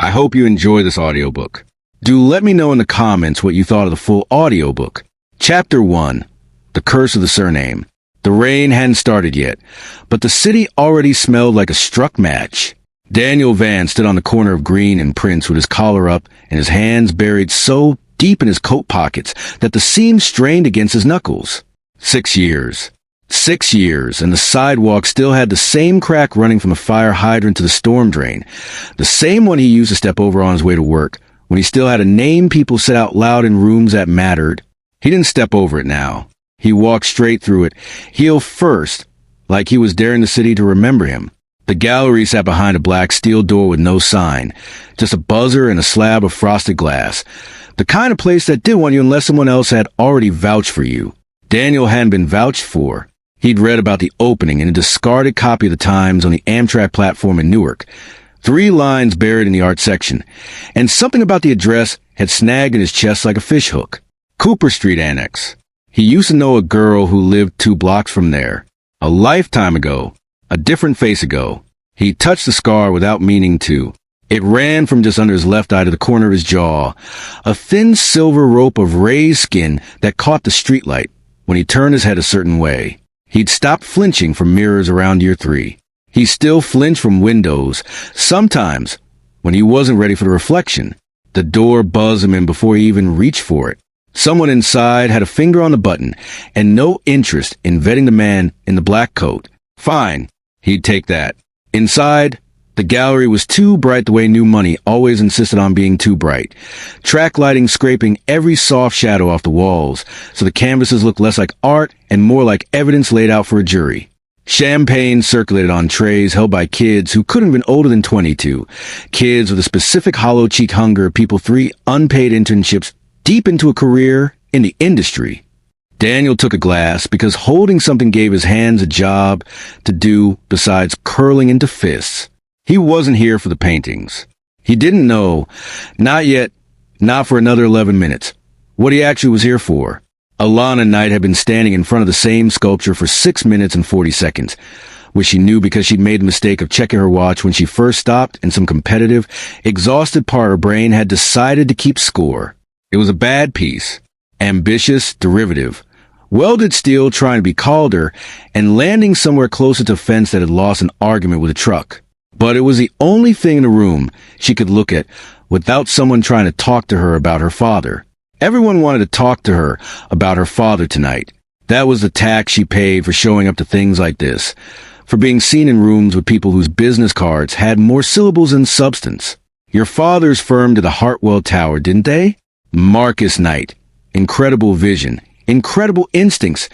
I hope you enjoy this audiobook. Do let me know in the comments what you thought of the full audiobook. Chapter 1. The Curse of the Surname. The rain hadn't started yet, but the city already smelled like a struck match. Daniel Van stood on the corner of Green and Prince with his collar up and his hands buried so deep in his coat pockets that the seams strained against his knuckles. 6 years. 6 years, and the sidewalk still had the same crack running from the fire hydrant to the storm drain, the same one he used to step over on his way to work, when he still had to name people said out loud in rooms that mattered. He didn't step over it now. He walked straight through it, heel first, like he was daring the city to remember him. The gallery sat behind a black steel door with no sign, just a buzzer and a slab of frosted glass. The kind of place that did want you unless someone else had already vouched for you. Daniel hadn't been vouched for. He'd read about the opening in a discarded copy of the Times on the Amtrak platform in Newark. 3 lines buried in the art section, and something about the address had snagged in his chest like a fishhook. Cooper Street Annex. He used to know a girl who lived 2 blocks from there. A lifetime ago. A different face ago. He touched the scar without meaning to. It ran from just under his left eye to the corner of his jaw. A thin silver rope of raised skin that caught the streetlight when he turned his head a certain way. He'd stopped flinching from mirrors around year 3. He still flinched from windows, sometimes, when he wasn't ready for the reflection. The door buzzed him in before he even reached for it. Someone inside had a finger on the button, and no interest in vetting the man in the black coat. Fine. He'd take that. Inside, the gallery was too bright the way new money always insisted on being too bright. Track lighting scraping every soft shadow off the walls, so the canvases looked less like art and more like evidence laid out for a jury. Champagne circulated on trays held by kids who couldn't have been older than 22. Kids with a specific hollow-cheek hunger of people 3 unpaid internships deep into a career in the industry. Daniel took a glass because holding something gave his hands a job to do besides curling into fists. He wasn't here for the paintings. He didn't know, not yet, not for another 11 minutes, what he actually was here for. Alana Knight had been standing in front of the same sculpture for 6 minutes and 40 seconds, which she knew because she'd made the mistake of checking her watch when she first stopped and some competitive, exhausted part of her brain had decided to keep score. It was a bad piece. Ambitious, derivative. Welded steel trying to be Calder and landing somewhere closer to a fence that had lost an argument with a truck. But it was the only thing in the room she could look at without someone trying to talk to her about her father. Everyone wanted to talk to her about her father tonight. That was the tax she paid for showing up to things like this, for being seen in rooms with people whose business cards had more syllables than substance. Your father's firm did the Hartwell Tower, didn't they? Marcus Knight. Incredible vision. Incredible instincts.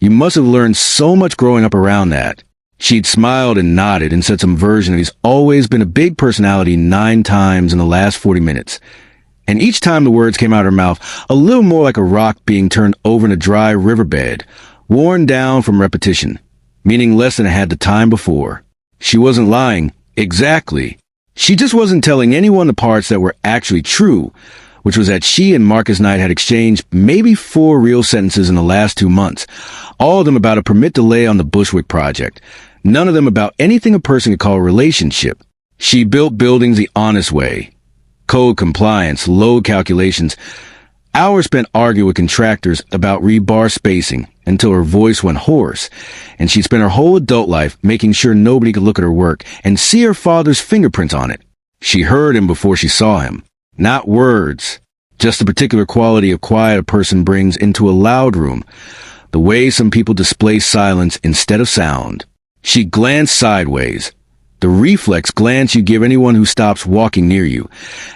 You must have learned so much growing up around that. She'd smiled and nodded and said some version of he's always been a big personality 9 times in the last 40 minutes. And each time the words came out of her mouth, a little more like a rock being turned over in a dry riverbed, worn down from repetition, meaning less than it had the time before. She wasn't lying. Exactly. She just wasn't telling anyone the parts that were actually true, which was that she and Marcus Knight had exchanged maybe 4 real sentences in the last 2 months, all of them about a permit delay on the Bushwick project, none of them about anything a person could call a relationship. She built buildings the honest way. Code compliance, load calculations, hours spent arguing with contractors about rebar spacing until her voice went hoarse, and she spent her whole adult life making sure nobody could look at her work and see her father's fingerprints on it. She heard him before she saw him. Not words, just the particular quality of quiet a person brings into a loud room, the way some people display silence instead of sound. She glanced sideways, the reflex glance you give anyone who stops walking near you,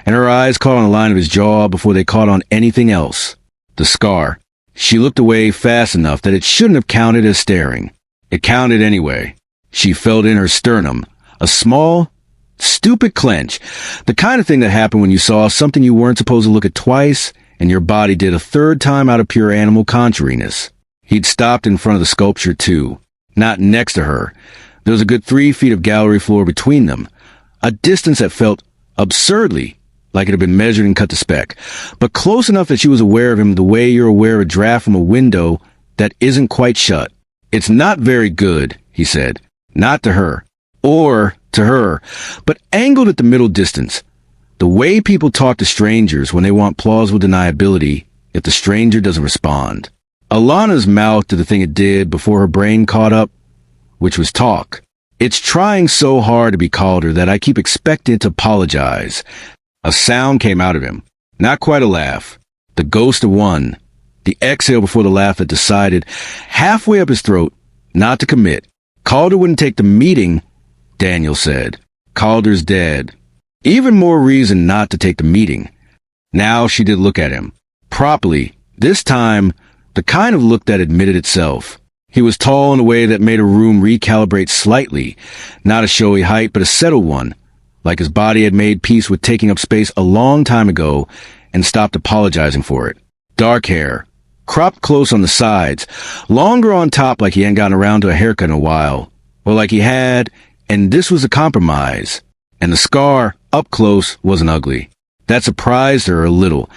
and her eyes caught on the line of his jaw before they caught on anything else. The scar. She looked away fast enough that it shouldn't have counted as staring. It counted anyway. She felt in her sternum, a small, stupid clench, the kind of thing that happened when you saw something you weren't supposed to look at twice, and your body did a 3rd time out of pure animal contrariness. He'd stopped in front of the sculpture, too. Not next to her. There was a good 3 feet of gallery floor between them, a distance that felt absurdly like it had been measured and cut to spec, but close enough that she was aware of him the way you're aware of a draft from a window that isn't quite shut. It's not very good, he said. Not to her. Or to her, but angled at the middle distance. The way people talk to strangers when they want plausible deniability if the stranger doesn't respond. Alana's mouth did the thing it did before her brain caught up, which was talk. It's trying so hard to be calder that I keep expecting it to apologize. A sound came out of him. Not quite a laugh. The ghost of one. The exhale before the laugh that decided, halfway up his throat, not to commit. Calder wouldn't take the meeting, Daniel said. Calder's dead. Even more reason not to take the meeting. Now she did look at him. Properly. This time, the kind of look that admitted itself. He was tall in a way that made her room recalibrate slightly. Not a showy height, but a settled one. Like his body had made peace with taking up space a long time ago and stopped apologizing for it. Dark hair. Cropped close on the sides. Longer on top like he hadn't gotten around to a haircut in a while. Or like he had, and this was a compromise. And the scar, up close, wasn't ugly. That surprised her a little.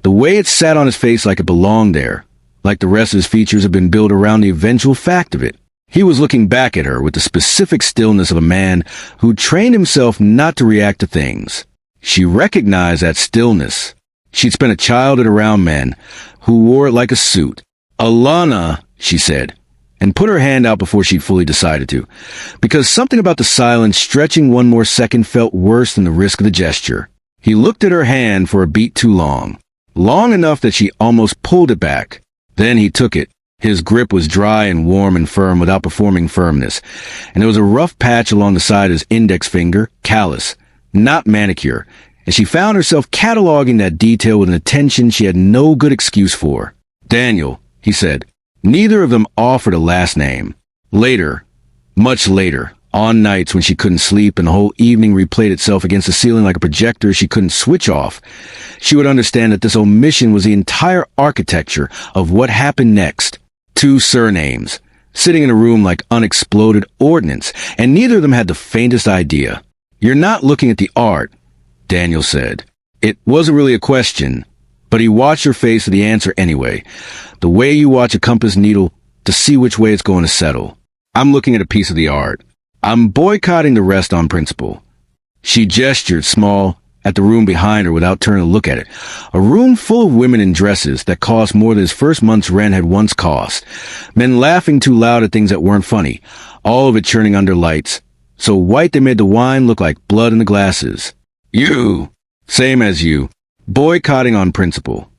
The way it sat on his face like it belonged there. Like the rest of his features had been built around the eventual fact of it. He was looking back at her with the specific stillness of a man who trained himself not to react to things. She recognized that stillness. She'd spent a childhood around men who wore it like a suit. Alana, she said, and put her hand out before she'd fully decided to, because something about the silence stretching one more second felt worse than the risk of the gesture. He looked at her hand for a beat too long. Long enough that she almost pulled it back. Then he took it. His grip was dry and warm and firm without performing firmness, and there was a rough patch along the side of his index finger, callous, not manicure, and she found herself cataloging that detail with an attention she had no good excuse for. Daniel, he said. Neither of them offered a last name. Later, much later, on nights when she couldn't sleep and the whole evening replayed itself against the ceiling like a projector she couldn't switch off, she would understand that this omission was the entire architecture of what happened next. 2 surnames, sitting in a room like unexploded ordnance, and neither of them had the faintest idea. You're not looking at the art, Daniel said. It wasn't really a question, but he watched her face for the answer anyway, the way you watch a compass needle to see which way it's going to settle. I'm looking at a piece of the art. I'm boycotting the rest on principle. She gestured, small, at the room behind her without turning to look at it. A room full of women in dresses that cost more than his first month's rent had once cost. Men laughing too loud at things that weren't funny. All of it churning under lights. So white they made the wine look like blood in the glasses. You. Same as you. Boycotting on principle.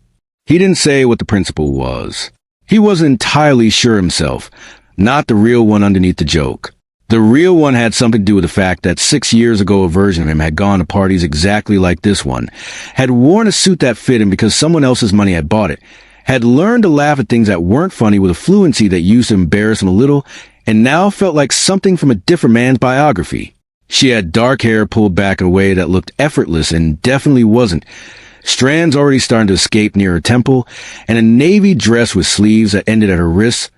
He didn't say what the principle was. He wasn't entirely sure himself. Not the real one underneath the joke. The real one had something to do with the fact that 6 years ago a version of him had gone to parties exactly like this one, had worn a suit that fit him because someone else's money had bought it, had learned to laugh at things that weren't funny with a fluency that used to embarrass him a little, and now felt like something from a different man's biography. She had dark hair pulled back in a way that looked effortless and definitely wasn't, strands already starting to escape near her temple, and a navy dress with sleeves that ended at her wrists,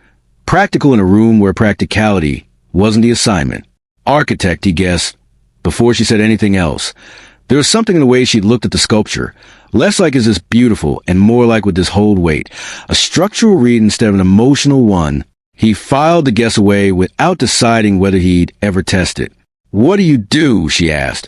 practical in a room where practicality wasn't the assignment. Architect, he guessed, before she said anything else. There was something in the way she'd looked at the sculpture. Less like is this beautiful, and more like would this hold weight. A structural read instead of an emotional one. He filed the guess away without deciding whether he'd ever test it. What do you do, she asked,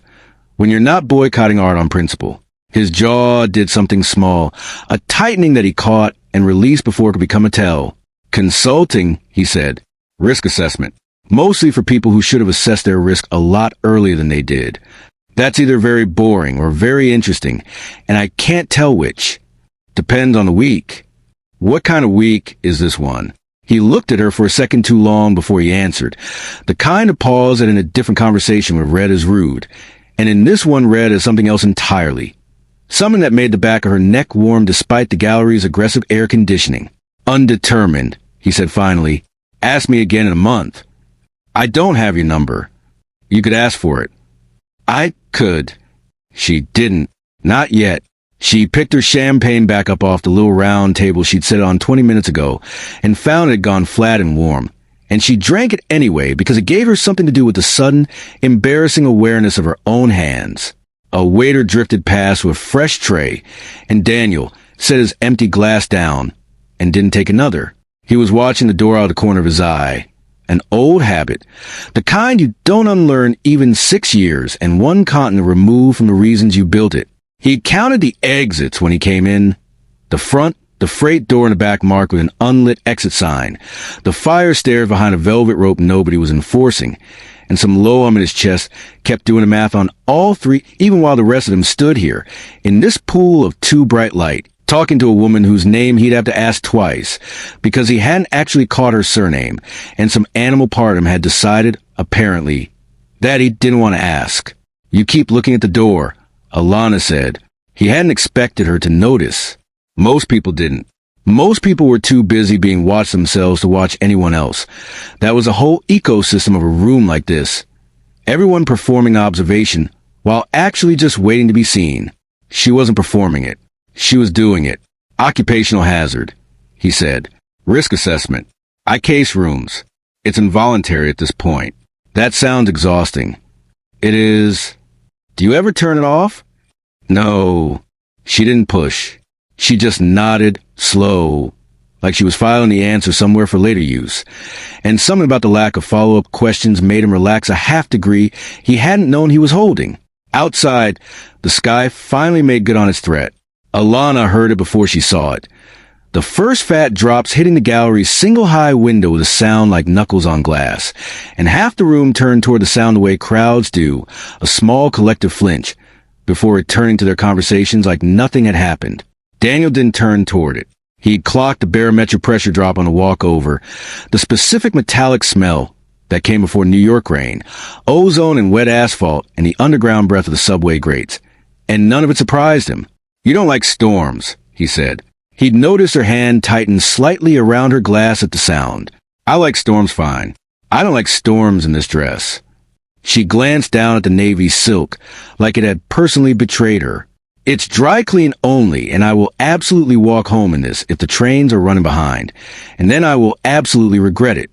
when you're not boycotting art on principle? His jaw did something small, a tightening that he caught and released before it could become a tell. Consulting, he said. Risk assessment. Mostly for people who should have assessed their risk a lot earlier than they did. That's either very boring or very interesting, and I can't tell which. Depends on the week. What kind of week is this one? He looked at her for a second too long before he answered. The kind of pause that in a different conversation would have read as rude, and in this one read as something else entirely. Something that made the back of her neck warm despite the gallery's aggressive air conditioning. Undetermined, he said finally. Ask me again in a month. I don't have your number. You could ask for it. I could. She didn't. Not yet. She picked her champagne back up off the little round table she'd set on 20 minutes ago and found it had gone flat and warm. And she drank it anyway because it gave her something to do with the sudden, embarrassing awareness of her own hands. A waiter drifted past with a fresh tray, and Daniel set his empty glass down and didn't take another. He was watching the door out of the corner of his eye, an old habit, the kind you don't unlearn even 6 years and one continent removed from the reasons you built it. He counted the exits when he came in. The front, the freight door in the back marked with an unlit exit sign, the fire stairs behind a velvet rope nobody was enforcing, and some low hum in his chest kept doing the math on all three, even while the rest of them stood here, in this pool of too bright light, talking to a woman whose name he'd have to ask twice, because he hadn't actually caught her surname, and some animal part of him had decided, apparently, that he didn't want to ask. "You keep looking at the door," Alana said. He hadn't expected her to notice. Most people didn't. Most people were too busy being watched themselves to watch anyone else. That was a whole ecosystem of a room like this. Everyone performing observation while actually just waiting to be seen. She wasn't performing it. She was doing it. "Occupational hazard," he said. "Risk assessment. I case rooms. It's involuntary at this point." "That sounds exhausting." "It is." "Do you ever turn it off?" "No." She didn't push. She just nodded, slow, like she was filing the answer somewhere for later use. And something about the lack of follow-up questions made him relax a half-degree he hadn't known he was holding. Outside, the sky finally made good on its threat. Alana heard it before she saw it. The first fat drops hitting the gallery's single-high window with a sound like knuckles on glass, and half the room turned toward the sound the way crowds do, a small collective flinch, before returning to their conversations like nothing had happened. Daniel didn't turn toward it. He'd clocked the barometric pressure drop on the walk over, the specific metallic smell that came before New York rain, ozone and wet asphalt, and the underground breath of the subway grates. And none of it surprised him. "You don't like storms," he said. He'd noticed her hand tighten slightly around her glass at the sound. "I like storms fine. I don't like storms in this dress." She glanced down at the navy silk, like it had personally betrayed her. "It's dry clean only, and I will absolutely walk home in this if the trains are running behind, and then I will absolutely regret it."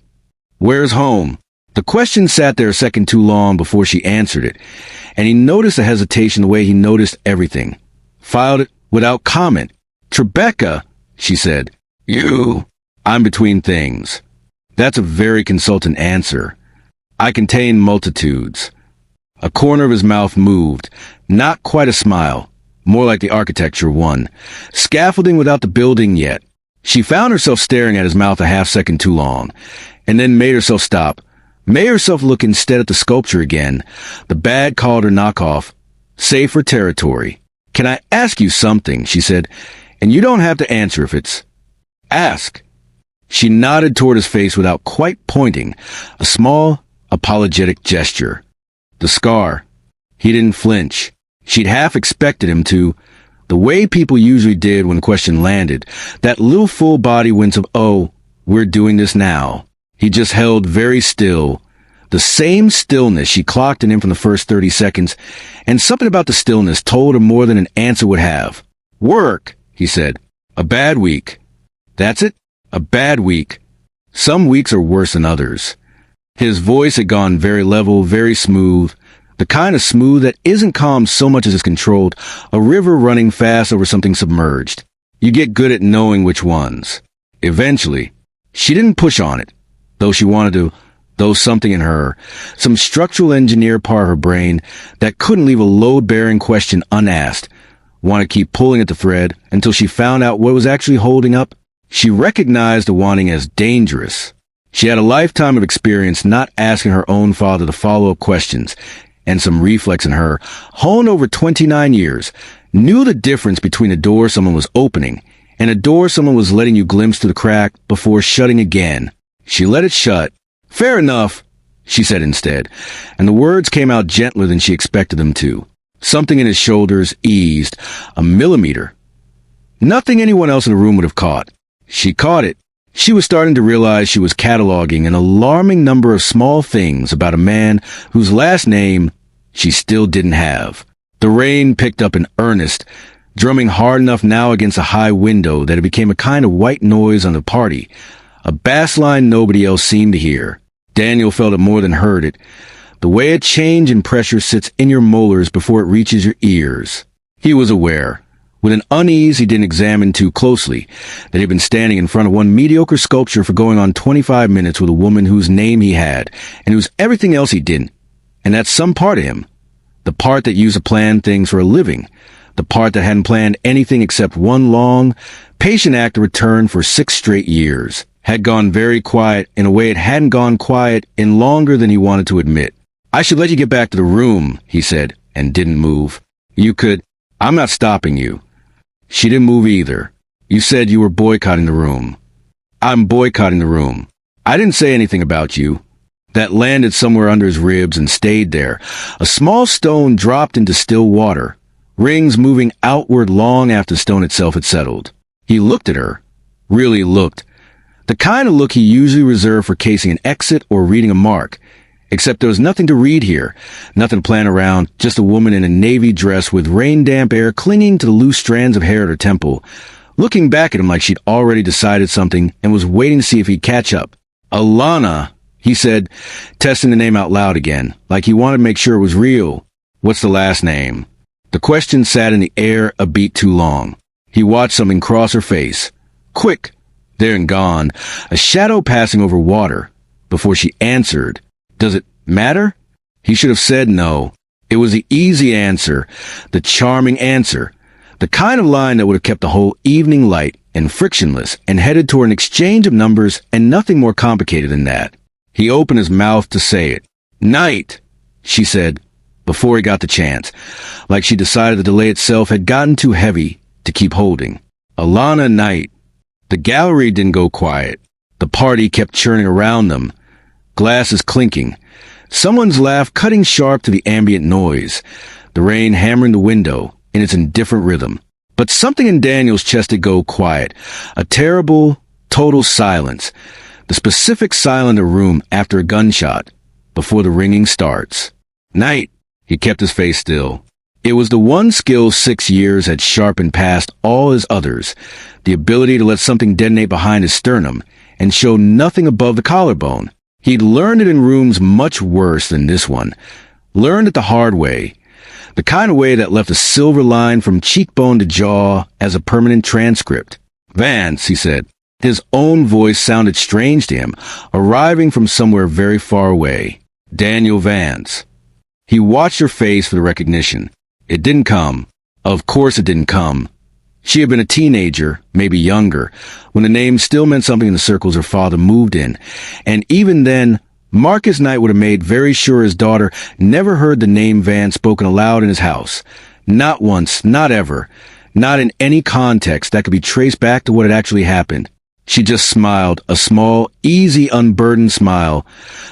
"Where's home?" The question sat there a second too long before she answered it, and he noticed the hesitation the way he noticed everything. Filed it without comment. "Tribeca," she said. "You." "I'm between things." That's a very consultant answer. "I contain multitudes." A corner of his mouth moved, not quite a smile. More like the architecture one. Scaffolding without the building yet. She found herself staring at his mouth a half-second too long, and then made herself stop. Made herself look instead at the sculpture again. The bad called her knockoff. Safer territory. "Can I ask you something?" she said. "And you don't have to answer if it's..." "Ask." She nodded toward his face without quite pointing. A small, apologetic gesture. The scar. He didn't flinch. She'd half expected him to, the way people usually did when the question landed, that little full body wince of, "Oh, we're doing this now." He just held very still, the same stillness she clocked in him from the first 30 seconds, and something about the stillness told her more than an answer would have. "Work," he said. "A bad week." "That's it? A bad week." Some weeks are worse than others. His voice had gone very level, very smooth, the kind of smooth that isn't calm so much as it's controlled, a river running fast over something submerged. You get good at knowing which ones. Eventually, she didn't push on it, though she wanted to, though something in her, some structural engineer part of her brain that couldn't leave a load-bearing question unasked, wanted to keep pulling at the thread until she found out what was actually holding up. She recognized the wanting as dangerous. She had a lifetime of experience not asking her own father the follow-up questions, and some reflex in her, honed over 29 years, knew the difference between a door someone was opening and a door someone was letting you glimpse through the crack before shutting again. She let it shut. "Fair enough," she said instead, and the words came out gentler than she expected them to. Something in his shoulders eased, a millimeter. Nothing anyone else in the room would have caught. She caught it. She was starting to realize she was cataloging an alarming number of small things about a man whose last name she still didn't have. The rain picked up in earnest, drumming hard enough now against a high window that it became a kind of white noise on the party, a bass line nobody else seemed to hear. Daniel felt it more than heard it, the way a change in pressure sits in your molars before it reaches your ears. He was aware. with an unease he didn't examine too closely, that he'd been standing in front of one mediocre sculpture for going on 25 minutes with a woman whose name he had, and whose everything else he didn't. And that's some part of him. The part that used to plan things for a living. The part that hadn't planned anything except one long, patient act of return for 6 straight years. Had gone very quiet in a way it hadn't gone quiet in longer than he wanted to admit. "I should let you get back to the room," he said, and didn't move. "You could. I'm not stopping you." She didn't move either. "You said you were boycotting the room." "I'm boycotting the room. I didn't say anything about you." That landed somewhere under his ribs and stayed there. A small stone dropped into still water, rings moving outward long after the stone itself had settled. He looked at her. Really looked. The kind of look he usually reserved for casing an exit or reading a mark. Except there was nothing to read here, nothing to plan around, just a woman in a navy dress with rain-damp air clinging to the loose strands of hair at her temple, looking back at him like she'd already decided something and was waiting to see if he'd catch up. "Alana," he said, testing the name out loud again, like he wanted to make sure it was real. "What's the last name?" The question sat in the air a beat too long. He watched something cross her face. Quick, there and gone, a shadow passing over water, before she answered. "Does it matter?" He should have said no. It was the easy answer, the charming answer, the kind of line that would have kept the whole evening light and frictionless and headed toward an exchange of numbers and nothing more complicated than that. He opened his mouth to say it. "Night," she said, before he got the chance, like she decided the delay itself had gotten too heavy to keep holding. "Alana, night." The gallery didn't go quiet. The party kept churning around them. Glasses clinking. Someone's laugh cutting sharp to the ambient noise. The rain hammering the window in its indifferent rhythm. But something in Daniel's chest did go quiet. A terrible, total silence. The specific silence of a room after a gunshot, before the ringing starts. "Night." He kept his face still. It was the one skill 6 years had sharpened past all his others, the ability to let something detonate behind his sternum and show nothing above the collarbone. He'd learned it in rooms much worse than this one. Learned it the hard way. The kind of way that left a silver line from cheekbone to jaw as a permanent transcript. "Vance," he said. His own voice sounded strange to him, arriving from somewhere very far away. "Daniel Vance." He watched her face for the recognition. It didn't come. Of course it didn't come. She had been a teenager, maybe younger, when the name still meant something in the circles her father moved in. And even then, Marcus Knight would have made very sure his daughter never heard the name Vance spoken aloud in his house. Not once, not ever. Not in any context that could be traced back to what had actually happened. She just smiled, a small, easy, unburdened smile.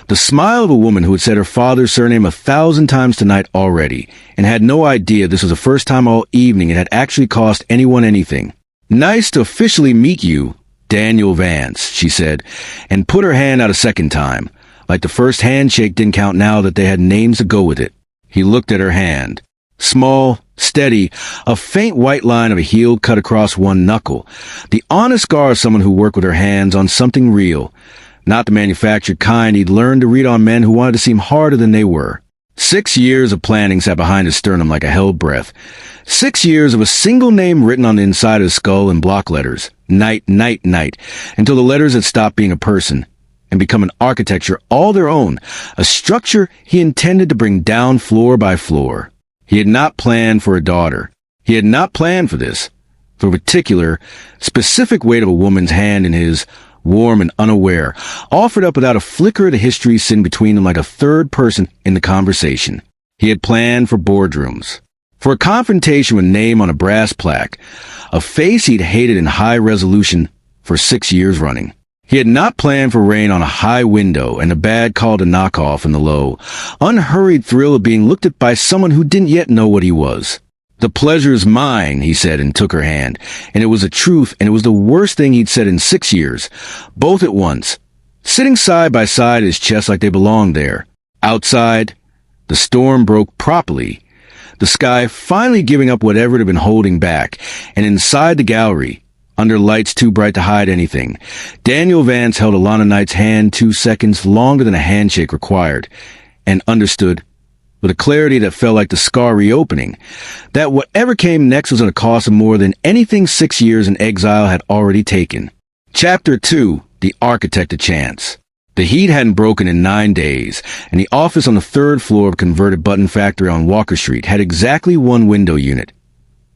The smile of a woman who had said her father's surname 1,000 times tonight already, and had no idea this was the first time all evening it had actually cost anyone anything. "Nice to officially meet you, Daniel Vance," she said, and put her hand out a second time, like the first handshake didn't count now that they had names to go with it. He looked at her hand. Small, steady, a faint white line of a heel cut across one knuckle. The honest scar of someone who worked with her hands on something real. Not the manufactured kind he'd learned to read on men who wanted to seem harder than they were. 6 years of planning sat behind his sternum like a held breath. 6 years of a single name written on the inside of his skull in block letters. Night, night, night. Until the letters had stopped being a person and become an architecture all their own. A structure he intended to bring down floor by floor. He had not planned for a daughter. He had not planned for this. For a particular, specific weight of a woman's hand in his, warm and unaware, offered up without a flicker of the history sitting between them like a third person in the conversation. He had planned for boardrooms. For a confrontation with a name on a brass plaque. A face he'd hated in high resolution for 6 years running. He had not planned for rain on a high window and a bad call to knock off in the low, unhurried thrill of being looked at by someone who didn't yet know what he was. "The pleasure's mine," he said and took her hand, and it was the truth and it was the worst thing he'd said in 6 years, both at once, sitting side by side at his chest like they belonged there. Outside, the storm broke properly, the sky finally giving up whatever it had been holding back, and inside the gallery, under lights too bright to hide anything, Daniel Vance held Alana Knight's hand 2 seconds longer than a handshake required, and understood with a clarity that felt like the scar reopening, that whatever came next was going to cost him more than anything 6 years in exile had already taken. Chapter 2. The Architect of Chance. The heat hadn't broken in 9 days, and the office on the 3rd floor of a converted button factory on Walker Street had exactly one window unit,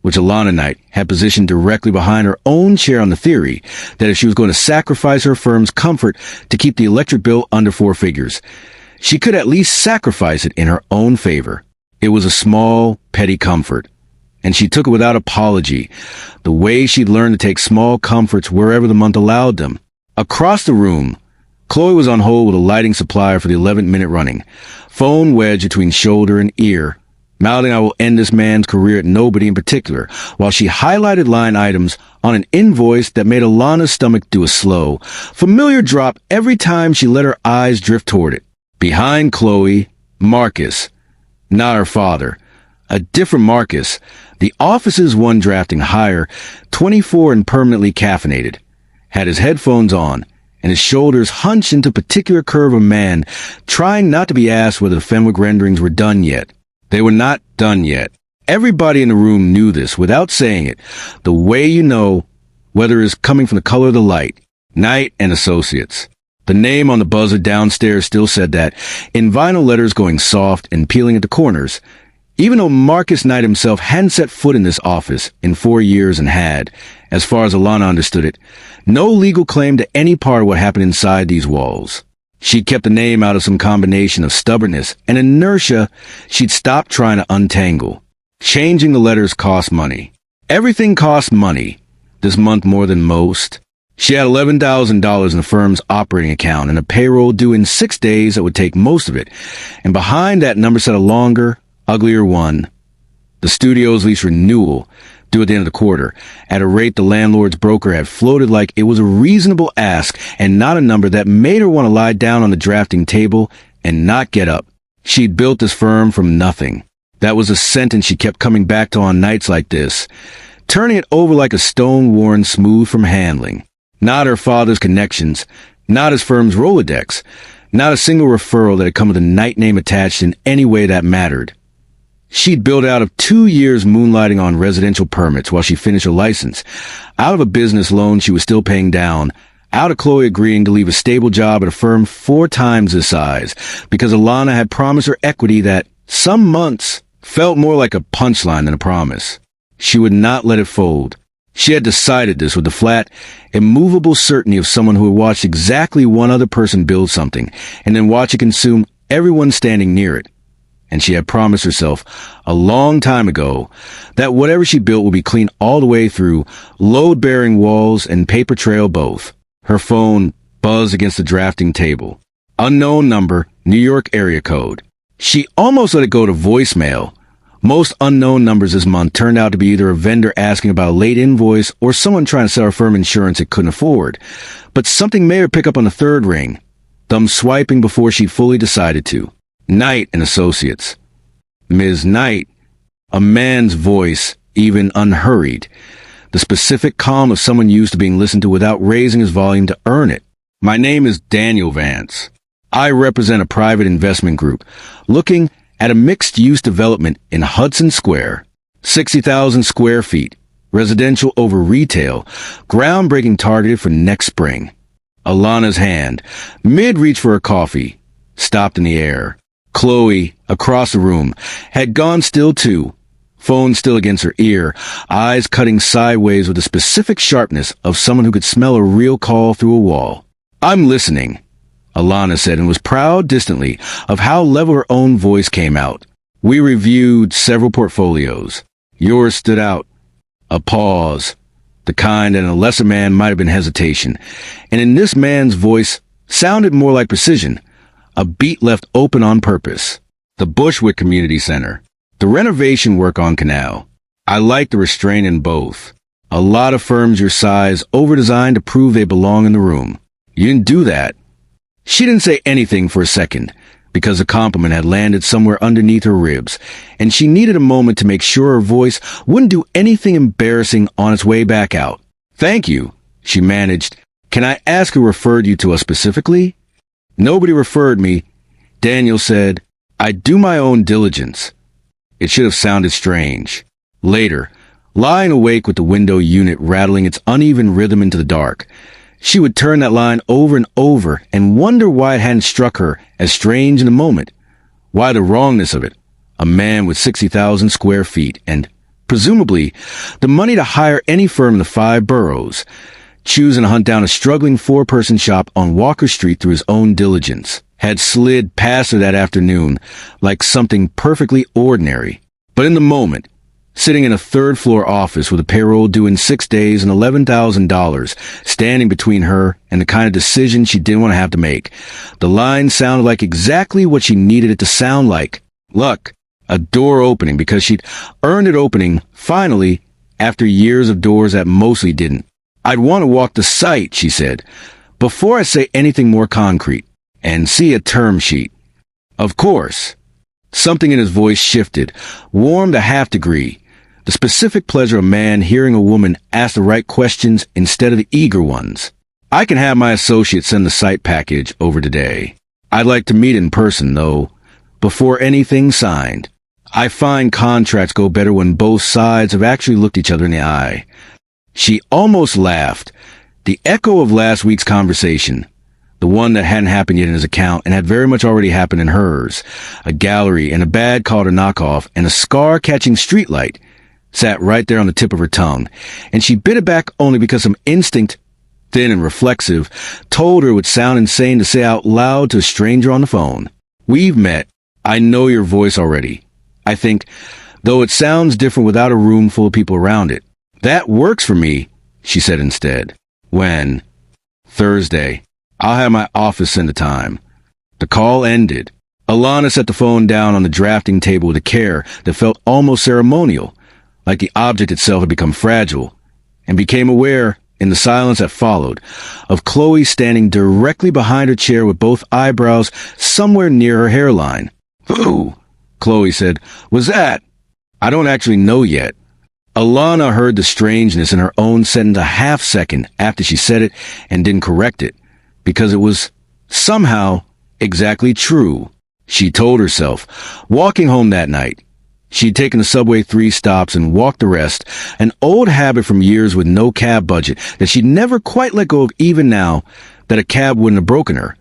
which Alana Knight had positioned directly behind her own chair on the theory that if she was going to sacrifice her firm's comfort to keep the electric bill under 4 figures, she could at least sacrifice it in her own favor. It was a small, petty comfort, and she took it without apology, the way she'd learned to take small comforts wherever the month allowed them. Across the room, Chloe was on hold with a lighting supplier for the 11th minute running, phone wedged between shoulder and ear, mouthing, "I will end this man's career at nobody in particular," while she highlighted line items on an invoice that made Alana's stomach do a slow, familiar drop every time she let her eyes drift toward it. Behind Chloe, Marcus, not her father, a different Marcus, the office's one drafting higher, 24 and permanently caffeinated, had his headphones on and his shoulders hunched into a particular curve of man, trying not to be asked whether the Fenwick renderings were done yet. They were not done yet. Everybody in the room knew this without saying it, the way you know whether it's coming from the color of the light. Knight and Associates. The name on the buzzer downstairs still said that, in vinyl letters going soft and peeling at the corners, even though Marcus Knight himself hadn't set foot in this office in 4 years and had, as far as Alana understood it, no legal claim to any part of what happened inside these walls. She'd kept the name out of some combination of stubbornness and inertia she'd stopped trying to untangle. Changing the letters cost money. Everything cost money, this month more than most. She had $11,000 in the firm's operating account and a payroll due in 6 days that would take most of it, and behind that number sat a longer, uglier one. The studio's lease renewal, due at the end of the quarter, at a rate the landlord's broker had floated like it was a reasonable ask and not a number that made her want to lie down on the drafting table and not get up. She'd built this firm from nothing. That was a sentence she kept coming back to on nights like this, turning it over like a stone worn smooth from handling. Not her father's connections, not his firm's Rolodex, not a single referral that had come with a Knight name attached in any way that mattered. She'd built out of 2 years moonlighting on residential permits while she finished her license, out of a business loan she was still paying down, out of Chloe agreeing to leave a stable job at a firm 4 times this size, because Alana had promised her equity that some months felt more like a punchline than a promise. She would not let it fold. She had decided this with the flat, immovable certainty of someone who had watched exactly one other person build something, and then watch it consume everyone standing near it. And she had promised herself a long time ago that whatever she built would be clean all the way through, load-bearing walls and paper trail both. Her phone buzzed against the drafting table. Unknown number, New York area code. She almost let it go to voicemail. Most unknown numbers this month turned out to be either a vendor asking about a late invoice or someone trying to sell her firm insurance it couldn't afford. But something made her pick up on the 3rd ring, thumb swiping before she'd fully decided to. Knight and Associates. Ms. Knight, a man's voice, even unhurried. The specific calm of someone used to being listened to without raising his volume to earn it. My name is Daniel Vance. I represent a private investment group looking at a mixed-use development in Hudson Square, 60,000 square feet, residential over retail, groundbreaking targeted for next spring. Alana's hand, mid-reach for her coffee, stopped in the air. Chloe, across the room, had gone still too, phone still against her ear, eyes cutting sideways with the specific sharpness of someone who could smell a real call through a wall. "I'm listening," Alana said, and was proud distantly of how level her own voice came out. "We reviewed several portfolios. Yours stood out." A pause, the kind that in a lesser man might have been hesitation, and in this man's voice sounded more like precision, a beat left open on purpose. "The Bushwick Community Center. The renovation work on Canal. I like the restraint in both. A lot of firms your size over-designed to prove they belong in the room. You didn't do that." She didn't say anything for a second, because the compliment had landed somewhere underneath her ribs, and she needed a moment to make sure her voice wouldn't do anything embarrassing on its way back out. "Thank you," she managed. "Can I ask who referred you to us specifically?" "Nobody referred me," Daniel said. I do my own diligence. It should have sounded strange. Later, lying awake with the window unit rattling its uneven rhythm into the dark, she would turn that line over and over and wonder why it hadn't struck her as strange in the moment. Why the wrongness of it? A man with 60,000 square feet and, presumably, the money to hire any firm in the 5 boroughs, choosing to hunt down a struggling 4-person shop on Walker Street through his own diligence, had slid past her that afternoon like something perfectly ordinary. But in the moment, sitting in a 3rd-floor office with a payroll due in 6 days and $11,000 standing between her and the kind of decision she didn't want to have to make, the line sounded like exactly what she needed it to sound like. Luck. A door opening because she'd earned it opening, finally, after years of doors that mostly didn't. I'd want to walk the site, she said, before I say anything more concrete, and see a term sheet. Of course. Something in his voice shifted, warmed a half-degree. The specific pleasure of man hearing a woman ask the right questions instead of the eager ones. I can have my associate send the site package over today. I'd like to meet in person, though, before anything's signed. I find contracts go better when both sides have actually looked each other in the eye. She almost laughed. The echo of last week's conversation, the one that hadn't happened yet in his account and had very much already happened in hers, a gallery and a bad call to knock off and a scar-catching streetlight, sat right there on the tip of her tongue, and she bit it back only because some instinct, thin and reflexive, told her it would sound insane to say out loud to a stranger on the phone. We've met. I know your voice already. I think, though it sounds different without a room full of people around it. That works for me, she said instead. When? Thursday. I'll have my office send the time. The call ended. Alana set the phone down on the drafting table with a care that felt almost ceremonial, like the object itself had become fragile, and became aware, in the silence that followed, of Chloe standing directly behind her chair with both eyebrows somewhere near her hairline. Who? Chloe said. Was that? I don't actually know yet. Alana heard the strangeness in her own sentence a half-second after she said it and didn't correct it, because it was, somehow, exactly true. She told herself, walking home that night. She'd taken the subway 3 stops and walked the rest, an old habit from years with no cab budget that she'd never quite let go of even now, that a cab wouldn't have broken her,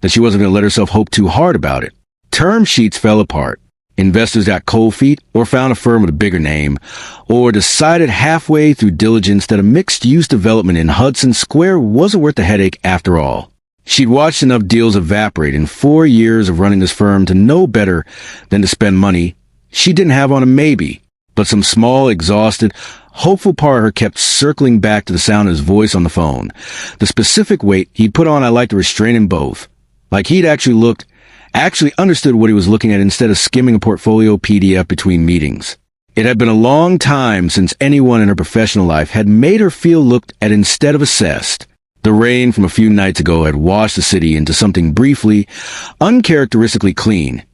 that she wasn't going to let herself hope too hard about it. Term sheets fell apart. Investors got cold feet or found a firm with a bigger name, or decided halfway through diligence that a mixed-use development in Hudson Square wasn't worth the headache after all. She'd watched enough deals evaporate in 4 years of running this firm to know better than to spend money she didn't have on a maybe, but some small, exhausted, hopeful part of her kept circling back to the sound of his voice on the phone, the specific weight he'd put on I like to restrain him both, like he'd actually understood what he was looking at instead of skimming a portfolio PDF between meetings. It had been a long time since anyone in her professional life had made her feel looked at instead of assessed. The rain from a few nights ago had washed the city into something briefly, uncharacteristically clean,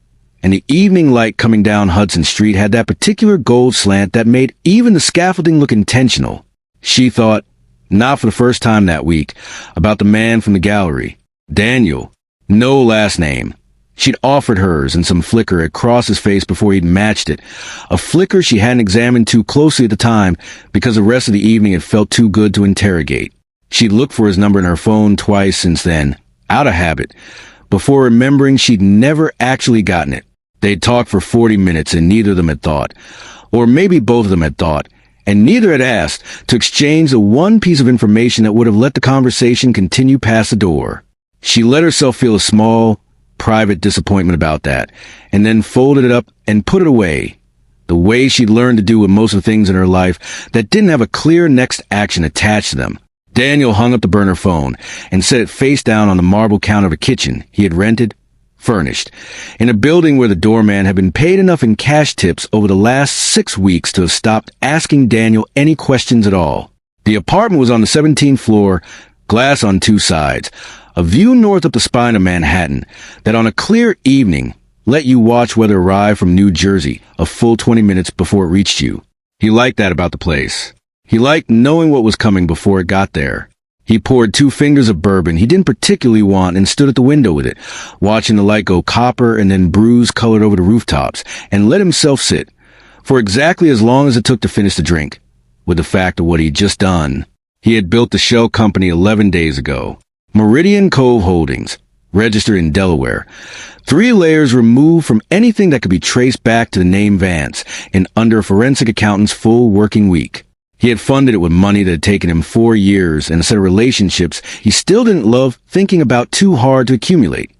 and the evening light coming down Hudson Street had that particular gold slant that made even the scaffolding look intentional. She thought, not for the first time that week, about the man from the gallery. Daniel. No last name. She'd offered hers, and some flicker had crossed his face before he'd matched it. A flicker she hadn't examined too closely at the time because the rest of the evening had felt too good to interrogate. She'd looked for his number in her phone twice since then, out of habit, before remembering she'd never actually gotten it. They'd talked for 40 minutes and neither of them had thought, or maybe both of them had thought, and neither had asked to exchange the one piece of information that would have let the conversation continue past the door. She let herself feel a small, private disappointment about that, and then folded it up and put it away, the way she'd learned to do with most of the things in her life that didn't have a clear next action attached to them. Daniel hung up the burner phone and set it face down on the marble counter of a kitchen he had rented, furnished, in a building where the doorman had been paid enough in cash tips over the last 6 weeks to have stopped asking Daniel any questions at all. The apartment was on the 17th floor, glass on 2 sides, a view north up the spine of Manhattan that on a clear evening let you watch weather arrive from New Jersey a full 20 minutes before it reached you. He liked that about the place. He liked knowing what was coming before it got there. He poured 2 fingers of bourbon he didn't particularly want and stood at the window with it, watching the light go copper and then bruise colored over the rooftops, and let himself sit, for exactly as long as it took to finish the drink, with the fact of what he'd just done. He had built the shell company 11 days ago, Meridian Cove Holdings, registered in Delaware, 3 layers removed from anything that could be traced back to the name Vance, and under a forensic accountant's full working week. He had funded it with money that had taken him 4 years and a set of relationships he still didn't love thinking about too hard to accumulate.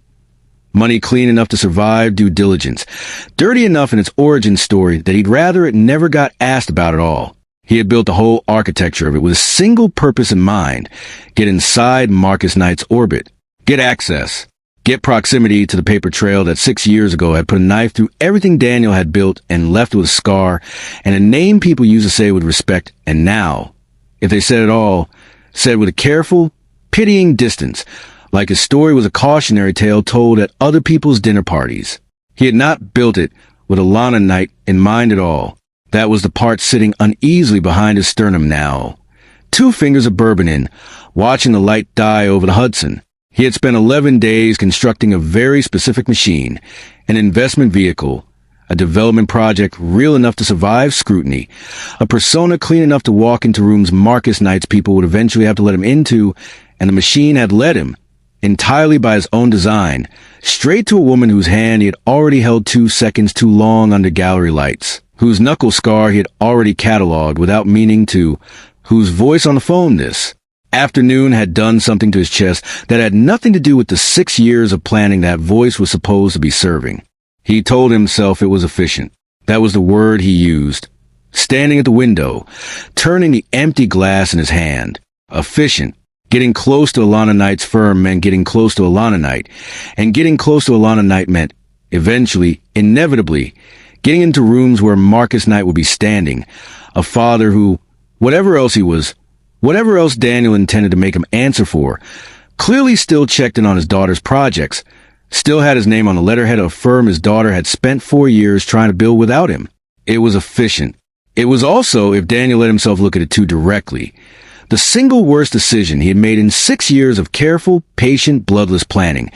Money clean enough to survive due diligence, dirty enough in its origin story that he'd rather it never got asked about at all. He had built the whole architecture of it with a single purpose in mind: get inside Marcus Knight's orbit, get access, get proximity to the paper trail that 6 years ago had put a knife through everything Daniel had built and left with a scar, and a name people used to say with respect, and now, if they said it all, said with a careful, pitying distance, like his story was a cautionary tale told at other people's dinner parties. He had not built it with Alana Knight in mind at all. That was the part sitting uneasily behind his sternum now. 2 fingers of bourbon in, watching the light die over the Hudson. He had spent 11 days constructing a very specific machine, an investment vehicle, a development project real enough to survive scrutiny, a persona clean enough to walk into rooms Marcus Knight's people would eventually have to let him into, and the machine had led him, entirely by his own design, straight to a woman whose hand he had already held 2 seconds too long under gallery lights, whose knuckle scar he had already catalogued without meaning to, whose voice on the phone this afternoon had done something to his chest that had nothing to do with the 6 years of planning that voice was supposed to be serving. He told himself it was efficient. That was the word he used. Standing at the window, turning the empty glass in his hand. Efficient. Getting close to Alana Knight's firm meant getting close to Alana Knight, and getting close to Alana Knight meant, eventually, inevitably, getting into rooms where Marcus Knight would be standing, a father who, whatever else he was, whatever else Daniel intended to make him answer for, clearly still checked in on his daughter's projects, still had his name on the letterhead of a firm his daughter had spent 4 years trying to build without him. It was efficient. It was also, if Daniel let himself look at it too directly, the single worst decision he had made in 6 years of careful, patient, bloodless planning.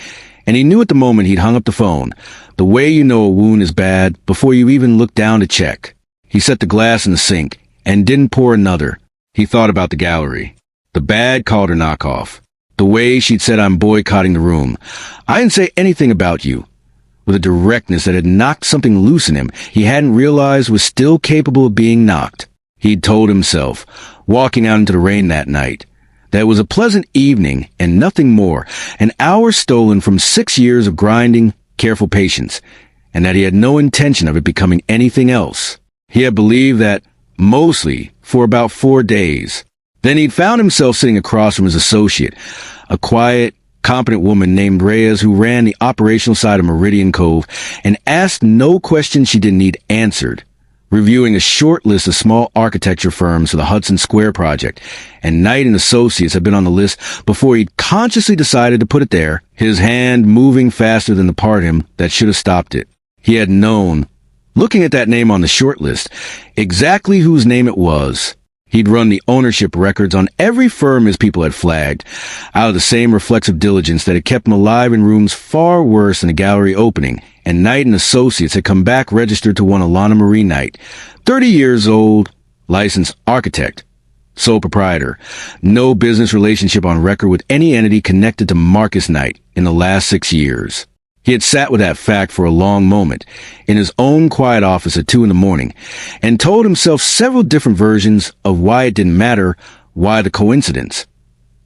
And he knew at the moment he'd hung up the phone, the way you know a wound is bad before you even look down to check. He set the glass in the sink and didn't pour another. He thought about the gallery. The bad Calder knockoff. The way she'd said, "I'm boycotting the room. I didn't say anything about you." With a directness that had knocked something loose in him he hadn't realized was still capable of being knocked. He'd told himself, walking out into the rain that night, that it was a pleasant evening and nothing more, an hour stolen from 6 years of grinding, careful patience, and that he had no intention of it becoming anything else. He had believed that, mostly, for about 4 days. Then he'd found himself sitting across from his associate, a quiet, competent woman named Reyes who ran the operational side of Meridian Cove and asked no questions she didn't need answered, reviewing a short list of small architecture firms for the Hudson Square project, and Knight and Associates had been on the list before he'd consciously decided to put it there, his hand moving faster than the part of him that should have stopped it. He had known, looking at that name on the short list, exactly whose name it was. He'd run the ownership records on every firm his people had flagged, out of the same reflexive diligence that had kept him alive in rooms far worse than the gallery opening, and Knight and Associates had come back registered to one Alana Marie Knight, 30 years old, licensed architect, sole proprietor, no business relationship on record with any entity connected to Marcus Knight in the last 6 years. He had sat with that fact for a long moment, in his own quiet office at 2 a.m, and told himself several different versions of why it didn't matter, why the coincidence,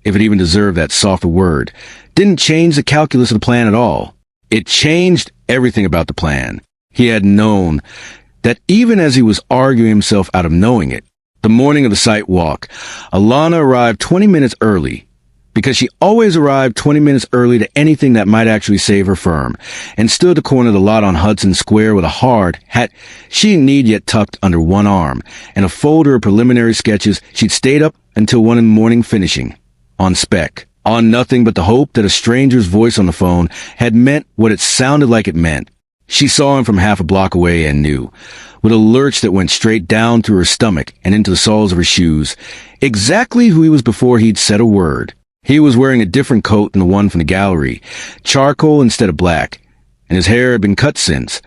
if it even deserved that softer word, didn't change the calculus of the plan at all. It changed everything about the plan. He had known that even as he was arguing himself out of knowing it, the morning of the site walk, Alana arrived 20 minutes early, because she always arrived 20 minutes early to anything that might actually save her firm, and stood at the corner of the lot on Hudson Square with a hard hat she didn't need yet tucked under one arm, and a folder of preliminary sketches she'd stayed up until 1 a.m. finishing, on spec, on nothing but the hope that a stranger's voice on the phone had meant what it sounded like it meant. She saw him from half a block away and knew, with a lurch that went straight down through her stomach and into the soles of her shoes, exactly who he was before he'd said a word. He was wearing a different coat than the one from the gallery, charcoal instead of black, and his hair had been cut since,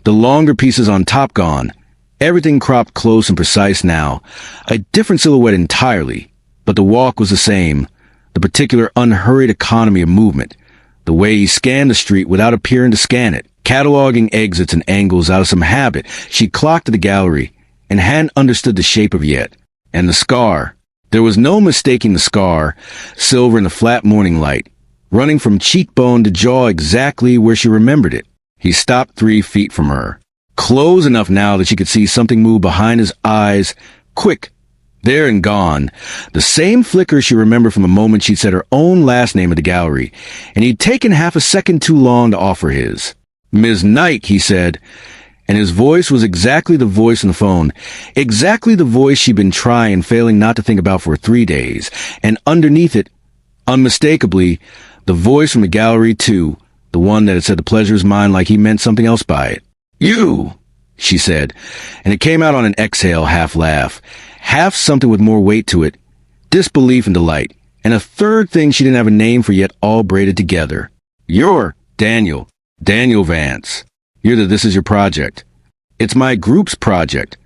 the longer pieces on top gone, everything cropped close and precise now, a different silhouette entirely, but the walk was the same, the particular unhurried economy of movement, the way he scanned the street without appearing to scan it, cataloging exits and angles out of some habit she clocked at the gallery and hadn't understood the shape of yet. And the scar. There was no mistaking the scar, silver in the flat morning light, running from cheekbone to jaw exactly where she remembered it. He stopped 3 feet from her, close enough now that she could see something move behind his eyes, quick, there and gone, the same flicker she remembered from the moment she'd said her own last name at the gallery, and he'd taken half a second too long to offer his. "Ms. Knight," he said, and his voice was exactly the voice on the phone, exactly the voice she'd been trying and failing not to think about for 3 days, and underneath it, unmistakably, the voice from the gallery too, the one that had said the pleasure is mine like he meant something else by it. "You," she said, and it came out on an exhale, half laugh, half something with more weight to it, disbelief and delight, and a third thing she didn't have a name for yet all braided together. "You're Daniel Vance. You're the This Is Your Project. It's my group's project."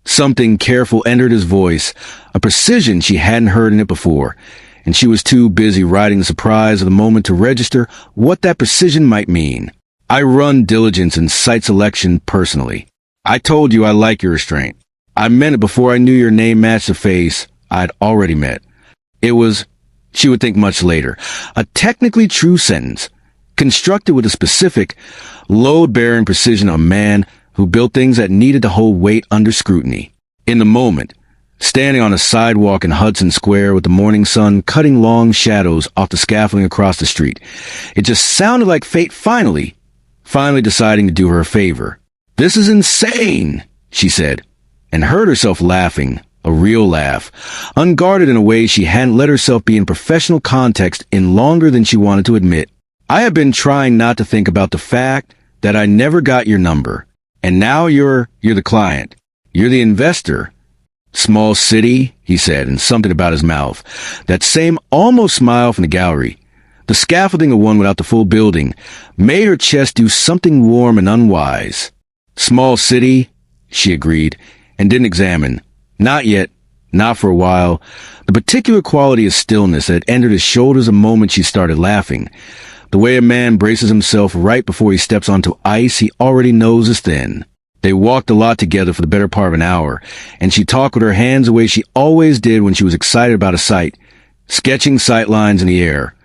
Something careful entered his voice, a precision she hadn't heard in it before, and she was too busy riding the surprise of the moment to register what that precision might mean. "I run diligence and site selection personally. I told you I like your restraint. I meant it before I knew your name matched the face I'd already met." It was, she would think much later, a technically true sentence, constructed with a specific, load-bearing precision of a man who built things that needed to hold weight under scrutiny. In the moment, standing on a sidewalk in Hudson Square with the morning sun cutting long shadows off the scaffolding across the street, it just sounded like fate finally deciding to do her a favor. "This is insane," she said, and heard herself laughing, a real laugh, unguarded in a way she hadn't let herself be in professional context in longer than she wanted to admit. "I have been trying not to think about the fact that I never got your number, and now you're the client. You're the investor." "Small city," he said, and something about his mouth, that same almost smile from the gallery, the scaffolding of one without the full building, made her chest do something warm and unwise. "Small city," she agreed, and didn't examine. Not yet, not for a while, the particular quality of stillness that had entered his shoulders the moment she started laughing. The way a man braces himself right before he steps onto ice he already knows is thin. They walked a lot together for the better part of an hour, and she talked with her hands the way she always did when she was excited about a site, sketching sight lines in the air,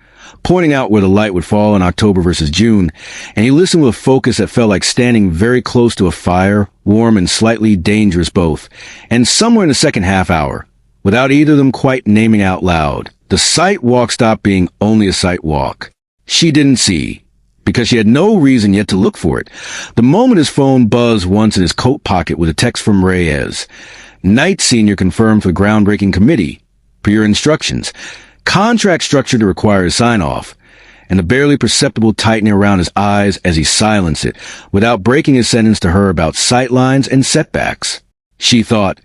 pointing out where the light would fall in October versus June, and he listened with a focus that felt like standing very close to a fire, warm and slightly dangerous both, and somewhere in the second half hour, without either of them quite naming out loud, the sight walk stopped being only a sight walk. She didn't see, because she had no reason yet to look for it. The moment his phone buzzed once in his coat pocket with a text from Reyes. "Knight Sr. confirmed for groundbreaking committee. Per your instructions. Contract structure to require his sign-off." And the barely perceptible tightening around his eyes as he silenced it, without breaking his sentence to her about sightlines and setbacks. She thought,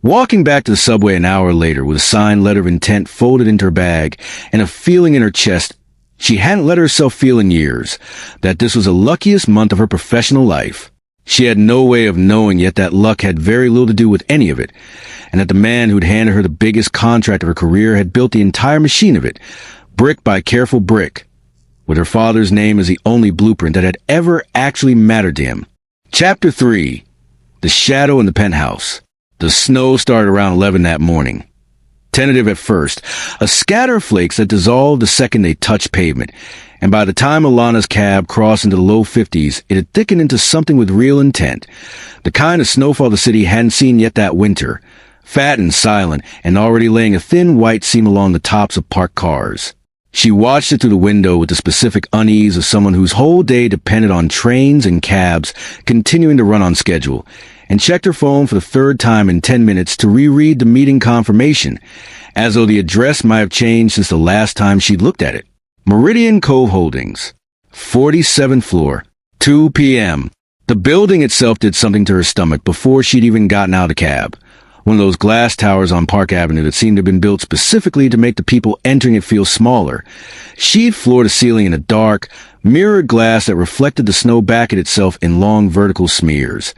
walking back to the subway an hour later with a signed letter of intent folded into her bag and a feeling in her chest she hadn't let herself feel in years, that this was the luckiest month of her professional life. She had no way of knowing yet that luck had very little to do with any of it, and that the man who'd handed her the biggest contract of her career had built the entire machine of it, brick by careful brick, with her father's name as the only blueprint that had ever actually mattered to him. Chapter 3. The Shadow in the Penthouse. The snow started around 11 that morning. Tentative at first, a scatter of flakes that dissolved the second they touched pavement, and by the time Alana's cab crossed into the low 50s, it had thickened into something with real intent, the kind of snowfall the city hadn't seen yet that winter, fat and silent, and already laying a thin white seam along the tops of parked cars. She watched it through the window with the specific unease of someone whose whole day depended on trains and cabs continuing to run on schedule, and checked her phone for the third time in 10 minutes to reread the meeting confirmation, as though the address might have changed since the last time she'd looked at it. Meridian Cove Holdings, 47th floor, 2 p.m. The building itself did something to her stomach before she'd even gotten out of the cab. One of those glass towers on Park Avenue that seemed to have been built specifically to make the people entering it feel smaller. She'd floor to ceiling in a dark, mirrored glass that reflected the snow back at itself in long vertical smears,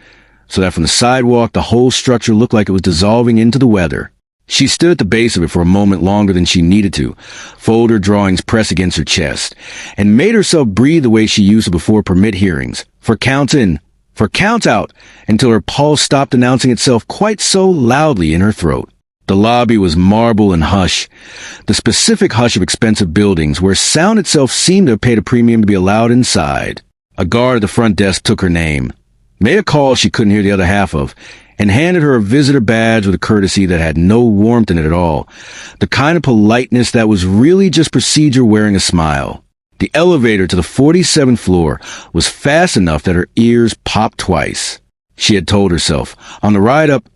so that from the sidewalk the whole structure looked like it was dissolving into the weather. She stood at the base of it for a moment longer than she needed to, folder drawings pressed against her chest, and made herself breathe the way she used to before permit hearings, for counts in, for counts out, until her pulse stopped announcing itself quite so loudly in her throat. The lobby was marble and hush, the specific hush of expensive buildings where sound itself seemed to have paid a premium to be allowed inside. A guard at the front desk took her name, made a call she couldn't hear the other half of, and handed her a visitor badge with a courtesy that had no warmth in it at all, the kind of politeness that was really just procedure wearing a smile. The elevator to the 47th floor was fast enough that her ears popped twice. She had told herself, on the ride up,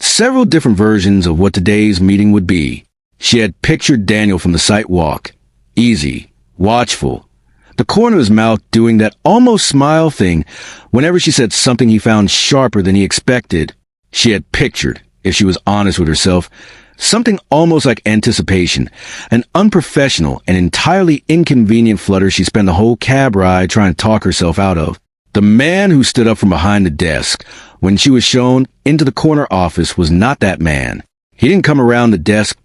several different versions of what today's meeting would be. She had pictured Daniel from the site walk, easy, watchful, the corner of his mouth doing that almost smile thing whenever she said something he found sharper than he expected. She had pictured, if she was honest with herself, something almost like anticipation, an unprofessional and entirely inconvenient flutter she spent the whole cab ride trying to talk herself out of. The man who stood up from behind the desk when she was shown into the corner office was not that man. He didn't come around the desk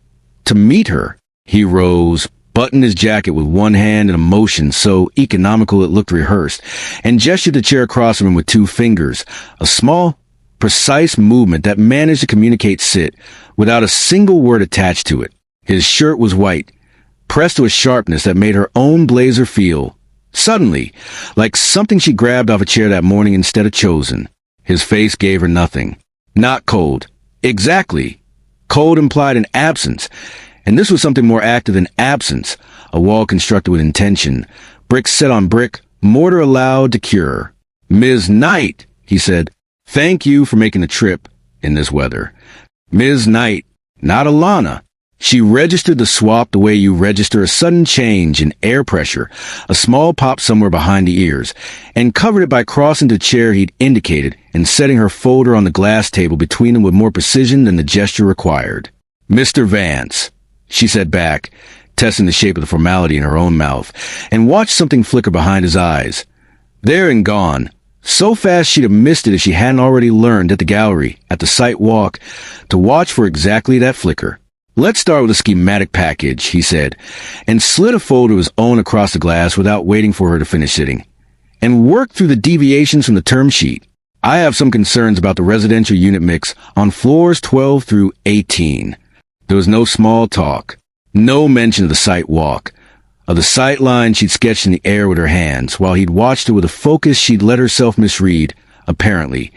to meet her. He rose, buttoned his jacket with one hand in a motion so economical it looked rehearsed, and gestured the chair across from him with two fingers, a small, precise movement that managed to communicate sit without a single word attached to it. His shirt was white, pressed to a sharpness that made her own blazer feel, suddenly, like something she grabbed off a chair that morning instead of chosen. His face gave her nothing. Not cold. Exactly. Cold implied an absence, and this was something more active than absence, a wall constructed with intention, brick set on brick, mortar allowed to cure. "Ms. Knight," he said, "thank you for making the trip in this weather." Ms. Knight, not Alana. She registered the swap the way you register a sudden change in air pressure, a small pop somewhere behind the ears, and covered it by crossing the chair he'd indicated and setting her folder on the glass table between them with more precision than the gesture required. "Mr. Vance," she said back, testing the shape of the formality in her own mouth, and watched something flicker behind his eyes. There and gone. So fast she'd have missed it if she hadn't already learned at the gallery, at the site walk, to watch for exactly that flicker. "Let's start with a schematic package," he said, and slid a folder of his own across the glass without waiting for her to finish sitting, "and work through the deviations from the term sheet. I have some concerns about the residential unit mix on floors 12 through 18. There was no small talk, no mention of the site walk, of the sight line she'd sketched in the air with her hands, while he'd watched her with a focus she'd let herself misread, apparently,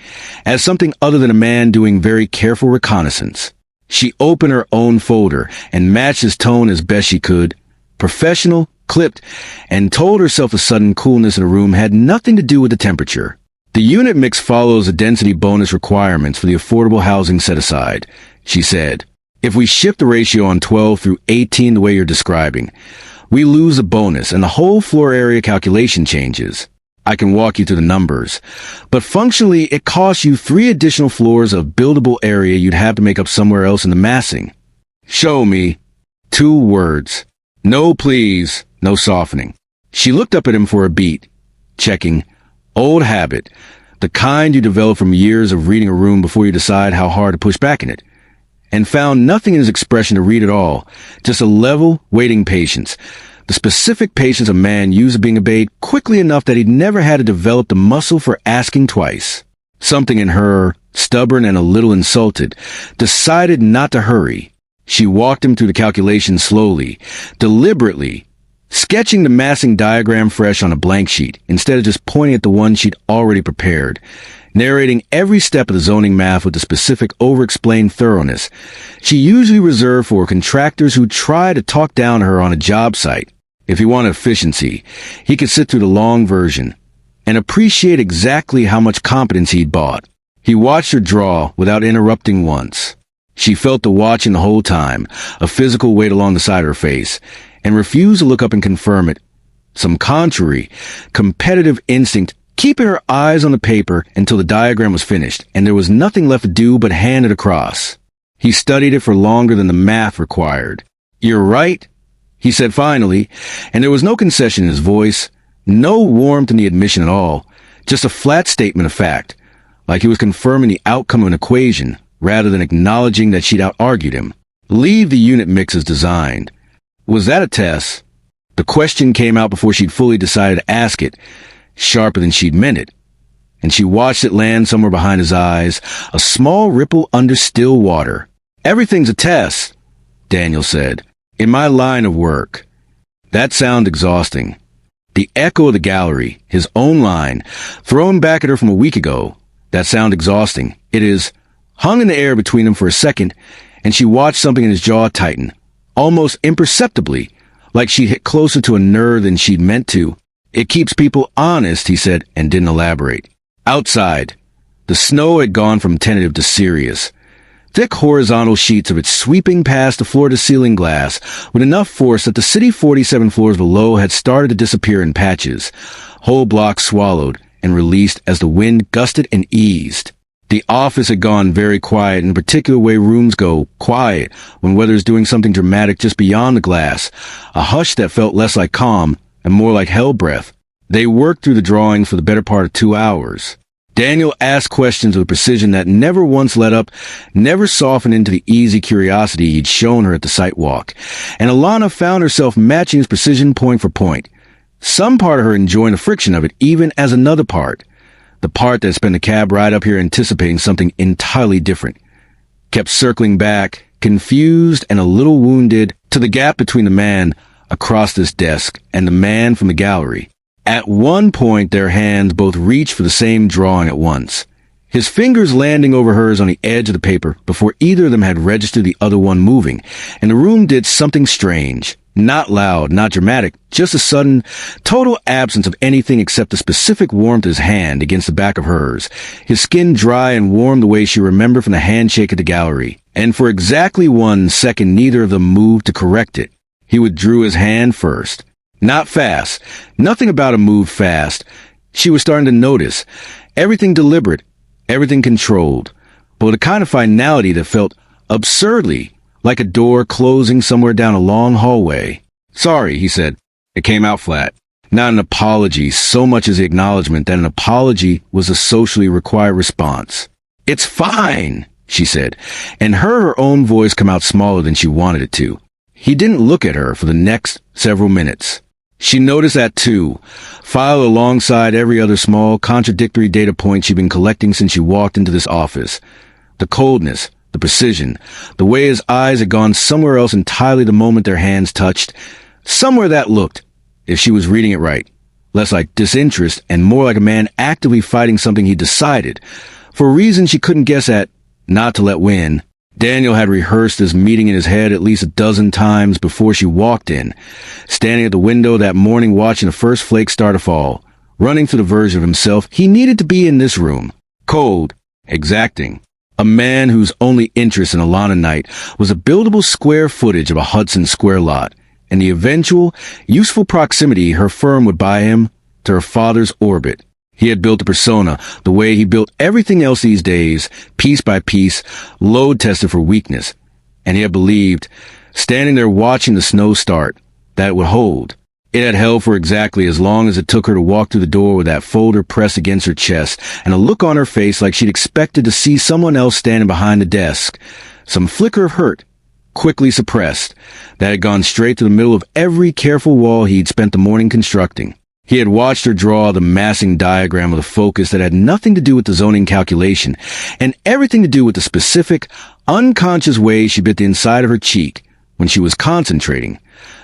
as something other than a man doing very careful reconnaissance. She opened her own folder and matched his tone as best she could, professional, clipped, and told herself the sudden coolness in the room had nothing to do with the temperature. "The unit mix follows the density bonus requirements for the affordable housing set aside," she said. "If we shift the ratio on 12 through 18 the way you're describing, we lose a bonus and the whole floor area calculation changes. I can walk you through the numbers, but functionally it costs you 3 additional floors of buildable area you'd have to make up somewhere else in the massing." "Show me." 2 words. No please, no softening. She looked up at him for a beat, checking. Old habit, the kind you develop from years of reading a room before you decide how hard to push back in it, and found nothing in his expression to read at all, just a level, waiting patience, the specific patience a man used to being obeyed quickly enough that he'd never had to develop the muscle for asking twice. Something in her, stubborn and a little insulted, decided not to hurry. She walked him through the calculations slowly, deliberately, sketching the massing diagram fresh on a blank sheet instead of just pointing at the one she'd already prepared, narrating every step of the zoning math with the specific over-explained thoroughness she usually reserved for contractors who try to talk down to her on a job site. If he wanted efficiency, he could sit through the long version and appreciate exactly how much competence he'd bought. He watched her draw without interrupting once. She felt the watching the whole time, a physical weight along the side of her face, and refused to look up and confirm it. Some contrary, competitive instinct keeping her eyes on the paper until the diagram was finished, and there was nothing left to do but hand it across. He studied it for longer than the math required. "You're right," he said finally, and there was no concession in his voice, no warmth in the admission at all, just a flat statement of fact, like he was confirming the outcome of an equation, rather than acknowledging that she'd out-argued him. "Leave the unit mix as designed." Was that a test? The question came out before she'd fully decided to ask it, sharper than she'd meant it, and she watched it land somewhere behind his eyes, a small ripple under still water. "Everything's a test," Daniel said. "In my line of work." That sounded exhausting. The echo of the gallery, his own line, thrown back at her from a week ago, that sounded exhausting. It is, hung in the air between them for a second, and she watched something in his jaw tighten, almost imperceptibly, like she'd hit closer to a nerve than she'd meant to. "It keeps people honest," he said, and didn't elaborate. Outside, the snow had gone from tentative to serious. Thick horizontal sheets of it sweeping past the floor-to-ceiling glass with enough force that the city 47 floors below had started to disappear in patches, whole blocks swallowed and released as the wind gusted and eased. The office had gone very quiet in the particular way rooms go, quiet when weather is doing something dramatic just beyond the glass, a hush that felt less like calm and more like hell breath. They worked through the drawings for the better part of 2 hours. Daniel asked questions with a precision that never once let up, never softened into the easy curiosity he'd shown her at the site walk, and Alana found herself matching his precision point for point. Some part of her enjoying the friction of it, even as another part, the part that spent the cab ride up here anticipating something entirely different, kept circling back, confused and a little wounded, to the gap between the man across this desk and the man from the gallery. At one point, their hands both reached for the same drawing at once, his fingers landing over hers on the edge of the paper before either of them had registered the other one moving, and the room did something strange. Not loud, not dramatic, just a sudden, total absence of anything except the specific warmth of his hand against the back of hers, his skin dry and warm the way she remembered from the handshake at the gallery. And for exactly 1 second, neither of them moved to correct it. He withdrew his hand first. Not fast. Nothing about him moved fast. She was starting to notice. Everything deliberate, everything controlled, but with a kind of finality that felt absurdly like a door closing somewhere down a long hallway. "Sorry," he said. It came out flat. Not an apology so much as the acknowledgement that an apology was a socially required response. "It's fine," she said, and heard her own voice come out smaller than she wanted it to. He didn't look at her for the next several minutes. She noticed that too, filed alongside every other small, contradictory data point she'd been collecting since she walked into this office. The coldness, the precision, the way his eyes had gone somewhere else entirely the moment their hands touched. Somewhere that looked, if she was reading it right, less like disinterest and more like a man actively fighting something he decided, for a reason she couldn't guess at, not to let win. Daniel had rehearsed this meeting in his head at least a dozen times before she walked in, standing at the window that morning watching the first flakes start to fall, running through the version of himself he needed to be in this room. Cold, exacting. A man whose only interest in Alana Knight was a buildable square footage of a Hudson Square lot, and the eventual, useful proximity her firm would buy him to her father's orbit. He had built a persona the way he built everything else these days, piece by piece, load-tested for weakness. And he had believed, standing there watching the snow start, that it would hold. It had held for exactly as long as it took her to walk through the door with that folder pressed against her chest and a look on her face like she'd expected to see someone else standing behind the desk. Some flicker of hurt, quickly suppressed, that had gone straight to the middle of every careful wall he'd spent the morning constructing. He had watched her draw the massing diagram of the focus that had nothing to do with the zoning calculation and everything to do with the specific, unconscious way she bit the inside of her cheek when she was concentrating,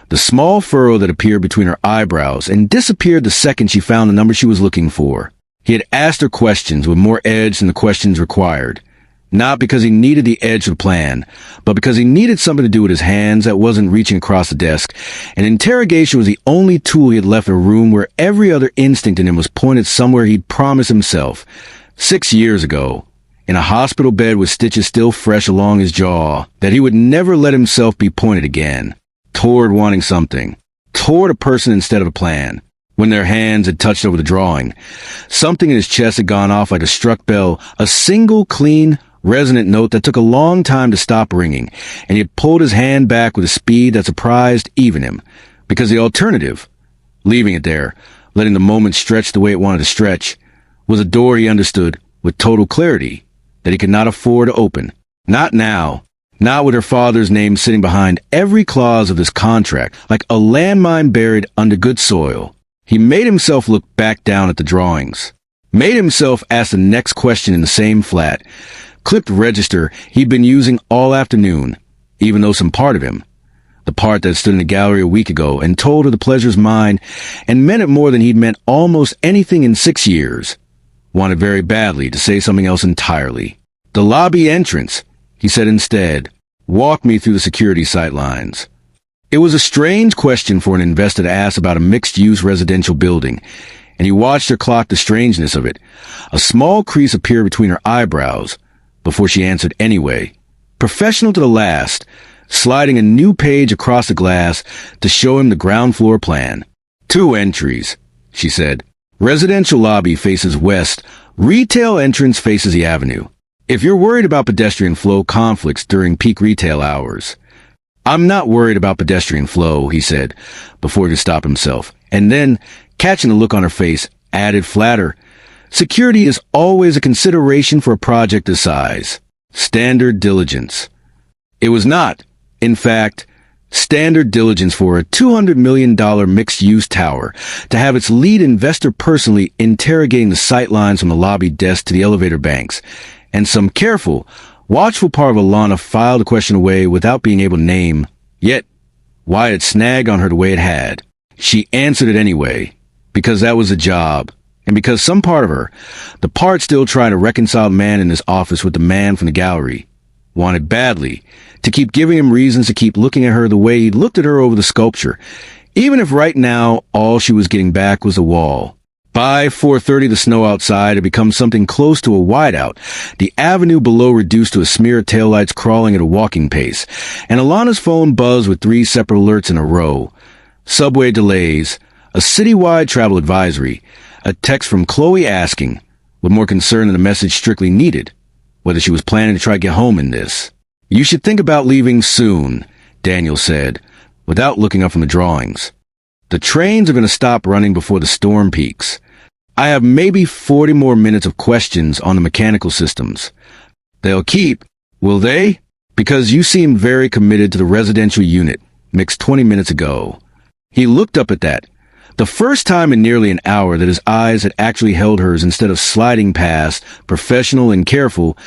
the small furrow that appeared between her eyebrows and disappeared the second she found the number she was looking for. He had asked her questions with more edge than the questions required. Not because he needed the edge of the plan, but because he needed something to do with his hands that wasn't reaching across the desk, and interrogation was the only tool he had left in a room where every other instinct in him was pointed somewhere he'd promised himself 6 years ago, in a hospital bed with stitches still fresh along his jaw, that he would never let himself be pointed again, toward wanting something, toward a person instead of a plan, when their hands had touched over the drawing. Something in his chest had gone off like a struck bell, a single, clean, resonant note that took a long time to stop ringing, and he had pulled his hand back with a speed that surprised even him, because the alternative, leaving it there, letting the moment stretch the way it wanted to stretch, was a door he understood with total clarity that he could not afford to open. Not now. Not with her father's name sitting behind every clause of this contract, like a landmine buried under good soil. He made himself look back down at the drawings. Made himself ask the next question in the same flat, clipped register he'd been using all afternoon, even though some part of him, the part that stood in the gallery a week ago and told her the pleasure's mine and meant it more than he'd meant almost anything in 6 years, wanted very badly to say something else entirely. The lobby entrance, he said instead, walk me through the security sight lines. It was a strange question for an investor to ask about a mixed-use residential building, and he watched her clock the strangeness of it. A small crease appeared between her eyebrows before she answered anyway, professional to the last, sliding a new page across the glass to show him the ground floor plan. 2 entries, she said. Residential lobby faces west, retail entrance faces the avenue. If you're worried about pedestrian flow conflicts during peak retail hours, I'm not worried about pedestrian flow, he said, before he could stop himself. And then, catching the look on her face, added flatter, security is always a consideration for a project this size. Standard diligence. It was not, in fact, standard diligence for a $200 million mixed-use tower to have its lead investor personally interrogating the sight lines from the lobby desk to the elevator banks, and some careful, watchful part of Alana filed the question away without being able to name, yet why it snagged on her the way it had. She answered it anyway, because that was the job, and because some part of her, the part still trying to reconcile the man in his office with the man from the gallery, wanted badly to keep giving him reasons to keep looking at her the way he'd looked at her over the sculpture, even if right now all she was getting back was a wall. By 4:30, the snow outside had become something close to a whiteout, the avenue below reduced to a smear of taillights crawling at a walking pace, and Alana's phone buzzed with 3 separate alerts in a row. Subway delays, a citywide travel advisory, a text from Chloe asking, with more concern than the message strictly needed, whether she was planning to try to get home in this. You should think about leaving soon, Daniel said, without looking up from the drawings. The trains are going to stop running before the storm peaks. I have maybe 40 more minutes of questions on the mechanical systems. They'll keep, will they? Because you seem very committed to the residential unit, mixed 20 minutes ago. He looked up at that, the first time in nearly an hour that his eyes had actually held hers instead of sliding past, professional and careful,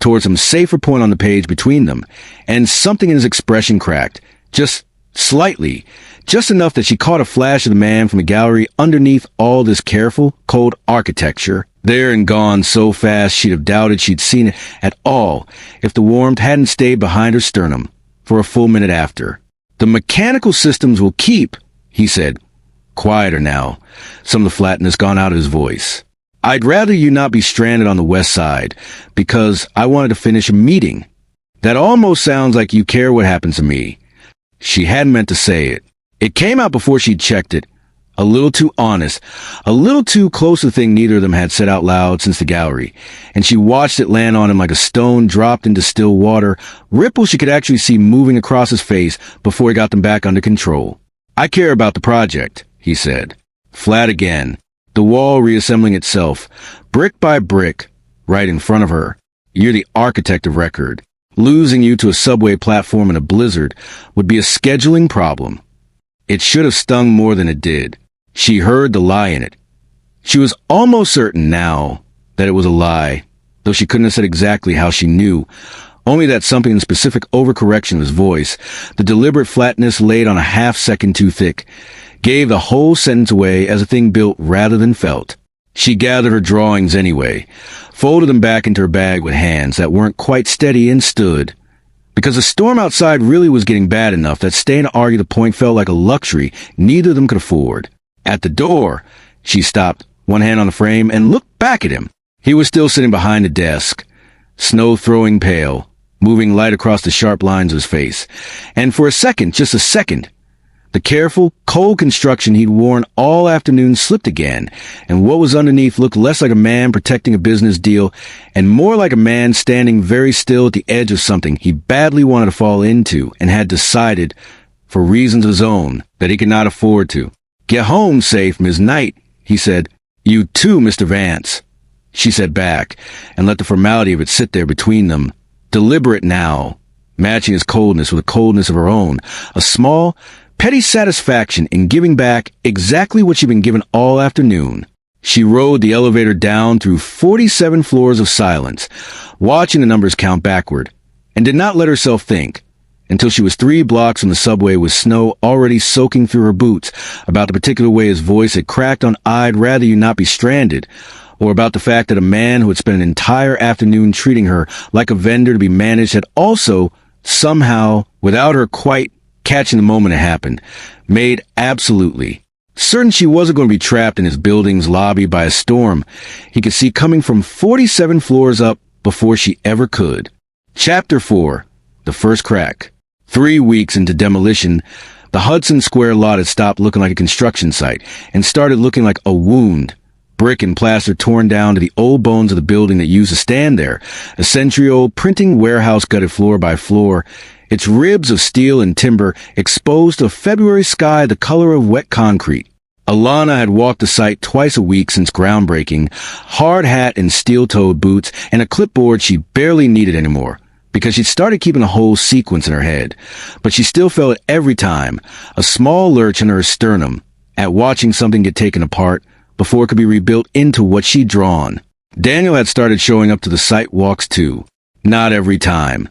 towards some safer point on the page between them, and something in his expression cracked, just slightly, just enough that she caught a flash of the man from the gallery underneath all this careful, cold architecture, there and gone so fast she'd have doubted she'd seen it at all if the warmth hadn't stayed behind her sternum for a full minute after. The mechanical systems will keep, he said, quieter now, some of the flatness gone out of his voice. I'd rather you not be stranded on the west side, because I wanted to finish a meeting. That almost sounds like you care what happens to me. She hadn't meant to say it. It came out before she'd checked it. A little too honest, a little too close to the thing neither of them had said out loud since the gallery, and she watched it land on him like a stone dropped into still water, ripples she could actually see moving across his face before he got them back under control. I care about the project, he said. Flat again, the wall reassembling itself, brick by brick, right in front of her. You're the architect of record. Losing you to a subway platform in a blizzard would be a scheduling problem. It should have stung more than it did. She heard the lie in it. She was almost certain now that it was a lie, though she couldn't have said exactly how she knew, only that something in the specific overcorrection of his voice, the deliberate flatness laid on a half-second too thick, gave the whole sentence away as a thing built rather than felt. She gathered her drawings anyway, folded them back into her bag with hands that weren't quite steady and stood. Because the storm outside really was getting bad enough that staying to argue the point felt like a luxury neither of them could afford. At the door, she stopped, one hand on the frame, and looked back at him. He was still sitting behind the desk, snow throwing pale, moving light across the sharp lines of his face. And for a second, just a second, The careful, cold construction he'd worn all afternoon slipped again, and what was underneath looked less like a man protecting a business deal and more like a man standing very still at the edge of something he badly wanted to fall into and had decided, for reasons of his own, that he could not afford to. "Get home safe, Ms. Knight," he said. "You too, Mr. Vance," she said back, and let the formality of it sit there between them, deliberate now, matching his coldness with the coldness of her own, a small, petty satisfaction in giving back exactly what she'd been given all afternoon. She rode the elevator down through 47 floors of silence, watching the numbers count backward, and did not let herself think, until she was 3 blocks from the subway with snow already soaking through her boots, about the particular way his voice had cracked on "I'd rather you not be stranded," or about the fact that a man who had spent an entire afternoon treating her like a vendor to be managed had also, somehow, without her quite catching the moment it happened, made absolutely certain she wasn't going to be trapped in his building's lobby by a storm he could see coming from 47 floors up before she ever could. Chapter 4. The First Crack. 3 weeks into demolition, the Hudson Square lot had stopped looking like a construction site and started looking like a wound. Brick and plaster torn down to the old bones of the building that used to stand there, a century-old printing warehouse gutted floor by floor, its ribs of steel and timber exposed to a February sky the color of wet concrete. Alana had walked the site twice a week since groundbreaking, hard hat and steel-toed boots, and a clipboard she barely needed anymore, because she'd started keeping a whole sequence in her head. But she still felt it every time, a small lurch in her sternum, at watching something get taken apart before it could be rebuilt into what she'd drawn. Daniel had started showing up to the site walks too. Not every time.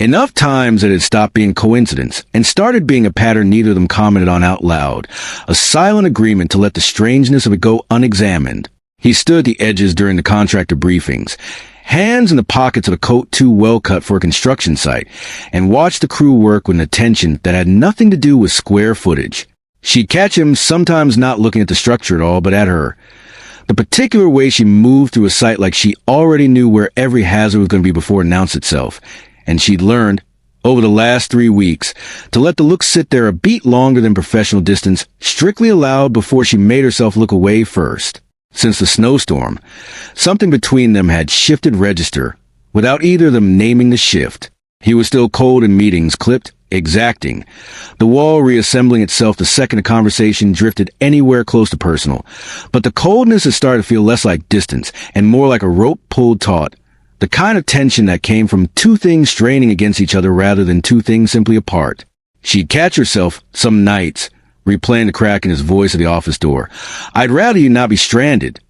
Enough times that it stopped being coincidence and started being a pattern neither of them commented on out loud, a silent agreement to let the strangeness of it go unexamined. He stood at the edges during the contractor briefings, hands in the pockets of a coat too well cut for a construction site, and watched the crew work with an attention that had nothing to do with square footage. She'd catch him sometimes not looking at the structure at all, but at her. The particular way she moved through a site like she already knew where every hazard was going to be before it announced itself. And she'd learned, over the last 3 weeks, to let the look sit there a beat longer than professional distance strictly allowed before she made herself look away first. Since the snowstorm, something between them had shifted register, without either of them naming the shift. He was still cold in meetings, clipped, exacting, the wall reassembling itself the second a conversation drifted anywhere close to personal. But the coldness had started to feel less like distance and more like a rope pulled taut, the kind of tension that came from 2 things straining against each other rather than 2 things simply apart. She'd catch herself, some nights, replaying the crack in his voice at the office door. "I'd rather you not be stranded."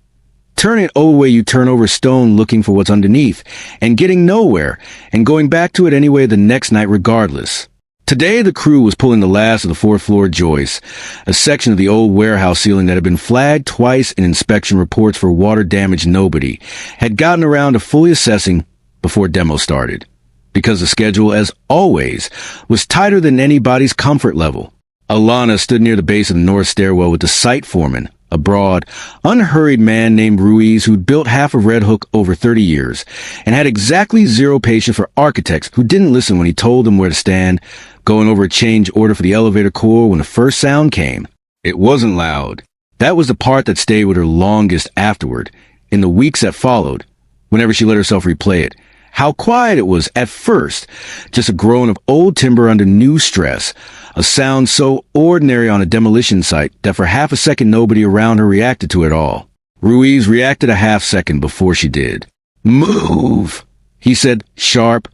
Turning it over the way you turn over a stone looking for what's underneath, and getting nowhere, and going back to it anyway the next night regardless. Today the crew was pulling the last of the 4th floor joists, a section of the old warehouse ceiling that had been flagged twice in inspection reports for water damage nobody had gotten around to fully assessing before demo started, because the schedule, as always, was tighter than anybody's comfort level. Alana stood near the base of the north stairwell with the site foreman, a broad, unhurried man named Ruiz who'd built half of Red Hook over 30 years, and had exactly 0 patience for architects who didn't listen when he told them where to stand, going over a change order for the elevator core when the first sound came. It wasn't loud. That was the part that stayed with her longest afterward, in the weeks that followed, whenever she let herself replay it. How quiet it was at first, just a groan of old timber under new stress, a sound so ordinary on a demolition site that for half a second nobody around her reacted to it at all. Ruiz reacted a half second before she did. "Move," he said, sharp,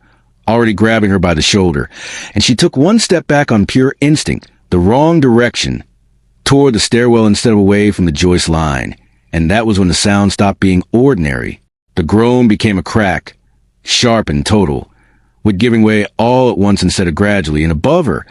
already grabbing her by the shoulder, and she took 1 step back on pure instinct, the wrong direction, toward the stairwell instead of away from the joist line, and that was when the sound stopped being ordinary. The groan became a crack, sharp and total, with giving way all at once instead of gradually, and above her,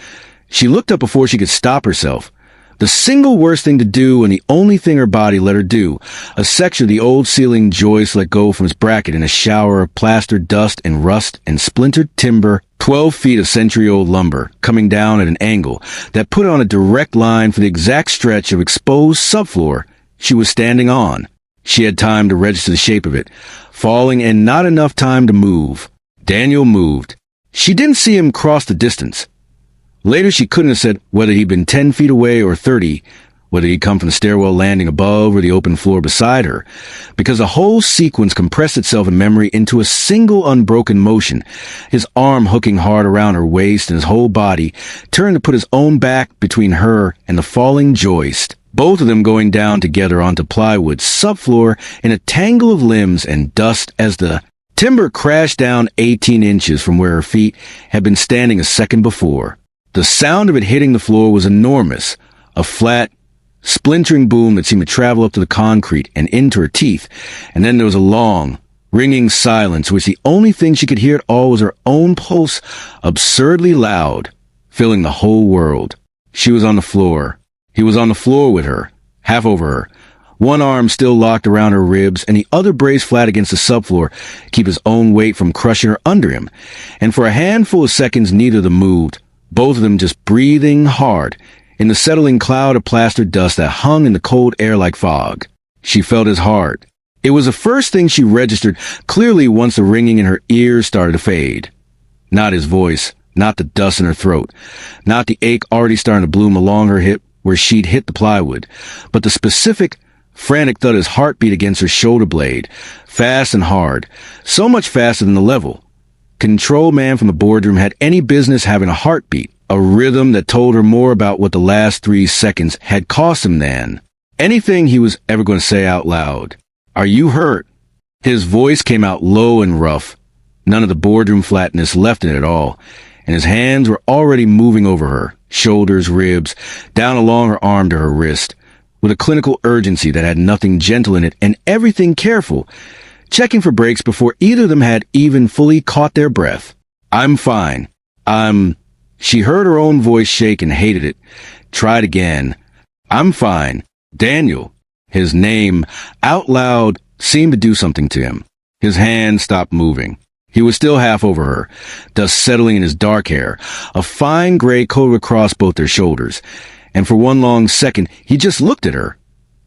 she looked up before she could stop herself. The single worst thing to do and the only thing her body let her do, a section of the old ceiling joist let go from its bracket in a shower of plastered dust and rust and splintered timber, 12 feet of century-old lumber, coming down at an angle that put on a direct line for the exact stretch of exposed subfloor she was standing on. She had time to register the shape of it, falling and not enough time to move. Daniel moved. She didn't see him cross the distance. Later, she couldn't have said whether he'd been 10 feet away or 30, whether he'd come from the stairwell landing above or the open floor beside her, because the whole sequence compressed itself in memory into a single unbroken motion, his arm hooking hard around her waist and his whole body turned to put his own back between her and the falling joist, both of them going down together onto plywood's subfloor in a tangle of limbs and dust as the timber crashed down 18 inches from where her feet had been standing a second before. The sound of it hitting the floor was enormous, a flat, splintering boom that seemed to travel up to the concrete and into her teeth, and then there was a long, ringing silence, which the only thing she could hear at all was her own pulse, absurdly loud, filling the whole world. She was on the floor. He was on the floor with her, half over her, one arm still locked around her ribs and the other braced flat against the subfloor to keep his own weight from crushing her under him. And for a handful of seconds, neither of them moved, both of them just breathing hard, in the settling cloud of plaster dust that hung in the cold air like fog. She felt his heart. It was the first thing she registered clearly once the ringing in her ears started to fade. Not his voice, not the dust in her throat, not the ache already starting to bloom along her hip where she'd hit the plywood, but the specific, frantic thud of his heartbeat against her shoulder blade, fast and hard, so much faster than the level. Control man from the boardroom had any business having a heartbeat, a rhythm that told her more about what the last 3 seconds had cost him than anything he was ever going to say out loud. Are you hurt? His voice came out low and rough, none of the boardroom flatness left in it at all, and his hands were already moving over her, shoulders, ribs, down along her arm to her wrist, with a clinical urgency that had nothing gentle in it and everything careful, checking for breaks before either of them had even fully caught their breath. I'm fine. She heard her own voice shake and hated it. Tried again. I'm fine. Daniel. His name, out loud, seemed to do something to him. His hand stopped moving. He was still half over her, dust settling in his dark hair, a fine gray coat across both their shoulders. And for one long second, he just looked at her.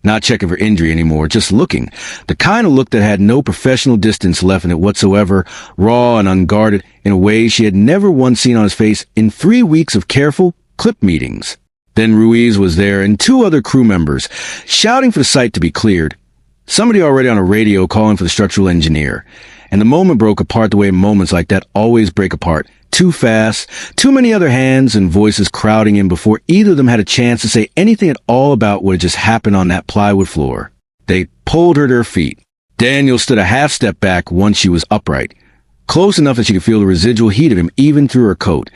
Not checking for injury anymore, just looking. The kind of look that had no professional distance left in it whatsoever, raw and unguarded in a way she had never once seen on his face in 3 weeks of careful, clip meetings. Then Ruiz was there and 2 other crew members, shouting for the site to be cleared. Somebody already on a radio calling for the structural engineer. And the moment broke apart the way moments like that always break apart. Too fast, too many other hands and voices crowding in before either of them had a chance to say anything at all about what had just happened on that plywood floor. They pulled her to her feet. Daniel stood a half step back once she was upright, close enough that she could feel the residual heat of him even through her coat,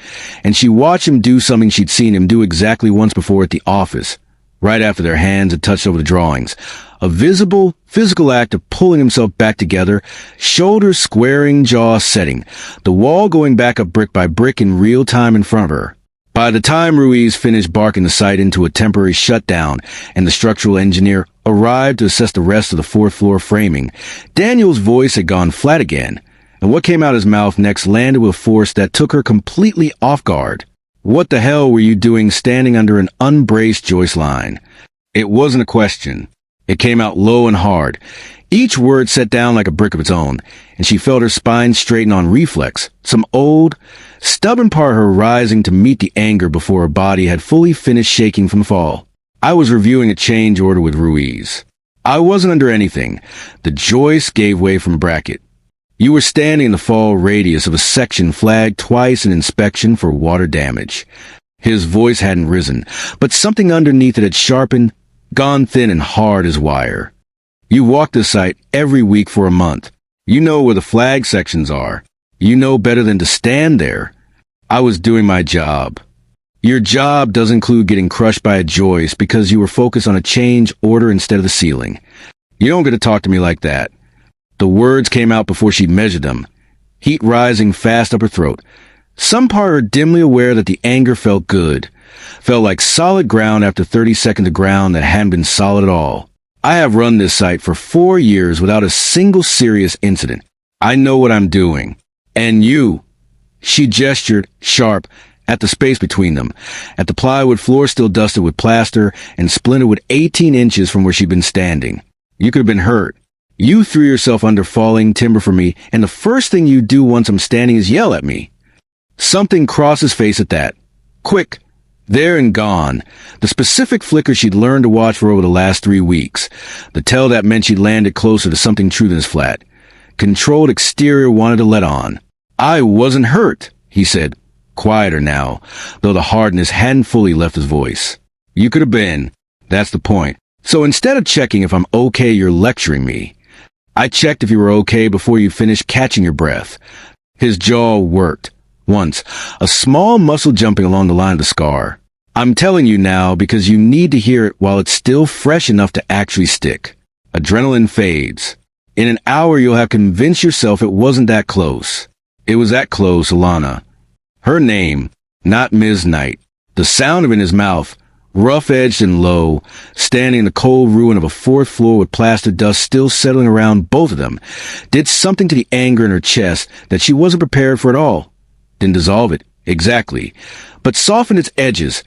and she watched him do something she'd seen him do exactly once before at the office, right after their hands had touched over the drawings. A visible, physical act of pulling himself back together, shoulders squaring, jaw setting, the wall going back up brick by brick in real time in front of her. By the time Ruiz finished barking the site into a temporary shutdown and the structural engineer arrived to assess the rest of the 4th floor framing, Daniel's voice had gone flat again, and what came out of his mouth next landed with force that took her completely off guard. What the hell were you doing standing under an unbraced joist line? It wasn't a question. It came out low and hard, each word set down like a brick of its own, and she felt her spine straighten on reflex, some old, stubborn part of her rising to meet the anger before her body had fully finished shaking from the fall. I was reviewing a change order with Ruiz. I wasn't under anything. The joist gave way from bracket. You were standing in the fall radius of a section flagged twice in inspection for water damage. His voice hadn't risen, but something underneath it had sharpened, gone thin and hard as wire. You walk the site every week for a month. You know where the flag sections are. You know better than to stand there. I was doing my job. Your job does include getting crushed by a joist because you were focused on a change order instead of the ceiling. You don't get to talk to me like that. The words came out before she measured them, heat rising fast up her throat. Some part of her dimly aware that the anger felt good, felt like solid ground after 30 seconds of ground that hadn't been solid at all. I have run this site for 4 years without a single serious incident. I know what I'm doing. And you. She gestured, sharp, at the space between them, at the plywood floor still dusted with plaster and splintered with 18 inches from where she'd been standing. You could have been hurt. You threw yourself under falling timber for me, and the first thing you do once I'm standing is yell at me. Something crossed his face at that. Quick, there and gone. The specific flicker she'd learned to watch for over the last 3 weeks. The tell that meant she'd landed closer to something true than his flat. Controlled exterior wanted to let on. I wasn't hurt, he said, quieter now, though the hardness hadn't fully left his voice. You could have been. That's the point. So instead of checking if I'm okay, you're lecturing me. I checked if you were okay before you finished catching your breath. His jaw worked. Once, a small muscle jumping along the line of the scar. I'm telling you now because you need to hear it while it's still fresh enough to actually stick. Adrenaline fades. In an hour, you'll have convinced yourself it wasn't that close. It was that close, Alana. Her name, not Ms. Knight. The sound of it in his mouth, rough-edged and low, standing in the cold ruin of a 4th floor with plaster dust still settling around both of them, did something to the anger in her chest that she wasn't prepared for at all. Didn't dissolve it, exactly, but softened its edges,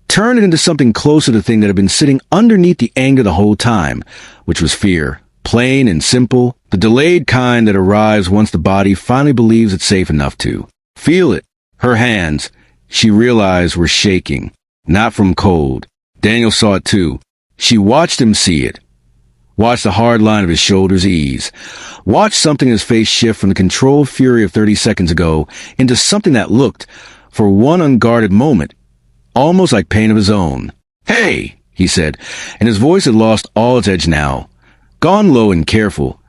turned it into something closer to the thing that had been sitting underneath the anger the whole time, which was fear, plain and simple, the delayed kind that arrives once the body finally believes it's safe enough to. Feel it. Her hands, she realized, were shaking. Not from cold. Daniel saw it too. She watched him see it. Watched the hard line of his shoulders ease. Watched something in his face shift from the controlled fury of 30 seconds ago into something that looked, for one unguarded moment, almost like pain of his own. Hey, he said, and his voice had lost all its edge now. Gone low and careful.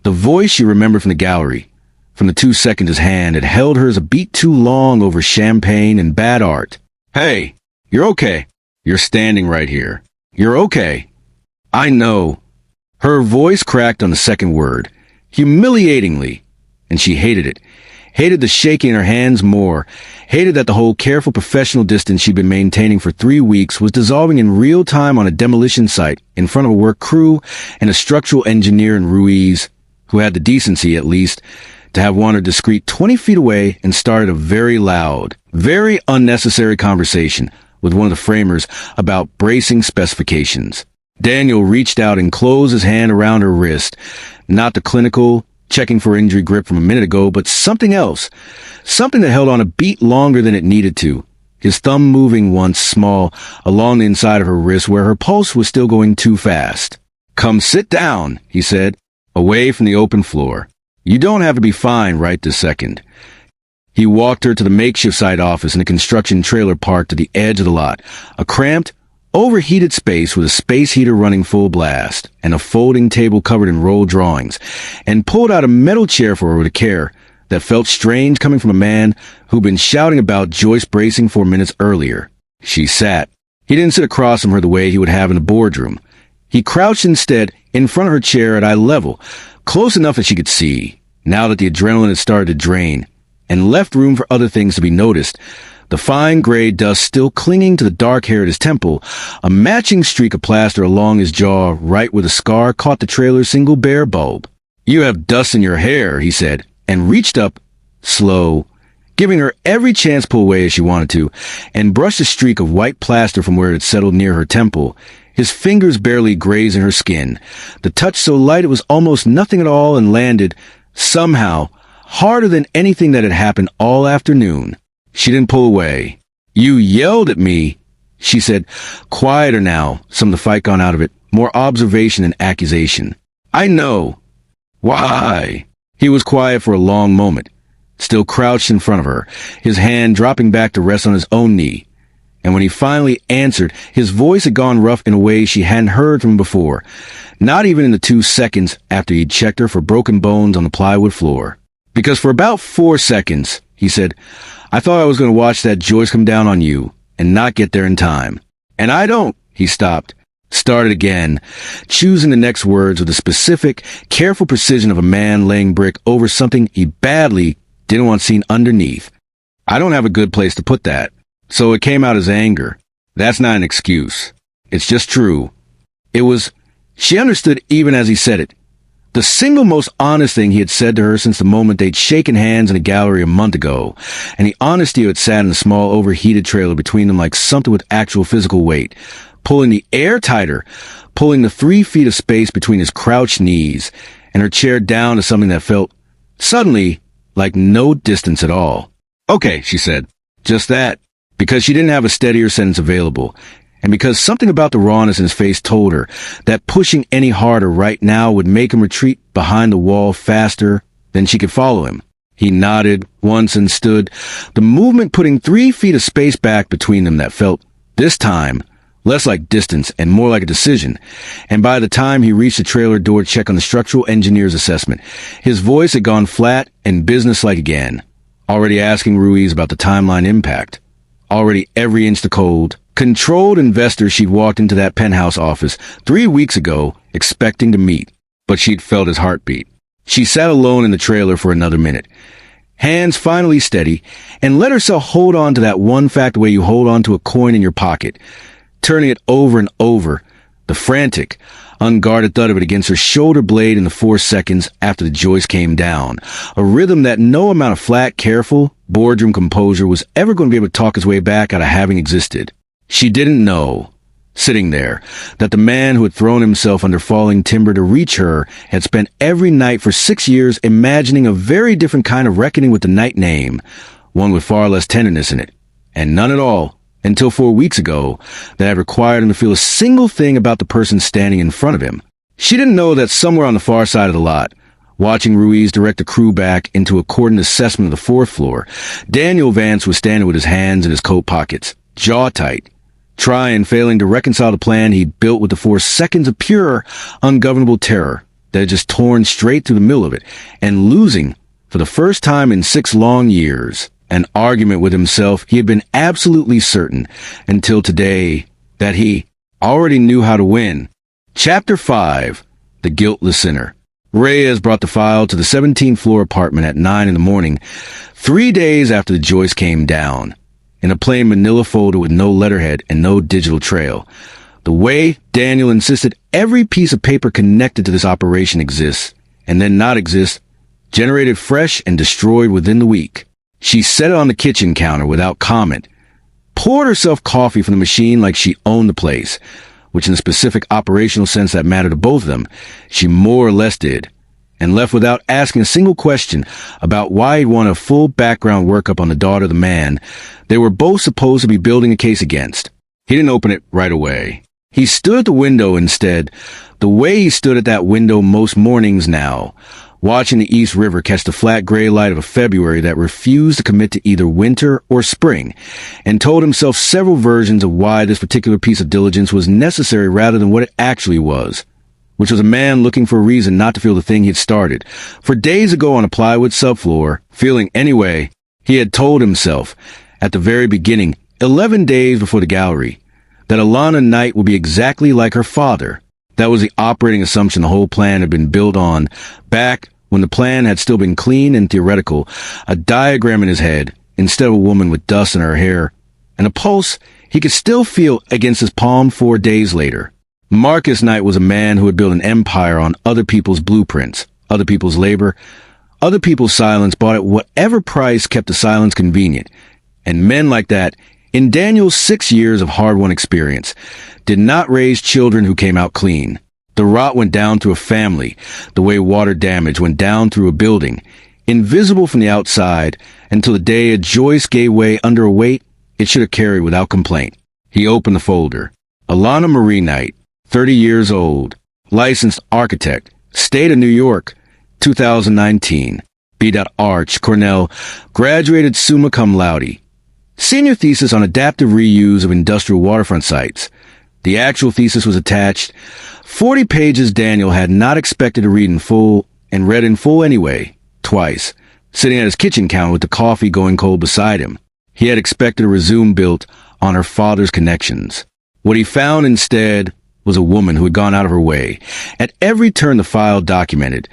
The voice she remembered from the gallery. From the 2 seconds his hand had held hers a beat too long over champagne and bad art. Hey, you're okay. You're standing right here. You're okay. I know. Her voice cracked on the second word. Humiliatingly. And she hated it. Hated the shaking in her hands more. Hated that the whole careful professional distance she'd been maintaining for 3 weeks was dissolving in real time on a demolition site in front of a work crew and a structural engineer in Ruiz, who had the decency, at least, to have wandered discreet 20 feet away and started a very loud, very unnecessary conversation with one of the framers about bracing specifications. Daniel reached out and closed his hand around her wrist, not the clinical, checking for injury grip from a minute ago, but something else, something that held on a beat longer than it needed to, his thumb moving once small along the inside of her wrist where her pulse was still going too fast. Come sit down, he said, away from the open floor. You don't have to be fine right this second. He walked her to the makeshift site office in a construction trailer parked to the edge of the lot, a cramped, overheated space with a space heater running full blast and a folding table covered in rolled drawings, and pulled out a metal chair for her with a care that felt strange coming from a man who'd been shouting about Joyce bracing 4 minutes earlier. She sat. He didn't sit across from her the way he would have in a boardroom. He crouched instead in front of her chair at eye level, close enough that she could see, now that the adrenaline had started to drain, and left room for other things to be noticed. The fine gray dust still clinging to the dark hair at his temple, a matching streak of plaster along his jaw right where the scar caught the trailer's single bare bulb. You have dust in your hair, he said, and reached up, slow, giving her every chance to pull away as she wanted to, and brushed a streak of white plaster from where it had settled near her temple, his fingers barely grazing her skin, the touch so light it was almost nothing at all, and landed, somehow, harder than anything that had happened all afternoon. She didn't pull away. You yelled at me, she said, quieter now, some of the fight gone out of it, more observation than accusation. I know. Why? He was quiet for a long moment, still crouched in front of her, his hand dropping back to rest on his own knee. And when he finally answered, his voice had gone rough in a way she hadn't heard from before, not even in the 2 seconds after he'd checked her for broken bones on the plywood floor. Because for about 4 seconds, he said, I thought I was going to watch that Joyce come down on you and not get there in time. And I don't. He stopped, started again, choosing the next words with the specific, careful precision of a man laying brick over something he badly didn't want seen underneath. I don't have a good place to put that. So it came out as anger. That's not an excuse. It's just true. It was, she understood even as he said it, the single most honest thing he had said to her since the moment they'd shaken hands in a gallery a month ago, and the honesty had sat in the small overheated trailer between them like something with actual physical weight, pulling the air tighter, pulling the 3 feet of space between his crouched knees, and her chair down to something that felt, suddenly, like no distance at all. Okay, she said. Just that. because she didn't have a steadier sentence available, and because something about the rawness in his face told her that pushing any harder right now would make him retreat behind the wall faster than she could follow him. He nodded once and stood, the movement putting 3 feet of space back between them that felt, this time, less like distance and more like a decision. And by the time he reached the trailer door to check on the structural engineer's assessment, his voice had gone flat and businesslike again, already asking Ruiz about the timeline impact. Already every inch the cold, controlled investor she'd walked into that penthouse office 3 weeks ago expecting to meet, but she'd felt his heartbeat. She sat alone in the trailer for another minute, hands finally steady, and let herself hold on to that one fact the way you hold on to a coin in your pocket, turning it over and over, the frantic, unguarded thud of it against her shoulder blade in the 4 seconds after the joist came down, a rhythm that no amount of flat, careful, boardroom composure was ever going to be able to talk his way back out of having existed. She didn't know, sitting there, that the man who had thrown himself under falling timber to reach her had spent every night for 6 years imagining a very different kind of reckoning with the night name, one with far less tenderness in it, and none at all, until 4 weeks ago, that had required him to feel a single thing about the person standing in front of him. She didn't know that somewhere on the far side of the lot, watching Ruiz direct the crew back into a cordoned assessment of the 4th floor, Daniel Vance was standing with his hands in his coat pockets, jaw tight, trying and failing to reconcile the plan he'd built with the 4 seconds of pure, ungovernable terror that had just torn straight through the middle of it, and losing, for the first time in 6 long years, an argument with himself he had been absolutely certain, until today, that he already knew how to win. Chapter 5, The Guiltless Sinner. Reyes brought the file to the 17th floor apartment at 9 in the morning, 3 days after the joist came down, in a plain manila folder with no letterhead and no digital trail. The way Daniel insisted every piece of paper connected to this operation exists, and then not exist, generated fresh and destroyed within the week. She set it on the kitchen counter without comment, poured herself coffee from the machine like she owned the place, which in the specific operational sense that mattered to both of them, she more or less did, and left without asking a single question about why he'd want a full background workup on the daughter of the man they were both supposed to be building a case against. He didn't open it right away. He stood at the window instead, the way he stood at that window most mornings now, watching the East River catch the flat gray light of a February that refused to commit to either winter or spring, and told himself several versions of why this particular piece of diligence was necessary rather than what it actually was, which was a man looking for a reason not to feel the thing he'd started. For days ago on a plywood subfloor, feeling anyway, he had told himself, at the very beginning, 11 days before the gallery, that Alana Knight would be exactly like her father. That was the operating assumption the whole plan had been built on, back when the plan had still been clean and theoretical, a diagram in his head, instead of a woman with dust in her hair, and a pulse he could still feel against his palm 4 days later. Marcus Knight was a man who had built an empire on other people's blueprints, other people's labor, other people's silence, bought at whatever price kept the silence convenient. And men like that, in Daniel's 6 years of hard-won experience, did not raise children who came out clean. The rot went down through a family, the way water damage went down through a building, invisible from the outside, until the day a joist gave way under a weight it should have carried without complaint. He opened the folder. Alana Marie Knight, 30 years old, licensed architect, state of New York, 2019, B.Arch, Cornell, graduated summa cum laude. Senior thesis on adaptive reuse of industrial waterfront sites. The actual thesis was attached. 40 pages Daniel had not expected to read in full, and read in full anyway, twice, sitting at his kitchen counter with the coffee going cold beside him. He had expected a resume built on her father's connections. What he found instead was a woman who had gone out of her way, at every turn the file documented,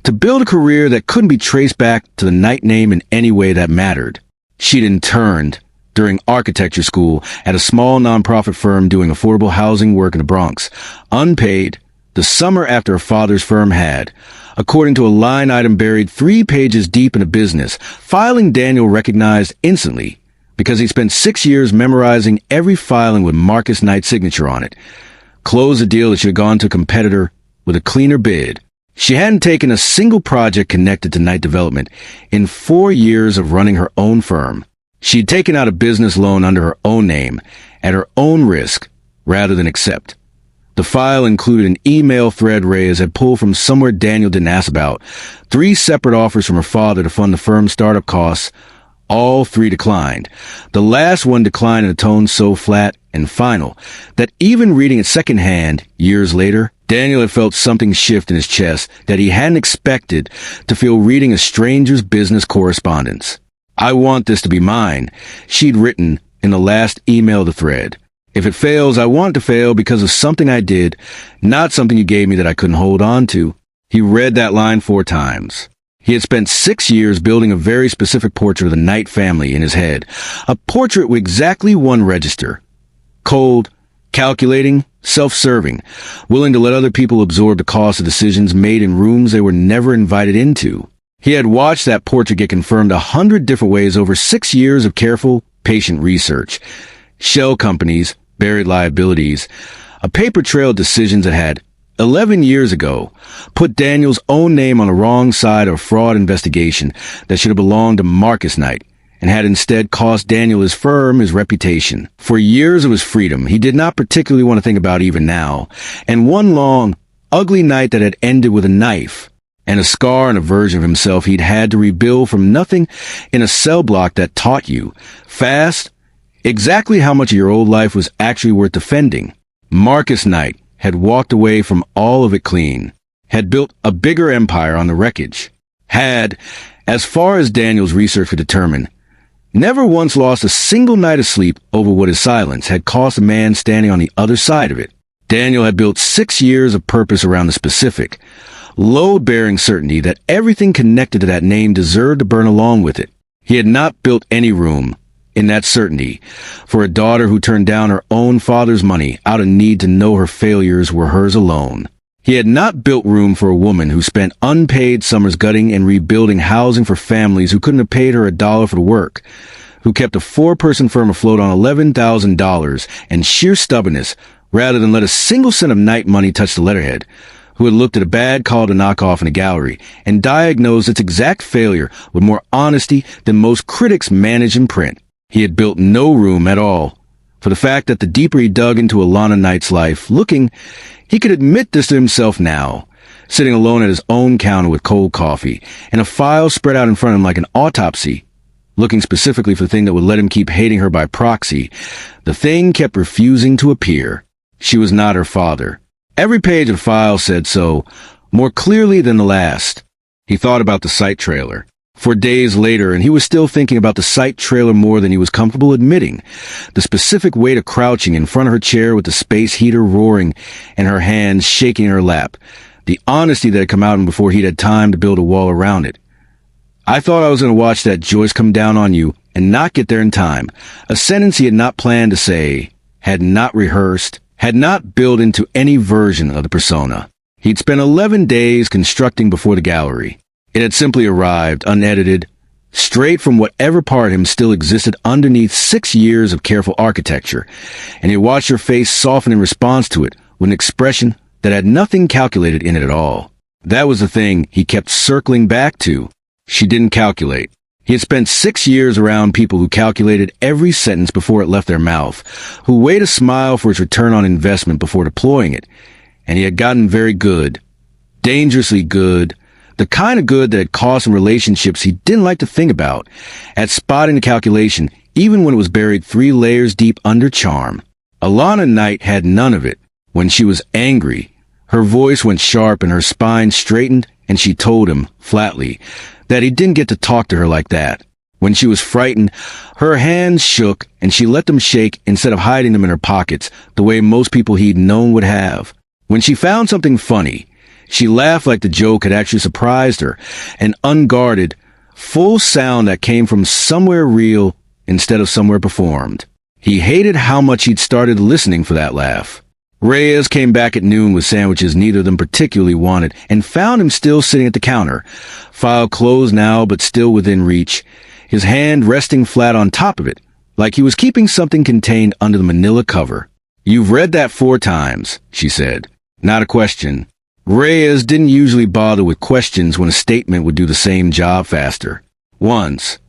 to build a career that couldn't be traced back to the Knight name in any way that mattered. She'd interned during architecture school at a small nonprofit firm doing affordable housing work in the Bronx, unpaid, the summer after her father's firm had, according to a line item buried 3 pages deep in a business, filing Daniel recognized instantly because he spent 6 years memorizing every filing with Marcus Knight's signature on it. Closed a deal that should have gone to a competitor with a cleaner bid. She hadn't taken a single project connected to Knight Development in 4 years of running her own firm. She'd taken out a business loan under her own name, at her own risk, rather than accept. The file included an email thread Reyes had pulled from somewhere Daniel didn't ask about, 3 separate offers from her father to fund the firm's startup costs. All 3 declined. The last one declined in a tone so flat and final that even reading it secondhand, years later, Daniel had felt something shift in his chest that he hadn't expected to feel reading a stranger's business correspondence. "I want this to be mine," she'd written in the last email of the thread. "If it fails, I want it to fail because of something I did, not something you gave me that I couldn't hold on to." He read that line 4 times. He had spent 6 years building a very specific portrait of the Knight family in his head, a portrait with exactly one register. Cold, calculating, self-serving, willing to let other people absorb the cost of decisions made in rooms they were never invited into. He had watched that portrait get confirmed 100 different ways over 6 years of careful, patient research. Shell companies, buried liabilities, a paper trail of decisions that had, 11 years ago, put Daniel's own name on the wrong side of a fraud investigation that should have belonged to Marcus Knight, and had instead cost Daniel his firm, his reputation. For years of his freedom, he did not particularly want to think about even now, and one long, ugly night that had ended with a knife, and a scar and a version of himself he'd had to rebuild from nothing in a cell block that taught you, fast, exactly how much of your old life was actually worth defending. Marcus Knight had walked away from all of it clean, had built a bigger empire on the wreckage, had, as far as Daniel's research could determine, never once lost a single night of sleep over what his silence had cost a man standing on the other side of it. Daniel had built 6 years of purpose around the specific, load-bearing certainty that everything connected to that name deserved to burn along with it. He had not built any room, in that certainty, for a daughter who turned down her own father's money out of need to know her failures were hers alone. He had not built room for a woman who spent unpaid summers gutting and rebuilding housing for families who couldn't have paid her $1 for the work, who kept a 4-person firm afloat on $11,000 and sheer stubbornness rather than let a single cent of Knight money touch the letterhead, who had looked at a bad call to knock off in a gallery and diagnosed its exact failure with more honesty than most critics manage in print. He had built no room at all for the fact that the deeper he dug into Alana Knight's life, looking, he could admit this to himself now, sitting alone at his own counter with cold coffee and a file spread out in front of him like an autopsy, looking specifically for the thing that would let him keep hating her by proxy. The thing kept refusing to appear. She was not her father. Every page of the file said so, more clearly than the last. He thought about the site trailer for days later, and he was still thinking about the site trailer more than he was comfortable admitting. The specific weight of crouching in front of her chair with the space heater roaring and her hands shaking in her lap. The honesty that had come out of him before he'd had time to build a wall around it. "I thought I was going to watch that Joyce come down on you and not get there in time." A sentence he had not planned to say, had not rehearsed, had not built into any version of the persona. He'd spent 11 days constructing before the gallery. It had simply arrived, unedited, straight from whatever part of him still existed underneath 6 years of careful architecture, and he watched her face soften in response to it with an expression that had nothing calculated in it at all. That was the thing he kept circling back to. She didn't calculate. He had spent 6 years around people who calculated every sentence before it left their mouth, who weighed a smile for its return on investment before deploying it, and he had gotten very good, dangerously good, the kind of good that had cost him relationships he didn't like to think about, at spotting the calculation even when it was buried 3 layers deep under charm. Alana Knight had none of it. When she was angry, her voice went sharp and her spine straightened, and she told him, flatly, that he didn't get to talk to her like that. When she was frightened, her hands shook and she let them shake instead of hiding them in her pockets the way most people he'd known would have. When she found something funny, she laughed like the joke had actually surprised her, an unguarded, full sound that came from somewhere real instead of somewhere performed. He hated how much he'd started listening for that laugh. Reyes came back at noon with sandwiches neither of them particularly wanted and found him still sitting at the counter, file closed now but still within reach, his hand resting flat on top of it, like he was keeping something contained under the manila cover. "You've read that 4 times, she said. Not a question. Reyes didn't usually bother with questions when a statement would do the same job faster. "Once.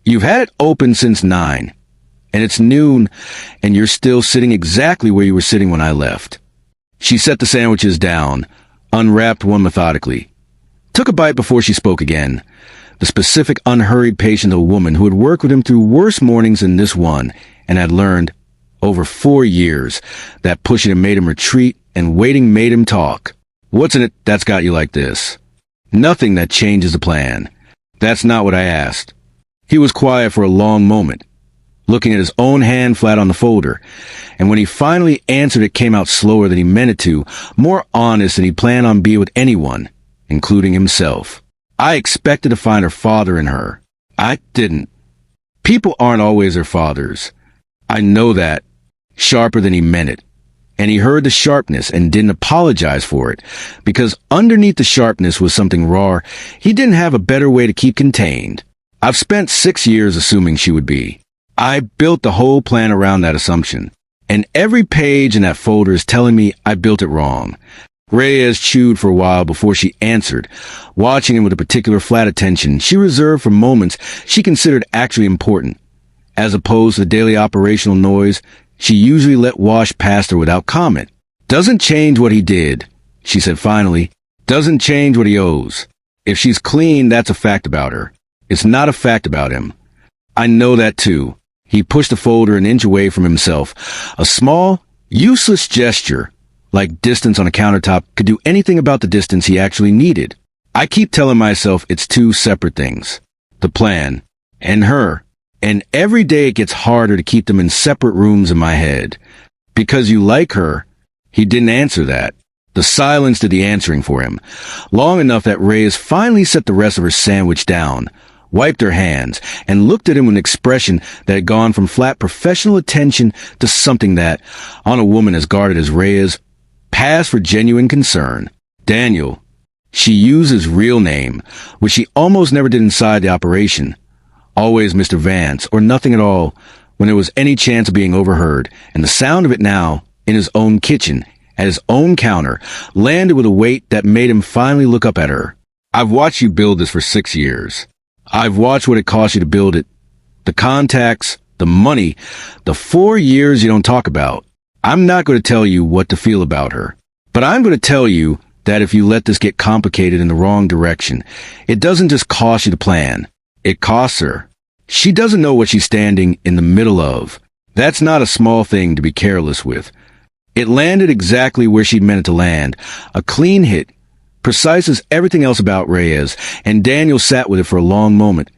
You've had it open since 9, and it's noon, and you're still sitting exactly where you were sitting when I left. She set the sandwiches down, unwrapped one methodically, took a bite before she spoke again. The specific, unhurried patience of a woman who had worked with him through worse mornings than this one, and had learned, over 4 years, that pushing him made him retreat and waiting made him talk. What's in it that's got you like this? Nothing that changes the plan. That's not what I asked. He was quiet for a long moment, looking at his own hand flat on the folder, and when he finally answered, it came out slower than he meant it to, more honest than he planned on being with anyone, including himself. I expected to find her father in her. I didn't. People aren't always their fathers. I know that. Sharper than he meant it. And he heard the sharpness and didn't apologize for it, because underneath the sharpness was something raw he didn't have a better way to keep contained. I've spent 6 years assuming she would be. I built the whole plan around that assumption, and every page in that folder is telling me I built it wrong. Reyes chewed for a while before she answered, watching him with a particular flat attention she reserved for moments she considered actually important. As opposed to the daily operational noise she usually let wash past her without comment. Doesn't change what he did, she said finally. Doesn't change what he owes. If she's clean, that's a fact about her. It's not a fact about him. I know that too. He pushed the folder an inch away from himself. A small, useless gesture, like distance on a countertop, could do anything about the distance he actually needed. I keep telling myself it's two separate things. The plan, and her. And every day it gets harder to keep them in separate rooms in my head. Because you like her, he didn't answer that. The silence did the answering for him. Long enough that Reyes finally set the rest of her sandwich down, wiped her hands, and looked at him with an expression that had gone from flat professional attention to something that, on a woman as guarded as Reyes, passed for genuine concern. Daniel. She used his real name, which she almost never did inside the operation. Always Mr. Vance, or nothing at all, when there was any chance of being overheard, and the sound of it now, in his own kitchen, at his own counter, landed with a weight that made him finally look up at her. I've watched you build this for 6 years. I've watched what it cost you to build it. The contacts, the money, the 4 years you don't talk about. I'm not going to tell you what to feel about her, but I'm going to tell you that if you let this get complicated in the wrong direction, it doesn't just cost you the plan. It costs her. She doesn't know what she's standing in the middle of. That's not a small thing to be careless with. It landed exactly where she'd meant it to land. A clean hit, precise as everything else about Reyes, and Daniel sat with it for a long moment.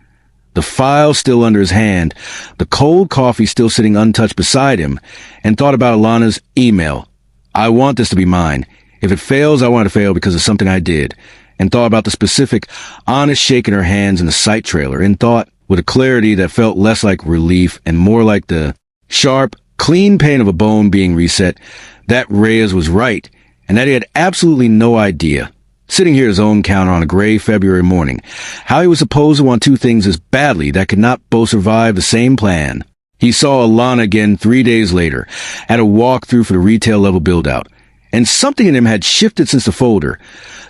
The file still under his hand, the cold coffee still sitting untouched beside him, and thought about Alana's email. I want this to be mine. If it fails, I want it to fail because of something I did. And thought about the specific, honest shake in her hands in the site trailer, and thought, with a clarity that felt less like relief and more like the sharp, clean pain of a bone being reset, that Reyes was right, and that he had absolutely no idea, sitting here at his own counter on a gray February morning, how he was supposed to want two things as badly that could not both survive the same plan. He saw Alana again 3 days later, at a walkthrough for the retail-level build-out, and something in him had shifted since the folder.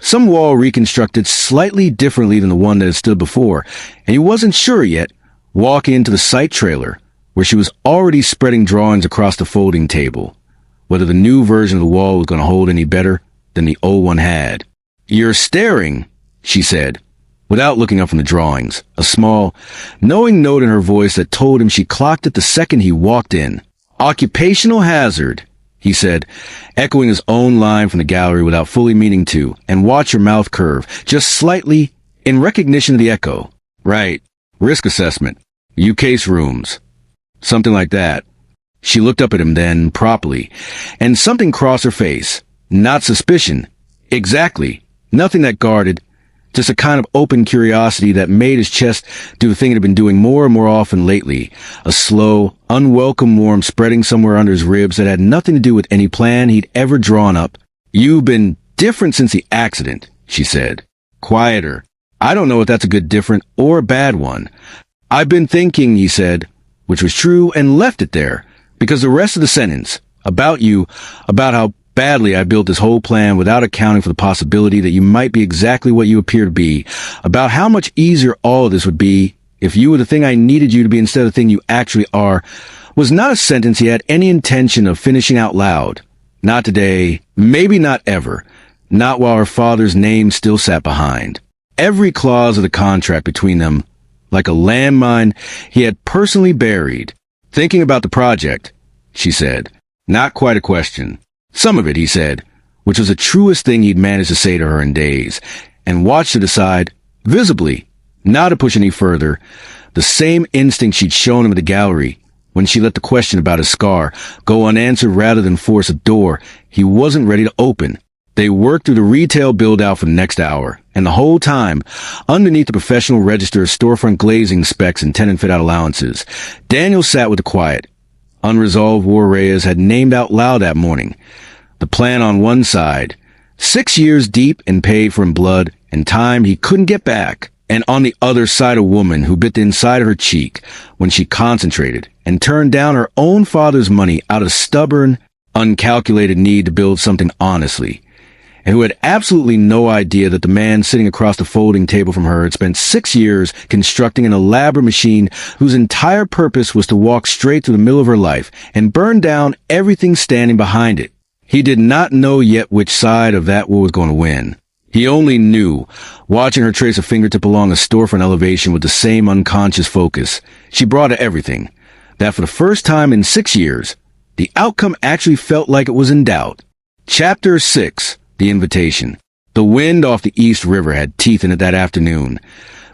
Some wall reconstructed slightly differently than the one that had stood before, and he wasn't sure yet, walking into the site trailer, where she was already spreading drawings across the folding table, whether the new version of the wall was going to hold any better than the old one had. You're staring, she said, without looking up from the drawings, a small, knowing note in her voice that told him she clocked it the second he walked in. Occupational hazard, he said, echoing his own line from the gallery without fully meaning to, and watch her mouth curve, just slightly, in recognition of the echo. Right. Risk assessment. You case rooms. Something like that. She looked up at him then, properly, and something crossed her face. Not suspicion. Exactly. Nothing that guarded. Just a kind of open curiosity that made his chest do the thing it had been doing more and more often lately. A slow, unwelcome warmth spreading somewhere under his ribs that had nothing to do with any plan he'd ever drawn up. You've been different since the accident, she said. Quieter. I don't know if that's a good different or a bad one. I've been thinking, he said, which was true, and left it there, because the rest of the sentence, about you, about how badly I built this whole plan without accounting for the possibility that you might be exactly what you appear to be, about how much easier all of this would be if you were the thing I needed you to be instead of the thing you actually are, was not a sentence he had any intention of finishing out loud. Not today, maybe not ever, not while her father's name still sat behind. Every clause of the contract between them, like a landmine he had personally buried. Thinking about the project, she said. Not quite a question. Some of it, he said, which was the truest thing he'd managed to say to her in days, and watched her decide, visibly, not to push any further, the same instinct she'd shown him at the gallery when she let the question about his scar go unanswered rather than force a door he wasn't ready to open. They worked through the retail build-out for the next hour, and the whole time, underneath the professional register of storefront glazing specs and tenant fit-out allowances, Daniel sat with the quiet, unresolved war Reyes had named out loud that morning. The plan on one side, 6 years deep and paid for in blood and time he couldn't get back, and on the other side a woman who bit the inside of her cheek when she concentrated and turned down her own father's money out of stubborn, uncalculated need to build something honestly, and who had absolutely no idea that the man sitting across the folding table from her had spent 6 years constructing an elaborate machine whose entire purpose was to walk straight through the middle of her life and burn down everything standing behind it. He did not know yet which side of that war was going to win. He only knew, watching her trace a fingertip along a storefront elevation with the same unconscious focus she brought to everything, that for the first time in 6 years, the outcome actually felt like it was in doubt. Chapter 6. The Invitation. The wind off the East River had teeth in it that afternoon.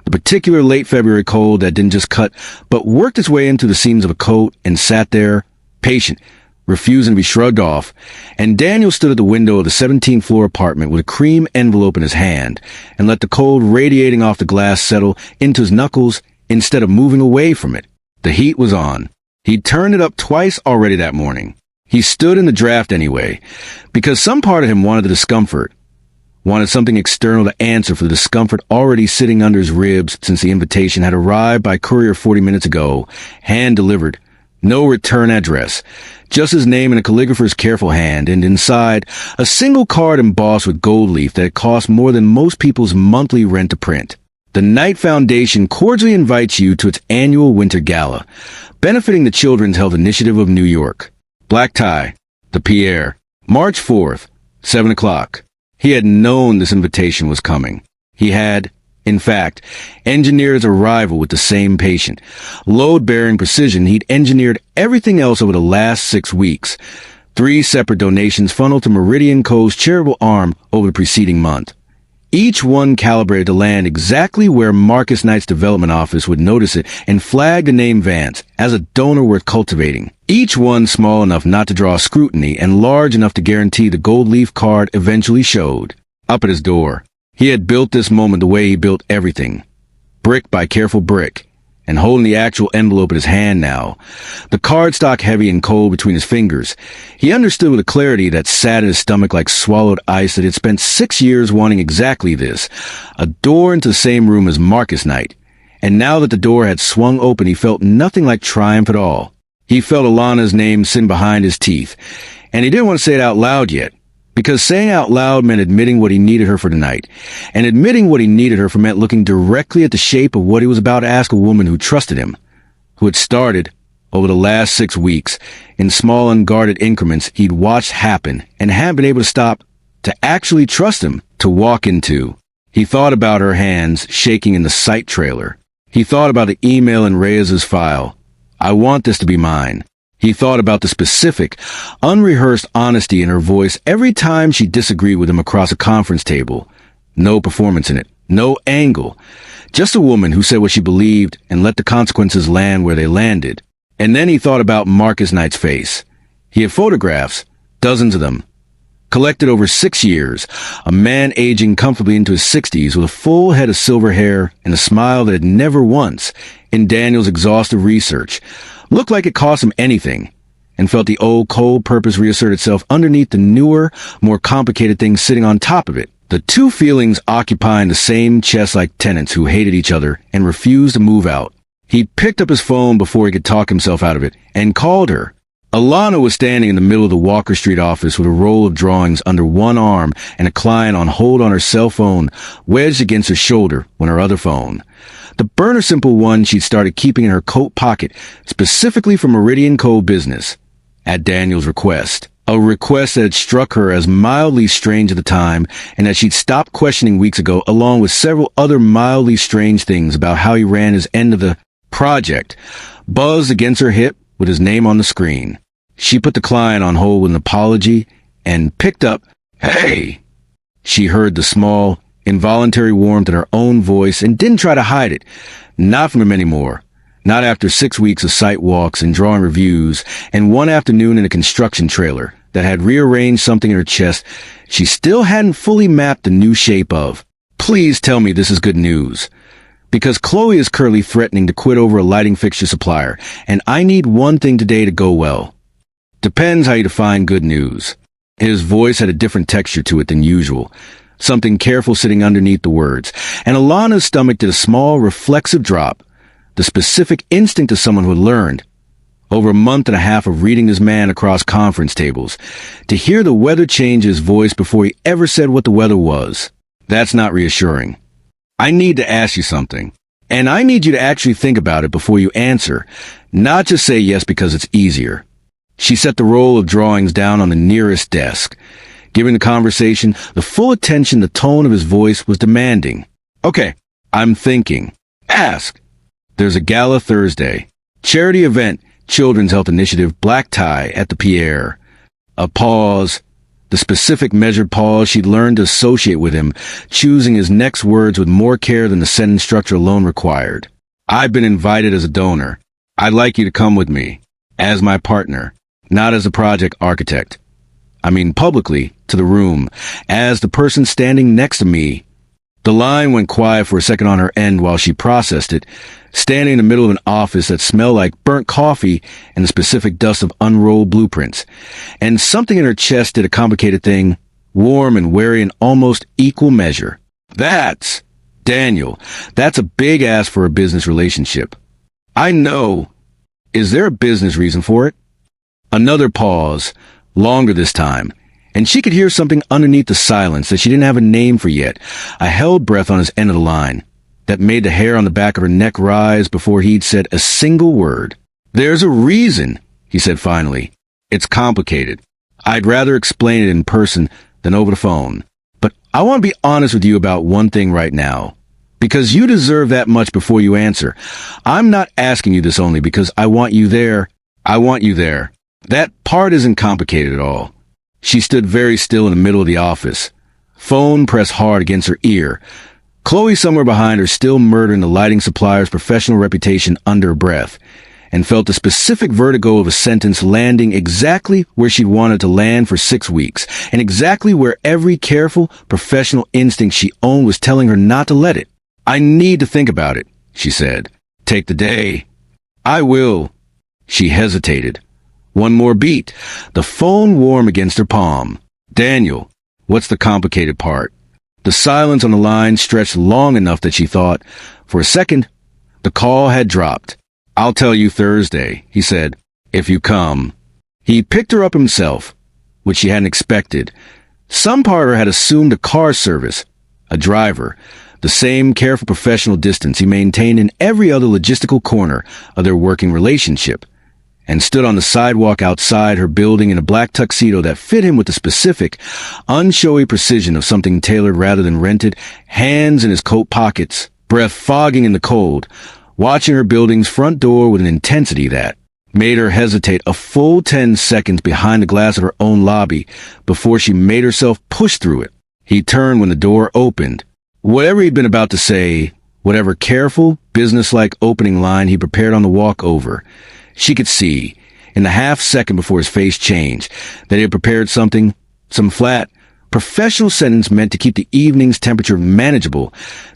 The particular late February cold that didn't just cut, but worked its way into the seams of a coat and sat there, patient, refusing to be shrugged off, and Daniel stood at the window of the 17th floor apartment with a cream envelope in his hand and let the cold radiating off the glass settle into his knuckles instead of moving away from it. The heat was on. He'd turned it up twice already that morning. He stood in the draft anyway, because some part of him wanted the discomfort, wanted something external to answer for the discomfort already sitting under his ribs since the invitation had arrived by courier 40 minutes ago, hand-delivered, no return address, just his name in a calligrapher's careful hand, and inside, a single card embossed with gold leaf that had cost more than most people's monthly rent to print. The Knight Foundation cordially invites you to its annual winter gala, benefiting the Children's Health Initiative of New York. Black tie, the Pierre, March 4th, 7 o'clock. He had known this invitation was coming. He had, in fact, engineered his arrival with the same patient, load-bearing precision he'd engineered everything else over the last 6 weeks. 3 separate donations funneled to Meridian Co's charitable arm over the preceding month. Each one calibrated to land exactly where Marcus Knight's development office would notice it and flag the name Vance as a donor worth cultivating. Each one small enough not to draw scrutiny and large enough to guarantee the gold leaf card eventually showed. Up at his door, he had built this moment the way he built everything, brick by careful brick, and holding the actual envelope in his hand now, the cardstock heavy and cold between his fingers. He understood with a clarity that sat in his stomach like swallowed ice that he had spent 6 years wanting exactly this, a door into the same room as Marcus Knight. And now that the door had swung open, he felt nothing like triumph at all. He felt Alana's name sitting behind his teeth, and he didn't want to say it out loud yet, because saying out loud meant admitting what he needed her for tonight, and admitting what he needed her for meant looking directly at the shape of what he was about to ask a woman who trusted him, who had started, over the last 6 weeks, in small unguarded increments he'd watched happen and hadn't been able to stop, to actually trust him, to walk into. He thought about her hands shaking in the sight trailer. He thought about the email in Reyes's file. I want this to be mine. He thought about the specific, unrehearsed honesty in her voice every time she disagreed with him across a conference table. No performance in it, no angle. Just a woman who said what she believed and let the consequences land where they landed. And then he thought about Marcus Knight's face. He had photographs, dozens of them, collected over 6 years, a man aging comfortably into his 60s with a full head of silver hair and a smile that had never once, in Daniel's exhaustive research, looked like it cost him anything, and felt the old cold purpose reassert itself underneath the newer, more complicated things sitting on top of it. The two feelings occupying the same chest like tenants who hated each other and refused to move out. He picked up his phone before he could talk himself out of it, and called her. Alana was standing in the middle of the Walker Street office with a roll of drawings under one arm and a client on hold on her cell phone wedged against her shoulder when her other phone, The burner simple one she'd started keeping in her coat pocket, specifically for Meridian Code business, at Daniel's request. A request that had struck her as mildly strange at the time, and that she'd stopped questioning weeks ago, along with several other mildly strange things about how he ran his end of the project, buzzed against her hip with his name on the screen. She put the client on hold with an apology and picked up, "Hey!" She heard the small, involuntary warmth in her own voice and didn't try to hide it. Not from him anymore. Not after 6 weeks of site walks and drawing reviews and one afternoon in a construction trailer that had rearranged something in her chest she still hadn't fully mapped the new shape of. Please tell me this is good news. Because Chloe is currently threatening to quit over a lighting fixture supplier, and I need one thing today to go well. Depends how you define good news. His voice had a different texture to it than usual, something careful sitting underneath the words, and Alana's stomach did a small, reflexive drop, the specific instinct of someone who had learned, over a month and a half of reading this man across conference tables, to hear the weather change his voice before he ever said what the weather was. That's not reassuring. I need to ask you something, and I need you to actually think about it before you answer, not just say yes because it's easier. She set the roll of drawings down on the nearest desk. Giving the conversation the full attention the tone of his voice was demanding. Okay, I'm thinking. Ask. There's a gala Thursday. Charity event, Children's Health Initiative, black tie at the Pierre. A pause. The specific measured pause she'd learned to associate with him, choosing his next words with more care than the sentence structure alone required. I've been invited as a donor. I'd like you to come with me. As my partner. Not as a project architect. I mean publicly, to the room, as the person standing next to me. The line went quiet for a second on her end while she processed it, standing in the middle of an office that smelled like burnt coffee and the specific dust of unrolled blueprints. And something in her chest did a complicated thing, warm and wary in almost equal measure. That's Daniel. That's a big ask for a business relationship. I know. Is there a business reason for it? Another pause, longer this time, and she could hear something underneath the silence that she didn't have a name for yet, a held breath on his end of the line, that made the hair on the back of her neck rise before he'd said a single word. There's a reason, he said finally. It's complicated. I'd rather explain it in person than over the phone. But I want to be honest with you about one thing right now. Because you deserve that much before you answer. I'm not asking you this only because I want you there. I want you there. That part isn't complicated at all. She stood very still in the middle of the office. Phone pressed hard against her ear. Chloe somewhere behind her still murdering the lighting supplier's professional reputation under her breath, and felt the specific vertigo of a sentence landing exactly where she'd wanted to land for 6 weeks, and exactly where every careful, professional instinct she owned was telling her not to let it. I need to think about it, she said. Take the day. I will. She hesitated. One more beat. The phone warm against her palm. Daniel, what's the complicated part? The silence on the line stretched long enough that she thought, for a second, the call had dropped. I'll tell you Thursday, he said, if you come. He picked her up himself, which she hadn't expected. Some part of her had assumed a car service, a driver, the same careful professional distance he maintained in every other logistical corner of their working relationship, and stood on the sidewalk outside her building in a black tuxedo that fit him with the specific, unshowy precision of something tailored rather than rented, hands in his coat pockets, breath fogging in the cold, watching her building's front door with an intensity that made her hesitate a full 10 seconds behind the glass of her own lobby before she made herself push through it. He turned when the door opened. Whatever he'd been about to say, whatever careful, businesslike opening line he prepared on the walk over, she could see, in the half-second before his face changed, that he had prepared something, some flat, professional sentence meant to keep the evening's temperature manageable,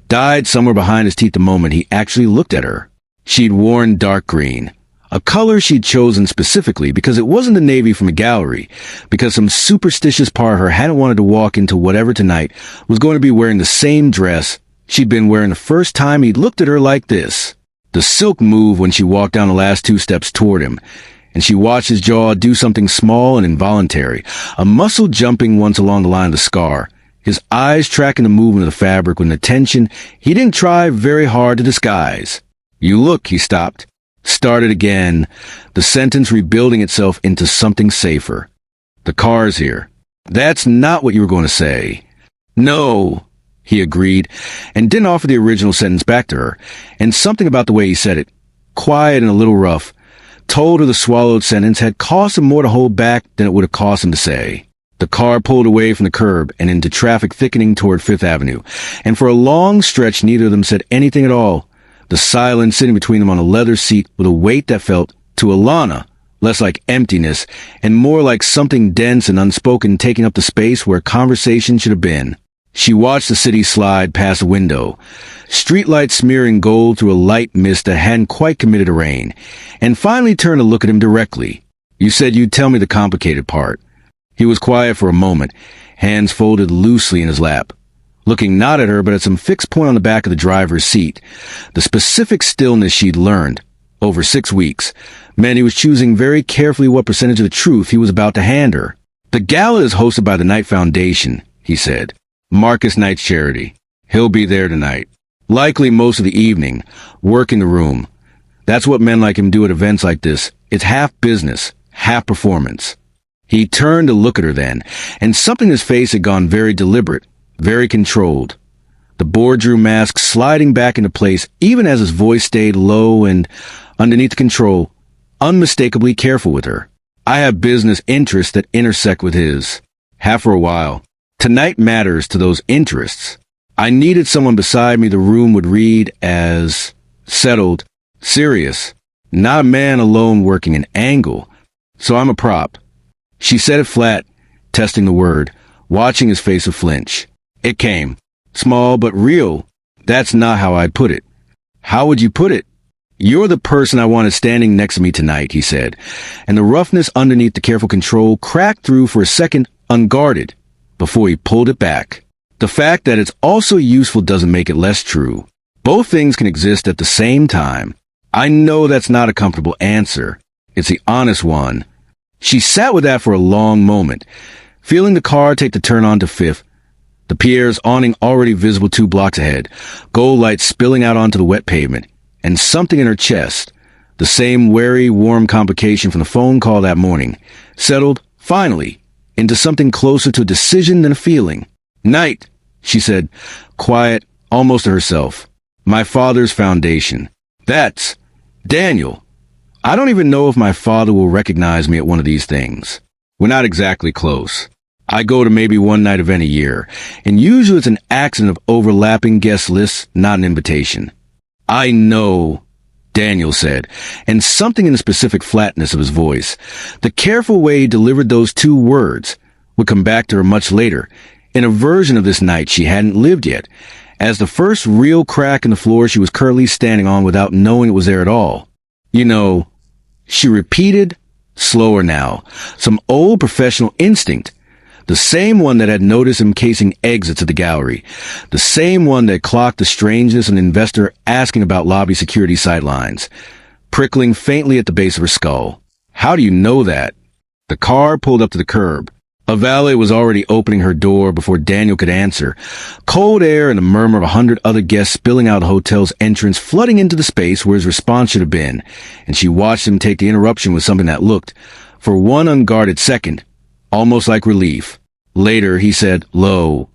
died somewhere behind his teeth the moment he actually looked at her. She'd worn dark green, a color she'd chosen specifically because it wasn't the navy from a gallery, because some superstitious part of her hadn't wanted to walk into whatever tonight was going to be wearing the same dress she'd been wearing the first time he'd looked at her like this. The silk moved when she walked down the last 2 steps toward him, and she watched his jaw do something small and involuntary, a muscle jumping once along the line of the scar, his eyes tracking the movement of the fabric with an attention he didn't try very hard to disguise. "You look," he stopped. Started again, the sentence rebuilding itself into something safer. "The car's here." "That's not what you were going to say." "No," he agreed, and didn't offer the original sentence back to her, and something about the way he said it, quiet and a little rough, told her the swallowed sentence had cost him more to hold back than it would have cost him to say. The car pulled away from the curb and into traffic thickening toward Fifth Avenue, and for a long stretch neither of them said anything at all, the silence sitting between them on a leather seat with a weight that felt, to Alana, less like emptiness and more like something dense and unspoken taking up the space where conversation should have been. She watched the city slide past the window, streetlights smearing gold through a light mist that hadn't quite committed to rain, and finally turned to look at him directly. "You said you'd tell me the complicated part." He was quiet for a moment, hands folded loosely in his lap, looking not at her but at some fixed point on the back of the driver's seat. The specific stillness she'd learned, over 6 weeks, meant he was choosing very carefully what percentage of the truth he was about to hand her. "The gala is hosted by the Knight Foundation," he said. "Marcus Knight's charity. He'll be there tonight. Likely most of the evening, working the room. That's what men like him do at events like this. It's half business, half performance." He turned to look at her then, and something in his face had gone very deliberate, very controlled. The boardroom mask sliding back into place even as his voice stayed low and, underneath the control, unmistakably careful with her. "I have business interests that intersect with his. Have for a while. Tonight matters to those interests. I needed someone beside me the room would read as settled, serious, not a man alone working an angle. So I'm a prop." She said it flat, testing the word, watching his face a flinch. "It came. Small but real. That's not how I'd put it." "How would you put it?" "You're the person I wanted standing next to me tonight," he said, and the roughness underneath the careful control cracked through for a second, unguarded, before he pulled it back. "The fact that it's also useful doesn't make it less true. Both things can exist at the same time. I know that's not a comfortable answer. It's the honest one." She sat with that for a long moment, feeling the car take the turn onto Fifth, the Pierre's awning already visible 2 blocks ahead, gold lights spilling out onto the wet pavement, and something in her chest, the same wary, warm complication from the phone call that morning, settled, finally, into something closer to a decision than a feeling. "Knight," she said, quiet, almost to herself. "My father's foundation. That's Daniel. I don't even know if my father will recognize me at one of these things. We're not exactly close. I go to maybe one night event a year, and usually it's an accident of overlapping guest lists, not an invitation." "I know," Daniel said, and something in the specific flatness of his voice, the careful way he delivered those 2 words, would come back to her much later, in a version of this night she hadn't lived yet, as the first real crack in the floor she was currently standing on without knowing it was there at all. "You know," she repeated, slower now, some old professional instinct, the same one that had noticed him casing exits at the gallery, the same one that clocked the strangeness of an investor asking about lobby security sightlines, prickling faintly at the base of her skull. "How do you know that?" The car pulled up to the curb. A valet was already opening her door before Daniel could answer, cold air and the murmur of 100 other guests spilling out of the hotel's entrance flooding into the space where his response should have been, and she watched him take the interruption with something that looked, for one unguarded second, almost like relief. Later, he said, low,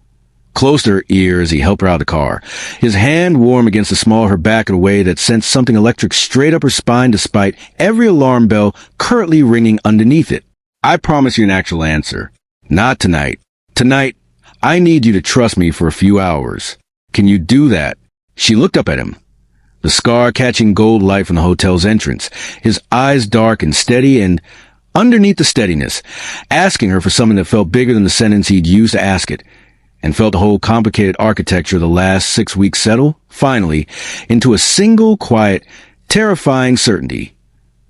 close to her ear as he helped her out of the car, his hand warm against the small of her back in a way that sent something electric straight up her spine despite every alarm bell currently ringing underneath it. "I promise you an actual answer. Not tonight. Tonight, I need you to trust me for a few hours. Can you do that?" She looked up at him, the scar catching gold light from the hotel's entrance, his eyes dark and steady, and underneath the steadiness, asking her for something that felt bigger than the sentence he'd used to ask it, and felt the whole complicated architecture of the last 6 weeks settle, finally, into a single, quiet, terrifying certainty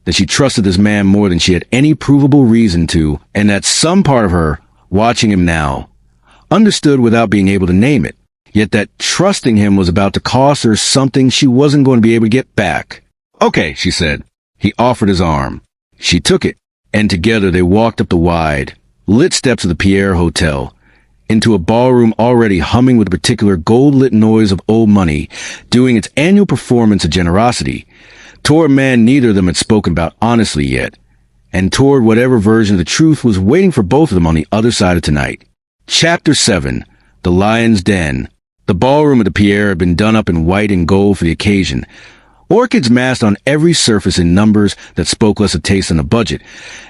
that she trusted this man more than she had any provable reason to, and that some part of her, watching him now, understood without being able to name it, yet that trusting him was about to cost her something she wasn't going to be able to get back. "Okay," she said. He offered his arm. She took it, and together they walked up the wide, lit steps of the Pierre Hotel, into a ballroom already humming with the particular gold-lit noise of old money, doing its annual performance of generosity, toward a man neither of them had spoken about honestly yet, and toward whatever version of the truth was waiting for both of them on the other side of tonight. Chapter 7. The Lion's Den. The ballroom of the Pierre had been done up in white and gold for the occasion. Orchids massed on every surface in numbers that spoke less of taste than a budget,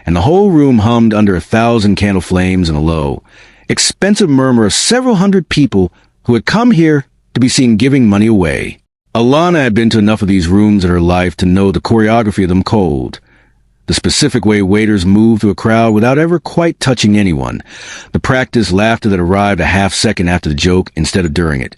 and the whole room hummed under 1,000 candle flames and a low, expensive murmur of several hundred people who had come here to be seen giving money away. Alana had been to enough of these rooms in her life to know the choreography of them cold. The specific way waiters move through a crowd without ever quite touching anyone. The practiced laughter that arrived a half second after the joke instead of during it.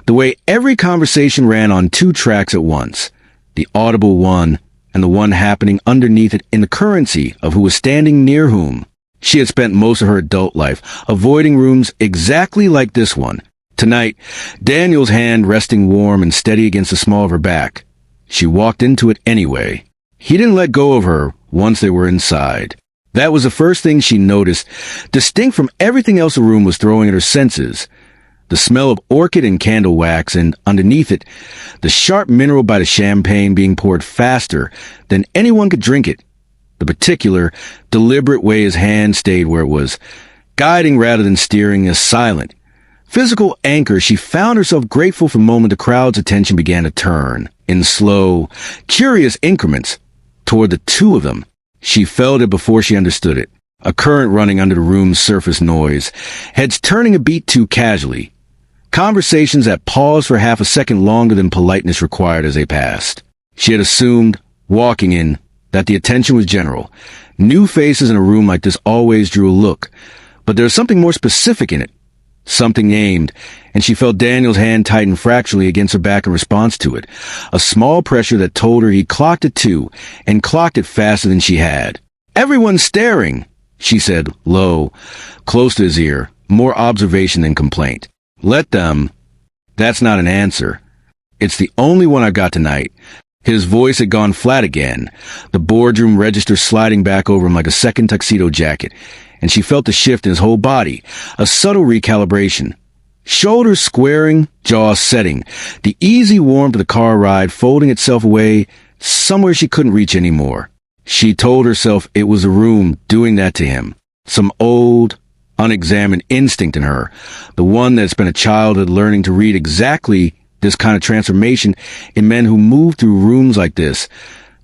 The way every conversation ran on 2 tracks at once. The audible one and the one happening underneath it in the currency of who was standing near whom. She had spent most of her adult life avoiding rooms exactly like this one. Tonight, Daniel's hand resting warm and steady against the small of her back. She walked into it anyway. He didn't let go of her once they were inside. That was the first thing she noticed, distinct from everything else the room was throwing at her senses. The smell of orchid and candle wax, and underneath it, the sharp mineral by the champagne being poured faster than anyone could drink it. The particular, deliberate way his hand stayed where it was, guiding rather than steering, a silent, physical anchor. She found herself grateful for the moment the crowd's attention began to turn, in slow, curious increments, toward the 2 of them. She felt it before she understood it. A current running under the room's surface noise, heads turning a beat too casually. Conversations that paused for half a second longer than politeness required as they passed. She had assumed, walking in, that the attention was general. New faces in a room like this always drew a look, but there was something more specific in it. Something aimed, and she felt Daniel's hand tighten fractionally against her back in response to it. A small pressure that told her he clocked it too, and clocked it faster than she had. "Everyone's staring," she said, low, close to his ear, more observation than complaint. "Let them." "That's not an answer. It's the only one I've got tonight." His voice had gone flat again, the boardroom register sliding back over him like a second tuxedo jacket, and she felt the shift in his whole body, a subtle recalibration. Shoulders squaring, jaw setting, the easy warmth of the car ride folding itself away somewhere she couldn't reach anymore. She told herself it was the room doing that to him. Some old, unexamined instinct in her, the one that had spent a childhood learning to read exactly this kind of transformation in men who moved through rooms like this,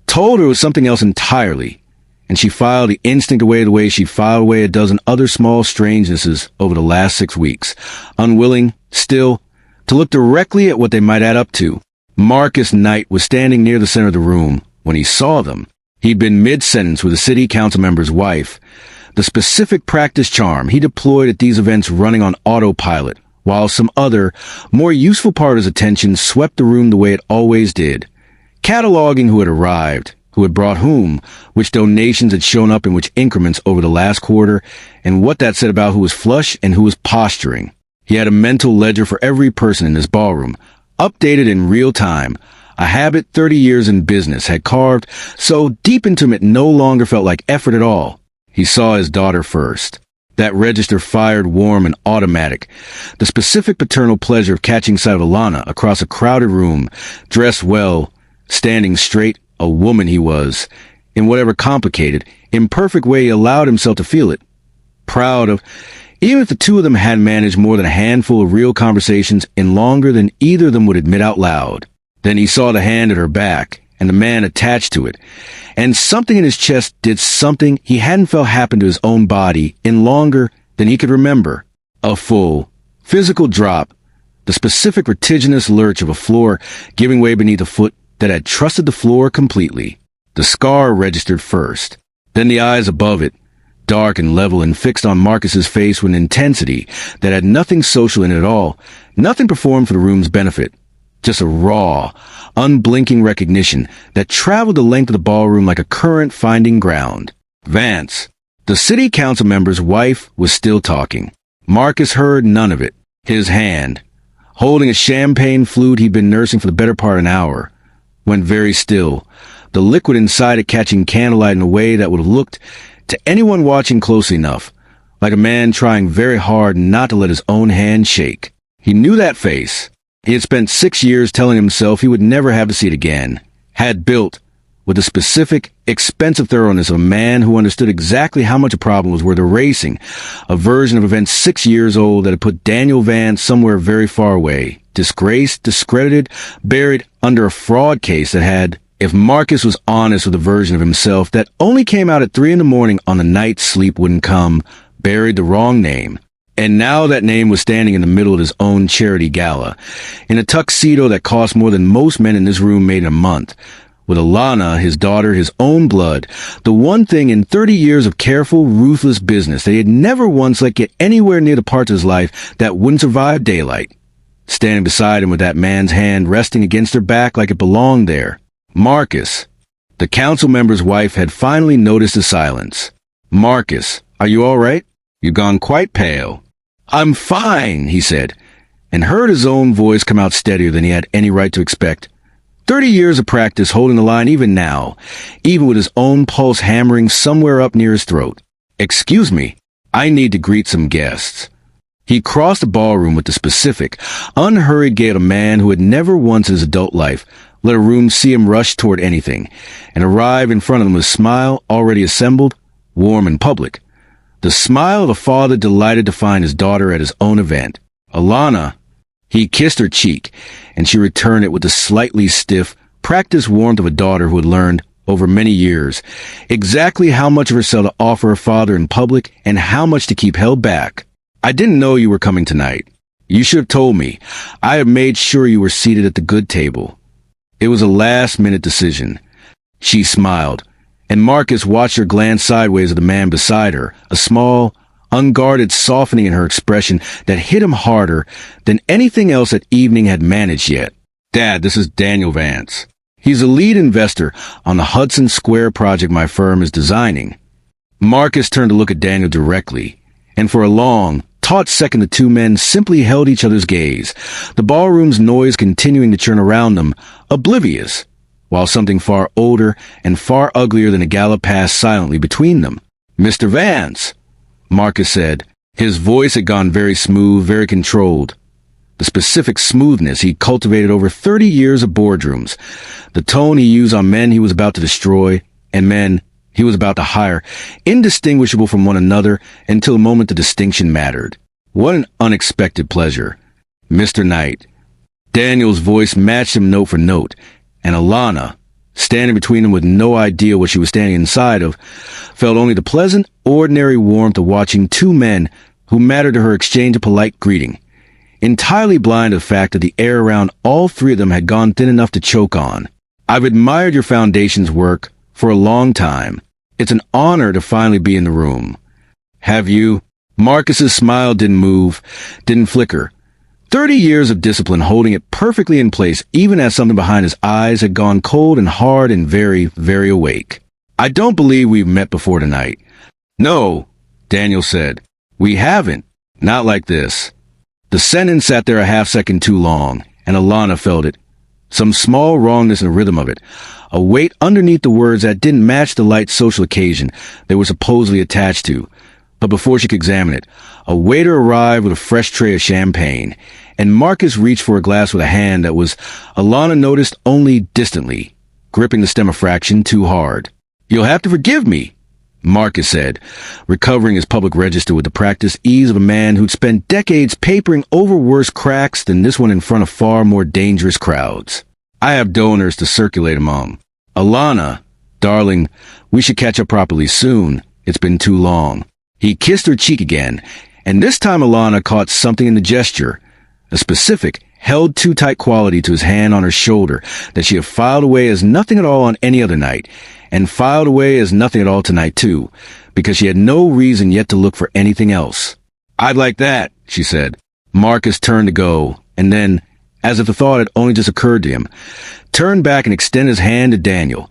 told her it was something else entirely, and she filed the instinct away the way she filed away a dozen other small strangenesses over the last 6 weeks, unwilling, still, to look directly at what they might add up to. Marcus Knight was standing near the center of the room when he saw them. He'd been mid-sentence with a city council member's wife. The specific practice charm he deployed at these events running on autopilot, while some other, more useful part of his attention swept the room the way it always did, cataloging who had arrived, who had brought whom, which donations had shown up in which increments over the last quarter, and what that said about who was flush and who was posturing. He had a mental ledger for every person in this ballroom, updated in real time, a habit 30 years in business had carved so deep into him it no longer felt like effort at all. He saw his daughter first. That register fired warm and automatic. The specific paternal pleasure of catching sight of Alana across a crowded room, dressed well, standing straight, a woman he was, in whatever complicated, imperfect way he allowed himself to feel it. Proud of, even if the 2 of them had managed more than a handful of real conversations in longer than either of them would admit out loud. Then he saw the hand at her back, and the man attached to it, and something in his chest did something he hadn't felt happen to his own body in longer than he could remember. A full, physical drop, the specific vertiginous lurch of a floor giving way beneath a foot that had trusted the floor completely. The scar registered first, then the eyes above it, dark and level and fixed on Marcus's face with an intensity that had nothing social in it at all, nothing performed for the room's benefit. Just a raw, unblinking recognition that traveled the length of the ballroom like a current finding ground. Vance, the city council member's wife, was still talking. Marcus heard none of it. His hand, holding a champagne flute he'd been nursing for the better part of an hour, went very still, the liquid inside it catching candlelight in a way that would have looked, to anyone watching closely enough, like a man trying very hard not to let his own hand shake. He knew that face. He had spent 6 years telling himself he would never have to see it again. Had built, with the specific, expensive thoroughness of a man who understood exactly how much a problem was worth erasing, a version of events 6 years old that had put Daniel Vance somewhere very far away, disgraced, discredited, buried under a fraud case that had, if Marcus was honest with a version of himself that only came out at 3 a.m. on the night sleep wouldn't come, buried the wrong name. And now that name was standing in the middle of his own charity gala, in a tuxedo that cost more than most men in this room made in a month, with Alana, his daughter, his own blood, the one thing in 30 years of careful, ruthless business that he had never once let get anywhere near the parts of his life that wouldn't survive daylight. Standing beside him with that man's hand resting against her back like it belonged there. Marcus. The council member's wife had finally noticed the silence. Marcus, are you all right? You've gone quite pale. I'm fine, he said, and heard his own voice come out steadier than he had any right to expect. 30 years of practice holding the line even now, even with his own pulse hammering somewhere up near his throat. Excuse me, I need to greet some guests. He crossed the ballroom with the specific, unhurried gait of a man who had never once in his adult life let a room see him rush toward anything, and arrive in front of them with a smile already assembled, warm and public. The smile of a father delighted to find his daughter at his own event. Alana. He kissed her cheek, and she returned it with the slightly stiff, practiced warmth of a daughter who had learned, over many years, exactly how much of herself to offer her father in public and how much to keep held back. I didn't know you were coming tonight. You should have told me. I have made sure you were seated at the good table. It was a last-minute decision. She smiled, and Marcus watched her glance sideways at the man beside her, a small, unguarded softening in her expression that hit him harder than anything else that evening had managed yet. Dad, this is Daniel Vance. He's a lead investor on the Hudson Square project my firm is designing. Marcus turned to look at Daniel directly, and for a long, taut second the two men simply held each other's gaze, the ballroom's noise continuing to churn around them, oblivious, while something far older and far uglier than a gala passed silently between them. Mr. Vance, Marcus said. His voice had gone very smooth, very controlled. The specific smoothness he cultivated over 30 years of boardrooms, the tone he used on men he was about to destroy and men he was about to hire, indistinguishable from one another until the moment the distinction mattered. What an unexpected pleasure. Mr. Knight. Daniel's voice matched him note for note, and Alana, standing between them with no idea what she was standing inside of, felt only the pleasant, ordinary warmth of watching two men who mattered to her exchange a polite greeting, entirely blind to the fact that the air around all three of them had gone thin enough to choke on. I've admired your foundation's work for a long time. It's an honor to finally be in the room. Have you? Marcus's smile didn't move, didn't flicker. 30 years of discipline holding it perfectly in place even as something behind his eyes had gone cold and hard and very, very awake. I don't believe we've met before tonight. No, Daniel said. We haven't. Not like this. The sentence sat there a half-second too long, and Alana felt it. Some small wrongness in the rhythm of it. A weight underneath the words that didn't match the light social occasion they were supposedly attached to. But before she could examine it, a waiter arrived with a fresh tray of champagne, and Marcus reached for a glass with a hand that was, Alana noticed, only distantly, gripping the stem a fraction too hard. You'll have to forgive me, Marcus said, recovering his public register with the practiced ease of a man who'd spent decades papering over worse cracks than this one in front of far more dangerous crowds. I have donors to circulate among. Alana, darling, we should catch up properly soon. It's been too long. He kissed her cheek again, and this time Alana caught something in the gesture, a specific, held too tight quality to his hand on her shoulder that she had filed away as nothing at all on any other night, and filed away as nothing at all tonight too, because she had no reason yet to look for anything else. I'd like that, she said. Marcus turned to go, and then, as if the thought had only just occurred to him, turned back and extended his hand to Daniel,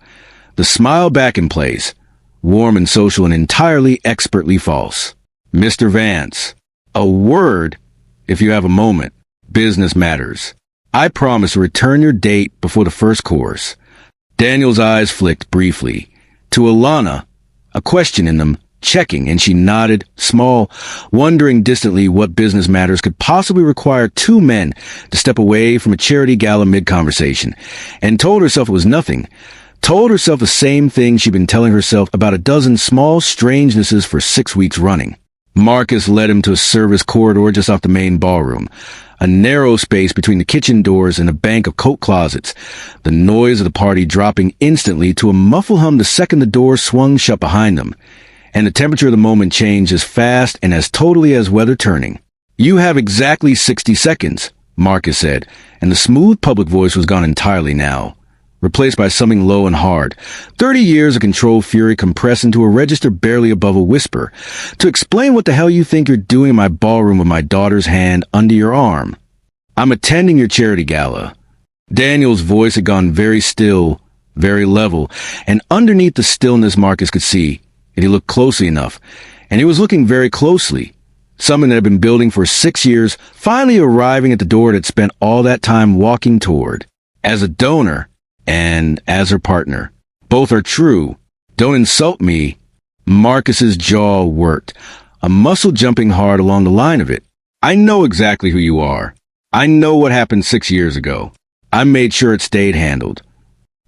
the smile back in place, warm and social and entirely expertly false. Mr. Vance, a word, if you have a moment. Business matters. I promise to return your date before the first course. Daniel's eyes flicked briefly. To Alana, a question in them, Checking, and she nodded, small, wondering distantly what business matters could possibly require two men to step away from a charity gala mid-conversation, and told herself it was nothing. Told herself the same thing she'd been telling herself about a dozen small strangenesses for 6 weeks running. Marcus led him to a service corridor just off the main ballroom, a narrow space between the kitchen doors and a bank of coat closets, the noise of the party dropping instantly to a muffled hum the second the door swung shut behind them, and the temperature of the moment changed as fast and as totally as weather turning. "You have exactly 60 seconds, Marcus said, and the smooth public voice was gone entirely now, replaced by something low and hard. 30 years of controlled fury compressed into a register barely above a whisper. "To explain what the hell you think you're doing in my ballroom with my daughter's hand under your arm. I'm attending your charity gala." Daniel's voice had gone very still, very level, and underneath the stillness Marcus could see, and he looked closely enough, and he was looking very closely, something that had been building for 6 years, finally arriving at the door it had spent all that time walking toward. As a donor, and as her partner. Both are true. Don't insult me. Marcus's jaw worked, a muscle jumping hard along the line of it. "I know exactly who you are. I know what happened 6 years ago. I made sure it stayed handled."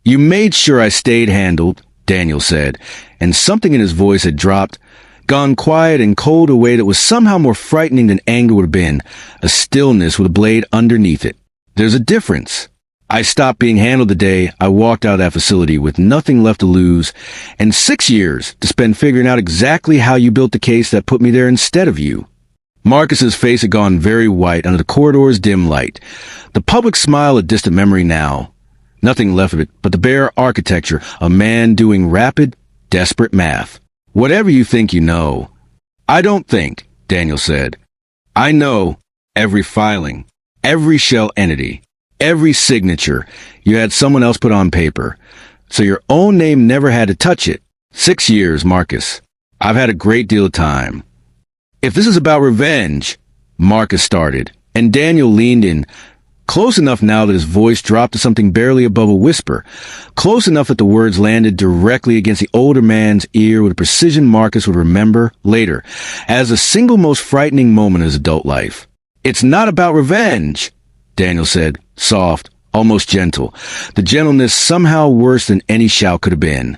"You made sure I stayed handled," Daniel said, and something in his voice had dropped, gone quiet and cold a way that was somehow more frightening than anger would have been, a stillness with a blade underneath it. "There's a difference. I stopped being handled the day I walked out of that facility with nothing left to lose, and 6 years to spend figuring out exactly how you built the case that put me there instead of you." Marcus's face had gone very white under the corridor's dim light, the public smile a distant memory now. Nothing left of it but the bare architecture, a man doing rapid, desperate math. "Whatever you think you know." "I don't think," Daniel said. "I know every filing, every shell entity, every signature you had someone else put on paper, so your own name never had to touch it. 6 years, Marcus. I've had a great deal of time." "If this is about revenge," Marcus started, and Daniel leaned in, close enough now that his voice dropped to something barely above a whisper, close enough that the words landed directly against the older man's ear with a precision Marcus would remember later as the single most frightening moment in his adult life. "It's not about revenge," Daniel said, soft, almost gentle, the gentleness somehow worse than any shout could have been.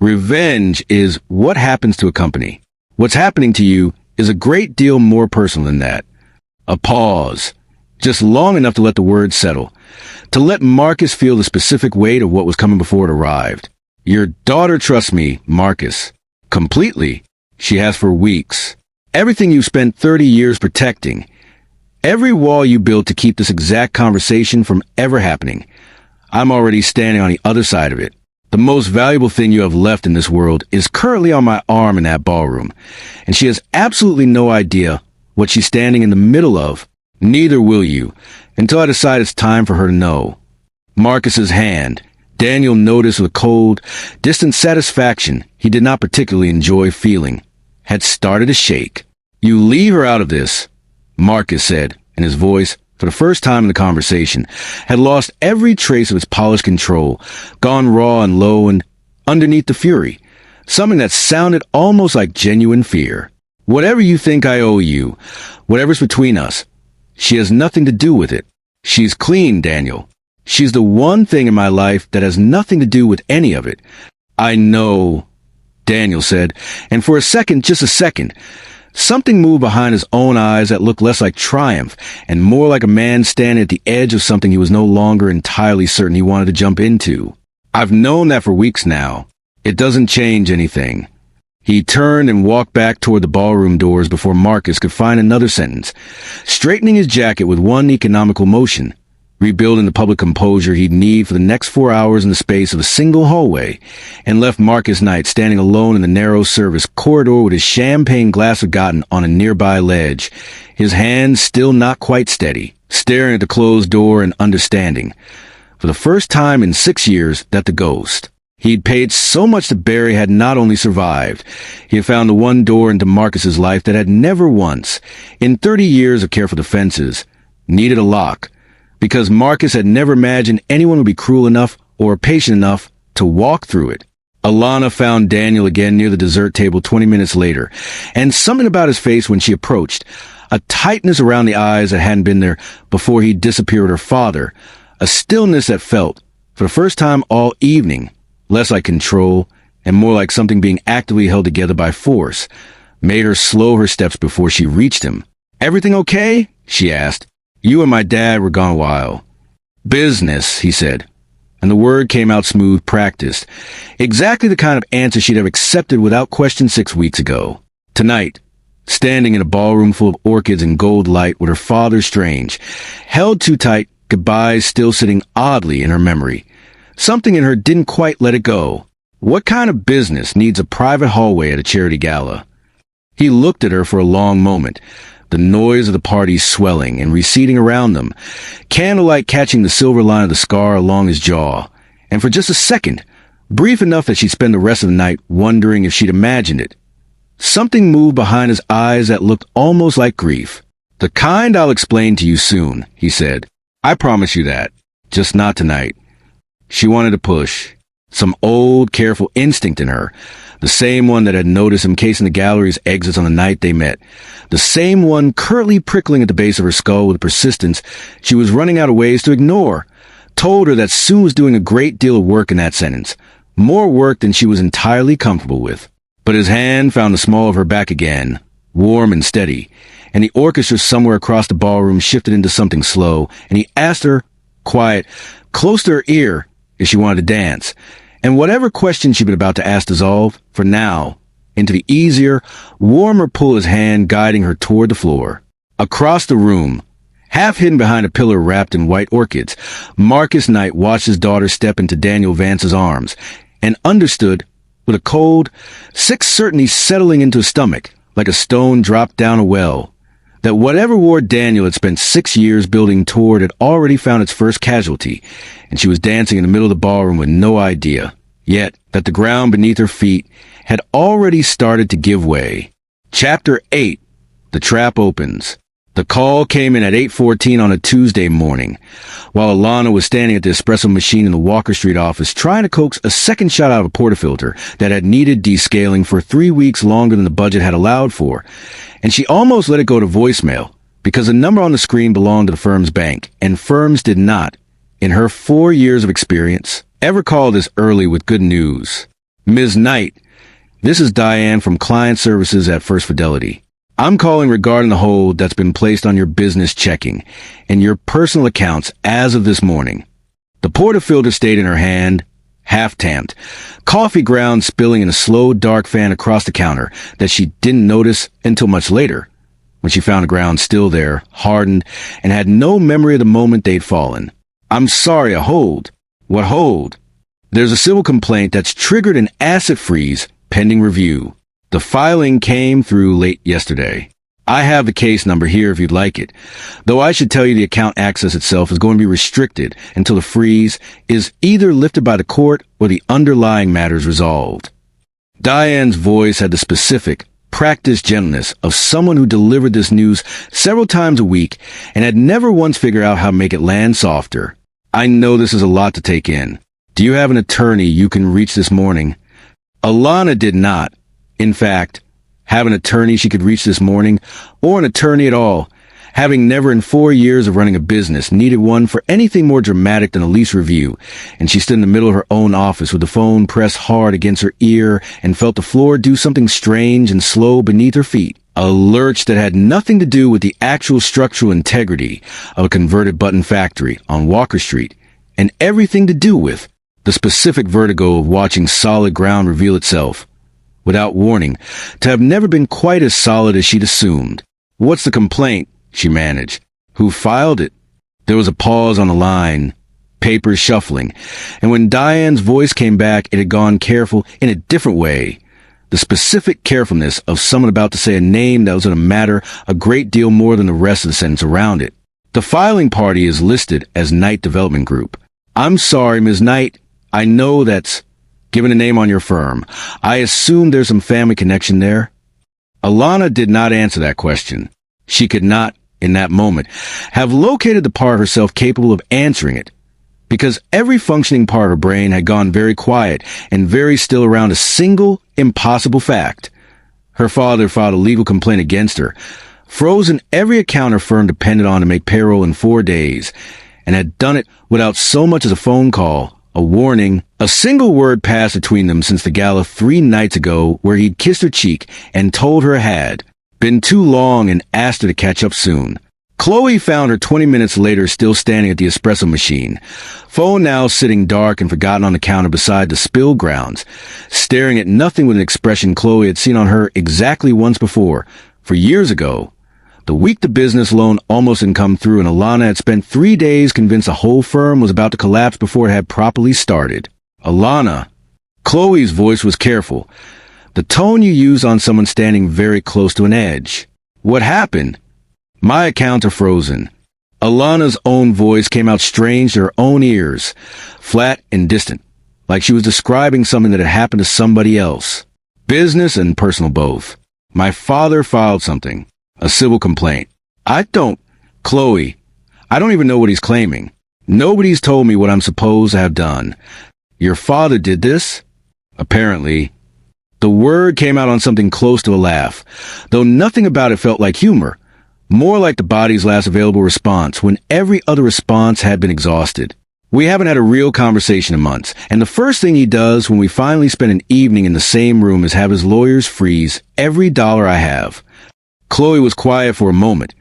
"Revenge is what happens to a company. What's happening to you is a great deal more personal than that." A pause. Just long enough to let the words settle, to let Marcus feel the specific weight of what was coming before it arrived. "Your daughter trusts me, Marcus. Completely. She has for weeks. Everything you spent 30 years protecting. Every wall you built to keep this exact conversation from ever happening. I'm already standing on the other side of it. The most valuable thing you have left in this world is currently on my arm in that ballroom, and she has absolutely no idea what she's standing in the middle of. Neither will you, until I decide it's time for her to know." Marcus's hand, Daniel noticed with cold, distant satisfaction he did not particularly enjoy feeling, had started to shake. "You leave her out of this," Marcus said, and his voice, for the first time in the conversation, had lost every trace of its polished control, gone raw and low and underneath the fury, something that sounded almost like genuine fear. "Whatever you think I owe you, whatever's between us, she has nothing to do with it. She's clean, Daniel. She's the one thing in my life that has nothing to do with any of it." "I know," Daniel said, and for a second, just a second, something moved behind his own eyes that looked less like triumph and more like a man standing at the edge of something he was no longer entirely certain he wanted to jump into. "I've known that for weeks now. It doesn't change anything." He turned and walked back toward the ballroom doors before Marcus could find another sentence, straightening his jacket with one economical motion, rebuilding the public composure he'd need for the next 4 hours in the space of a single hallway, and left Marcus Knight standing alone in the narrow service corridor with his champagne glass forgotten on a nearby ledge, his hands still not quite steady, staring at the closed door and understanding, for the first time in 6 years, that the ghost he'd paid so much to bury had not only survived, he had found the one door into Marcus's life that had never once, in 30 years of careful defenses, needed a lock, because Marcus had never imagined anyone would be cruel enough or patient enough to walk through it. Alana found Daniel again near the dessert table 20 minutes later, and something about his face when she approached, a tightness around the eyes that hadn't been there before he disappeared with her father, a stillness that felt, for the first time all evening, less like control and more like something being actively held together by force, made her slow her steps before she reached him. "Everything okay?" she asked. "You and my dad were gone a while." "Business," he said, and the word came out smooth, practiced. Exactly the kind of answer she'd have accepted without question 6 weeks ago. Tonight, standing in a ballroom full of orchids and gold light with her father strange, held too tight, goodbyes still sitting oddly in her memory. Something in her didn't quite let it go. What kind of business needs a private hallway at a charity gala? He looked at her for a long moment, the noise of the party swelling and receding around them, candlelight catching the silver line of the scar along his jaw, and for just a second, brief enough that she'd spend the rest of the night wondering if she'd imagined it. Something moved behind his eyes that looked almost like grief. "The kind I'll explain to you soon," he said. "I promise you that. Just not tonight." She wanted to push. Some old, careful instinct in her. The same one that had noticed him casing the gallery's exits on the night they met. The same one currently prickling at the base of her skull with persistence she was running out of ways to ignore. Told her that Sue was doing a great deal of work in that sentence. More work than she was entirely comfortable with. But his hand found the small of her back again, warm and steady, and the orchestra somewhere across the ballroom shifted into something slow, and he asked her, quiet, close to her ear, if she wanted to dance. And whatever question she'd been about to ask dissolved, for now, into the easier, warmer pull of his hand guiding her toward the floor. Across the room, half hidden behind a pillar wrapped in white orchids, Marcus Knight watched his daughter step into Daniel Vance's arms, and understood, with a cold, sick certainty settling into his stomach, like a stone dropped down a well, that whatever war Daniel had spent 6 years building toward had already found its first casualty, and she was dancing in the middle of the ballroom with no idea, yet that the ground beneath her feet had already started to give way. Chapter 8. The Trap Opens. The call came in at 8:14 on a Tuesday morning, while Alana was standing at the espresso machine in the Walker Street office trying to coax a second shot out of a portafilter that had needed descaling for 3 weeks longer than the budget had allowed for, and she almost let it go to voicemail because the number on the screen belonged to the firm's bank, and firms did not, in her 4 years of experience, ever call this early with good news. "Ms. Knight, this is Diane from Client Services at First Fidelity. I'm calling regarding the hold that's been placed on your business checking and your personal accounts as of this morning." The portafilter stayed in her hand, half-tamped, coffee grounds spilling in a slow, dark fan across the counter that she didn't notice until much later, when she found the ground still there, hardened, and had no memory of the moment they'd fallen. "I'm sorry, a hold." "What hold?" "There's a civil complaint that's triggered an asset freeze pending review. The filing came through late yesterday. I have the case number here if you'd like it, though I should tell you the account access itself is going to be restricted until the freeze is either lifted by the court or the underlying matters resolved." Diane's voice had the specific, practiced gentleness of someone who delivered this news several times a week and had never once figured out how to make it land softer. "I know this is a lot to take in. Do you have an attorney you can reach this morning?" Alana did not, in fact, have an attorney she could reach this morning, or an attorney at all, having never in 4 years of running a business needed one for anything more dramatic than a lease review, and she stood in the middle of her own office with the phone pressed hard against her ear and felt the floor do something strange and slow beneath her feet, a lurch that had nothing to do with the actual structural integrity of a converted button factory on Walker Street, and everything to do with the specific vertigo of watching solid ground reveal itself, without warning, to have never been quite as solid as she'd assumed. "What's the complaint?" she managed. "Who filed it?" There was a pause on the line, papers shuffling, and when Diane's voice came back, it had gone careful in a different way. The specific carefulness of someone about to say a name that was going to matter a great deal more than the rest of the sentence around it. "The filing party is listed as Knight Development Group." "I'm sorry, Ms. Knight. I know that's given a name on your firm. I assume there's some family connection there." Alana did not answer that question. She could not, in that moment, have located the part herself capable of answering it. because every functioning part of her brain had gone very quiet and very still around a single, impossible fact. Her father filed a legal complaint against her, frozen every account her firm depended on to make payroll in 4 days, and had done it without so much as a phone call, a warning, a single word passed between them since the gala 3 nights ago where he'd kissed her cheek and told her it had been too long and asked her to catch up soon. Chloe found her 20 minutes later still standing at the espresso machine, phone now sitting dark and forgotten on the counter beside the spill grounds, staring at nothing with an expression Chloe had seen on her exactly once before, for years ago. The week the business loan almost didn't come through, and Alana had spent 3 days convinced the whole firm was about to collapse before it had properly started. Alana. Chloe's voice was careful, the tone you use on someone standing very close to an edge. What happened? My accounts are frozen. Alana's own voice came out strange to her own ears, flat and distant, like she was describing something that had happened to somebody else. Business and personal both. My father filed something. A civil complaint. Chloe, I don't even know what he's claiming. Nobody's told me what I'm supposed to have done. Your father did this? Apparently. The word came out on something close to a laugh, though nothing about it felt like humor. More like the body's last available response when every other response had been exhausted. We haven't had a real conversation in months, and the first thing he does when we finally spend an evening in the same room is have his lawyers freeze every dollar I have. Chloe was quiet for a moment,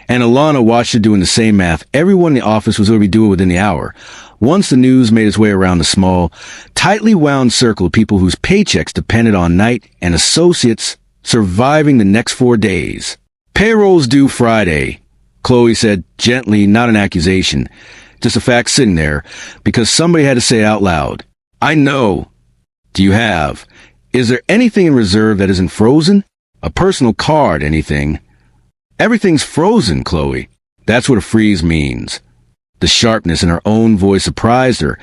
and Alana watched her doing the same math everyone in the office was already doing within the hour. Once the news made its way around the small, tightly wound circle of people whose paychecks depended on Knight and associates surviving the next 4 days. Payroll's due Friday, Chloe said gently, not an accusation, just a fact sitting there, because somebody had to say it out loud. I know. Do you have? Is there anything in reserve that isn't frozen? A personal card, anything? Everything's frozen, Chloe. That's what a freeze means. The sharpness in her own voice surprised her,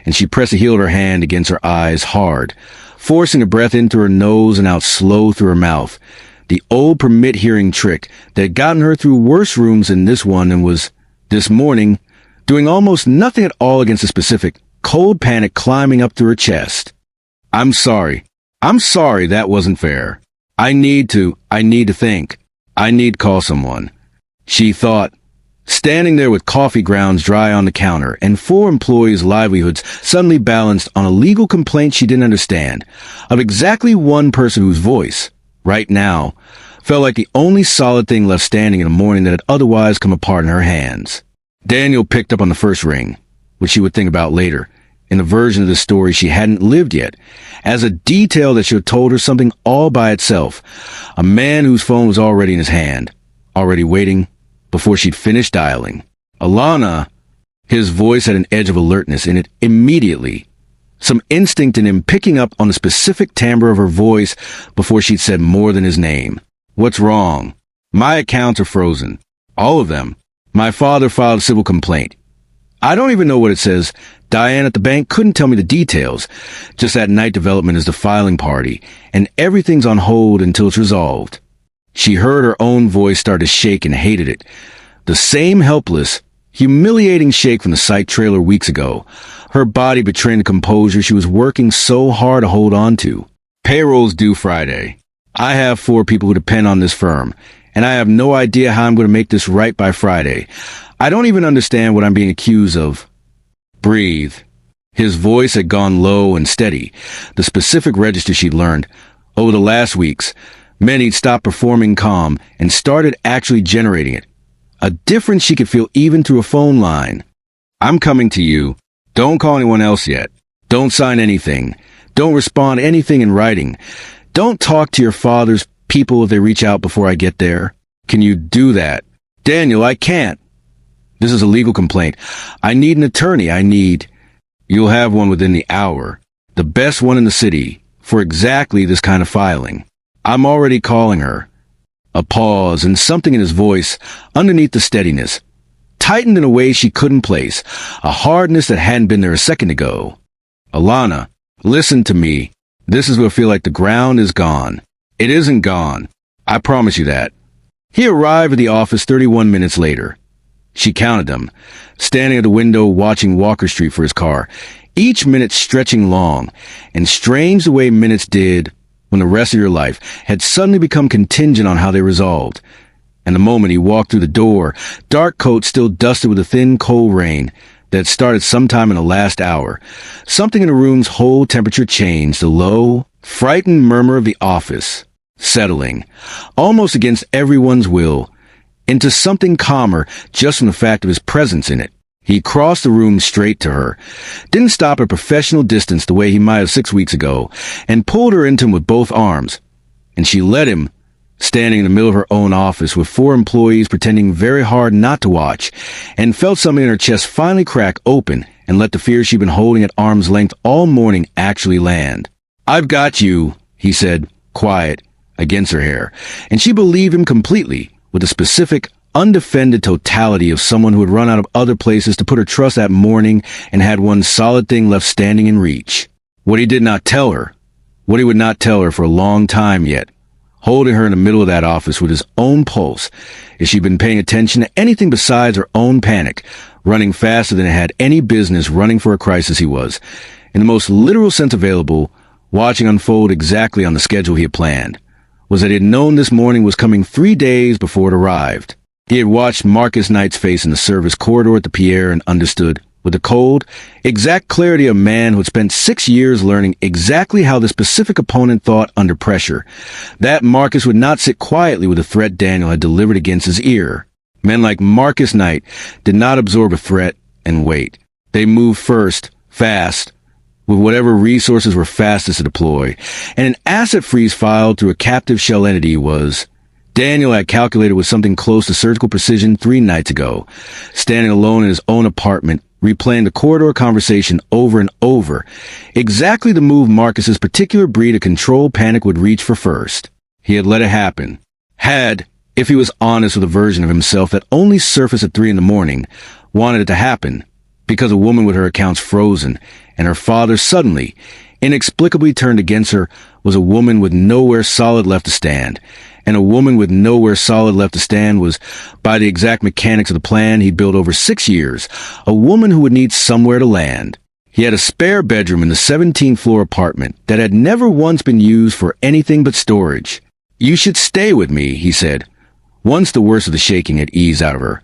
and she pressed the heel of her hand against her eyes hard, forcing the breath into her nose and out slow through her mouth. The old permit hearing trick that had gotten her through worse rooms than this one and was, this morning, doing almost nothing at all against a specific, cold panic climbing up through her chest. I'm sorry. I'm sorry that wasn't fair. I need to think. I need to call someone. She thought, standing there with coffee grounds dry on the counter and 4 employees' livelihoods suddenly balanced on a legal complaint she didn't understand, of exactly one person whose voice, right now, felt like the only solid thing left standing in a morning that had otherwise come apart in her hands. Daniel picked up on the first ring, which she would think about later, in a version of the story she hadn't lived yet, as a detail that should have told her something all by itself. A man whose phone was already in his hand, already waiting, before she'd finished dialing. Alana, his voice had an edge of alertness in it immediately. Some instinct in him picking up on the specific timbre of her voice before she'd said more than his name. What's wrong? My accounts are frozen. All of them. My father filed a civil complaint. I don't even know what it says. Diane at the bank couldn't tell me the details. Just that Knight Development is the filing party, and everything's on hold until it's resolved. She heard her own voice start to shake and hated it. The same helpless, humiliating shake from the site trailer weeks ago. Her body betraying the composure she was working so hard to hold on to. Payroll's due Friday. I have 4 people who depend on this firm, and I have no idea how I'm going to make this right by Friday. I don't even understand what I'm being accused of. Breathe. His voice had gone low and steady, the specific register she'd learned. Over the last weeks, many stopped performing calm and started actually generating it. A difference she could feel even through a phone line. I'm coming to you. Don't call anyone else yet. Don't sign anything. Don't respond to anything in writing. Don't talk to your father's people if they reach out before I get there. Can you do that? Daniel, I can't. This is a legal complaint. I need an attorney. You'll have one within the hour. The best one in the city for exactly this kind of filing. I'm already calling her. A pause and something in his voice, underneath the steadiness, tightened in a way she couldn't place, a hardness that hadn't been there a second ago. Alana, listen to me. This is where I feel like the ground is gone. It isn't gone. I promise you that. He arrived at the office 31 minutes later. She counted them, standing at the window watching Walker Street for his car, each minute stretching long, and strange the way minutes did when the rest of your life had suddenly become contingent on how they resolved. And the moment he walked through the door, dark coat still dusted with a thin, cold rain that started sometime in the last hour, something in the room's whole temperature changed, the low, frightened murmur of the office, settling, almost against everyone's will, into something calmer just from the fact of his presence in it. He crossed the room straight to her, didn't stop at professional distance the way he might have 6 weeks ago, and pulled her into him with both arms. And she let him, standing in the middle of her own office with 4 employees pretending very hard not to watch, and felt something in her chest finally crack open and let the fear she'd been holding at arm's length all morning actually land. "I've got you," he said, quiet, against her hair, and she believed him completely, with the specific, undefended totality of someone who had run out of other places to put her trust that morning and had one solid thing left standing in reach. What he did not tell her, what he would not tell her for a long time yet, holding her in the middle of that office with his own pulse, as she'd been paying attention to anything besides her own panic, running faster than it had any business running for a crisis he was, in the most literal sense available, watching unfold exactly on the schedule he had planned, was that he had known this morning was coming 3 days before it arrived. He had watched Marcus Knight's face in the service corridor at the Pierre and understood, with the cold, exact clarity of a man who had spent 6 years learning exactly how the specific opponent thought under pressure, that Marcus would not sit quietly with the threat Daniel had delivered against his ear. Men like Marcus Knight did not absorb a threat and wait. They moved first, fast, with whatever resources were fastest to deploy, and an asset freeze filed through a captive shell entity was... Daniel had calculated with something close to surgical precision 3 nights ago, standing alone in his own apartment, replaying the corridor conversation over and over, exactly the move Marcus's particular breed of controlled panic would reach for first. He had let it happen. Had, if he was honest with a version of himself that only surfaced at 3 in the morning, wanted it to happen, because a woman with her accounts frozen, and her father suddenly, inexplicably turned against her, was a woman with nowhere solid left to stand. And a woman with nowhere solid left to stand was, by the exact mechanics of the plan he'd built over 6 years, a woman who would need somewhere to land. He had a spare bedroom in the 17th floor apartment that had never once been used for anything but storage. "You should stay with me," he said. Once the worst of the shaking had eased out of her.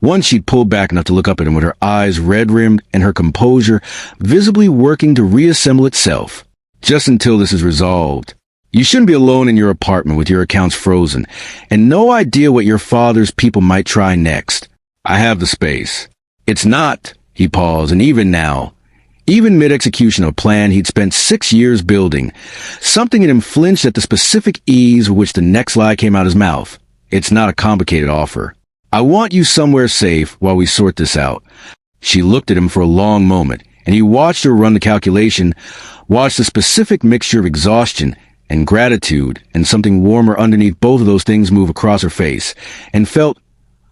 Once she'd pulled back enough to look up at him with her eyes red-rimmed and her composure visibly working to reassemble itself. "Just until this is resolved. You shouldn't be alone in your apartment with your accounts frozen, and no idea what your father's people might try next. I have the space. It's not," he paused, and even now, even mid-execution of a plan he'd spent 6 years building, something in him flinched at the specific ease with which the next lie came out his mouth. "It's not a complicated offer. I want you somewhere safe while we sort this out." She looked at him for a long moment, and he watched her run the calculation, watched the specific mixture of exhaustion and gratitude and something warmer underneath both of those things move across her face, and felt,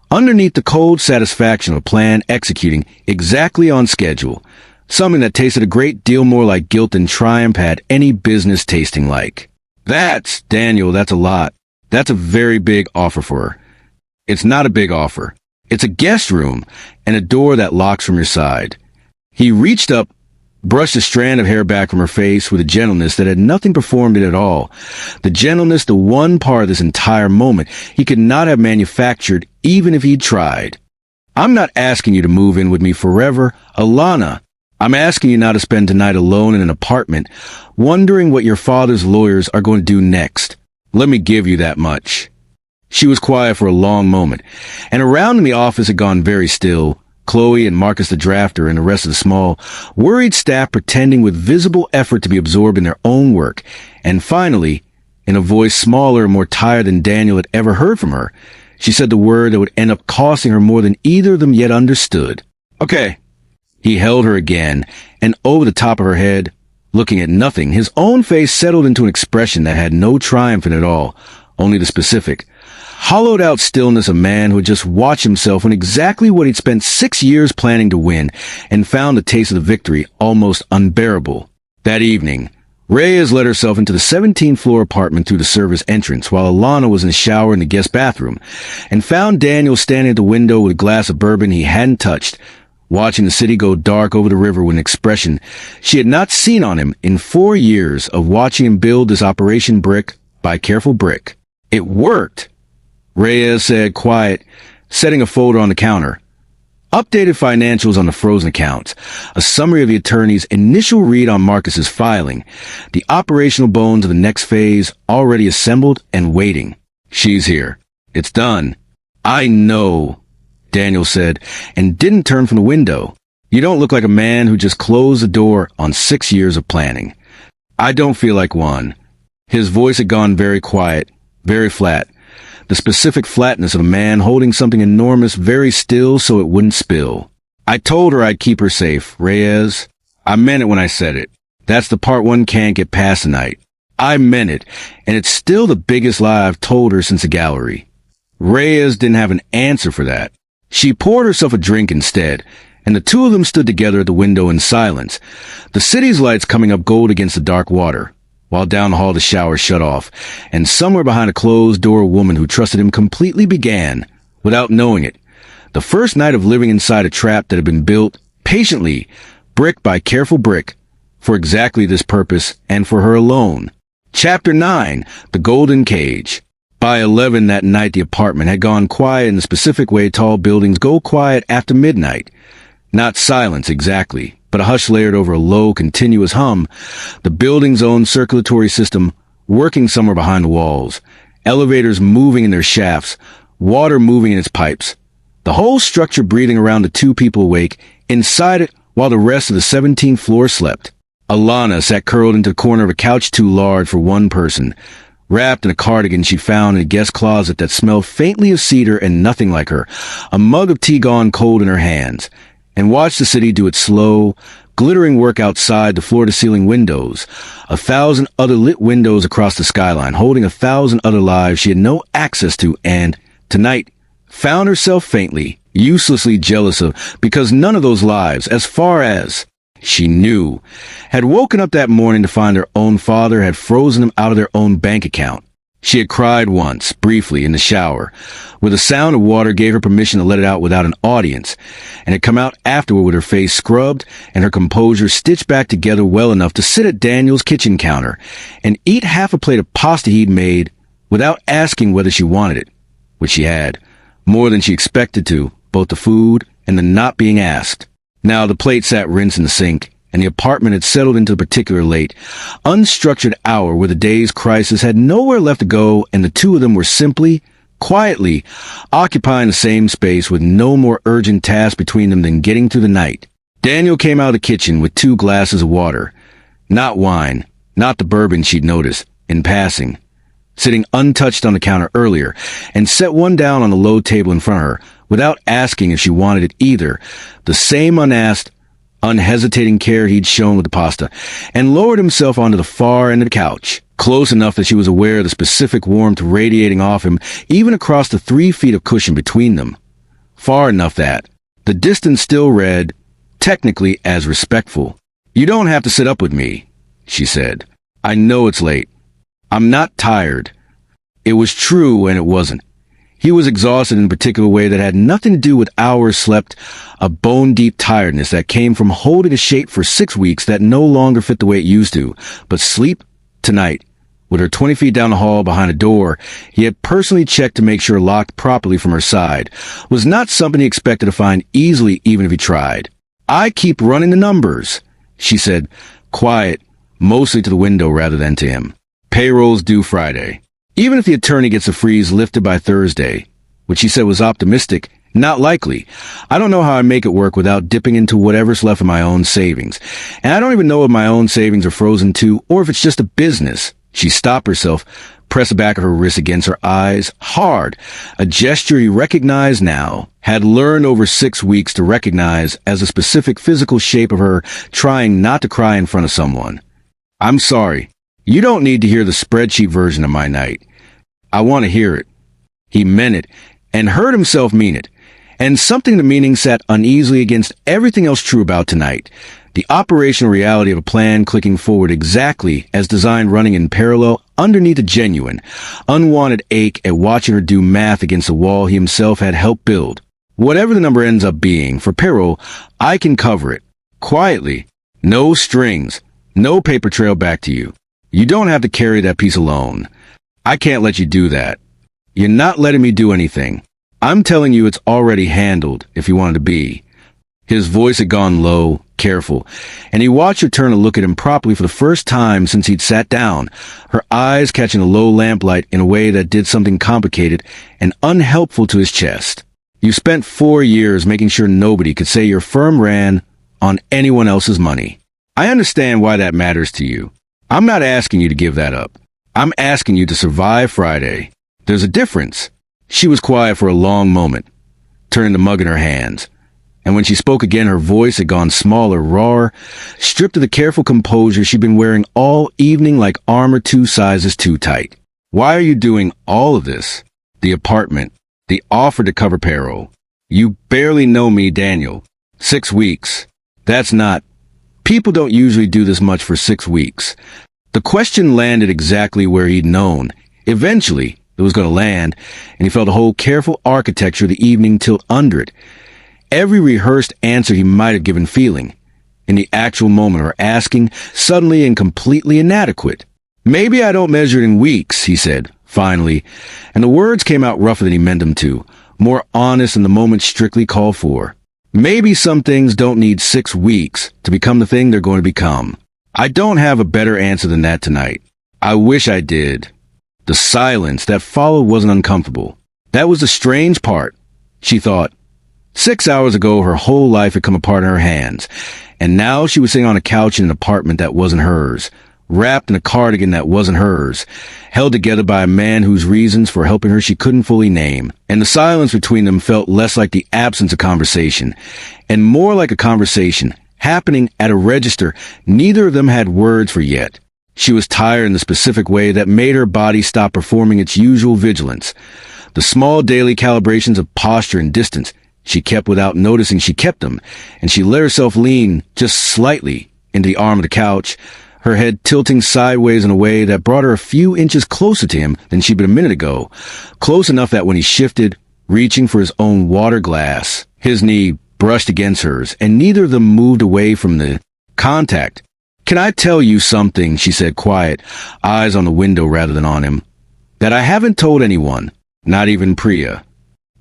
underneath the cold satisfaction of a plan executing exactly on schedule, something that tasted a great deal more like guilt than triumph had any business tasting like. "That's, Daniel, that's a lot. That's a very big offer for her." "It's not a big offer. It's a guest room and a door that locks from your side." He reached up, brushed a strand of hair back from her face with a gentleness that had nothing performed in it at all. The gentleness, the one part of this entire moment he could not have manufactured even if he'd tried. "I'm not asking you to move in with me forever, Alana. I'm asking you not to spend tonight alone in an apartment, wondering what your father's lawyers are going to do next. Let me give you that much." She was quiet for a long moment, and around in the office had gone very still. Chloe and Marcus the drafter and the rest of the small, worried staff pretending with visible effort to be absorbed in their own work. And finally, in a voice smaller and more tired than Daniel had ever heard from her, she said the word that would end up costing her more than either of them yet understood. "Okay." He held her again, and over the top of her head, looking at nothing, his own face settled into an expression that had no triumph in it all, only the specific, hollowed-out stillness of a man who had just watched himself win exactly what he'd spent 6 years planning to win, and found the taste of the victory almost unbearable. That evening, Reyes let herself into the 17th floor apartment through the servers' entrance while Alana was in the shower in the guest bathroom, and found Daniel standing at the window with a glass of bourbon he hadn't touched, watching the city go dark over the river with an expression she had not seen on him in 4 years of watching him build this operation brick by careful brick. It worked, Reyes said, quiet, setting a folder on the counter. Updated financials on the frozen accounts, a summary of the attorney's initial read on Marcus's filing, the operational bones of the next phase already assembled and waiting. She's here. It's done. I know, Daniel said, and didn't turn from the window. You don't look like a man who just closed the door on 6 years of planning. I don't feel like one. His voice had gone very quiet, very flat. The specific flatness of a man holding something enormous very still so it wouldn't spill. I told her I'd keep her safe, Reyes. I meant it when I said it. That's the part one can't get past tonight. I meant it, and it's still the biggest lie I've told her since the gallery. Reyes didn't have an answer for that. She poured herself a drink instead, and the two of them stood together at the window in silence, the city's lights coming up gold against the dark water, while down the hall the shower shut off, and somewhere behind a closed door a woman who trusted him completely began, without knowing it, the first night of living inside a trap that had been built, patiently, brick by careful brick, for exactly this purpose and for her alone. Chapter 9, The Golden Cage. By 11 that night the apartment had gone quiet in the specific way tall buildings go quiet after midnight. Not silence exactly, but a hush layered over a low, continuous hum, the building's own circulatory system working somewhere behind the walls, elevators moving in their shafts, water moving in its pipes, the whole structure breathing around the two people awake inside it while the rest of the 17th floor slept. Alana sat curled into the corner of a couch too large for one person, wrapped in a cardigan she found in a guest closet that smelled faintly of cedar and nothing like her, a mug of tea gone cold in her hands, and watched the city do its slow, glittering work outside the floor-to-ceiling windows, 1,000 other lit windows across the skyline, holding 1,000 other lives she had no access to, and, tonight, found herself faintly, uselessly jealous of, because none of those lives, as far as she knew, had woken up that morning to find their own father had frozen them out of their own bank account. She had cried once, briefly, in the shower, where the sound of water gave her permission to let it out without an audience, and had come out afterward with her face scrubbed and her composure stitched back together well enough to sit at Daniel's kitchen counter and eat half a plate of pasta he'd made without asking whether she wanted it, which she had, more than she expected to, both the food and the not being asked. Now the plate sat rinsed in the sink, and the apartment had settled into the particular late, unstructured hour where the day's crisis had nowhere left to go, and the two of them were simply, quietly, occupying the same space with no more urgent task between them than getting through the night. Daniel came out of the kitchen with 2 glasses of water. Not wine, not the bourbon she'd noticed, in passing, sitting untouched on the counter earlier, and set one down on the low table in front of her, without asking if she wanted it either, the same unasked, unhesitating care he'd shown with the pasta, and lowered himself onto the far end of the couch, close enough that she was aware of the specific warmth radiating off him even across the 3 feet of cushion between them. Far enough that the distance still read, technically as respectful. "You don't have to sit up with me," she said. "I know it's late. I'm not tired." It was true and it wasn't. He was exhausted in a particular way that had nothing to do with hours slept, a bone-deep tiredness that came from holding a shape for 6 weeks that no longer fit the way it used to. But sleep, tonight, with her 20 feet down the hall behind a door he had personally checked to make sure locked properly from her side, was not something he expected to find easily even if he tried. "I keep running the numbers," she said, quiet, mostly to the window rather than to him. "Payroll's due Friday. Even if the attorney gets the freeze lifted by Thursday," which he said was optimistic, not likely. "I don't know how I make it work without dipping into whatever's left of my own savings. And I don't even know if my own savings are frozen too, or if it's just a business." She stopped herself, pressed the back of her wrist against her eyes, hard, a gesture he recognized now, had learned over 6 weeks to recognize as a specific physical shape of her trying not to cry in front of someone. "I'm sorry. You don't need to hear the spreadsheet version of my night. I want to hear it." He meant it, and heard himself mean it. And something in the meaning sat uneasily against everything else true about tonight. The operational reality of a plan clicking forward exactly as designed, running in parallel underneath a genuine, unwanted ache at watching her do math against the wall he himself had helped build. Whatever the number ends up being, for payroll, I can cover it. Quietly. No strings. No paper trail back to you. You don't have to carry that piece alone. I can't let you do that. You're not letting me do anything. I'm telling you it's already handled, if you wanted to be. His voice had gone low, careful, and he watched her turn to look at him properly for the first time since he'd sat down, her eyes catching the low lamplight in a way that did something complicated and unhelpful to his chest. You spent 4 years making sure nobody could say your firm ran on anyone else's money. I understand why that matters to you. I'm not asking you to give that up. I'm asking you to survive Friday. There's a difference. She was quiet for a long moment, turning the mug in her hands. And when she spoke again, her voice had gone smaller, rawer, stripped of the careful composure she'd been wearing all evening like armor 2 sizes too tight. Why are you doing all of this? The apartment, the offer to cover payroll. You barely know me, Daniel. 6 weeks. That's not. People don't usually do this much for 6 weeks. The question landed exactly where he'd known. Eventually, it was going to land, and he felt the whole careful architecture of the evening tilt under it. Every rehearsed answer he might have given feeling, in the actual moment, or asking, suddenly and completely inadequate. Maybe I don't measure it in weeks, he said, finally, and the words came out rougher than he meant them to, more honest than the moment strictly called for. Maybe some things don't need 6 weeks to become the thing they're going to become. I don't have a better answer than that tonight. I wish I did. The silence that followed wasn't uncomfortable. That was the strange part, she thought. 6 hours ago, her whole life had come apart in her hands, and now she was sitting on a couch in an apartment that wasn't hers, wrapped in a cardigan that wasn't hers, held together by a man whose reasons for helping her she couldn't fully name, and the silence between them felt less like the absence of conversation, and more like a conversation happening at a register neither of them had words for yet. She was tired in the specific way that made her body stop performing its usual vigilance. The small daily calibrations of posture and distance she kept without noticing she kept them, and she let herself lean just slightly into the arm of the couch, her head tilting sideways in a way that brought her a few inches closer to him than she'd been a minute ago, close enough that when he shifted, reaching for his own water glass, his knee brushed against hers, and neither of them moved away from the contact. "Can I tell you something?" she said, quiet, eyes on the window rather than on him. "That I haven't told anyone, not even Priya."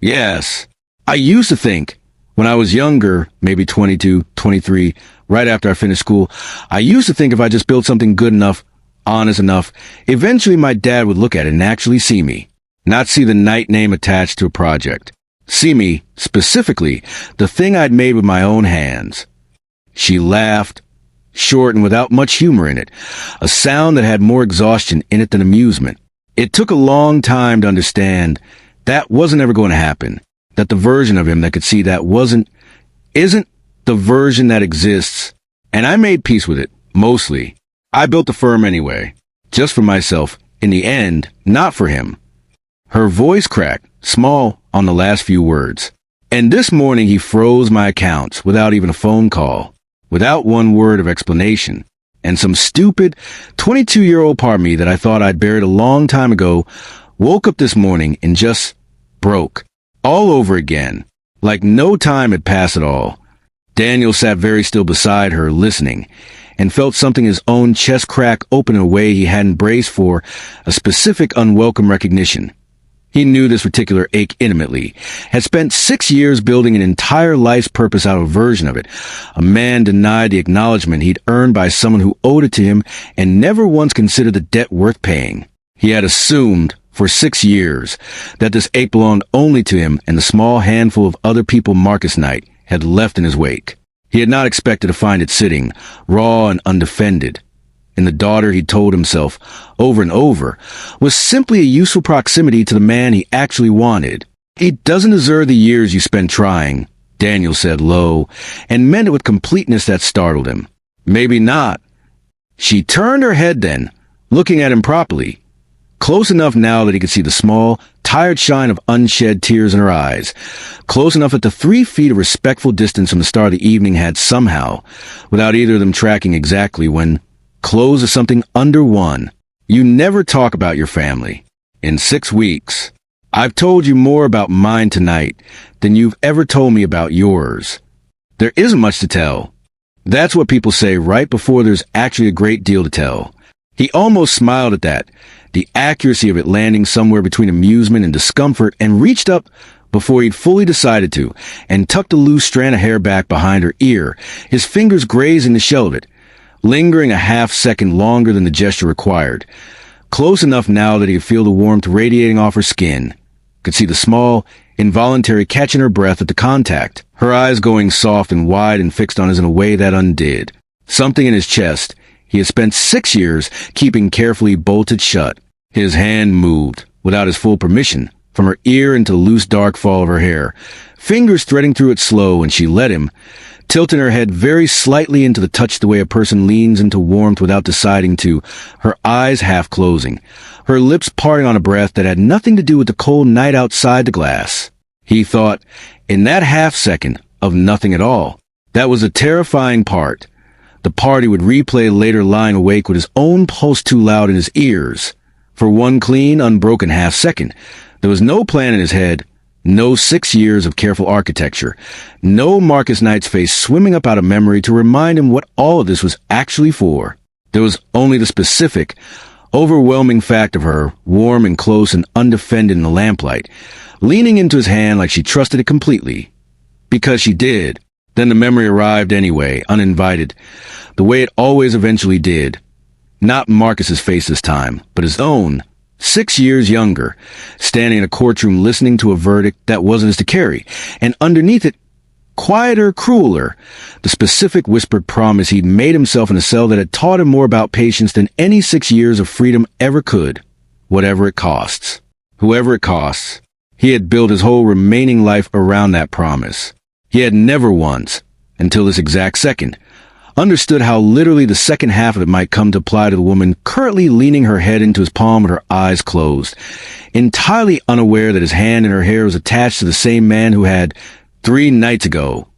"Yes. I used to think, when I was younger, maybe 22, 23, right after I finished school, I used to think if I just built something good enough, honest enough, eventually my dad would look at it and actually see me. Not see the night name attached to a project. See me, specifically, the thing I'd made with my own hands." She laughed, short and without much humor in it, a sound that had more exhaustion in it than amusement. It took a long time to understand that wasn't ever going to happen, that the version of him that could see that isn't the version that exists, and I made peace with it, mostly. I built the firm anyway, just for myself, in the end, not for him. Her voice cracked, small on the last few words. "And this morning he froze my accounts without even a phone call, without one word of explanation. And some stupid 22-year-old part of me that I thought I'd buried a long time ago woke up this morning and just broke. All over again, like no time had passed at all." Daniel sat very still beside her, listening, and felt something in his own chest crack open in a way he hadn't braced for, a specific unwelcome recognition. He knew this particular ache intimately, had spent 6 years building an entire life's purpose out of a version of it. A man denied the acknowledgement he'd earned by someone who owed it to him and never once considered the debt worth paying. He had assumed for 6 years that this ache belonged only to him and the small handful of other people Marcus Knight had left in his wake. He had not expected to find it sitting, raw and undefended. And the daughter, he told himself, over and over, was simply a useful proximity to the man he actually wanted. "He doesn't deserve the years you spent trying," Daniel said low, and meant it with completeness that startled him. "Maybe not." She turned her head then, looking at him properly. Close enough now that he could see the small, tired shine of unshed tears in her eyes. Close enough that the 3 feet of respectful distance from the start of the evening had somehow, without either of them tracking exactly, when close is something under 1. You never talk about your family. In 6 weeks, I've told you more about mine tonight than you've ever told me about yours. There isn't much to tell. That's what people say right before there's actually a great deal to tell. He almost smiled at that, the accuracy of it landing somewhere between amusement and discomfort, and reached up before he'd fully decided to, and tucked a loose strand of hair back behind her ear, his fingers grazing the shell of it, lingering a half-second longer than the gesture required. Close enough now that he could feel the warmth radiating off her skin, could see the small, involuntary catch in her breath at the contact, her eyes going soft and wide and fixed on his in a way that undid. Something in his chest he had spent 6 years keeping carefully bolted shut. His hand moved, without his full permission, from her ear into the loose dark fall of her hair, fingers threading through it slow, and she let him, tilting her head very slightly into the touch the way a person leans into warmth without deciding to, her eyes half closing, her lips parting on a breath that had nothing to do with the cold night outside the glass. He thought, in that half-second, of nothing at all. That was a terrifying part. The part he would replay later lying awake with his own pulse too loud in his ears. For one clean, unbroken half-second, there was no plan in his head, no 6 years of careful architecture, no Marcus Knight's face swimming up out of memory to remind him what all of this was actually for. There was only the specific, overwhelming fact of her, warm and close and undefended in the lamplight, leaning into his hand like she trusted it completely. Because she did. Then the memory arrived anyway, uninvited, the way it always eventually did. Not Marcus's face this time, but his own, 6 years younger, standing in a courtroom listening to a verdict that wasn't his to carry, and underneath it, quieter, crueler, the specific whispered promise he'd made himself in a cell that had taught him more about patience than any 6 years of freedom ever could, whatever it costs. Whoever it costs. He had built his whole remaining life around that promise. He had never once, until this exact second, understood how literally the second half of it might come to apply to the woman currently leaning her head into his palm with her eyes closed, entirely unaware that his hand in her hair was attached to the same man who had, 3 nights ago,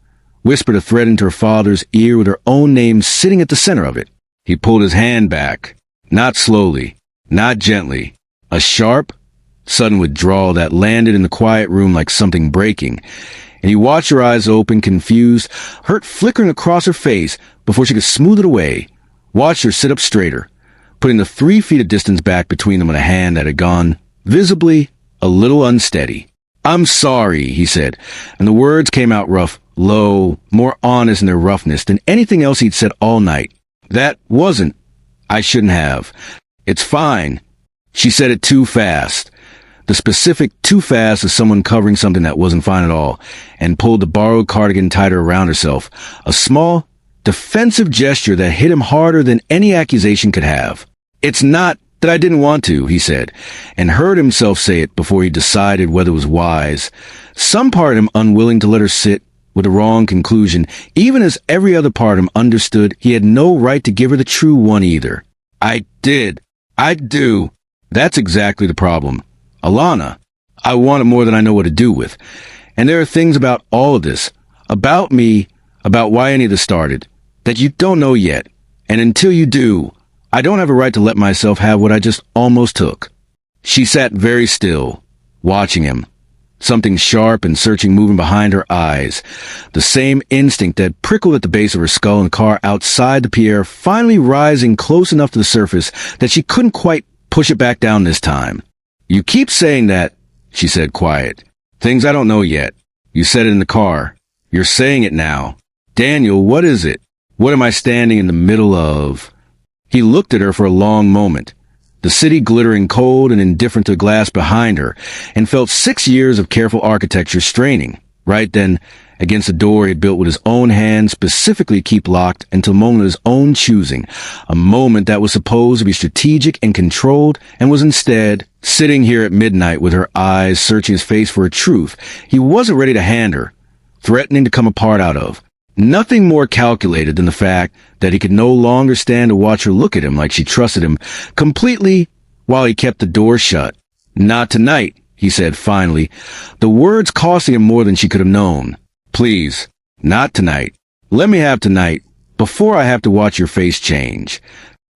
whispered a threat into her father's ear with her own name sitting at the center of it. He pulled his hand back, not slowly, not gently, a sharp, sudden withdrawal that landed in the quiet room like something breaking, and he watched her eyes open, confused, hurt flickering across her face before she could smooth it away, watched her sit up straighter, putting the 3 feet of distance back between them with a hand that had gone, visibly, a little unsteady. "I'm sorry," he said, and the words came out rough, low, more honest in their roughness than anything else he'd said all night. "That wasn't. I shouldn't have. It's fine." She said it too fast. The specific too fast as someone covering something that wasn't fine at all, and pulled the borrowed cardigan tighter around herself, a small, defensive gesture that hit him harder than any accusation could have. "It's not that I didn't want to," he said, and heard himself say it before he decided whether it was wise. Some part of him unwilling to let her sit with the wrong conclusion, even as every other part of him understood he had no right to give her the true one either. "I did. I do." That's exactly the problem. Alana, I want it more than I know what to do with. And there are things about all of this, about me, about why any of this started, that you don't know yet. And until you do, I don't have a right to let myself have what I just almost took. She sat very still, watching him, something sharp and searching moving behind her eyes, the same instinct that prickled at the base of her skull in the car outside the Pierre finally rising close enough to the surface that she couldn't quite push it back down this time. "You keep saying that," she said quiet. "Things I don't know yet. You said it in the car. You're saying it now. Daniel, what is it? What am I standing in the middle of?" He looked at her for a long moment, the city glittering cold and indifferent to the glass behind her, and felt 6 years of careful architecture straining, right then, against the door he had built with his own hand specifically to keep locked until a moment of his own choosing, a moment that was supposed to be strategic and controlled, and was instead sitting here at midnight with her eyes searching his face for a truth he wasn't ready to hand her, threatening to come apart out of. Nothing more calculated than the fact that he could no longer stand to watch her look at him like she trusted him completely, while he kept the door shut. "Not tonight," he said finally, the words costing him more than she could have known. "Please, not tonight. Let me have tonight, before I have to watch your face change."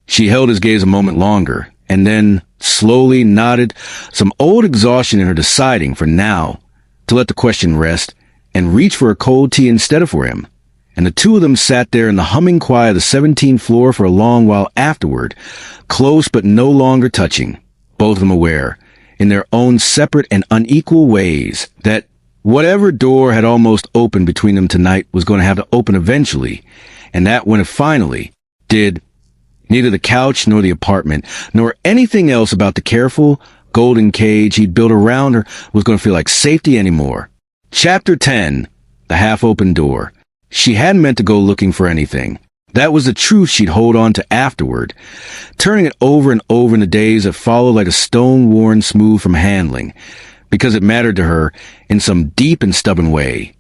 She held his gaze a moment longer, and then slowly nodded, some old exhaustion in her deciding, for now, to let the question rest, and reach for a cold tea instead of for him. And the two of them sat there in the humming quiet of the 17th floor for a long while afterward, close but no longer touching, both of them aware, in their own separate and unequal ways, that whatever door had almost opened between them tonight was going to have to open eventually, and that when it finally did, neither the couch nor the apartment, nor anything else about the careful, golden cage he'd built around her was going to feel like safety anymore. Chapter 10. The half-open door. She hadn't meant to go looking for anything. That was the truth she'd hold on to afterward, turning it over and over in the days that followed like a stone worn smooth from handling, because it mattered to her in some deep and stubborn way.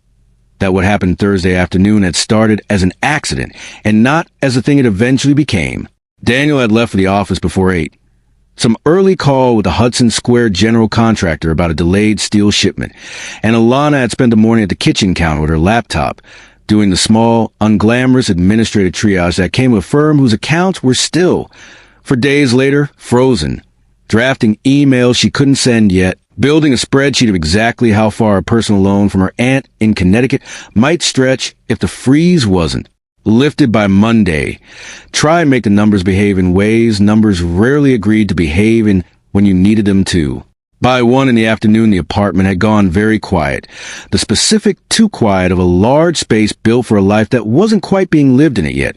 That what happened Thursday afternoon had started as an accident, and not as the thing it eventually became. Daniel had left for the office before 8. Some early call with the Hudson Square general contractor about a delayed steel shipment, and Alana had spent the morning at the kitchen counter with her laptop, doing the small, unglamorous administrative triage that came with a firm whose accounts were still, for days later, frozen, drafting emails she couldn't send yet, building a spreadsheet of exactly how far a personal loan from her aunt in Connecticut might stretch if the freeze wasn't lifted by Monday. Try and make the numbers behave in ways numbers rarely agreed to behave in when you needed them to. By 1 in the afternoon, the apartment had gone very quiet, the specific too quiet of a large space built for a life that wasn't quite being lived in it yet,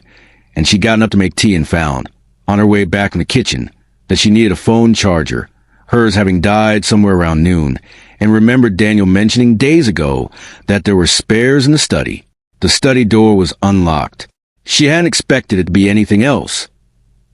and she'd gotten up to make tea and found, on her way back in the kitchen, that she needed a phone charger, hers having died somewhere around noon, and remembered Daniel mentioning days ago that there were spares in the study. The study door was unlocked. She hadn't expected it to be anything else.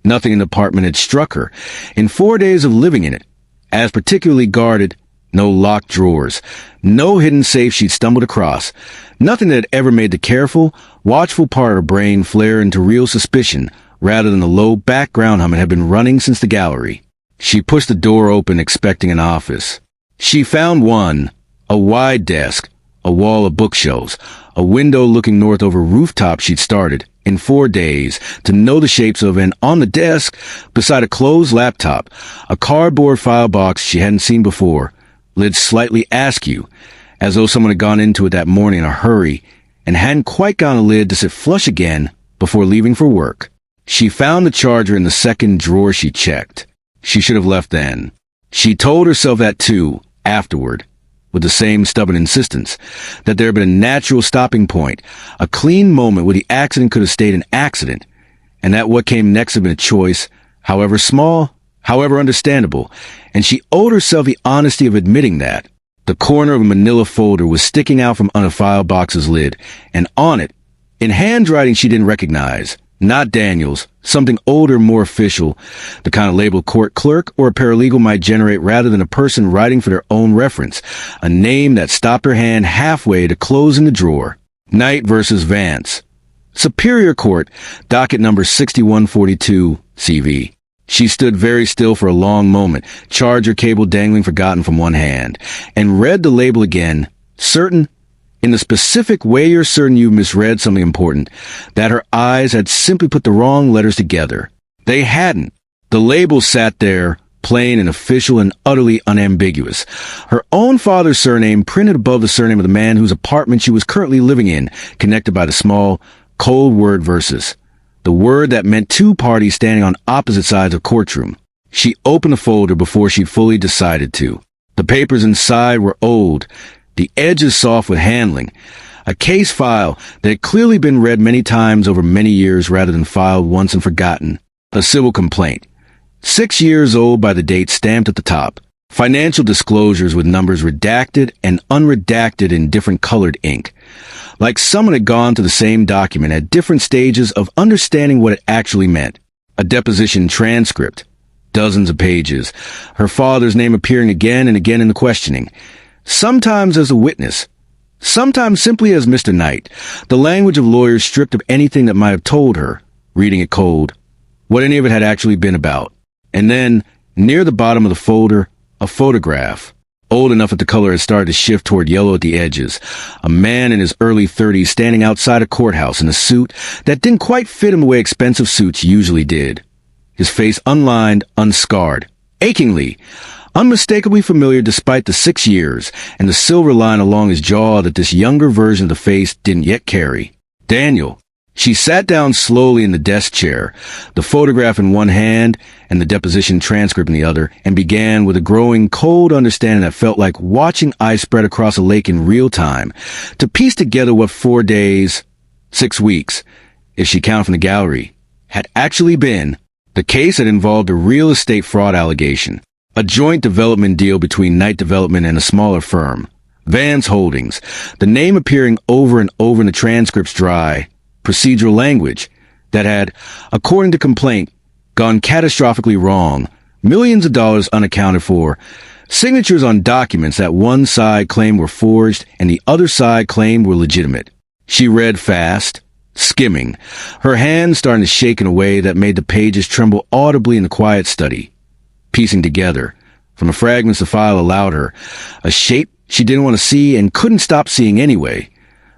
Nothing in the apartment had struck her, in 4 days of living in it, as particularly guarded. No locked drawers, no hidden safe she'd stumbled across, nothing that had ever made the careful, watchful part of her brain flare into real suspicion rather than the low background hum it had been running since the gallery. She pushed the door open, expecting an office. She found one, a wide desk, a wall of bookshelves, a window looking north over rooftop she'd started, in 4 days, to know the shapes of, and on the desk, beside a closed laptop, a cardboard file box she hadn't seen before, lid slightly askew, as though someone had gone into it that morning in a hurry, and hadn't quite gotten a lid to sit flush again before leaving for work. She found the charger in the second drawer she checked. She should have left then. She told herself that too, afterward, with the same stubborn insistence, that there had been a natural stopping point, a clean moment where the accident could have stayed an accident, and that what came next had been a choice, however small, however understandable, and she owed herself the honesty of admitting that. The corner of a manila folder was sticking out from under file box's lid, and on it, in handwriting she didn't recognize, not Daniel's, something older, more official, the kind of label court clerk or a paralegal might generate rather than a person writing for their own reference, a name that stopped her hand halfway to closing the drawer. Knight versus Vance. Superior Court, docket number 6142, CV. She stood very still for a long moment, charger cable dangling forgotten from one hand, and read the label again, certain, in the specific way you're certain you've misread something important, that her eyes had simply put the wrong letters together. They hadn't. The label sat there, plain and official and utterly unambiguous. Her own father's surname printed above the surname of the man whose apartment she was currently living in, connected by the small, cold word versus. The word that meant two parties standing on opposite sides of a courtroom. She opened the folder before she'd fully decided to. The papers inside were old, the edges soft with handling, a case file that had clearly been read many times over many years rather than filed once and forgotten. A civil complaint, 6 years old by the date stamped at the top. Financial disclosures with numbers redacted and unredacted in different colored ink. Like someone had gone to the same document at different stages of understanding what it actually meant. A deposition transcript, dozens of pages, her father's name appearing again and again in the questioning. Sometimes as a witness, sometimes simply as Mr. Knight, the language of lawyers stripped of anything that might have told her, reading it cold, what any of it had actually been about. And then, Near the bottom of the folder, a photograph. Old enough that the color had started to shift toward yellow at the edges. A man in his early 30s standing outside a courthouse in a suit that didn't quite fit him the way expensive suits usually did. His face unlined, unscarred. Achingly, unmistakably familiar despite the 6 years and the silver line along his jaw that this younger version of the face didn't yet carry. Daniel. She sat down slowly in the desk chair, the photograph in one hand and the deposition transcript in the other, and began with a growing cold understanding that felt like watching ice spread across a lake in real time, to piece together what 4 days, 6 weeks, if she counted from the gallery, had actually been. The case had involved a real estate fraud allegation, a joint development deal between Knight Development and a smaller firm, Vance Holdings, the name appearing over and over in the transcript's dry, procedural language that had, according to complaint, gone catastrophically wrong, millions of dollars unaccounted for, signatures on documents that one side claimed were forged and the other side claimed were legitimate. She read fast, skimming, her hands starting to shake in a way that made the pages tremble audibly in the quiet study, piecing together, from the fragments the file allowed her, a shape she didn't want to see and couldn't stop seeing anyway.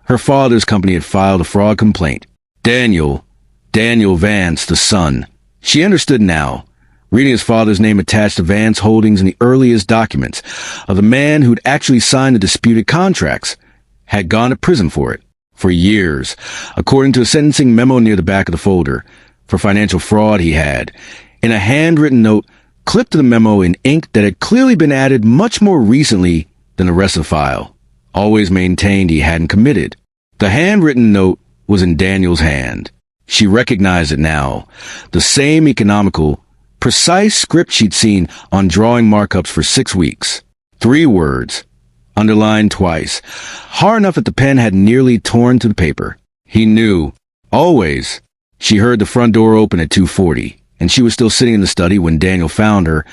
Her father's company had filed a fraud complaint. Daniel Vance, the son. She understood now, reading his father's name attached to Vance Holdings in the earliest documents, of the man who'd actually signed the disputed contracts, had gone to prison for it, for years, according to a sentencing memo near the back of the folder, for financial fraud he had, in a handwritten note clipped to the memo in ink that had clearly been added much more recently than the rest of the file. Always maintained he hadn't committed. The handwritten note was in Daniel's hand. She recognized it now. The same economical, precise script she'd seen on drawing markups for 6 weeks. 3 words, underlined twice, hard enough that the pen had nearly torn to the paper. He knew. Always. She heard the front door open at 2:40, and she was still sitting in the study when Daniel found her.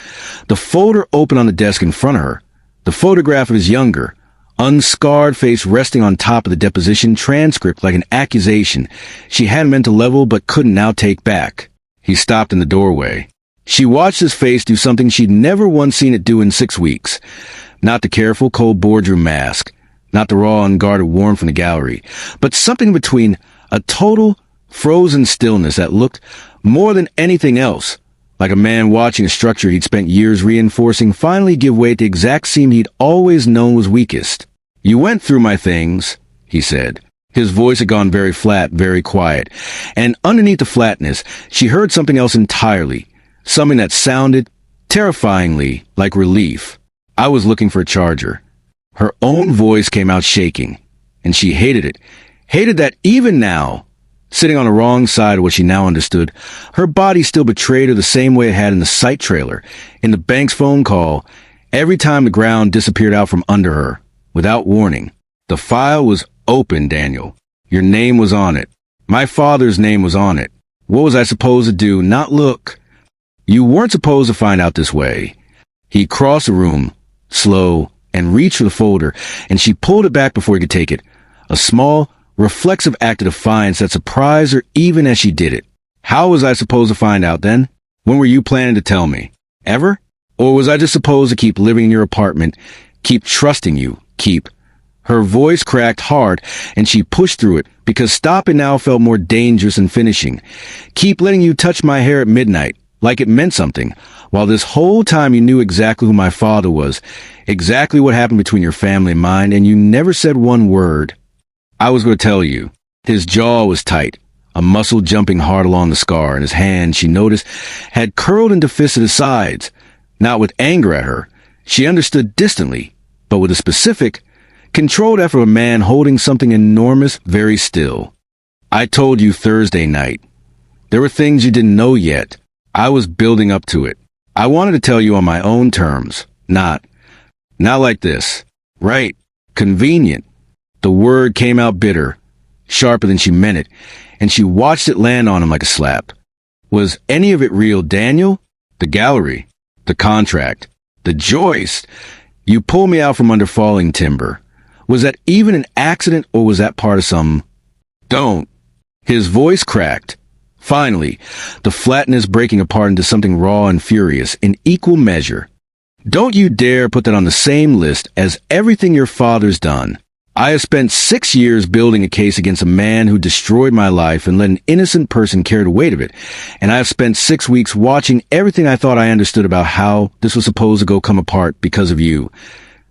The folder open on the desk in front of her. The photograph of his younger, unscarred face resting on top of the deposition transcript like an accusation she hadn't meant to level but couldn't now take back. He stopped in the doorway. She watched his face do something she'd never once seen it do in 6 weeks. Not the careful, cold boardroom mask, not the raw, unguarded warmth from the gallery, but something between a total, frozen stillness that looked, more than anything else, like a man watching a structure he'd spent years reinforcing finally give way at the exact seam he'd always known was weakest. "You went through my things," he said. His voice had gone very flat, very quiet, and underneath the flatness, she heard something else entirely, something that sounded, terrifyingly, like relief. "I was looking for a charger." Her own voice came out shaking, and she hated it, hated that even now, sitting on the wrong side of what she now understood, her body still betrayed her the same way it had in the site trailer, in the bank's phone call, every time the ground disappeared out from under her, without warning. "The file was open, Daniel. Your name was on it. My father's name was on it. What was I supposed to do? Not look? You weren't supposed to find out this way." He crossed the room, slow, and reached for the folder, and she pulled it back before he could take it. A small, reflexive act of defiance that surprised her even as she did it. "How was I supposed to find out then? When were you planning to tell me? Ever? Or was I just supposed to keep living in your apartment, keep trusting you, keep—" Her voice cracked hard, and she pushed through it, because stopping now felt more dangerous than finishing. "Keep letting you touch my hair at midnight, like it meant something, while this whole time you knew exactly who my father was, exactly what happened between your family and mine, and you never said one word." "I was going to tell you." His jaw was tight, a muscle jumping hard along the scar, and his hand, she noticed, had curled into fists at his sides, not with anger at her. She understood distantly, but with a specific, controlled effort of a man holding something enormous very still. "I told you Thursday night. There were things you didn't know yet. I was building up to it. I wanted to tell you on my own terms, not like this. Right. Convenient." The word came out bitter, sharper than she meant it, and she watched it land on him like a slap. "Was any of it real, Daniel? The gallery, the contract, the joist. You pulled me out from under falling timber. Was that even an accident, or was that part of some—" "Don't." His voice cracked, Finally, the flatness breaking apart into something raw and furious in equal measure. Don't you dare put that on the same list as everything your father's done. I have spent 6 years building a case against a man who destroyed my life and let an innocent person carry the weight of it. And I have spent 6 weeks watching everything I thought I understood about how this was supposed to go come apart because of you.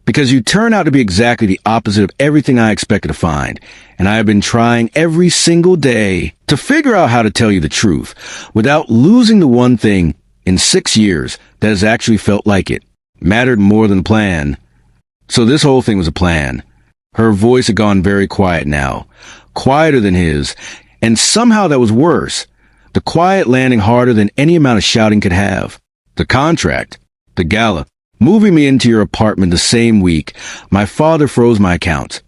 Because you turn out to be exactly the opposite of everything I expected to find. And I have been trying every single day to figure out how to tell you the truth without losing the one thing in 6 years that has actually felt like it. Mattered more than the plan. So this whole thing was a plan. Her voice had gone very quiet now, quieter than his, and somehow that was worse. The quiet landing harder than any amount of shouting could have. The contract, the gala, moving me into your apartment the same week, my father froze my account.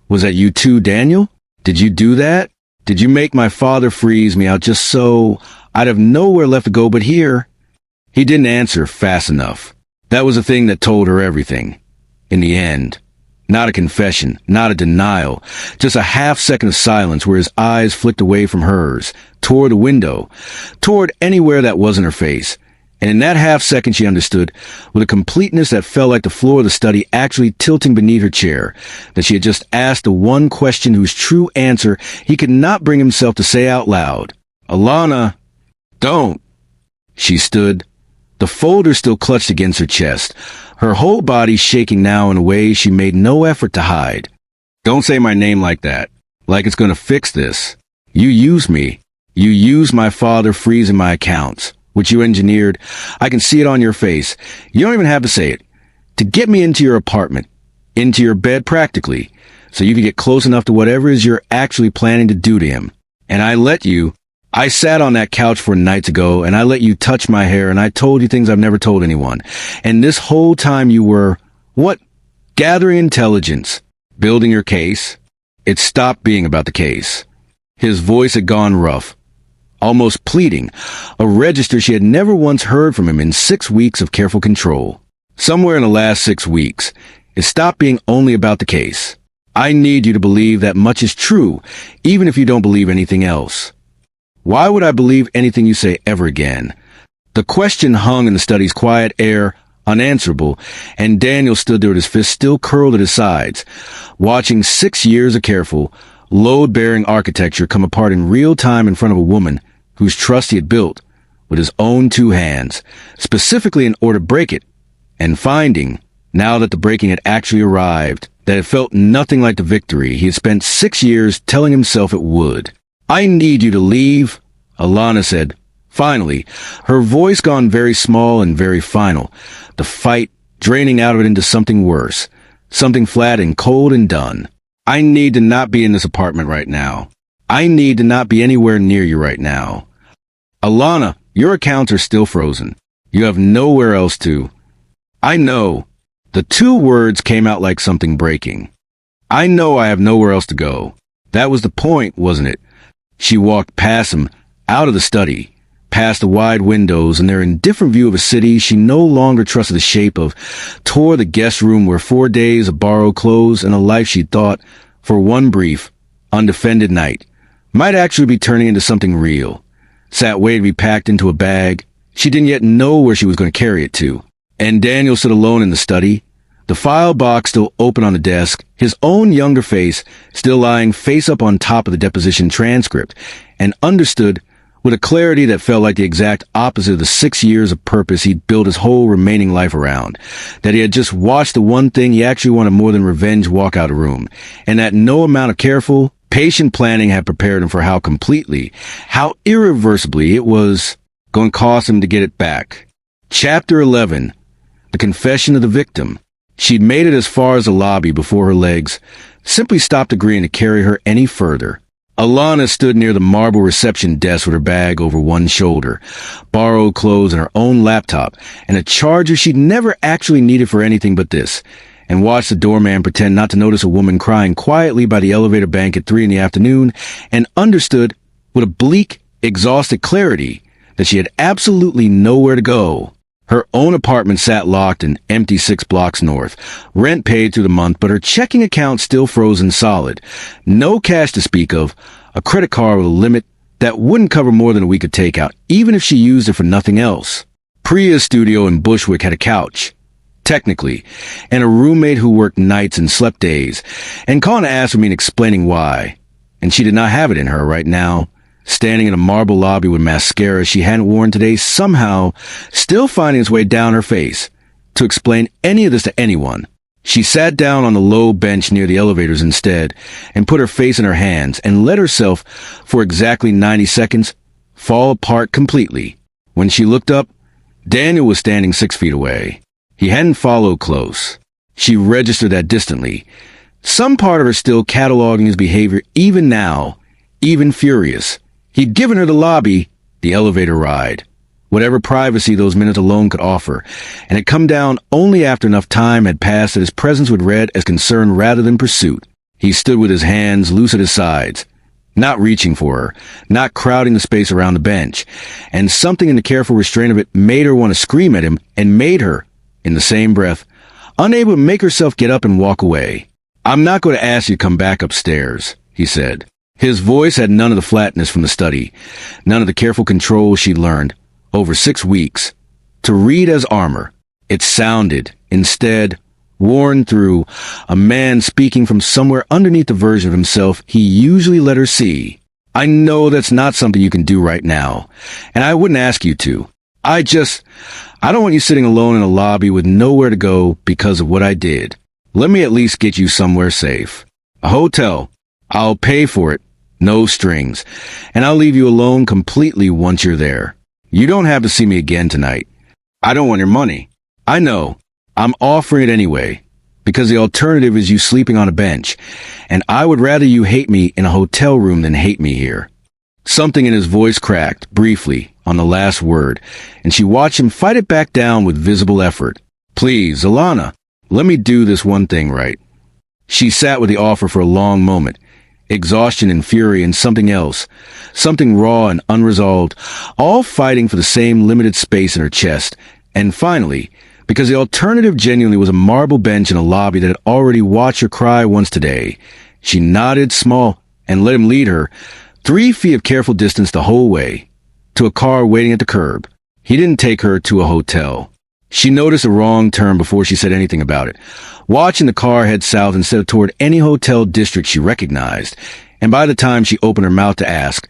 Was that you too, Daniel? Did you do that? Did you make my father freeze me out just so I'd have nowhere left to go but here? He didn't answer fast enough. That was the thing that told her everything. In the end. Not a confession, not a denial, just a half-second of silence where his eyes flicked away from hers, toward the window, toward anywhere that wasn't her face. And in that half-second she understood, with a completeness that felt like the floor of the study actually tilting beneath her chair, that she had just asked the one question whose true answer he could not bring himself to say out loud. Alana, don't. She stood, the folder still clutched against her chest, her whole body shaking now in a way she made no effort to hide. Don't say my name like that, like it's going to fix this. You used me. You used my father freezing my accounts, which you engineered. I can see it on your face. You don't even have to say it. To get me into your apartment, into your bed practically, so you could get close enough to whatever it is you're actually planning to do to him. And I sat on that couch 4 nights ago, and I let you touch my hair, and I told you things I've never told anyone. And this whole time you were, what? Gathering intelligence, building your case. It stopped being about the case. His voice had gone rough, almost pleading, a register she had never once heard from him in 6 weeks of careful control. Somewhere in the last 6 weeks, it stopped being only about the case. I need you to believe that much is true, even if you don't believe anything else. Why would I believe anything you say ever again? The question hung in the study's quiet air, unanswerable, and Daniel stood there with his fists still curled at his sides, watching 6 years of careful, load-bearing architecture come apart in real time in front of a woman whose trust he had built with his own 2 hands, specifically in order to break it, and finding, now that the breaking had actually arrived, that it felt nothing like the victory he had spent 6 years telling himself it would. I need you to leave, Alana said. Finally, her voice gone very small and very final, the fight draining out of it into something worse, something flat and cold and done. I need to not be in this apartment right now. I need to not be anywhere near you right now. Alana, your accounts are still frozen. You have nowhere else to. I know. The 2 words came out like something breaking. I know I have nowhere else to go. That was the point, wasn't it? She walked past him, out of the study, past the wide windows and their indifferent view of a city she no longer trusted the shape of, toward the guest room where 4 days of borrowed clothes and a life she thought, for one brief, undefended night, might actually be turning into something real. Sat waiting to be packed into a bag. She didn't yet know where she was going to carry it to. And Daniel stood alone in the study, the file box still open on the desk, his own younger face still lying face up on top of the deposition transcript, and understood with a clarity that felt like the exact opposite of the 6 years of purpose he'd built his whole remaining life around, that he had just watched the one thing he actually wanted more than revenge walk out of the room, and that no amount of careful, patient planning had prepared him for how completely, how irreversibly it was going to cost him to get it back. Chapter 11. The Confession of the Victim. She'd made it as far as the lobby before her legs simply stopped agreeing to carry her any further. Alana stood near the marble reception desk with her bag over one shoulder, borrowed clothes and her own laptop, and a charger she'd never actually needed for anything but this, and watched the doorman pretend not to notice a woman crying quietly by the elevator bank at 3 p.m, and understood with a bleak, exhausted clarity that she had absolutely nowhere to go. Her own apartment sat locked and empty 6 blocks north, rent paid through the month, but her checking account still frozen solid. No cash to speak of, a credit card with a limit that wouldn't cover more than a week of takeout, even if she used it for nothing else. Priya's studio in Bushwick had a couch, technically, and a roommate who worked nights and slept days, and Colin asked me and explaining why. And she did not have it in her right now, standing in a marble lobby with mascara she hadn't worn today, somehow still finding its way down her face, to explain any of this to anyone. She sat down on the low bench near the elevators instead, and put her face in her hands, and let herself, for exactly 90 seconds, fall apart completely. When she looked up, Daniel was standing 6 feet away. He hadn't followed close. She registered that distantly, some part of her still cataloging his behavior even now, even furious. He'd given her the lobby, the elevator ride, whatever privacy those minutes alone could offer, and had come down only after enough time had passed that his presence would read as concern rather than pursuit. He stood with his hands loose at his sides, not reaching for her, not crowding the space around the bench, and something in the careful restraint of it made her want to scream at him and made her, in the same breath, unable to make herself get up and walk away. "I'm not going to ask you to come back upstairs," he said. His voice had none of the flatness from the study, none of the careful control she'd learned, over 6 weeks, to read as armor. It sounded, instead, worn through, a man speaking from somewhere underneath the version of himself he usually let her see. "I know that's not something you can do right now, and I wouldn't ask you to. I don't want you sitting alone in a lobby with nowhere to go because of what I did. Let me at least get you somewhere safe. A hotel. I'll pay for it. No strings. And I'll leave you alone completely once you're there. You don't have to see me again tonight. I don't want your money. I know. I'm offering it anyway, because the alternative is you sleeping on a bench, and I would rather you hate me in a hotel room than hate me here." Something in his voice cracked, briefly, on the last word, and she watched him fight it back down with visible effort. "Please, Alana, let me do this one thing right." She sat with the offer for a long moment, exhaustion and fury and something else, something raw and unresolved, all fighting for the same limited space in her chest. And finally, because the alternative genuinely was a marble bench in a lobby that had already watched her cry once today, she nodded small and let him lead her 3 feet of careful distance the whole way, to a car waiting at the curb. He didn't take her to a hotel. She noticed a wrong turn before she said anything about it, watching the car head south instead of toward any hotel district she recognized, and by the time she opened her mouth to ask,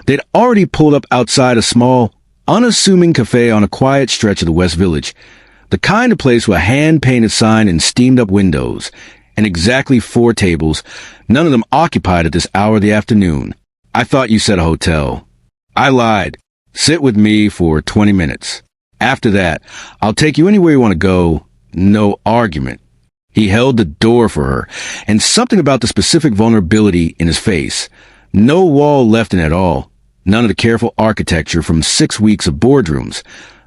they'd already pulled up outside a small, unassuming cafe on a quiet stretch of the West Village, the kind of place with a hand-painted sign and steamed-up windows, and exactly 4 tables, none of them occupied at this hour of the afternoon. "I thought you said a hotel." "I lied. Sit with me for 20 minutes. After that, I'll take you anywhere you want to go. No argument." He held the door for her, and something about the specific vulnerability in his face, no wall left in it at all, none of the careful architecture from 6 weeks of boardrooms,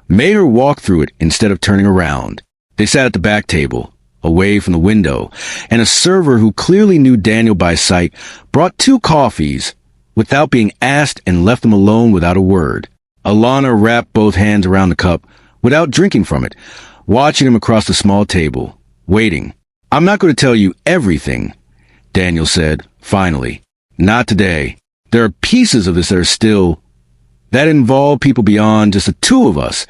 made her walk through it instead of turning around. They sat at the back table, away from the window, and a server who clearly knew Daniel by sight brought 2 coffees without being asked and left them alone without a word. Alana wrapped both hands around the cup without drinking from it, watching him across the small table, waiting. "I'm not going to tell you everything," Daniel said, finally. "Not today. There are pieces of this that involve people beyond just the 2 of us,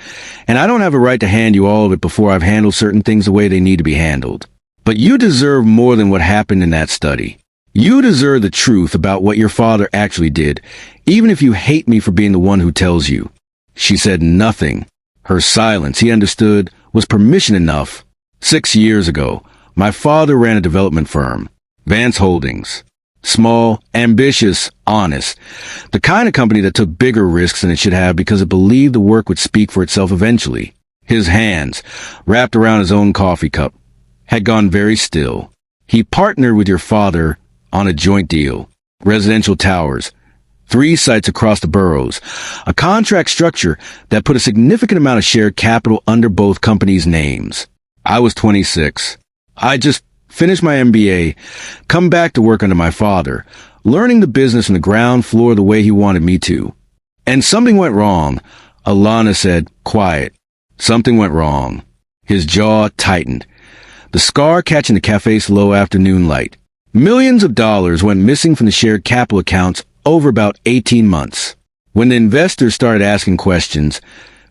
and I don't have a right to hand you all of it before I've handled certain things the way they need to be handled. But you deserve more than what happened in that study. You deserve the truth about what your father actually did, even if you hate me for being the one who tells you." She said nothing. Her silence, he understood, was permission enough. 6 years ago, my father ran a development firm, Vance Holdings. Small, ambitious, honest. The kind of company that took bigger risks than it should have because it believed the work would speak for itself eventually. His hands, wrapped around his own coffee cup, had gone very still. He partnered with your father on a joint deal. Residential towers. 3 sites across the boroughs. A contract structure that put a significant amount of shared capital under both companies' names. I was 26. I just finished my MBA, come back to work under my father, learning the business from the ground floor the way he wanted me to. And something went wrong, Alana said, quiet. Something went wrong. His jaw tightened. The scar catching the cafe's low afternoon light. Millions of dollars went missing from the shared capital accounts over about 18 months. When the investors started asking questions,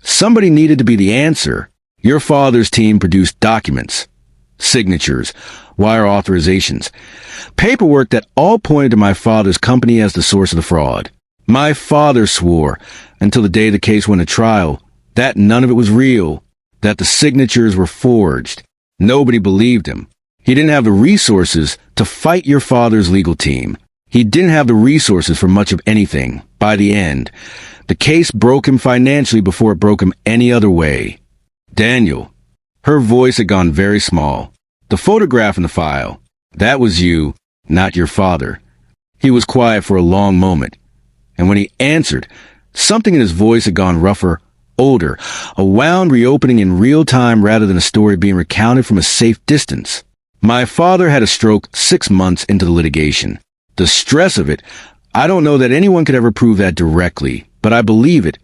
somebody needed to be the answer. Your father's team produced documents, signatures, wire authorizations, paperwork that all pointed to my father's company as the source of the fraud. My father swore, until the day the case went to trial, that none of it was real, that the signatures were forged. Nobody believed him. He didn't have the resources to fight your father's legal team. He didn't have the resources for much of anything. By the end, the case broke him financially before it broke him any other way. Daniel. Her voice had gone very small. The photograph in the file, that was you, not your father. He was quiet for a long moment, and when he answered, something in his voice had gone rougher, older, a wound reopening in real time rather than a story being recounted from a safe distance. My father had a stroke 6 months into the litigation. The stress of it, I don't know that anyone could ever prove that directly, but I believe it,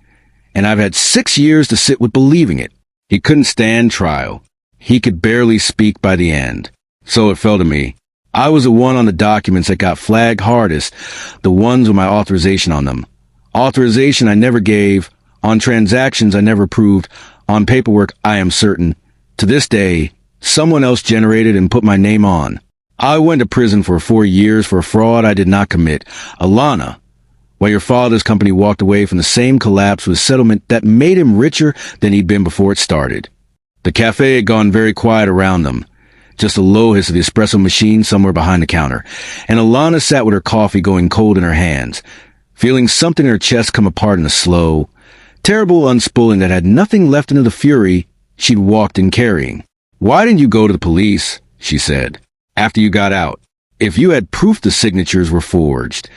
and I've had 6 years to sit with believing it. He couldn't stand trial. He could barely speak by the end. So it fell to me. I was the one on the documents that got flagged hardest, the ones with my authorization on them. Authorization I never gave, on transactions I never approved, on paperwork I am certain. To this day, someone else generated and put my name on. I went to prison for 4 years for a fraud I did not commit. Alana, while your father's company walked away from the same collapse with a settlement that made him richer than he'd been before it started. The cafe had gone very quiet around them. Just a low hiss of the espresso machine somewhere behind the counter. And Alana sat with her coffee going cold in her hands, feeling something in her chest come apart in a slow, terrible unspooling that had nothing left into the fury she'd walked in carrying. "Why didn't you go to the police?" she said, "after you got out. If you had proof the signatures were forged."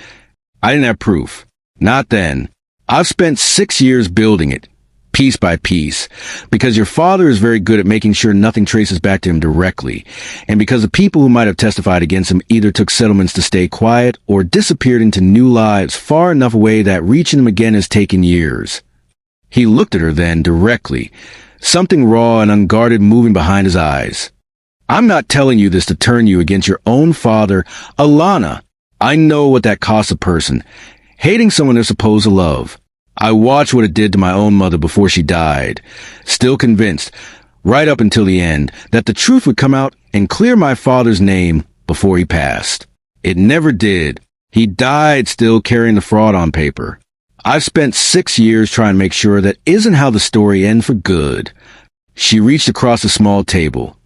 "I didn't have proof. Not then. I've spent 6 years building it, piece by piece, because your father is very good at making sure nothing traces back to him directly, and because the people who might have testified against him either took settlements to stay quiet or disappeared into new lives far enough away that reaching them again has taken years." He looked at her then directly, something raw and unguarded moving behind his eyes. "I'm not telling you this to turn you against your own father, Alana. I know what that costs a person, hating someone they're supposed to love. I watched what it did to my own mother before she died, still convinced, right up until the end, that the truth would come out and clear my father's name before he passed. It never did. He died still carrying the fraud on paper. I've spent 6 years trying to make sure that isn't how the story ends for good." She reached across a small table,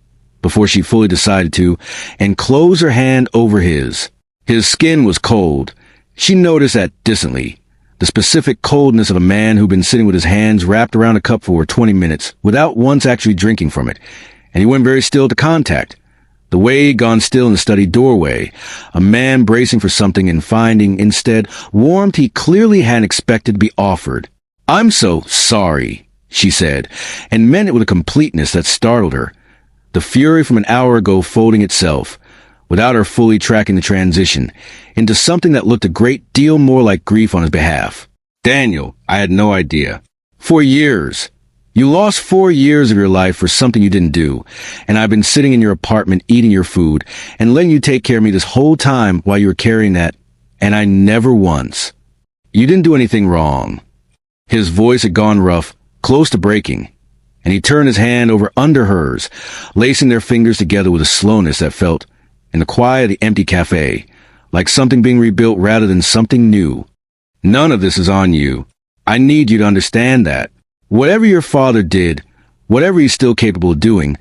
before she fully decided to, and closed her hand over his. His skin was cold. She noticed that distantly, the specific coldness of a man who'd been sitting with his hands wrapped around a cup for over 20 minutes without once actually drinking from it, and he went very still to contact. The way he'd gone still in the study doorway, a man bracing for something and finding, instead, warmth he clearly hadn't expected to be offered. "I'm so sorry," she said, and meant it with a completeness that startled her. The fury from an hour ago folding itself, without her fully tracking the transition, into something that looked a great deal more like grief on his behalf. "Daniel, I had no idea. 4 years. You lost 4 years of your life for something you didn't do, and I've been sitting in your apartment eating your food and letting you take care of me this whole time while you were carrying that, and I never once. You didn't do anything wrong." His voice had gone rough, close to breaking, and he turned his hand over under hers, lacing their fingers together with a slowness that felt, in the quiet of the empty cafe, like something being rebuilt rather than something new. "None of this is on you. I need you to understand that. Whatever your father did, whatever he's still capable of doing,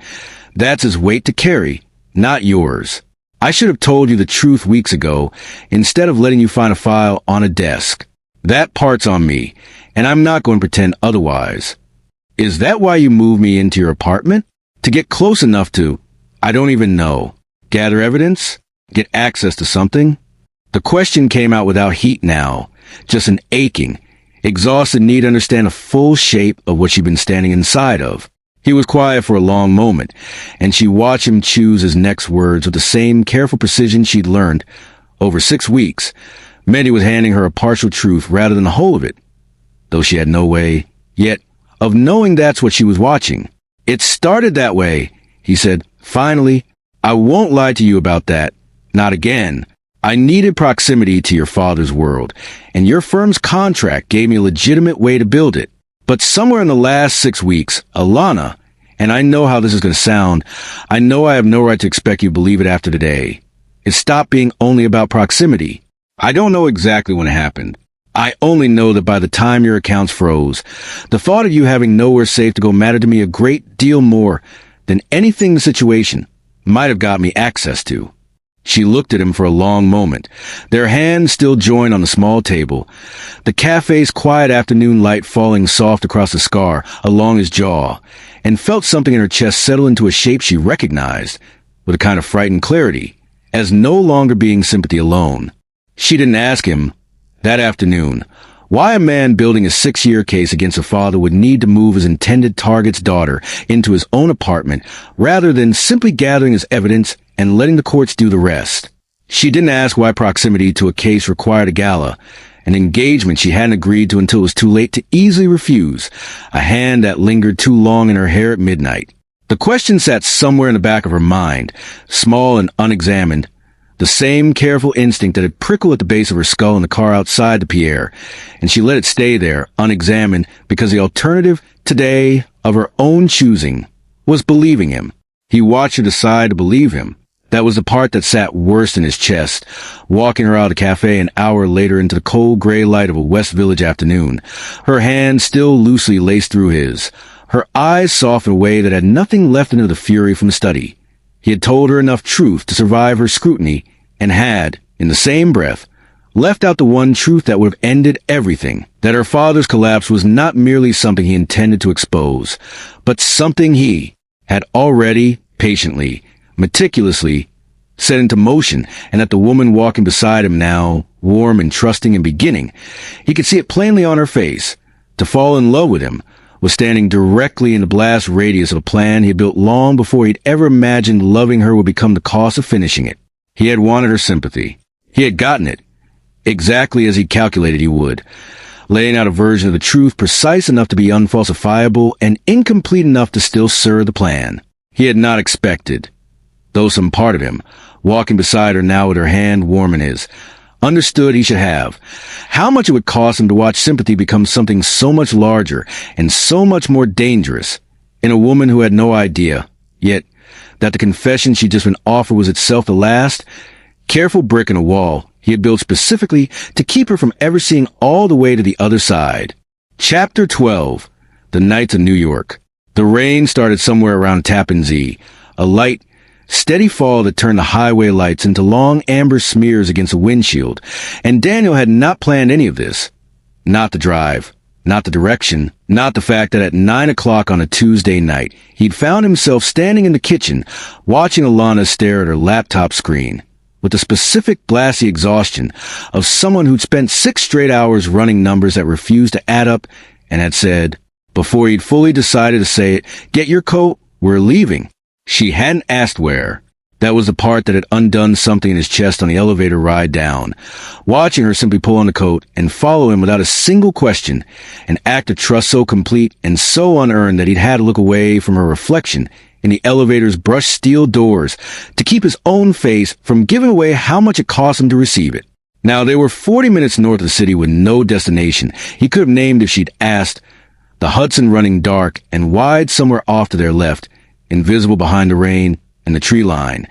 that's his weight to carry, not yours. I should have told you the truth weeks ago, instead of letting you find a file on a desk. That part's on me, and I'm not going to pretend otherwise. Is that why you moved me into your apartment? To get close enough to, I don't even know, gather evidence? Get access to something?" The question came out without heat now, just an aching, exhausted need to understand the full shape of what she'd been standing inside of. He was quiet for a long moment, and she watched him choose his next words with the same careful precision she'd learned over 6 weeks. Meant he was handing her a partial truth rather than the whole of it, though she had no way, yet, of knowing that's what she was watching. "It started that way," he said, finally. "I won't lie to you about that. Not again. I needed proximity to your father's world, and your firm's contract gave me a legitimate way to build it. But somewhere in the last 6 weeks, Alana, and I know how this is going to sound, I know I have no right to expect you to believe it after today, it stopped being only about proximity. I don't know exactly when it happened. I only know that by the time your accounts froze, the thought of you having nowhere safe to go mattered to me a great deal more than anything the situation might have got me access to. She looked at him for a long moment, their hands still joined on the small table, the cafe's quiet afternoon light falling soft across the scar along his jaw, and felt something in her chest settle into a shape she recognized, with a kind of frightened clarity, as no longer being sympathy alone. She didn't ask him, that afternoon, why a man building a 6-year case against a father would need to move his intended target's daughter into his own apartment rather than simply gathering his evidence and letting the courts do the rest. She didn't ask why proximity to a case required a gala, an engagement she hadn't agreed to until it was too late to easily refuse, a hand that lingered too long in her hair at midnight. The question sat somewhere in the back of her mind, small and unexamined, the same careful instinct that had prickled at the base of her skull in the car outside the Pierre, and she let it stay there, unexamined, because the alternative, today, of her own choosing, was believing him. He watched her decide to believe him. That was the part that sat worst in his chest, walking her out of the cafe an hour later into the cold gray light of a West Village afternoon, her hand still loosely laced through his, her eyes soft in a way that had nothing left in her the fury from the study. He had told her enough truth to survive her scrutiny, and had, in the same breath, left out the one truth that would have ended everything, that her father's collapse was not merely something he intended to expose, but something he had already, patiently, meticulously, set into motion, and that the woman walking beside him now, warm and trusting and beginning, he could see it plainly on her face, to fall in love with him, was standing directly in the blast radius of a plan he had built long before he'd ever imagined loving her would become the cost of finishing it. He had wanted her sympathy. He had gotten it, exactly as he calculated he would, laying out a version of the truth precise enough to be unfalsifiable and incomplete enough to still serve the plan. He had not expected, though some part of him, walking beside her now with her hand warm in his, understood he should have, how much it would cost him to watch sympathy become something so much larger and so much more dangerous in a woman who had no idea, yet that the confession she'd just been offered was itself the last, careful brick in a wall he had built specifically to keep her from ever seeing all the way to the other side. Chapter 12. The Nights of New York. The rain started somewhere around Tappan Zee, a light, steady fall that turned the highway lights into long amber smears against the windshield, and Daniel had not planned any of this. Not the drive, not the direction, not the fact that at 9 o'clock on a Tuesday night, he'd found himself standing in the kitchen, watching Alana stare at her laptop screen, with the specific glassy exhaustion of someone who'd spent 6 straight hours running numbers that refused to add up and had said, before he'd fully decided to say it, "Get your coat, we're leaving." She hadn't asked where. That was the part that had undone something in his chest on the elevator ride down. Watching her simply pull on the coat and follow him without a single question, an act of trust so complete and so unearned that he'd had to look away from her reflection in the elevator's brushed steel doors to keep his own face from giving away how much it cost him to receive it. Now, they were 40 minutes north of the city with no destination he could have named if she'd asked, the Hudson running dark and wide somewhere off to their left, invisible behind the rain and the tree line,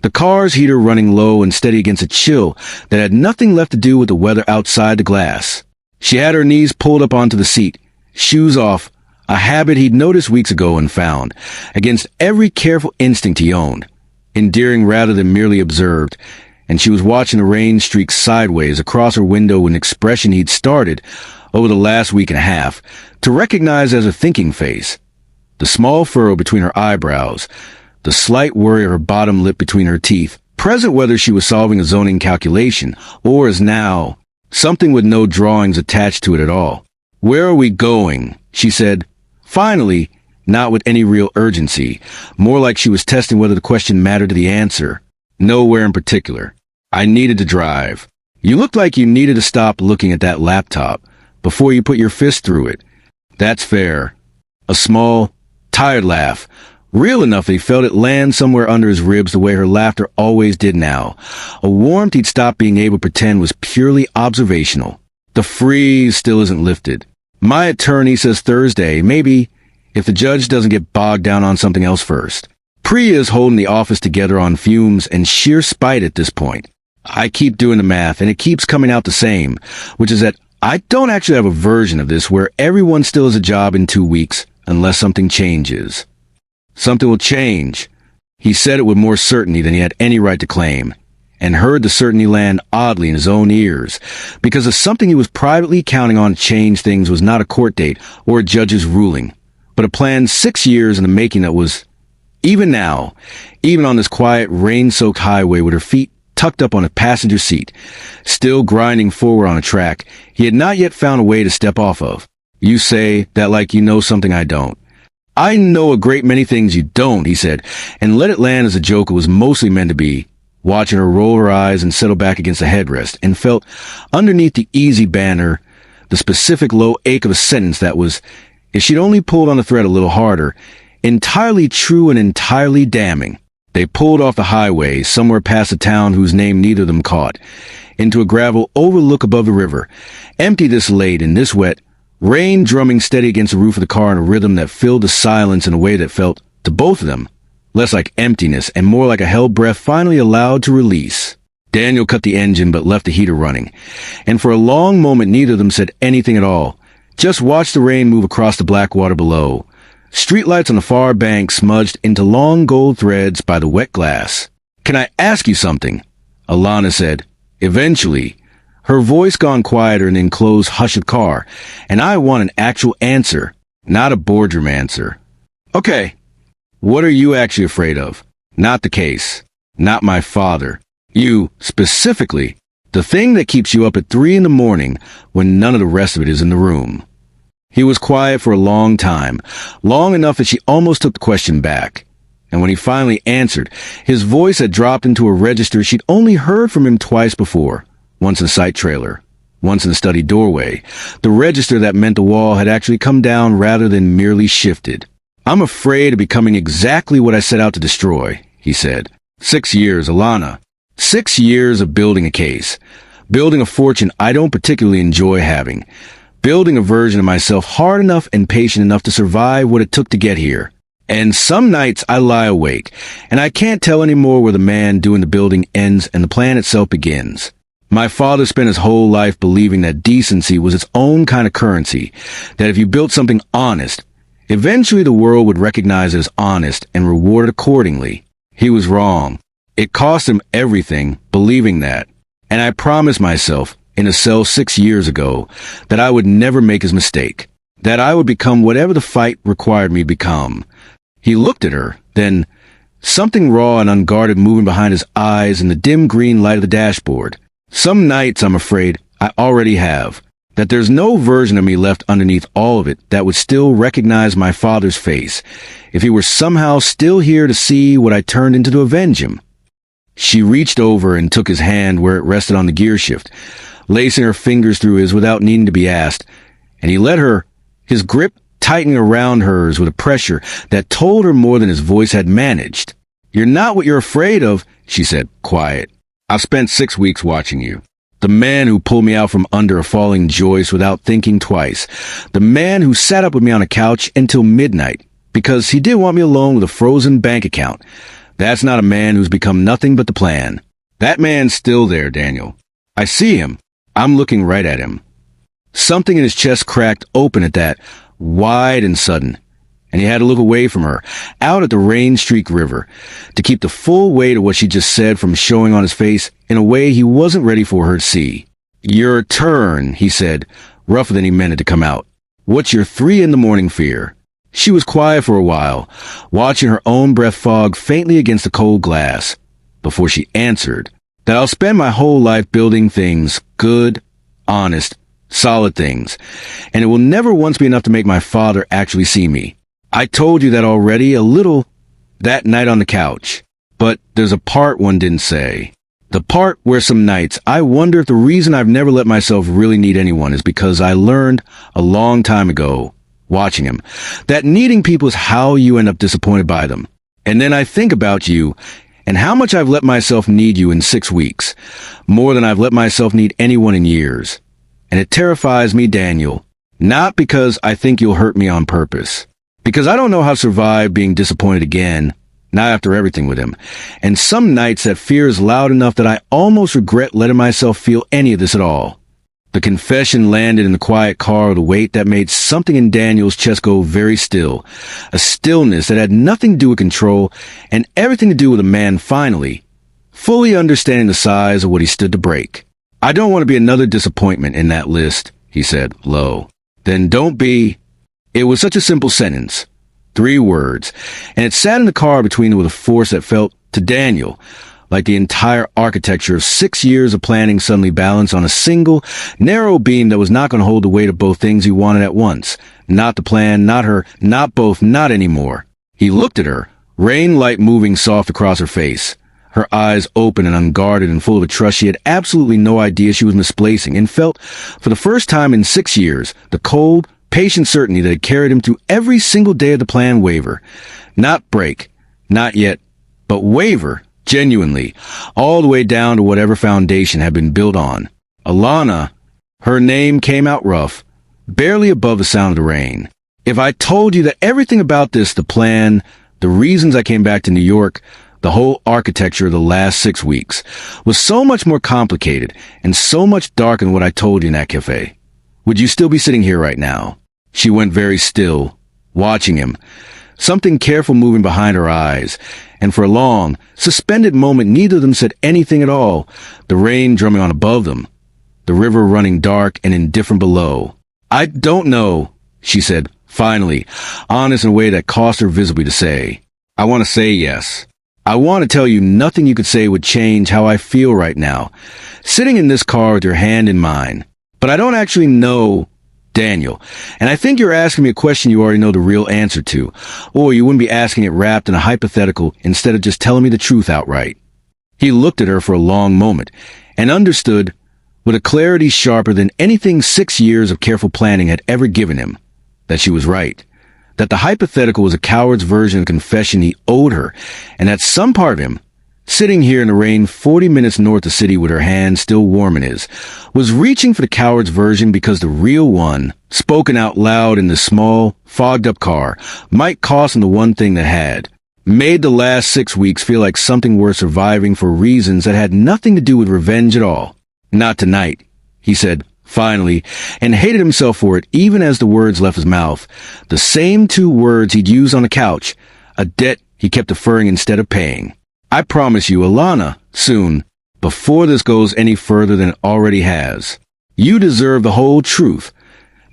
the car's heater running low and steady against a chill that had nothing left to do with the weather outside the glass. She had her knees pulled up onto the seat, shoes off, a habit he'd noticed weeks ago and found, against every careful instinct he owned, endearing rather than merely observed, and she was watching the rain streak sideways across her window with an expression he'd started, over the last week and a half, to recognize as a thinking face. The small furrow between her eyebrows, the slight worry of her bottom lip between her teeth, present whether she was solving a zoning calculation, or as now, something with no drawings attached to it at all. "Where are we going?" she said, finally, not with any real urgency, more like she was testing whether the question mattered to the answer. "Nowhere in particular. I needed to drive." "You looked like you needed to stop looking at that laptop before you put your fist through it." "That's fair." A small, tired laugh, Real enough that he felt it land somewhere under his ribs the way her laughter always did now. A warmth he'd stopped being able to pretend was purely observational. The freeze still isn't lifted. My attorney says Thursday, maybe, if the judge doesn't get bogged down on something else first. Priya's holding the office together on fumes and sheer spite at this point. I keep doing the math, and it keeps coming out the same, which is that I don't actually have a version of this where everyone still has a job in 2 weeks, unless something changes. Something will change. He said it with more certainty than he had any right to claim, and heard the certainty land oddly in his own ears, because of something he was privately counting on to change things was not a court date or a judge's ruling, but a plan 6 years in the making that was, even now, even on this quiet, rain-soaked highway with her feet tucked up on a passenger seat, still grinding forward on a track he had not yet found a way to step off of. You say that like you know something I don't. I know a great many things you don't, he said, and let it land as a joke it was mostly meant to be, watching her roll her eyes and settle back against the headrest, and felt, underneath the easy banner, the specific low ache of a sentence that was, if she'd only pulled on the thread a little harder, entirely true and entirely damning. They pulled off the highway, somewhere past a town whose name neither of them caught, into a gravel overlook above the river, empty this late and this wet, rain drumming steady against the roof of the car in a rhythm that filled the silence in a way that felt, to both of them, less like emptiness and more like a held breath finally allowed to release. Daniel cut the engine but left the heater running, and for a long moment neither of them said anything at all, just watched the rain move across the black water below. Streetlights on the far bank smudged into long gold threads by the wet glass. "Can I ask you something?" Alana said, eventually, her voice gone quieter in the enclosed hush of the car, and I want an actual answer, not a boardroom answer. "Okay. What are you actually afraid of? Not the case. Not my father. You, specifically. The thing that keeps you up at 3 in the morning when none of the rest of it is in the room." He was quiet for a long time, long enough that she almost took the question back. And when he finally answered, his voice had dropped into a register she'd only heard from him twice before, once in the site trailer, once in the study doorway, the register that meant the wall had actually come down rather than merely shifted. "I'm afraid of becoming exactly what I set out to destroy," he said. 6 years, Alana. 6 years of building a case. Building a fortune I don't particularly enjoy having. Building a version of myself hard enough and patient enough to survive what it took to get here. And some nights I lie awake, and I can't tell anymore where the man doing the building ends and the plan itself begins. My father spent his whole life believing that decency was its own kind of currency, that if you built something honest, eventually the world would recognize it as honest and reward it accordingly. He was wrong. It cost him everything, believing that. And I promised myself, in a cell 6 years ago, that I would never make his mistake, that I would become whatever the fight required me to become. He looked at her, then, something raw and unguarded moving behind his eyes in the dim green light of the dashboard. Some nights, I'm afraid, I already have, that there's no version of me left underneath all of it that would still recognize my father's face, if he were somehow still here to see what I turned into to avenge him. She reached over and took his hand where it rested on the gear shift, lacing her fingers through his without needing to be asked, and he let her, his grip tightening around hers with a pressure that told her more than his voice had managed. "You're not what you're afraid of," she said, quiet. "I've spent 6 weeks watching you. The man who pulled me out from under a falling joist without thinking twice. The man who sat up with me on a couch until midnight, because he didn't want me alone with a frozen bank account. That's not a man who's become nothing but the plan. That man's still there, Daniel. I see him. I'm looking right at him." Something in his chest cracked open at that, wide and sudden, and he had to look away from her, out at the rain-streaked river, to keep the full weight of what she just said from showing on his face in a way he wasn't ready for her to see. "Your turn," he said, rougher than he meant it to come out. "What's your 3 in the morning fear?" She was quiet for a while, watching her own breath fog faintly against the cold glass, before she answered, "That I'll spend my whole life building things, good, honest, solid things, and it will never once be enough to make my father actually see me. I told you that already a little that night on the couch, but there's a part one didn't say. The part where some nights I wonder if the reason I've never let myself really need anyone is because I learned a long time ago watching him. That needing people is how you end up disappointed by them. And then I think about you and how much I've let myself need you in 6 weeks, more than I've let myself need anyone in years. And it terrifies me, Daniel, not because I think you'll hurt me on purpose, because I don't know how to survive being disappointed again, not after everything with him. And some nights that fear is loud enough that I almost regret letting myself feel any of this at all. The confession landed in the quiet car with a weight that made something in Daniel's chest go very still, a stillness that had nothing to do with control and everything to do with a man finally, fully understanding the size of what he stood to break. I don't want to be another disappointment in that list, he said, low. Then don't be. It was such a simple sentence. 3 words, and it sat in the car between them with a force that felt, to Daniel, like the entire architecture of 6 years of planning suddenly balanced on a single, narrow beam that was not going to hold the weight of both things he wanted at once. Not the plan, not her, not both, not anymore. He looked at her, rain light moving soft across her face, her eyes open and unguarded and full of a trust she had absolutely no idea she was misplacing, and felt, for the first time in 6 years, the cold, patient certainty that had carried him through every single day of the plan waver. Not break, not yet, but waver, genuinely, all the way down to whatever foundation had been built on. Alana, her name came out rough, barely above the sound of the rain. If I told you that everything about this, the plan, the reasons I came back to New York, the whole architecture of the last 6 weeks, was so much more complicated and so much darker than what I told you in that cafe, would you still be sitting here right now? She went very still, watching him, something careful moving behind her eyes, and for a long, suspended moment neither of them said anything at all, the rain drumming on above them, the river running dark and indifferent below. I don't know, she said, finally, honest in a way that cost her visibly to say. I want to say yes. I want to tell you nothing you could say would change how I feel right now, sitting in this car with your hand in mine. But I don't actually know, Daniel, and I think you're asking me a question you already know the real answer to, or you wouldn't be asking it wrapped in a hypothetical instead of just telling me the truth outright. He looked at her for a long moment and understood, with a clarity sharper than anything 6 years of careful planning had ever given him, that she was right, that the hypothetical was a coward's version of confession he owed her, and that some part of him, sitting here in the rain 40 minutes north of the city with her hand still warm in his, was reaching for the coward's version because the real one, spoken out loud in the small, fogged-up car, might cost him the one thing that had made the last 6 weeks feel like something worth surviving for reasons that had nothing to do with revenge at all. Not tonight, he said, finally, and hated himself for it even as the words left his mouth. The same 2 words he'd used on the couch, a debt he kept deferring instead of paying. I promise you, Alana, soon, before this goes any further than it already has. You deserve the whole truth,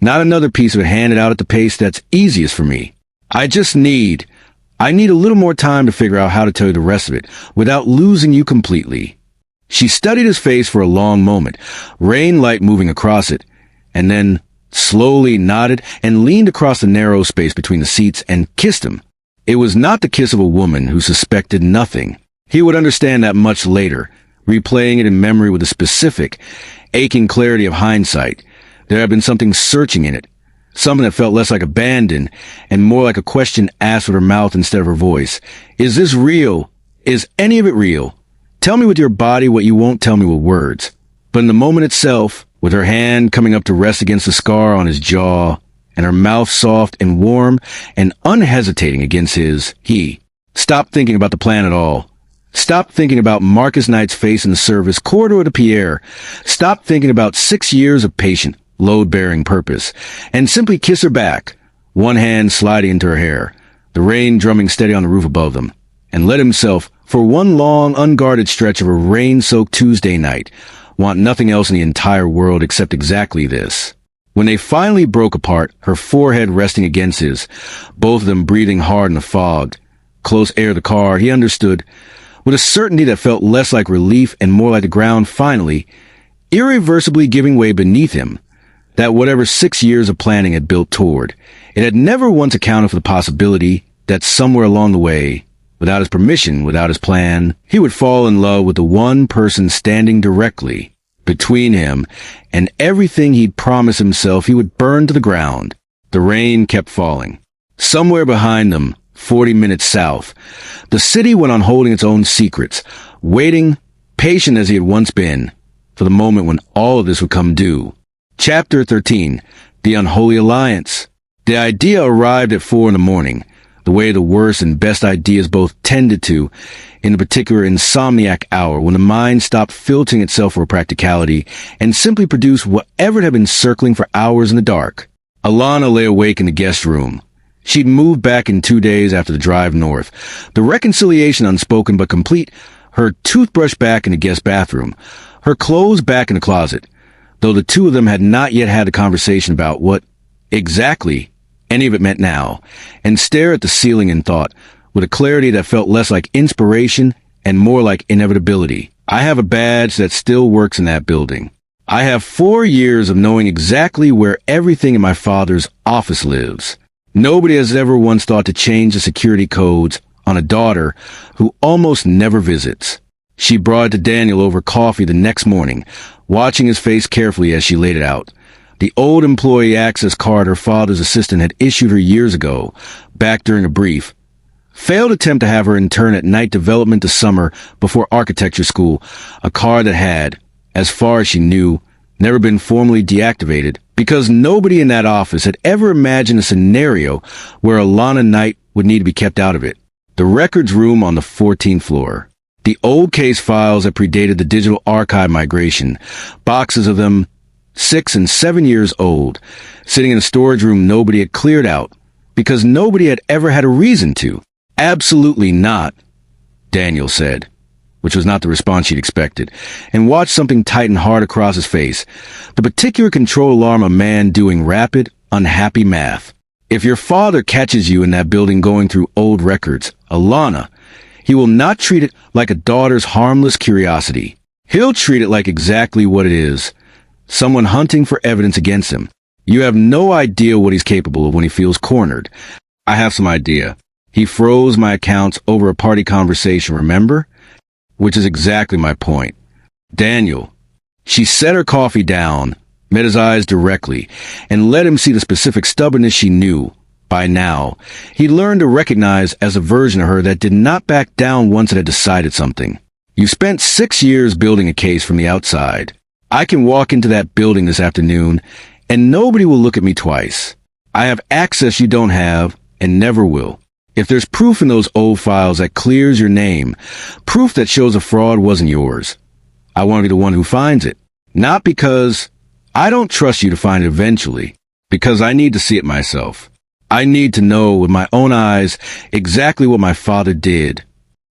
not another piece of it handed out at the pace that's easiest for me. I need a little more time to figure out how to tell you the rest of it without losing you completely. She studied his face for a long moment, rain light moving across it, and then slowly nodded and leaned across the narrow space between the seats and kissed him. It was not the kiss of a woman who suspected nothing. He would understand that much later, replaying it in memory with the specific, aching clarity of hindsight. There had been something searching in it, something that felt less like abandon and more like a question asked with her mouth instead of her voice. Is this real? Is any of it real? Tell me with your body what you won't tell me with words. But in the moment itself, with her hand coming up to rest against the scar on his jaw, and her mouth soft and warm and unhesitating against his, he stopped thinking about the plan at all. Stop thinking about Marcus Knight's face in the service corridor to Pierre. Stop thinking about 6 years of patient, load-bearing purpose, and simply kiss her back, one hand sliding into her hair, the rain drumming steady on the roof above them, and let himself, for one long, unguarded stretch of a rain-soaked Tuesday night, want nothing else in the entire world except exactly this. When they finally broke apart, her forehead resting against his, both of them breathing hard in the fogged, close air of the car, he understood, with a certainty that felt less like relief and more like the ground finally, irreversibly giving way beneath him, that whatever 6 years of planning had built toward, it had never once accounted for the possibility that somewhere along the way, without his permission, without his plan, he would fall in love with the one person standing directly between him and everything he'd promised himself he would burn to the ground, The rain kept falling. Somewhere behind them, 40 minutes south, the city went on holding its own secrets, waiting, patient as he had once been, for the moment when all of this would come due. Chapter 13. The Unholy Alliance. The idea arrived at 4 in the morning, the way the worst and best ideas both tended to, in the particular insomniac hour when the mind stopped filtering itself for practicality and simply produced whatever it had been circling for hours in the dark. Alana lay awake in the guest room. She'd moved back in 2 days after the drive north, the reconciliation unspoken but complete, her toothbrush back in the guest bathroom, her clothes back in the closet, though the two of them had not yet had a conversation about what exactly any of it meant now, and stare at the ceiling in thought, with a clarity that felt less like inspiration and more like inevitability. I have a badge that still works in that building. I have 4 years of knowing exactly where everything in my father's office lives. Nobody has ever once thought to change the security codes on a daughter who almost never visits. She brought it to Daniel over coffee the next morning, watching his face carefully as she laid it out. The old employee access card her father's assistant had issued her years ago, back during a brief, failed attempt to have her intern at night development this summer before architecture school, a card that had, as far as she knew, never been formally deactivated, because nobody in that office had ever imagined a scenario where Alana Knight would need to be kept out of it. The records room on the 14th floor. The old case files that predated the digital archive migration, boxes of them 6 and 7 years old, sitting in a storage room nobody had cleared out, because nobody had ever had a reason to. Absolutely not, Daniel said, which was not the response she'd expected, and watched something tighten hard across his face, the particular control alarm of a man doing rapid, unhappy math. If your father catches you in that building going through old records, Alana, he will not treat it like a daughter's harmless curiosity. He'll treat it like exactly what it is. Someone hunting for evidence against him. You have no idea what he's capable of when he feels cornered. I have some idea. He froze my accounts over a party conversation, remember? Which is exactly my point. Daniel. She set her coffee down, met his eyes directly, and let him see the specific stubbornness she knew. By now, he learned to recognize as a version of her that did not back down once it had decided something. You spent 6 years building a case from the outside. I can walk into that building this afternoon, and nobody will look at me twice. I have access you don't have, and never will. If there's proof in those old files that clears your name, proof that shows a fraud wasn't yours, I want to be the one who finds it. Not because I don't trust you to find it eventually, because I need to see it myself. I need to know with my own eyes exactly what my father did.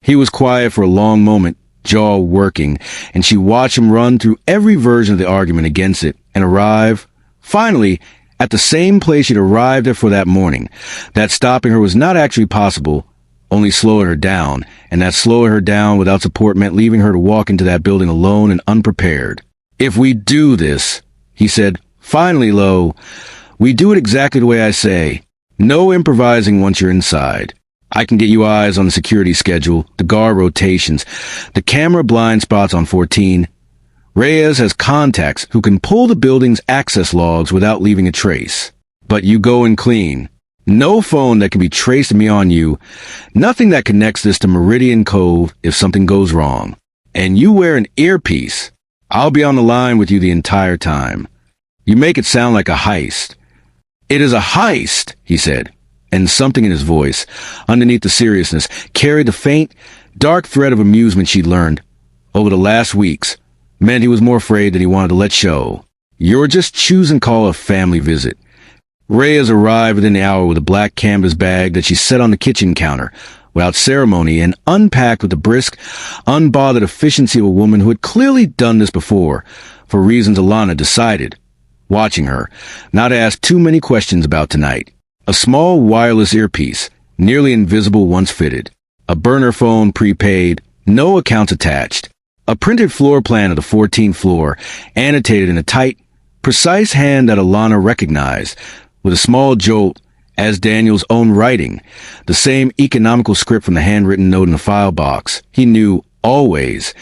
He was quiet for a long moment, jaw working, and she watched him run through every version of the argument against it and arrive, finally, at the same place she'd arrived at for that morning. That stopping her was not actually possible, only slowing her down, and that slowing her down without support meant leaving her to walk into that building alone and unprepared. If we do this, he said, finally low, we do it exactly the way I say. No improvising once you're inside. I can get you eyes on the security schedule, the guard rotations, the camera blind spots on 14. Reyes has contacts who can pull the building's access logs without leaving a trace. But you go in clean. No phone that can be traced to me on you. Nothing that connects this to Meridian Cove if something goes wrong. And you wear an earpiece. I'll be on the line with you the entire time. You make it sound like a heist. It is a heist, he said, and something in his voice, underneath the seriousness, carried the faint, dark thread of amusement she'd learned over the last weeks, meant he was more afraid than he wanted to let show. You're just choosing call a family visit. Reyes arrived within the hour with a black canvas bag that she set on the kitchen counter, without ceremony, and unpacked with the brisk, unbothered efficiency of a woman who had clearly done this before, for reasons Alana decided, watching her, not to ask too many questions about tonight. A small wireless earpiece, nearly invisible once fitted. A burner phone prepaid, no accounts attached. A printed floor plan of the 14th floor, annotated in a tight, precise hand that Alana recognized, with a small jolt, as Daniel's own writing, the same economical script from the handwritten note in the file box. He knew, always,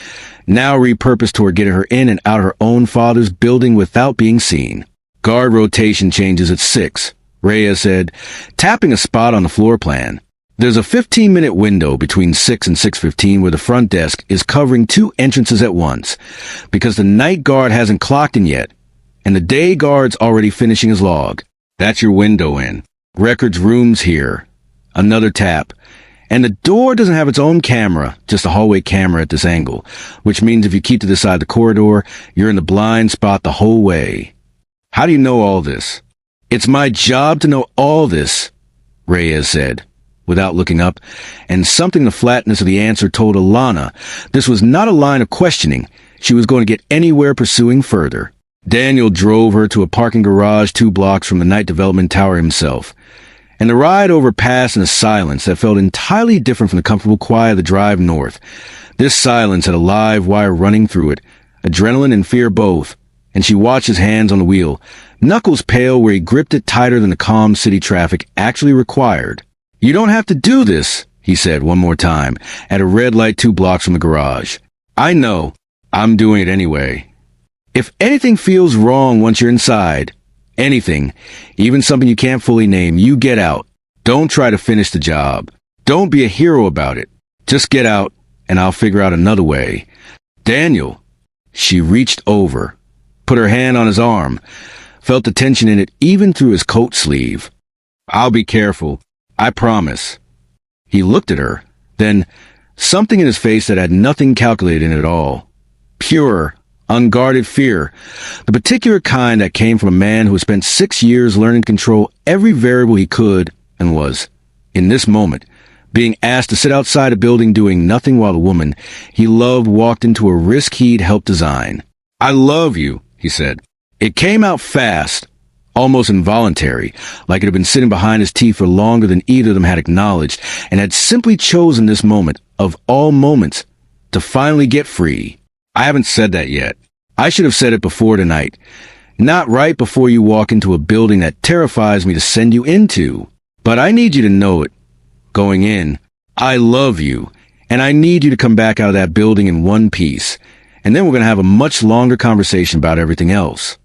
now repurposed toward getting her in and out of her own father's building without being seen. Guard rotation changes at 6. Reyes said, tapping a spot on the floor plan. There's a 15-minute window between 6 and 6:15 where the front desk is covering two entrances at once, because the night guard hasn't clocked in yet, and the day guard's already finishing his log. That's your window in. Records room's here. Another tap. And the door doesn't have its own camera, just a hallway camera at this angle, which means if you keep to the side of the corridor, you're in the blind spot the whole way. How do you know all this? It's my job to know all this, Reyes said, without looking up, and something in the flatness of the answer told Alana this was not a line of questioning. She was going to get anywhere pursuing further. Daniel drove her to a parking garage 2 blocks from the night development tower himself, and the ride over passed in a silence that felt entirely different from the comfortable quiet of the drive north. This silence had a live wire running through it, adrenaline and fear both, and she watched his hands on the wheel, knuckles pale where he gripped it tighter than the calm city traffic actually required. "You don't have to do this," he said one more time, at a red light 2 blocks from the garage. "I know. I'm doing it anyway. If anything feels wrong once you're inside, anything, even something you can't fully name, you get out. Don't try to finish the job. Don't be a hero about it. Just get out, and I'll figure out another way." "Daniel." She reached over, put her hand on his arm, felt the tension in it even through his coat sleeve. "I'll be careful. I promise." He looked at her, then something in his face that had nothing calculated in it at all. Pure, unguarded fear, the particular kind that came from a man who had spent 6 years learning to control every variable he could and was, in this moment, being asked to sit outside a building doing nothing while the woman he loved walked into a risk he'd helped design. "I love you," he said. It came out fast, almost involuntary, like it had been sitting behind his teeth for longer than either of them had acknowledged, and had simply chosen this moment, of all moments, to finally get free. "I haven't said that yet. I should have said it before tonight. Not right before you walk into a building that terrifies me to send you into. But I need you to know it. Going in, I love you, and I need you to come back out of that building in one piece, and then we're going to have a much longer conversation about everything else."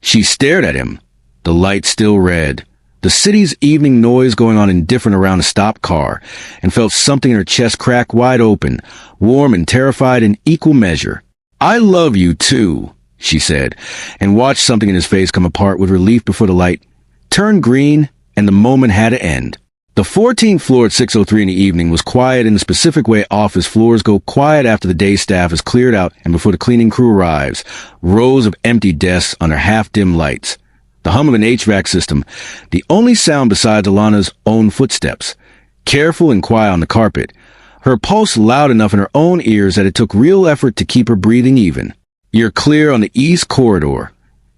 She stared at him, the light still red, the city's evening noise going on indifferent around a stopped car, and felt something in her chest crack wide open, warm and terrified in equal measure. "I love you too," she said, and watched something in his face come apart with relief before the light turned green and the moment had to end. The 14th floor at 6:03 in the evening was quiet in the specific way office floors go quiet after the day staff is cleared out and before the cleaning crew arrives, rows of empty desks under half-dim lights. The hum of an HVAC system, the only sound besides Alana's own footsteps, careful and quiet on the carpet, her pulse loud enough in her own ears that it took real effort to keep her breathing even. "You're clear on the east corridor,"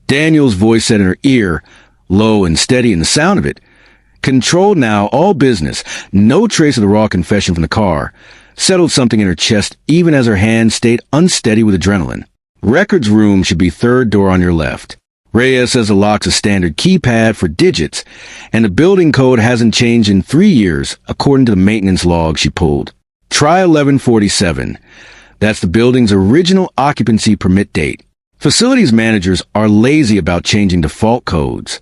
Daniel's voice said in her ear, low and steady in the sound of it. Controlled now, all business, no trace of the raw confession from the car, settled something in her chest even as her hand stayed unsteady with adrenaline. "Records room should be 3rd door on your left. Reyes says the lock's a standard keypad for digits, and the building code hasn't changed in 3 years, according to the maintenance log she pulled. Try 1147. That's the building's original occupancy permit date. Facilities managers are lazy about changing default codes.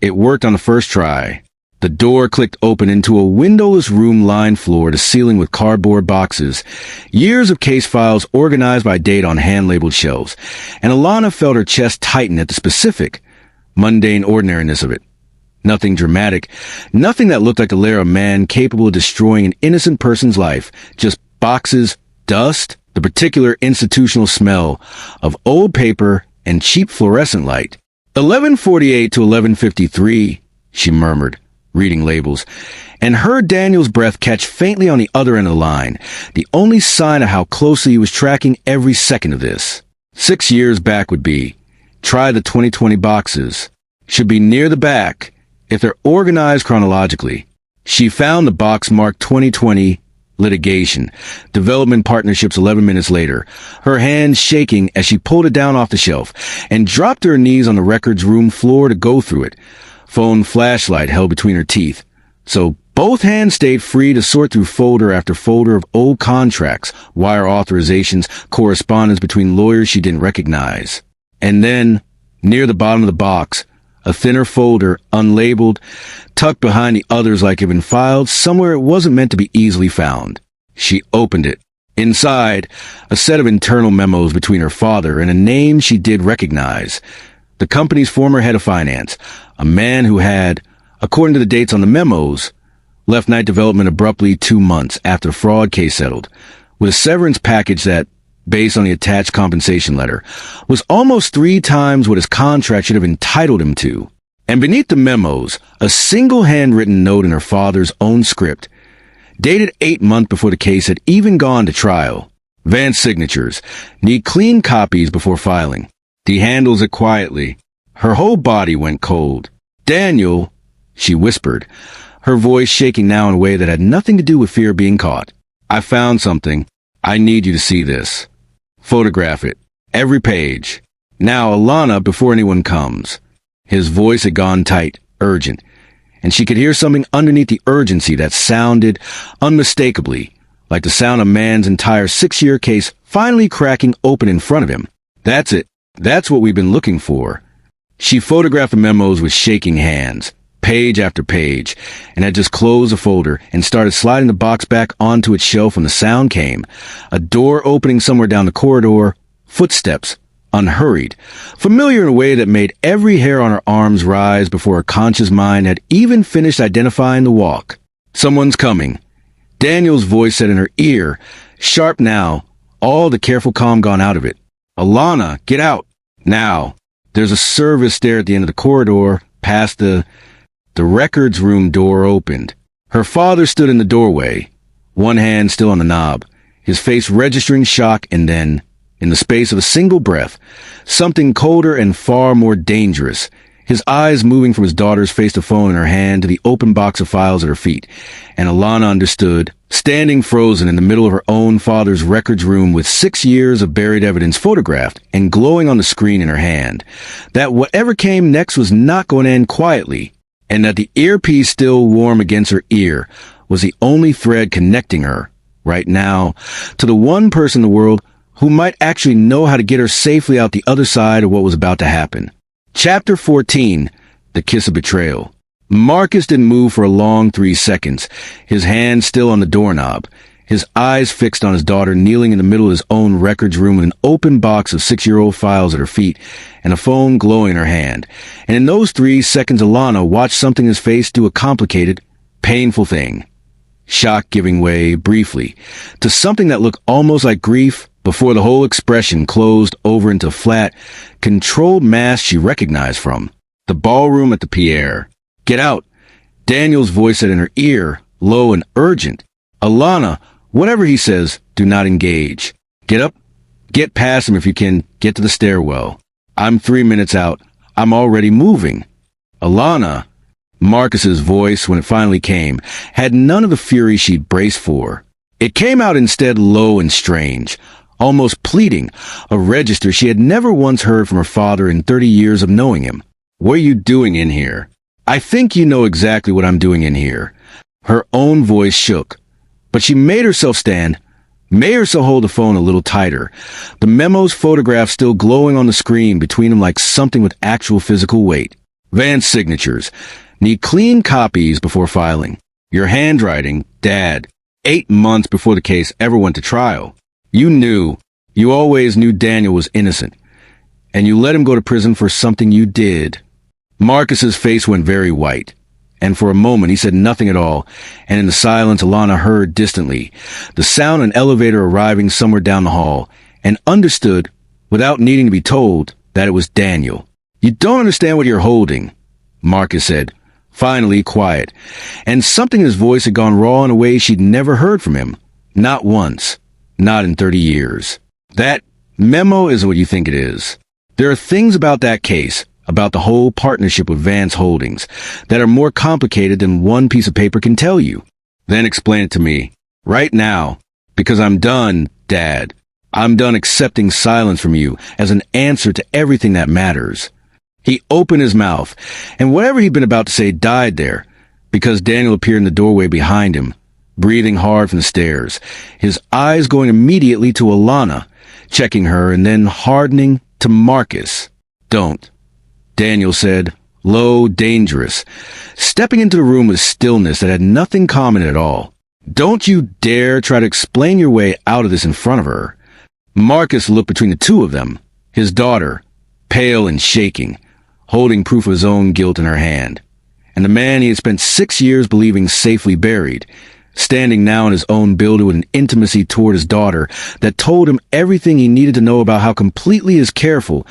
It worked on the first try. The door clicked open into a windowless room lined floor to ceiling with cardboard boxes, years of case files organized by date on hand-labeled shelves, and Alana felt her chest tighten at the specific, mundane ordinariness of it. Nothing dramatic, nothing that looked like the lair of man capable of destroying an innocent person's life, just boxes, dust, the particular institutional smell of old paper and cheap fluorescent light. 1148 to 1153, she murmured, reading labels, and heard Daniel's breath catch faintly on the other end of the line, the only sign of how closely he was tracking every second of this. 6 years back would be. Try the 2020 boxes. Should be near the back, if they're organized chronologically. She found the box marked 2020 litigation, development partnerships 11 minutes later, her hands shaking as she pulled it down off the shelf and dropped to her knees on the records room floor to go through it, phone flashlight held between her teeth. So both hands stayed free to sort through folder after folder of old contracts, wire authorizations, correspondence between lawyers she didn't recognize. And then, near the bottom of the box, A thinner folder, unlabeled, tucked behind the others like it had been filed somewhere it wasn't meant to be easily found. She opened it. Inside, a set of internal memos between her father and a name she did recognize. The company's former head of finance, a man who had, according to the dates on the memos, left Night Development abruptly 2 months after the fraud case settled, with a severance package that, based on the attached compensation letter, was almost 3 times what his contract should have entitled him to. And beneath the memos, a single handwritten note in her father's own script, dated 8 months before the case had even gone to trial. Vance's signatures. Need clean copies before filing. He handles it quietly. Her whole body went cold. Daniel, she whispered, her voice shaking now in a way that had nothing to do with fear of being caught. I found something. I need you to see this. Photograph it. Every page. Now, Alana, before anyone comes. His voice had gone tight, urgent, and she could hear something underneath the urgency that sounded unmistakably like the sound of a man's entire 6-year case finally cracking open in front of him. That's it. That's what we've been looking for. She photographed the memos with shaking hands, page after page, and had just closed the folder and started sliding the box back onto its shelf when the sound came. A door opening somewhere down the corridor, footsteps, unhurried, familiar in a way that made every hair on her arms rise before her conscious mind had even finished identifying the walk. Someone's coming. Daniel's voice said in her ear, sharp now, all the careful calm gone out of it. Alana, get out. Now. There's a service there at the end of the corridor, past the records room door opened. Her father stood in the doorway, one hand still on the knob, his face registering shock, and then, in the space of a single breath, something colder and far more dangerous, his eyes moving from his daughter's face-to-phone in her hand to the open box of files at her feet. And Alana understood, standing frozen in the middle of her own father's records room with 6 years of buried evidence photographed and glowing on the screen in her hand, that whatever came next was not going to end quietly, and that the earpiece still warm against her ear was the only thread connecting her, right now, to the one person in the world who might actually know how to get her safely out the other side of what was about to happen. Chapter 14, The Kiss of Betrayal. Marcus didn't move for a long 3 seconds, his hand still on the doorknob, his eyes fixed on his daughter kneeling in the middle of his own records room with an open box of 6-year-old files at her feet and a phone glowing in her hand. And in those 3 seconds, Alana watched something in his face do a complicated, painful thing. Shock giving way, briefly, to something that looked almost like grief before the whole expression closed over into a flat, controlled mask she recognized from the ballroom at the Pierre. Get out, Daniel's voice said in her ear, low and urgent. Alana, whatever he says, do not engage. Get up, get past him if you can, get to the stairwell. I'm 3 minutes out. I'm already moving. Alana, Marcus's voice, when it finally came, had none of the fury she'd braced for. It came out instead low and strange, almost pleading, a register she had never once heard from her father in 30 years of knowing him. What are you doing in here? I think you know exactly what I'm doing in here. Her own voice shook, but she made herself stand, made herself hold the phone a little tighter, the memo's photograph still glowing on the screen between them like something with actual physical weight. Vance's signatures. Need clean copies before filing. Your handwriting, Dad, 8 months before the case ever went to trial. You always knew Daniel was innocent, and you let him go to prison for something you did. Marcus's face went very white, and for a moment he said nothing at all, and in the silence Alana heard distantly the sound of an elevator arriving somewhere down the hall, and understood, without needing to be told, that it was Daniel. You don't understand what you're holding, Marcus said, finally quiet, and something in his voice had gone raw in a way she'd never heard from him. Not once. Not in 30 years. That memo is what you think it is. There are things about that case, about the whole partnership with Vance Holdings, that are more complicated than one piece of paper can tell you. Then explain it to me. Right now. Because I'm done, Dad. I'm done accepting silence from you as an answer to everything that matters. He opened his mouth, and whatever he'd been about to say died there, because Daniel appeared in the doorway behind him, breathing hard from the stairs, his eyes going immediately to Alana, checking her and then hardening to Marcus. Don't, Daniel said, low, dangerous, stepping into the room with stillness that had nothing common at all. Don't you dare try to explain your way out of this in front of her. Marcus looked between the two of them, his daughter, pale and shaking, holding proof of his own guilt in her hand, and the man he had spent 6 years believing safely buried, standing now in his own building with an intimacy toward his daughter that told him everything he needed to know about how completely his careful,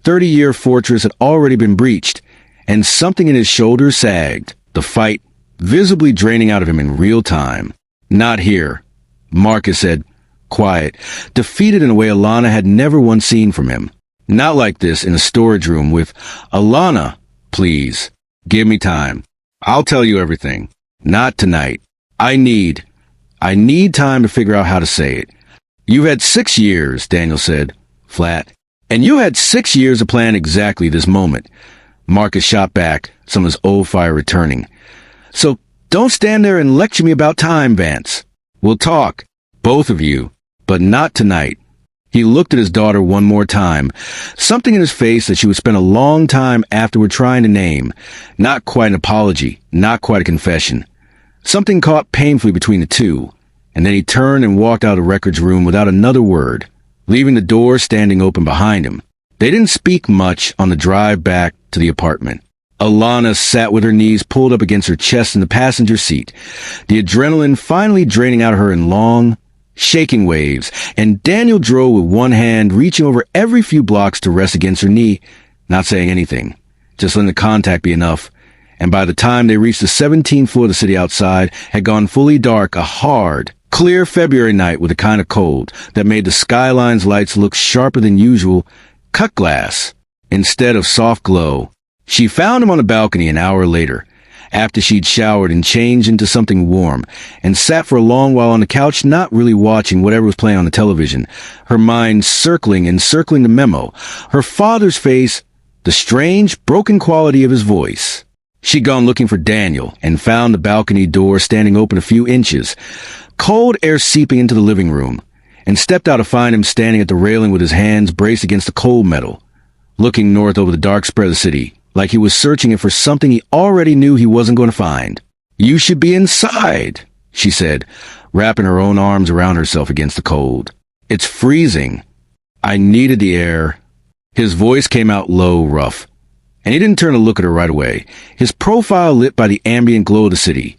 30-year fortress had already been breached, and something in his shoulders sagged, the fight visibly draining out of him in real time. Not here, Marcus said, quiet, defeated in a way Alana had never once seen from him. Not like this in a storage room with, Alana, please, give me time. I'll tell you everything. Not tonight. I need time to figure out how to say it. You've had 6 years, Daniel said, flat. And you had 6 years to plan exactly this moment. Marcus shot back, some of his old fire returning. So don't stand there and lecture me about time, Vance. We'll talk, both of you, but not tonight. He looked at his daughter one more time, something in his face that she would spend a long time afterward trying to name. Not quite an apology, not quite a confession. Something caught painfully between the two, and then he turned and walked out of the records room without another word, leaving the door standing open behind him. They didn't speak much on the drive back to the apartment. Alana sat with her knees pulled up against her chest in the passenger seat, the adrenaline finally draining out of her in long, shaking waves, and Daniel drove with one hand reaching over every few blocks to rest against her knee, not saying anything, just letting the contact be enough. And by the time they reached the 17th floor of the city outside, had gone fully dark, a hard, clear February night with a kind of cold that made the skyline's lights look sharper than usual, cut glass, instead of soft glow. She found him on the balcony an hour later, after she'd showered and changed into something warm, and sat for a long while on the couch not really watching whatever was playing on the television, her mind circling and circling the memo, her father's face, the strange, broken quality of his voice. She'd gone looking for Daniel and found the balcony door standing open a few inches, cold air seeping into the living room, and stepped out to find him standing at the railing with his hands braced against the cold metal, looking north over the dark spread of the city, like he was searching it for something he already knew he wasn't going to find. You should be inside, she said, wrapping her own arms around herself against the cold. It's freezing. I needed the air. His voice came out low, rough, and he didn't turn to look at her right away, his profile lit by the ambient glow of the city,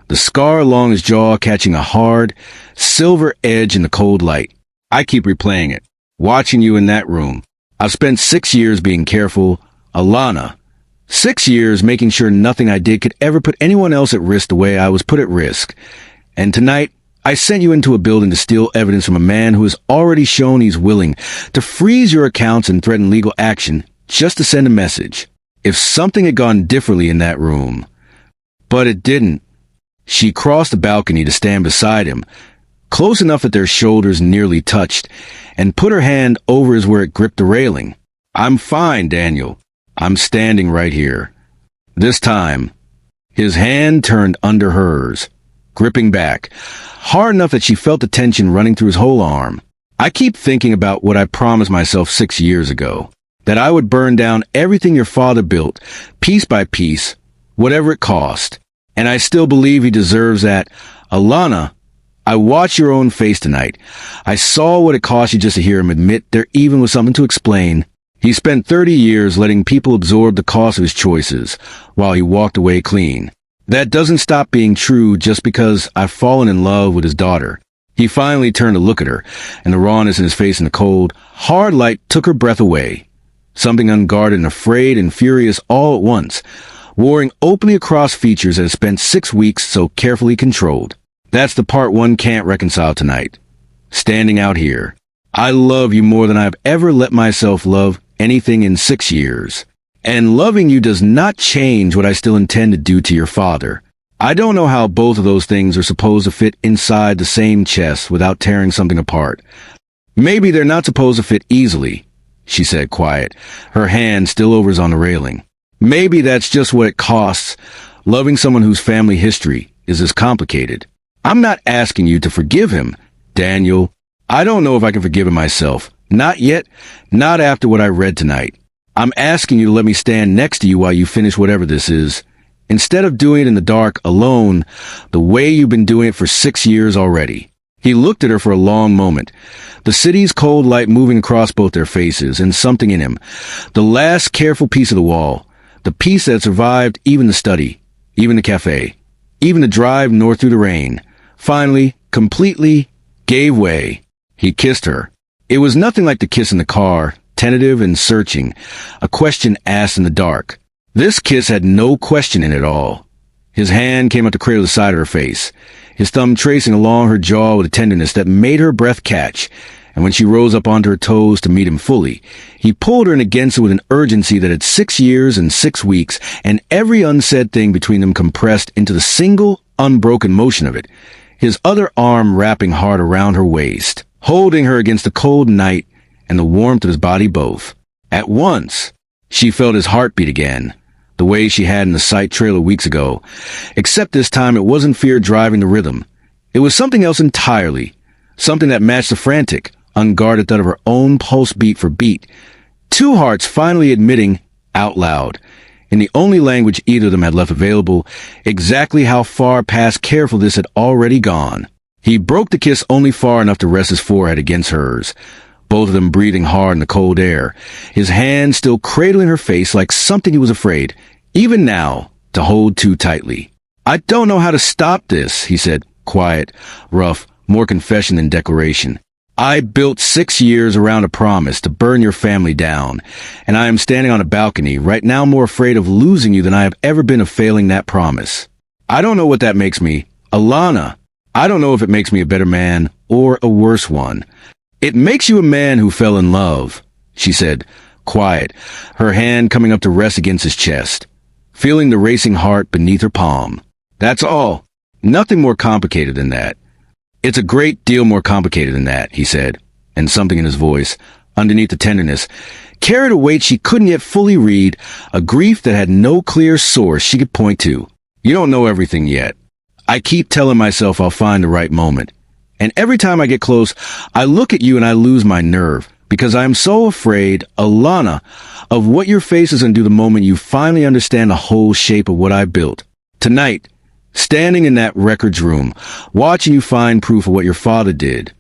the scar along his jaw catching a hard, silver edge in the cold light. I keep replaying it, watching you in that room. I've spent 6 years being careful, Alana. 6 years making sure nothing I did could ever put anyone else at risk the way I was put at risk. And tonight, I sent you into a building to steal evidence from a man who has already shown he's willing to freeze your accounts and threaten legal action just to send a message. If something had gone differently in that room. But it didn't. She crossed the balcony to stand beside him, close enough that their shoulders nearly touched, and put her hand over his where it gripped the railing. I'm fine, Daniel. I'm standing right here. This time, his hand turned under hers, gripping back, hard enough that she felt the tension running through his whole arm. I keep thinking about what I promised myself 6 years ago, that I would burn down everything your father built, piece by piece, whatever it cost. And I still believe he deserves that. Alana, I watched your own face tonight. I saw what it cost you just to hear him admit there even was something to explain. He spent 30 years letting people absorb the cost of his choices, while he walked away clean. That doesn't stop being true just because I've fallen in love with his daughter. He finally turned to look at her, and the rawness in his face in the cold, hard light took her breath away. Something unguarded and afraid and furious all at once, warring openly across features that had spent 6 weeks so carefully controlled. That's the part one can't reconcile tonight. Standing out here. I love you more than I've ever let myself love anything in 6 years. And loving you does not change what I still intend to do to your father. I don't know how both of those things are supposed to fit inside the same chest without tearing something apart. Maybe they're not supposed to fit easily, she said quiet, her hand still over on the railing. Maybe that's just what it costs. Loving someone whose family history is as complicated. I'm not asking you to forgive him, Daniel. I don't know if I can forgive him myself. Not yet, not after what I read tonight. I'm asking you to let me stand next to you while you finish whatever this is. Instead of doing it in the dark, alone, the way you've been doing it for 6 years already." He looked at her for a long moment, the city's cold light moving across both their faces, and something in him. The last careful piece of the wall, the piece that survived even the study, even the cafe, even the drive north through the rain, finally, completely, gave way. He kissed her. It was nothing like the kiss in the car, tentative and searching, a question asked in the dark. This kiss had no question in it at all. His hand came up to cradle the side of her face, his thumb tracing along her jaw with a tenderness that made her breath catch, and when she rose up onto her toes to meet him fully, he pulled her in against it with an urgency that had 6 years and 6 weeks, and every unsaid thing between them compressed into the single, unbroken motion of it, his other arm wrapping hard around her waist, holding her against the cold night and the warmth of his body both. At once, she felt his heartbeat again, the way she had in the sight trailer weeks ago, except this time it wasn't fear driving the rhythm. It was something else entirely, something that matched the frantic, unguarded thud of her own pulse beat for beat. Two hearts finally admitting, out loud, in the only language either of them had left available, exactly how far past careful this had already gone. He broke the kiss only far enough to rest his forehead against hers, both of them breathing hard in the cold air, his hand still cradling her face like something he was afraid, even now, to hold too tightly. "I don't know how to stop this," he said, quiet, rough, more confession than declaration. "I built 6 years around a promise to burn your family down, and I am standing on a balcony right now more afraid of losing you than I have ever been of failing that promise. I don't know what that makes me. Alana, I don't know if it makes me a better man or a worse one. It makes you a man who fell in love," she said, quiet, her hand coming up to rest against his chest, feeling the racing heart beneath her palm. "That's all. Nothing more complicated than that." "It's a great deal more complicated than that," he said, and something in his voice, underneath the tenderness, carried a weight she couldn't yet fully read, a grief that had no clear source she could point to. "You don't know everything yet. I keep telling myself I'll find the right moment. And every time I get close, I look at you and I lose my nerve, because I am so afraid, Alana, of what your face is going to do the moment you finally understand the whole shape of what I built. Tonight, standing in that records room, watching you find proof of what your father did,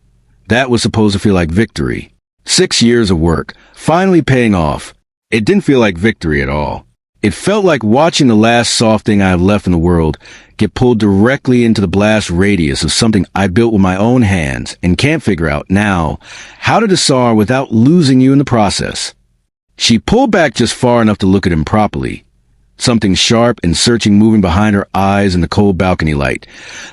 that was supposed to feel like victory. 6 years of work, finally paying off. It didn't feel like victory at all. It felt like watching the last soft thing I have left in the world get pulled directly into the blast radius of something I built with my own hands and can't figure out now how to disarm without losing you in the process." She pulled back just far enough to look at him properly, something sharp and searching moving behind her eyes in the cold balcony light,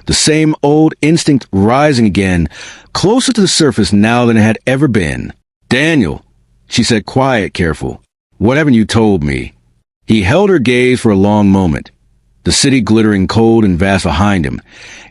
the same old instinct rising again, closer to the surface now than it had ever been. "Daniel," she said, quiet, careful, "what haven't you told me?" He held her gaze for a long moment, the city glittering cold and vast behind him,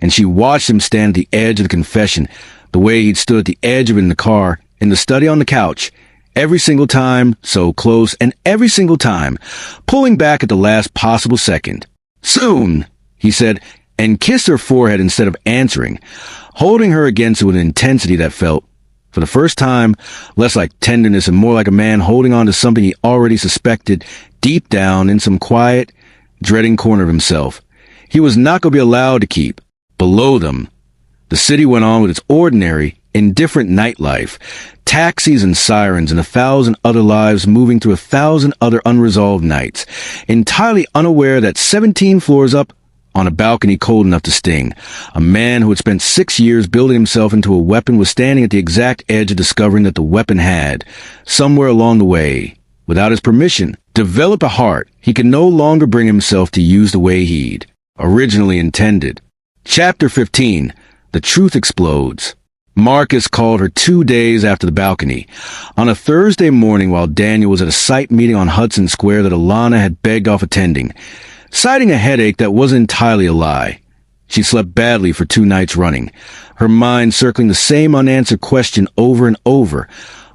and she watched him stand at the edge of the confession, the way he'd stood at the edge of it in the car, in the study on the couch, every single time, so close, and every single time, pulling back at the last possible second. "Soon," he said, and kissed her forehead instead of answering, holding her against it with an intensity that felt, for the first time, less like tenderness and more like a man holding on to something he already suspected deep down in some quiet, dreading corner of himself. He was not going to be allowed to keep. Below them, the city went on with its ordinary, indifferent nightlife, taxis and sirens and 1,000 other lives moving through 1,000 other unresolved nights, entirely unaware that 17 floors up, on a balcony cold enough to sting, a man who had spent 6 years building himself into a weapon was standing at the exact edge of discovering that the weapon had, somewhere along the way, without his permission, developed a heart he could no longer bring himself to use the way he'd originally intended. Chapter 15. The Truth Explodes. Marcus called her 2 days after the balcony, on a Thursday morning while Daniel was at a site meeting on Hudson Square that Alana had begged off attending, citing a headache that wasn't entirely a lie. She slept badly for 2 nights running, her mind circling the same unanswered question over and over.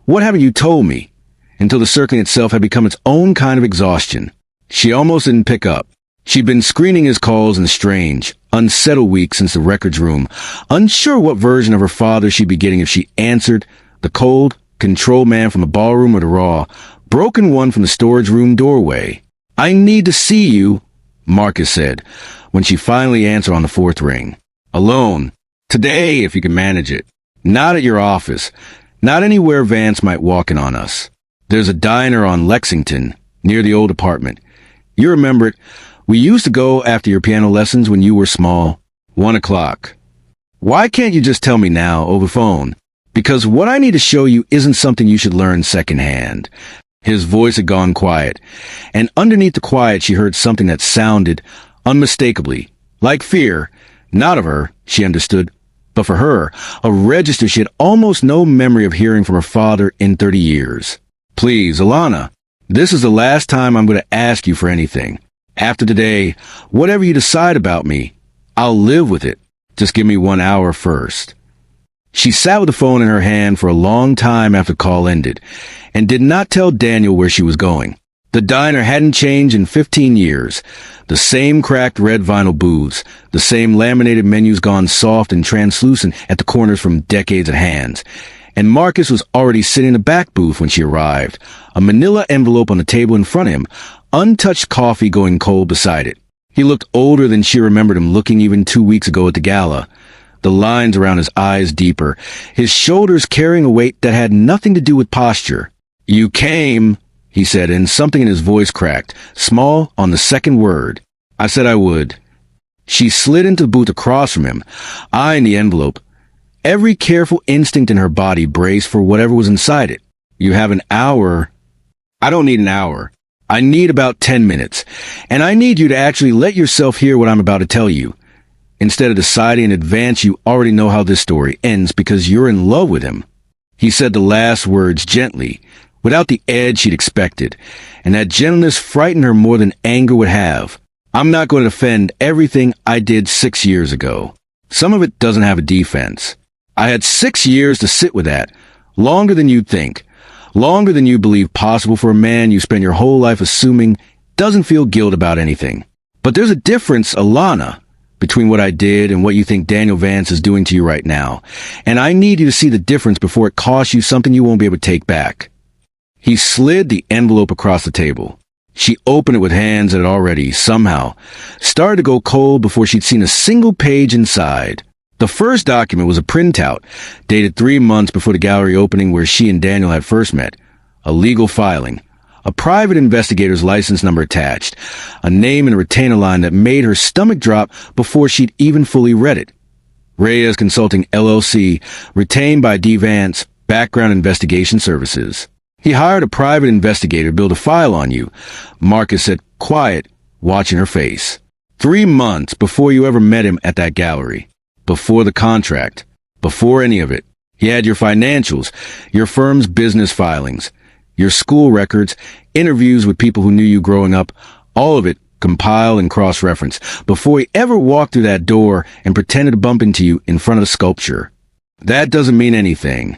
"What haven't you told me?" Until the circling itself had become its own kind of exhaustion. She almost didn't pick up. She'd been screening his calls in strange, unsettled weeks since the records room, unsure what version of her father she'd be getting if she answered, the cold, control man from the ballroom or the raw, broken one from the storage room doorway. "I need to see you," Marcus said, when she finally answered on the fourth ring. "Alone. Today, if you can manage it. Not at your office. Not anywhere Vance might walk in on us. There's a diner on Lexington, near the old apartment. You remember it. We used to go after your piano lessons when you were small. 1 o'clock. Why can't you just tell me now, over phone? Because what I need to show you isn't something you should learn secondhand." His voice had gone quiet, and underneath the quiet she heard something that sounded unmistakably like fear. Not of her, she understood, but for her, a register she had almost no memory of hearing from her father in 30 years. "Please, Alana, this is the last time I'm going to ask you for anything. After today, whatever you decide about me, I'll live with it. Just give me 1 hour first." She sat with the phone in her hand for a long time after the call ended, and did not tell Daniel where she was going. The diner hadn't changed in 15 years. The same cracked red vinyl booths, the same laminated menus gone soft and translucent at the corners from decades of hands. And Marcus was already sitting in the back booth when she arrived, a manila envelope on the table in front of him, untouched coffee going cold beside it. He looked older than she remembered him looking even 2 weeks ago at the gala. The lines around his eyes deeper, his shoulders carrying a weight that had nothing to do with posture. "You came," he said, and something in his voice cracked, small on the second word. "I said I would." She slid into the booth across from him, eyeing the envelope. Every careful instinct in her body braced for whatever was inside it. "You have an hour." "I don't need an hour. I need about 10 minutes. And I need you to actually let yourself hear what I'm about to tell you. Instead of deciding in advance you already know how this story ends because you're in love with him." He said the last words gently, without the edge she'd expected, and that gentleness frightened her more than anger would have. "I'm not going to defend everything I did 6 years ago. Some of it doesn't have a defense. I had 6 years to sit with that, longer than you'd think, longer than you believe possible for a man you spend your whole life assuming doesn't feel guilt about anything. But there's a difference, Alana, between what I did and what you think Daniel Vance is doing to you right now, and I need you to see the difference before it costs you something you won't be able to take back." He slid the envelope across the table. She opened it with hands that had already, somehow, started to go cold before she'd seen a single page inside. The first document was a printout, dated 3 months before the gallery opening where she and Daniel had first met. A legal filing. A private investigator's license number attached. A name and a retainer line that made her stomach drop before she'd even fully read it. Reyes Consulting LLC, retained by D. Vance, Background Investigation Services. "He hired a private investigator to build a file on you," Marcus said, quiet, watching her face. 3 months before you ever met him at that gallery. Before the contract. Before any of it. He had your financials, your firm's business filings, your school records, interviews with people who knew you growing up, all of it compiled and cross-referenced, before he ever walked through that door and pretended to bump into you in front of the sculpture. That doesn't mean anything.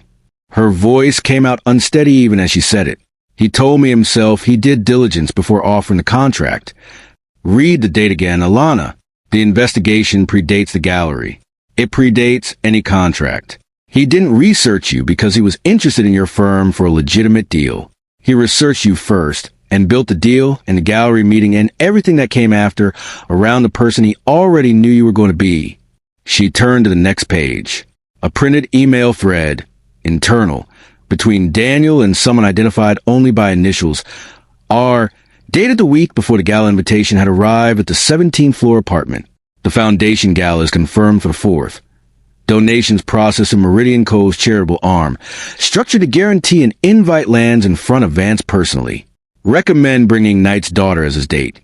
Her voice came out unsteady even as she said it. He told me himself he did diligence before offering the contract. Read the date again, Alana. The investigation predates the gallery. It predates any contract. He didn't research you because he was interested in your firm for a legitimate deal. He researched you first and built the deal and the gallery meeting and everything that came after around the person he already knew you were going to be. She turned to the next page. A printed email thread, internal, between Daniel and someone identified only by initials, R, dated the week before the gala invitation had arrived at the 17th floor apartment. The foundation gala is confirmed for the 4th. Donations processed in Meridian Cove's charitable arm, structured to guarantee an invite lands in front of Vance personally. Recommend bringing Knight's daughter as his date.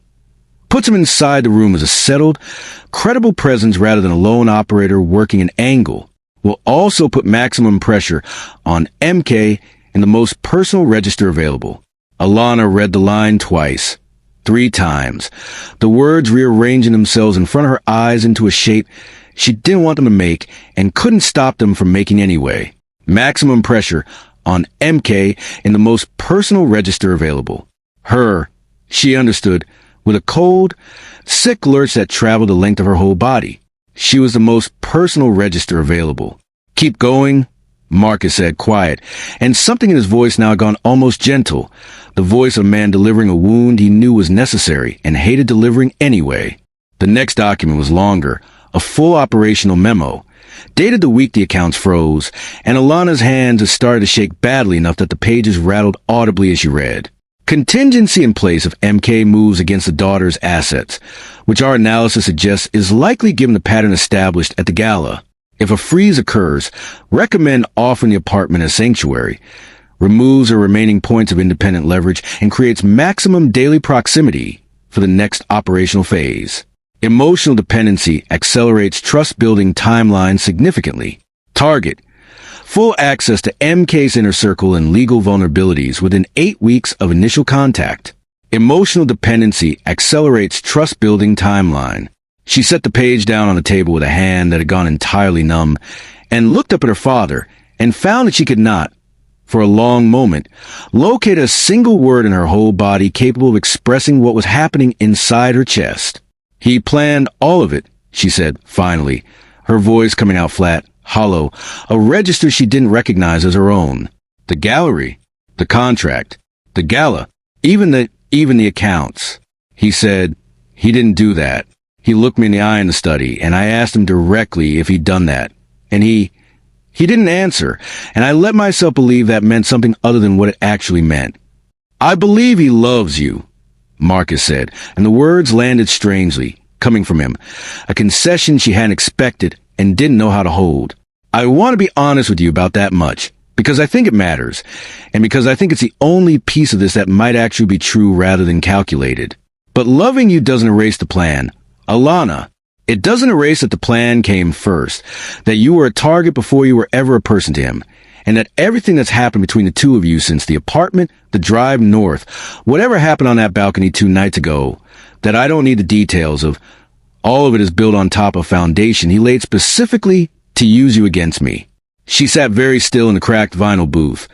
Puts him inside the room as a settled, credible presence rather than a lone operator working an angle. Will also put maximum pressure on MK in the most personal register available. Alana read the line twice, 3 times, the words rearranging themselves in front of her eyes into a shape she didn't want them to make and couldn't stop them from making anyway. Maximum pressure on MK in the most personal register available. Her, she understood, with a cold, sick lurch that traveled the length of her whole body. She was the most personal register available. Keep going, Marcus said, quiet, and something in his voice now had gone almost gentle. The voice of a man delivering a wound he knew was necessary and hated delivering anyway. The next document was longer, a full operational memo. Dated the week the accounts froze, and Alana's hands had started to shake badly enough that the pages rattled audibly as she read. Contingency in place if MK moves against the daughter's assets, which our analysis suggests is likely given the pattern established at the gala. If a freeze occurs, recommend offering the apartment as sanctuary, removes her remaining points of independent leverage, and creates maximum daily proximity for the next operational phase. Emotional dependency accelerates trust-building timeline significantly. Target: full access to MK's inner circle and legal vulnerabilities within 8 weeks of initial contact. Emotional dependency accelerates trust-building timeline. She set the page down on the table with a hand that had gone entirely numb, and looked up at her father, and found that she could not, for a long moment, locate a single word in her whole body capable of expressing what was happening inside her chest. He planned all of it, she said, finally, her voice coming out flat, hollow, a register she didn't recognize as her own. The gallery, the contract, the gala, even the accounts. He said, he didn't do that. He looked me in the eye in the study, and I asked him directly if he'd done that. And he didn't answer, and I let myself believe that meant something other than what it actually meant. I believe he loves you, Marcus said, and the words landed strangely, coming from him, a concession she hadn't expected and didn't know how to hold. I want to be honest with you about that much, because I think it matters, and because I think it's the only piece of this that might actually be true rather than calculated. But loving you doesn't erase the plan. Alana, it doesn't erase that the plan came first, that you were a target before you were ever a person to him, and that everything that's happened between the two of you since the apartment, the drive north, whatever happened on that balcony 2 nights ago, that I don't need the details of. All of it is built on top of a foundation he laid specifically to use you against me. She sat very still in the cracked vinyl booth,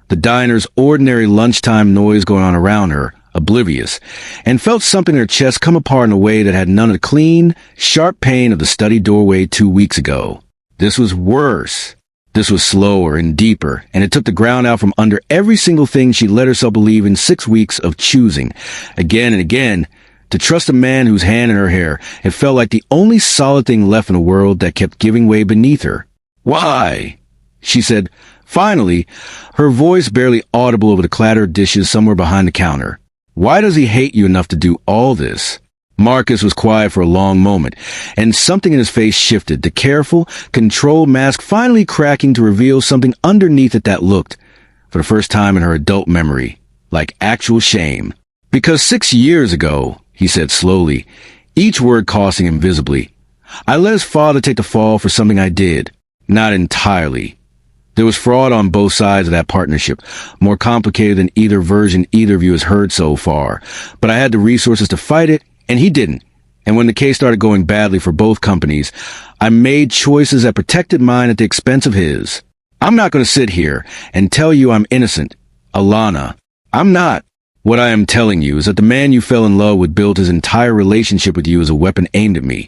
the diner's ordinary lunchtime noise going on around her, oblivious, and felt something in her chest come apart in a way that had none of the clean, sharp pain of the study doorway 2 weeks ago. This was worse. This was slower and deeper, and it took the ground out from under every single thing she let herself believe in 6 weeks of choosing, again and again, to trust a man whose hand in her hair had felt like the only solid thing left in a world that kept giving way beneath her. Why? She said, finally, her voice barely audible over the clatter of dishes somewhere behind the counter. Why does he hate you enough to do all this? Marcus was quiet for a long moment, and something in his face shifted, the careful, controlled mask finally cracking to reveal something underneath it that looked, for the first time in her adult memory, like actual shame. Because 6 years ago, he said slowly, each word costing him visibly, I let his father take the fall for something I did. Not entirely. There was fraud on both sides of that partnership, more complicated than either version either of you has heard so far. But I had the resources to fight it, and he didn't. And when the case started going badly for both companies, I made choices that protected mine at the expense of his. I'm not going to sit here and tell you I'm innocent. Alana, I'm not. What I am telling you is that the man you fell in love with built his entire relationship with you as a weapon aimed at me.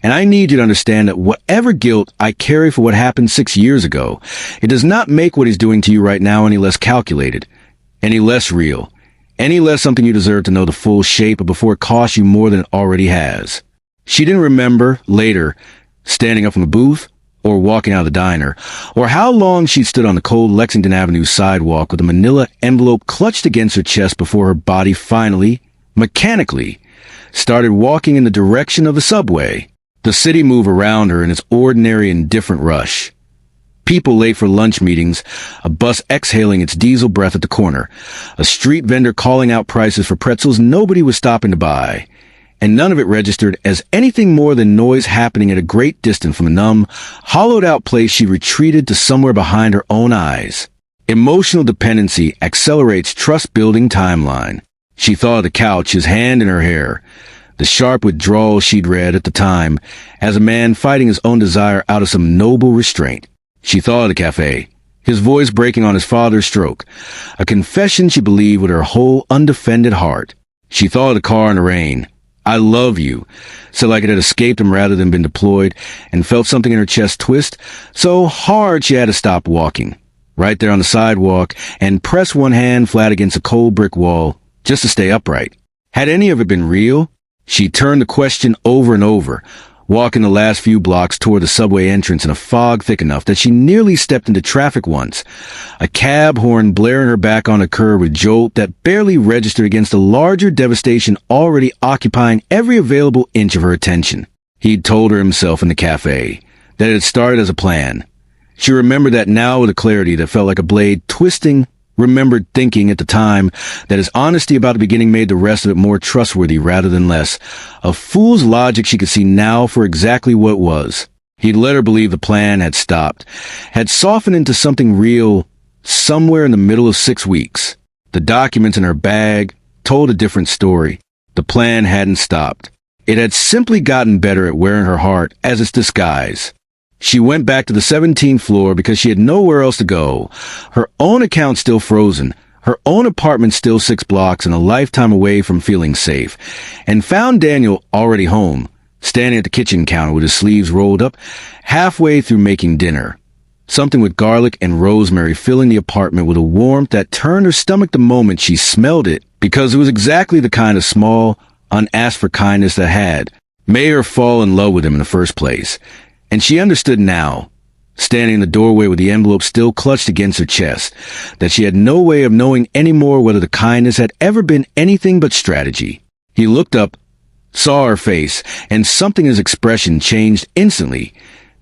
And I need you to understand that whatever guilt I carry for what happened 6 years ago, it does not make what he's doing to you right now any less calculated, any less real, any less something you deserve to know the full shape of before it costs you more than it already has. She didn't remember, later, standing up from the booth, or walking out of the diner, or how long she'd stood on the cold Lexington Avenue sidewalk with a manila envelope clutched against her chest before her body finally, mechanically, started walking in the direction of the subway. The city moved around her in its ordinary indifferent rush. People late for lunch meetings, a bus exhaling its diesel breath at the corner, a street vendor calling out prices for pretzels nobody was stopping to buy, and none of it registered as anything more than noise happening at a great distance from a numb, hollowed-out place she retreated to somewhere behind her own eyes. Emotional dependency accelerates trust-building timeline. She thought of the couch, his hand in her hair, the sharp withdrawal she'd read at the time, as a man fighting his own desire out of some noble restraint. She thought of the cafe, his voice breaking on his father's stroke, a confession she believed with her whole undefended heart. She thought of the car in the rain. "I love you," said like it had escaped him rather than been deployed, and felt something in her chest twist so hard she had to stop walking, right there on the sidewalk, and press one hand flat against a cold brick wall just to stay upright. Had any of it been real? She turned the question over and over, walking the last few blocks toward the subway entrance in a fog thick enough that she nearly stepped into traffic once, a cab horn blaring her back on a curb with jolt that barely registered against the larger devastation already occupying every available inch of her attention. He'd told her himself in the cafe that it had started as a plan. She remembered that now with a clarity that felt like a blade twisting, remembered thinking at the time that his honesty about the beginning made the rest of it more trustworthy rather than less. A fool's logic she could see now for exactly what it was. He'd let her believe the plan had stopped, had softened into something real somewhere in the middle of 6 weeks. The documents in her bag told a different story. The plan hadn't stopped. It had simply gotten better at wearing her heart as its disguise. She went back to the 17th floor because she had nowhere else to go. Her own account still frozen, her own apartment still 6 blocks and a lifetime away from feeling safe, and found Daniel already home, standing at the kitchen counter with his sleeves rolled up, halfway through making dinner. Something with garlic and rosemary filling the apartment with a warmth that turned her stomach the moment she smelled it, because it was exactly the kind of small, unasked-for kindness that had made her fall in love with him in the first place. And she understood now, standing in the doorway with the envelope still clutched against her chest, that she had no way of knowing anymore whether the kindness had ever been anything but strategy. He looked up, saw her face, and something in his expression changed instantly,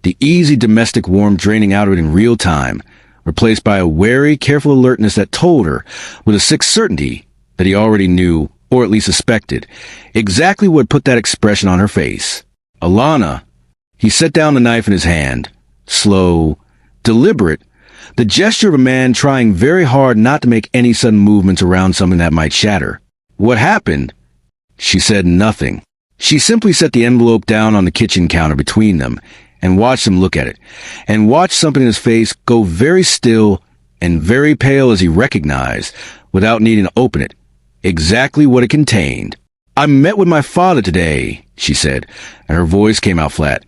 the easy domestic warmth draining out of it in real time, replaced by a wary, careful alertness that told her, with a sick certainty, that he already knew, or at least suspected, exactly what put that expression on her face. Alana. He set down the knife in his hand, slow, deliberate, the gesture of a man trying very hard not to make any sudden movements around something that might shatter. "What happened?" She said nothing. She simply set the envelope down on the kitchen counter between them and watched him look at it, and watched something in his face go very still and very pale as he recognized, without needing to open it, exactly what it contained. "I met with my father today," she said, and her voice came out flat,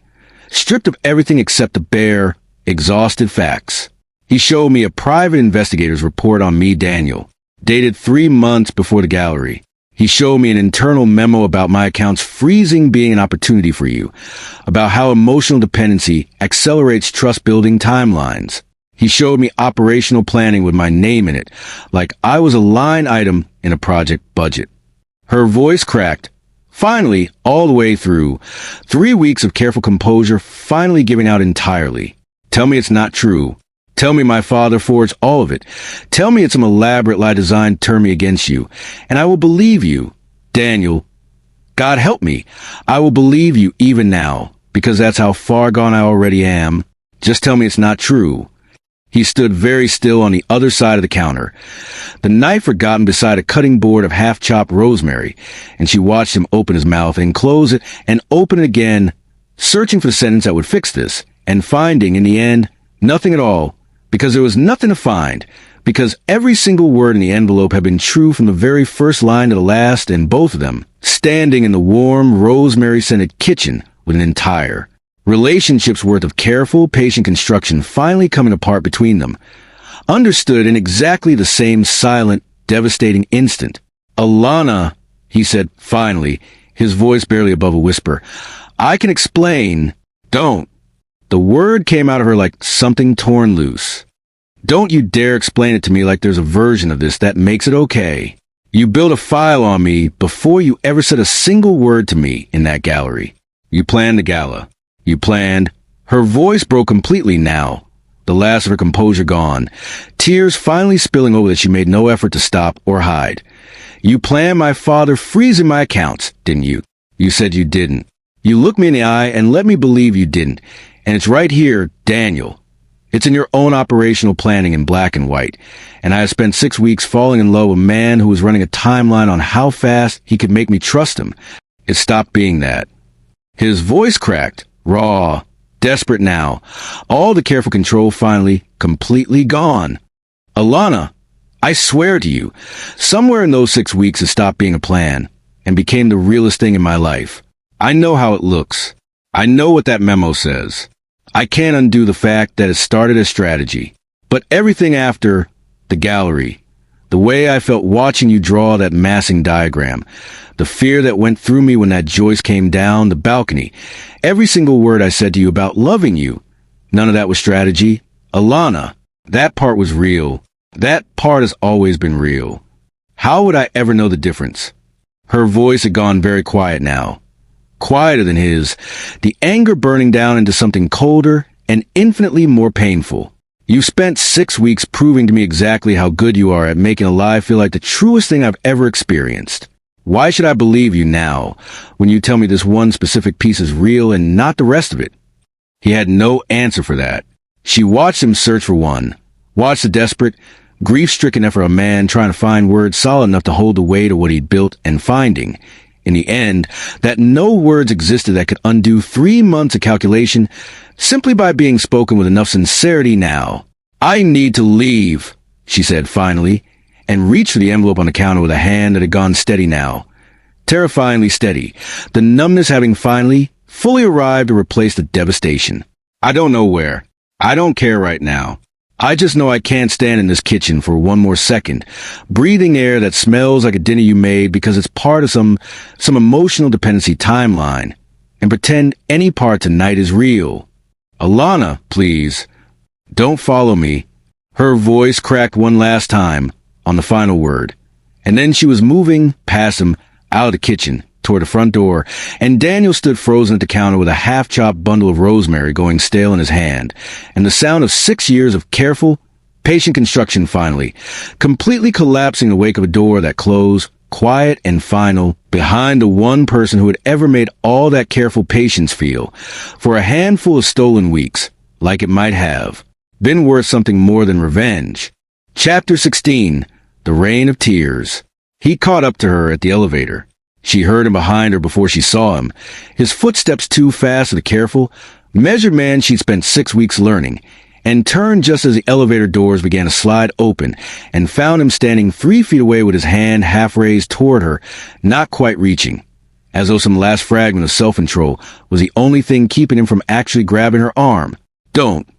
stripped of everything except the bare, exhausted facts. "He showed me a private investigator's report on me, Daniel, dated 3 months before the gallery. He showed me an internal memo about my accounts freezing being an opportunity for you, about how emotional dependency accelerates trust-building timelines. He showed me operational planning with my name in it, like I was a line item in a project budget." Her voice cracked. Finally, all the way through, 3 weeks of careful composure finally giving out entirely. "Tell me it's not true. Tell me my father forged all of it. Tell me it's some elaborate lie designed to turn me against you, and I will believe you. Daniel, God help me, I will believe you even now, because that's how far gone I already am. Just tell me it's not true." He stood very still on the other side of the counter, the knife forgotten beside a cutting board of half-chopped rosemary, and she watched him open his mouth and close it and open it again, searching for the sentence that would fix this, and finding, in the end, nothing at all, because there was nothing to find, because every single word in the envelope had been true from the very first line to the last, and both of them, standing in the warm, rosemary-scented kitchen with an entire relationship's worth of careful, patient construction finally coming apart between them, understood in exactly the same silent, devastating instant. "Alana," he said finally, his voice barely above a whisper, "I can explain." "Don't." The word came out of her like something torn loose. "Don't you dare explain it to me like there's a version of this that makes it okay. You built a file on me before you ever said a single word to me in that gallery. You planned the gala. You planned." Her voice broke completely now, the last of her composure gone, tears finally spilling over that she made no effort to stop or hide. "You planned my father freezing my accounts, didn't you? You said you didn't. You looked me in the eye and let me believe you didn't. And it's right here, Daniel. It's in your own operational planning in black and white. And I have spent 6 weeks falling in love with a man who was running a timeline on how fast he could make me trust him. It stopped being that." His voice cracked, raw, desperate now, all the careful control finally completely gone. "Alana, I swear to you, somewhere in those 6 weeks it stopped being a plan, and became the realest thing in my life. I know how it looks. I know what that memo says. I can't undo the fact that it started as strategy. But everything after, the gallery, the way I felt watching you draw that massing diagram, the fear that went through me when that joist came down the balcony, every single word I said to you about loving you, none of that was strategy. Alana, that part was real. That part has always been real. How would I ever know the difference? Her voice had gone very quiet now. Quieter than his, the anger burning down into something colder and infinitely more painful. You spent 6 weeks proving to me exactly how good you are at making a lie feel like the truest thing I've ever experienced. Why should I believe you now, when you tell me this one specific piece is real and not the rest of it? He had no answer for that. She watched him search for one, watched the desperate, grief-stricken effort of a man trying to find words solid enough to hold the weight of what he'd built and finding, in the end, that no words existed that could undo 3 months of calculation simply by being spoken with enough sincerity now. I need to leave, she said finally, and reached for the envelope on the counter with a hand that had gone steady now. Terrifyingly steady, the numbness having finally, fully arrived to replace the devastation. I don't know where. I don't care right now. I just know I can't stand in this kitchen for one more second, breathing air that smells like a dinner you made because it's part of some emotional dependency timeline, and pretend any part tonight is real. Alana, please, don't follow me. Her voice cracked one last time on the final word, and then she was moving past him out of the kitchen toward the front door, and Daniel stood frozen at the counter with a half-chopped bundle of rosemary going stale in his hand, and the sound of 6 years of careful, patient construction finally, completely collapsing in the wake of a door that closed, quiet and final, behind the one person who had ever made all that careful patience feel, for a handful of stolen weeks, like it might have, been worth something more than revenge. Chapter 16, The Rain of Tears. He caught up to her at the elevator. She heard him behind her before she saw him, his footsteps too fast for the careful, measured man she'd spent 6 weeks learning, and turned just as the elevator doors began to slide open, and found him standing 3 feet away with his hand half raised toward her, not quite reaching, as though some last fragment of self-control was the only thing keeping him from actually grabbing her arm. Don't,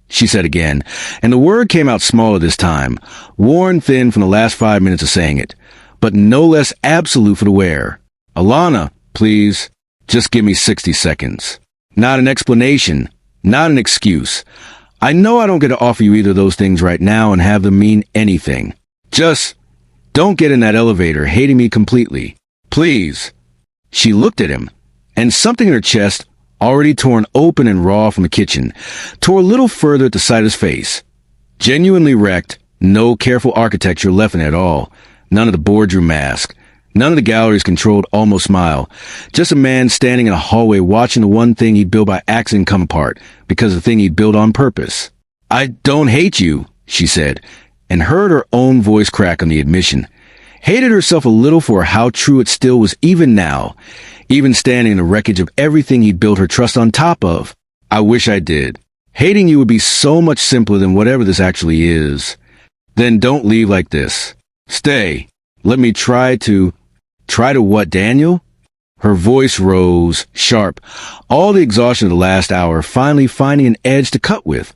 she said again, and the word came out smaller this time, worn thin from the last 5 minutes of saying it, but no less absolute for the wear. Alana, please, just give me 60 seconds. Not an explanation, not an excuse. I know I don't get to offer you either of those things right now and have them mean anything. Just don't get in that elevator hating me completely. Please. She looked at him, and something in her chest, already torn open and raw from the kitchen, tore a little further at the sight of his face. Genuinely wrecked, no careful architecture left in it at all. None of the boardroom mask. None of the gallery's controlled almost smile. Just a man standing in a hallway watching the one thing he'd built by accident come apart because of the thing he'd built on purpose. I don't hate you, she said, and heard her own voice crack on the admission. Hated herself a little for how true it still was even now, even standing in the wreckage of everything he'd built her trust on top of. I wish I did. Hating you would be so much simpler than whatever this actually is. Then don't leave like this. Stay. Let me try to what, Daniel? Her voice rose, sharp, all the exhaustion of the last hour finally finding an edge to cut with.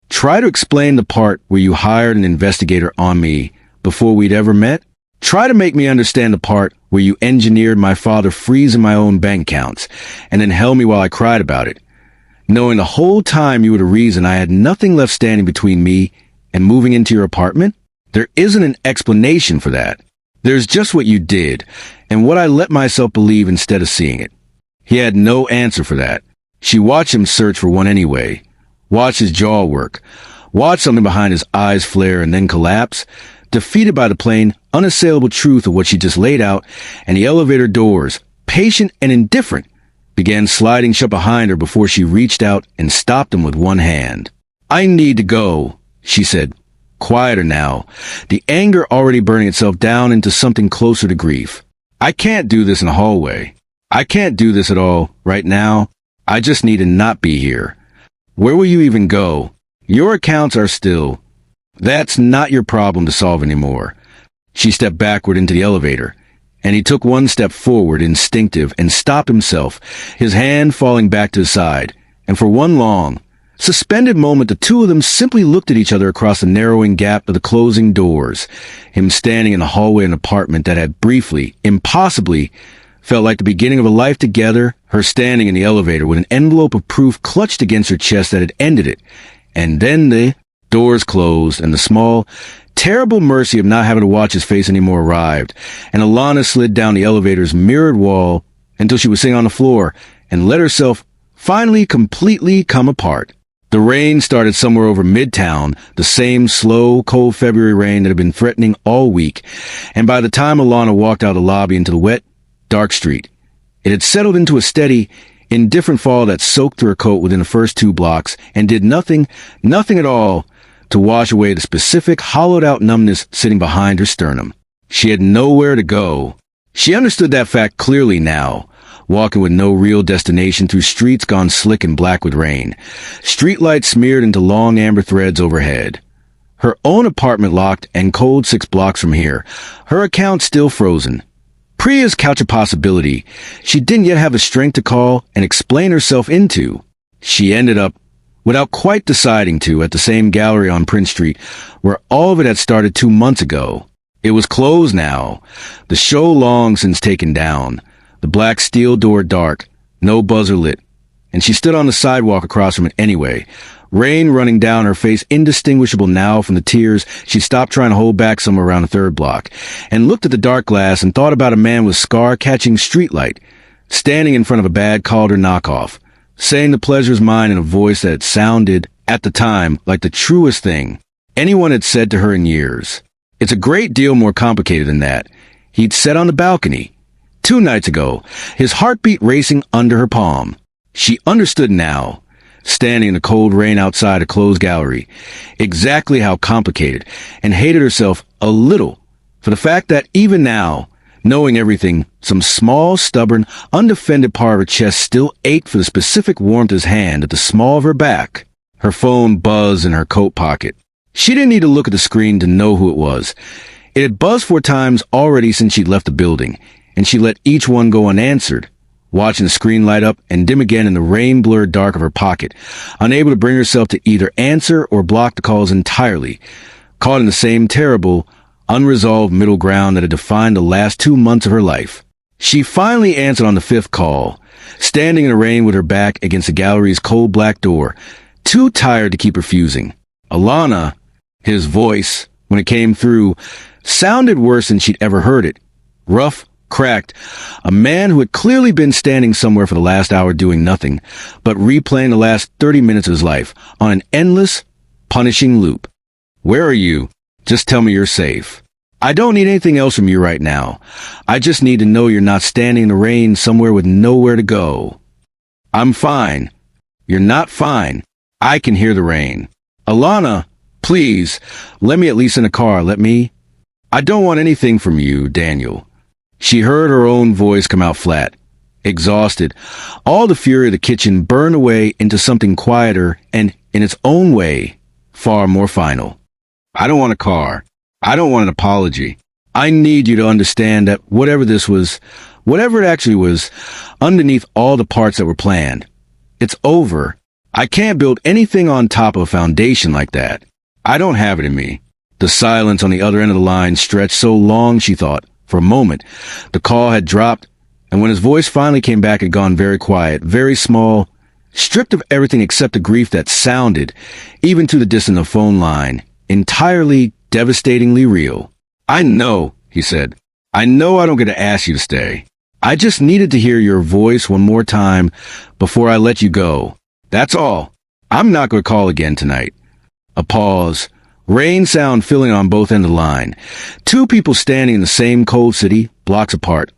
Try to explain the part where you hired an investigator on me before we'd ever met. Try to make me understand the part where you engineered my father freezing my own bank accounts and then held me while I cried about it, knowing the whole time you were the reason I had nothing left standing between me and moving into your apartment. There isn't an explanation for that. There's just what you did, and what I let myself believe instead of seeing it. He had no answer for that. She watched him search for one anyway, watched his jaw work, watched something behind his eyes flare and then collapse, defeated by the plain, unassailable truth of what she just laid out, and the elevator doors, patient and indifferent, began sliding shut behind her before she reached out and stopped him with one hand. I need to go, she said. Quieter now, the anger already burning itself down into something closer to grief. I can't do this in the hallway. I can't do this at all, right now. I just need to not be here. Where will you even go? Your accounts are still. That's not your problem to solve anymore. She stepped backward into the elevator, and he took one step forward, instinctive, and stopped himself, his hand falling back to his side. And for one long, suspended moment, the two of them simply looked at each other across the narrowing gap of the closing doors, him standing in the hallway of an apartment that had briefly, impossibly, felt like the beginning of a life together, her standing in the elevator with an envelope of proof clutched against her chest that had ended it. And then the doors closed, and the small, terrible mercy of not having to watch his face anymore arrived, and Alana slid down the elevator's mirrored wall until she was sitting on the floor and let herself finally completely come apart. The rain started somewhere over Midtown, the same slow, cold February rain that had been threatening all week, and by the time Alana walked out of the lobby into the wet, dark street, it had settled into a steady, indifferent fall that soaked through her coat within the first 2 blocks and did nothing at all to wash away the specific, hollowed-out numbness sitting behind her sternum. She had nowhere to go. She understood that fact clearly now, walking with no real destination through streets gone slick and black with rain, streetlights smeared into long amber threads overhead. Her own apartment locked and cold 6 blocks from here, her account still frozen. Priya's couch a possibility she didn't yet have the strength to call and explain herself into. She ended up, without quite deciding to, at the same gallery on Prince Street, where all of it had started 2 months ago. It was closed now, the show long since taken down, the black steel door dark, no buzzer lit, and she stood on the sidewalk across from it anyway, rain running down her face indistinguishable now from the tears she stopped trying to hold back somewhere around the 3rd block, and looked at the dark glass and thought about a man with scar-catching streetlight, standing in front of a bad Calder knockoff, saying the pleasure's mine in a voice that sounded, at the time, like the truest thing anyone had said to her in years. It's a great deal more complicated than that. He'd sat on the balcony 2 nights ago, his heartbeat racing under her palm. She understood now, standing in the cold rain outside a closed gallery, exactly how complicated, and hated herself a little for the fact that even now, knowing everything, some small, stubborn, undefended part of her chest still ached for the specific warmth of his hand at the small of her back. Her phone buzzed in her coat pocket. She didn't need to look at the screen to know who it was. It had buzzed 4 times already since she'd left the building, and she let each one go unanswered, watching the screen light up and dim again in the rain-blurred dark of her pocket, unable to bring herself to either answer or block the calls entirely, caught in the same terrible, unresolved middle ground that had defined the last 2 months of her life. She finally answered on the 5th call, standing in the rain with her back against the gallery's cold black door, too tired to keep refusing. Alana, his voice, when it came through, sounded worse than she'd ever heard it. Rough, cracked, a man who had clearly been standing somewhere for the last hour doing nothing, but replaying the last 30 minutes of his life on an endless, punishing loop. Where are you? Just tell me you're safe. I don't need anything else from you right now. I just need to know you're not standing in the rain somewhere with nowhere to go. I'm fine. You're not fine. I can hear the rain. Alana, please, let me at least in a car, let me. I don't want anything from you, Daniel. She heard her own voice come out flat, exhausted. All the fury of the kitchen burned away into something quieter and, in its own way, far more final. I don't want a car. I don't want an apology. I need you to understand that whatever this was, whatever it actually was, underneath all the parts that were planned, it's over. I can't build anything on top of a foundation like that. I don't have it in me. The silence on the other end of the line stretched so long, she thought. For a moment, the call had dropped, and when his voice finally came back, it had gone very quiet, very small, stripped of everything except the grief that sounded, even to the distance of the phone line, entirely, devastatingly real. I know, he said. I know I don't get to ask you to stay. I just needed to hear your voice one more time before I let you go. That's all. I'm not going to call again tonight. A pause. Rain sound filling on both ends of the line. 2 people standing in the same cold city, blocks apart.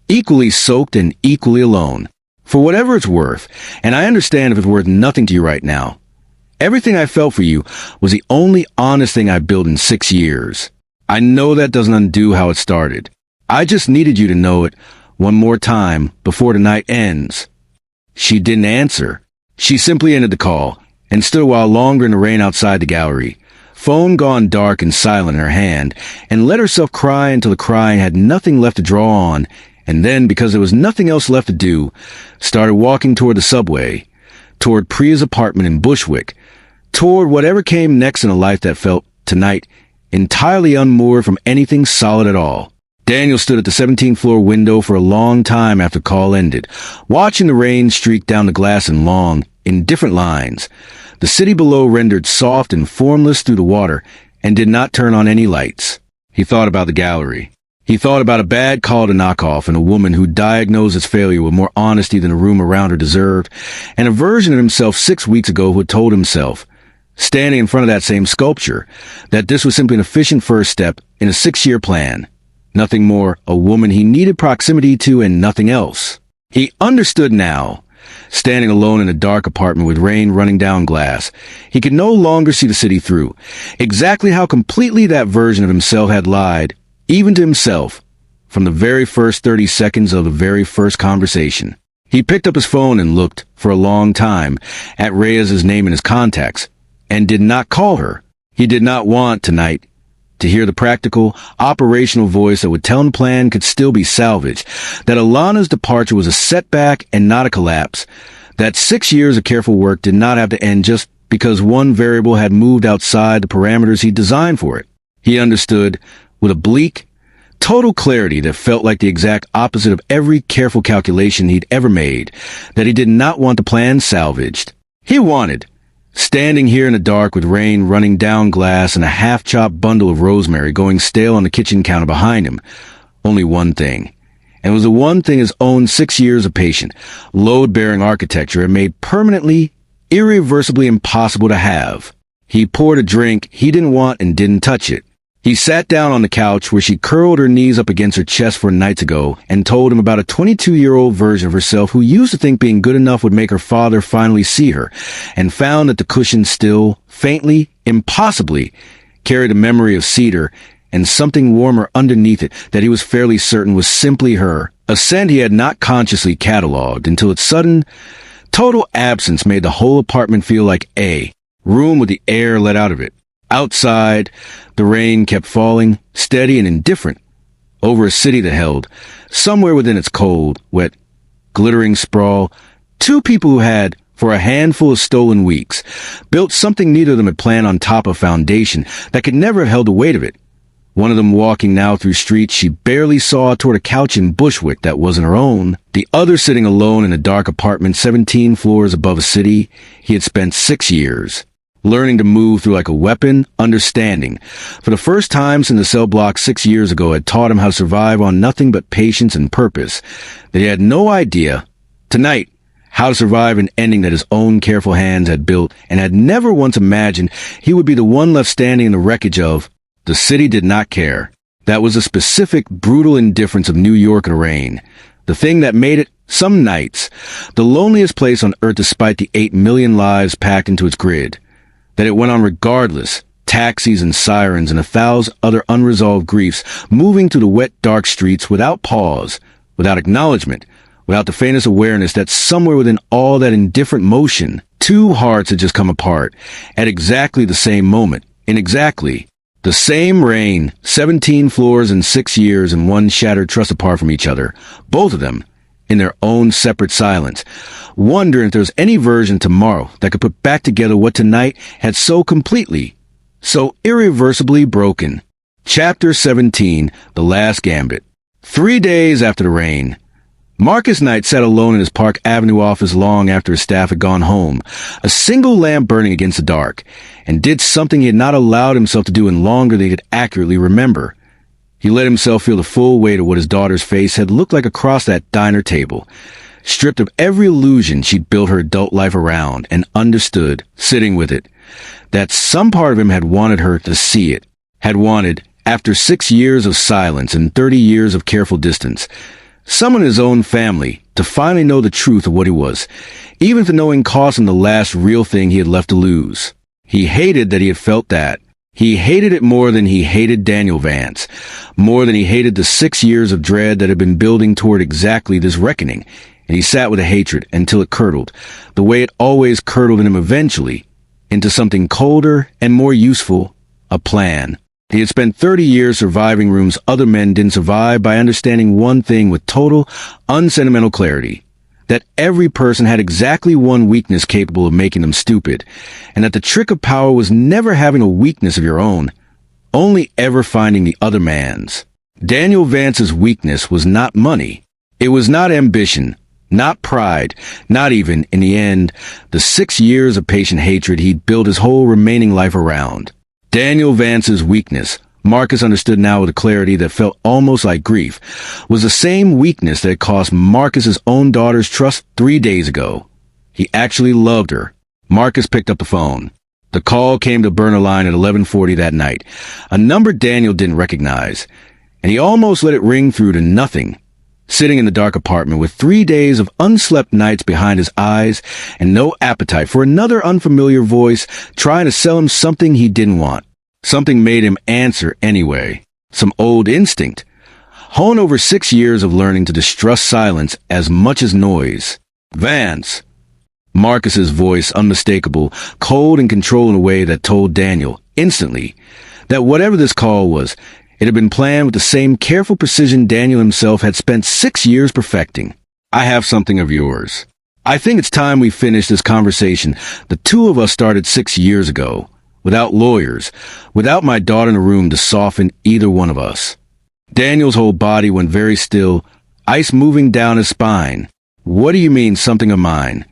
Equally soaked and equally alone. For whatever it's worth, and I understand if it's worth nothing to you right now, everything I felt for you was the only honest thing I've built in 6 years. I know that doesn't undo how it started. I just needed you to know it one more time before the night ends. She didn't answer. She simply ended the call and stood a while longer in the rain outside the gallery, phone gone dark and silent in her hand, and let herself cry until the crying had nothing left to draw on, and then, because there was nothing else left to do, started walking toward the subway, toward Priya's apartment in Bushwick, toward whatever came next in a life that felt, tonight, entirely unmoored from anything solid at all. Daniel stood at the 17th floor window for a long time after call ended, watching the rain streak down the glass in long, indifferent lines. The city below rendered soft and formless through the water and did not turn on any lights. He thought about the gallery. He thought about a bad call to knock off and a woman who diagnosed his failure with more honesty than the room around her deserved, and a version of himself 6 weeks ago who had told himself, standing in front of that same sculpture, that this was simply an efficient first step in a 6-year plan. Nothing more, a woman he needed proximity to and nothing else. He understood now. Standing alone in a dark apartment with rain running down glass, he could no longer see the city through. Exactly how completely that version of himself had lied, even to himself, from the very first 30 seconds of the very first conversation. He picked up his phone and looked, for a long time, at Reyes's name in his contacts, and did not call her. He did not want, tonight, to hear the practical, operational voice that would tell him the plan could still be salvaged, that Alana's departure was a setback and not a collapse, that 6 years of careful work did not have to end just because one variable had moved outside the parameters he designed for it. He understood, with a bleak, total clarity that felt like the exact opposite of every careful calculation he'd ever made, that he did not want the plan salvaged. He wanted, standing here in the dark with rain running down glass and a half-chopped bundle of rosemary going stale on the kitchen counter behind him, only one thing. And it was the one thing his own 6 years of patient, load-bearing architecture had made permanently, irreversibly impossible to have. He poured a drink he didn't want and didn't touch it. He sat down on the couch where she curled her knees up against her chest for nights ago and told him about a 22-year-old version of herself who used to think being good enough would make her father finally see her, and found that the cushion still, faintly, impossibly, carried a memory of cedar and something warmer underneath it that he was fairly certain was simply her, a scent he had not consciously catalogued until its sudden, total absence made the whole apartment feel like a room with the air let out of it. Outside, the rain kept falling, steady and indifferent, over a city that held, somewhere within its cold, wet, glittering sprawl, two people who had, for a handful of stolen weeks, built something neither of them had planned on top of foundation that could never have held the weight of it. One of them walking now through streets she barely saw toward a couch in Bushwick that wasn't her own, the other sitting alone in a dark apartment 17 floors above a city he had spent 6 years. Learning to move through like a weapon, understanding, for the first time since the cell block 6 years ago had taught him how to survive on nothing but patience and purpose, that he had no idea, tonight, how to survive an ending that his own careful hands had built and had never once imagined he would be the one left standing in the wreckage of. The city did not care. That was the specific, brutal indifference of New York in the rain, the thing that made it, some nights, the loneliest place on earth despite the 8 million lives packed into its grid. That it went on regardless, taxis and sirens and 1,000 other unresolved griefs moving through the wet, dark streets without pause, without acknowledgement, without the faintest awareness that somewhere within all that indifferent motion, two hearts had just come apart, at exactly the same moment, in exactly the same rain, 17 floors and 6 years and one shattered trust apart from each other, both of them, in their own separate silence, wondering if there was any version tomorrow that could put back together what tonight had so completely, so irreversibly broken. Chapter 17, The Last Gambit. 3 days after the rain, Marcus Knight sat alone in his Park Avenue office long after his staff had gone home, a single lamp burning against the dark, and did something he had not allowed himself to do in longer than he could accurately remember. He let himself feel the full weight of what his daughter's face had looked like across that diner table, stripped of every illusion she'd built her adult life around, and understood, sitting with it, that some part of him had wanted her to see it, had wanted, after 6 years of silence and 30 years of careful distance, someone in his own family to finally know the truth of what he was, even if the knowing cost him the last real thing he had left to lose. He hated that he had felt that. He hated it more than he hated Daniel Vance, more than he hated the 6 years of dread that had been building toward exactly this reckoning, and he sat with a hatred until it curdled, the way it always curdled in him eventually, into something colder and more useful, a plan. He had spent 30 years surviving rooms other men didn't survive by understanding one thing with total, unsentimental clarity. That every person had exactly one weakness capable of making them stupid, and that the trick of power was never having a weakness of your own, only ever finding the other man's. Daniel Vance's weakness was not money. It was not ambition, not pride, not even, in the end, the 6 years of patient hatred he'd built his whole remaining life around. Daniel Vance's weakness, Marcus understood now with a clarity that felt almost like grief, was the same weakness that cost Marcus's own daughter's trust 3 days ago. He actually loved her. Marcus picked up the phone. The call came to burner line at 11:40 that night, a number Daniel didn't recognize, and he almost let it ring through to nothing. Sitting in the dark apartment with 3 days of unslept nights behind his eyes and no appetite for another unfamiliar voice trying to sell him something he didn't want. Something made him answer anyway. Some old instinct. Honed over 6 years of learning to distrust silence as much as noise. Vance. Marcus's voice, unmistakable, cold and controlled in a way that told Daniel, instantly, that whatever this call was, it had been planned with the same careful precision Daniel himself had spent 6 years perfecting. I have something of yours. I think it's time we finish this conversation the two of us started 6 years ago, without lawyers, without my daughter in a room to soften either one of us. Daniel's whole body went very still, ice moving down his spine. What do you mean, something of mine?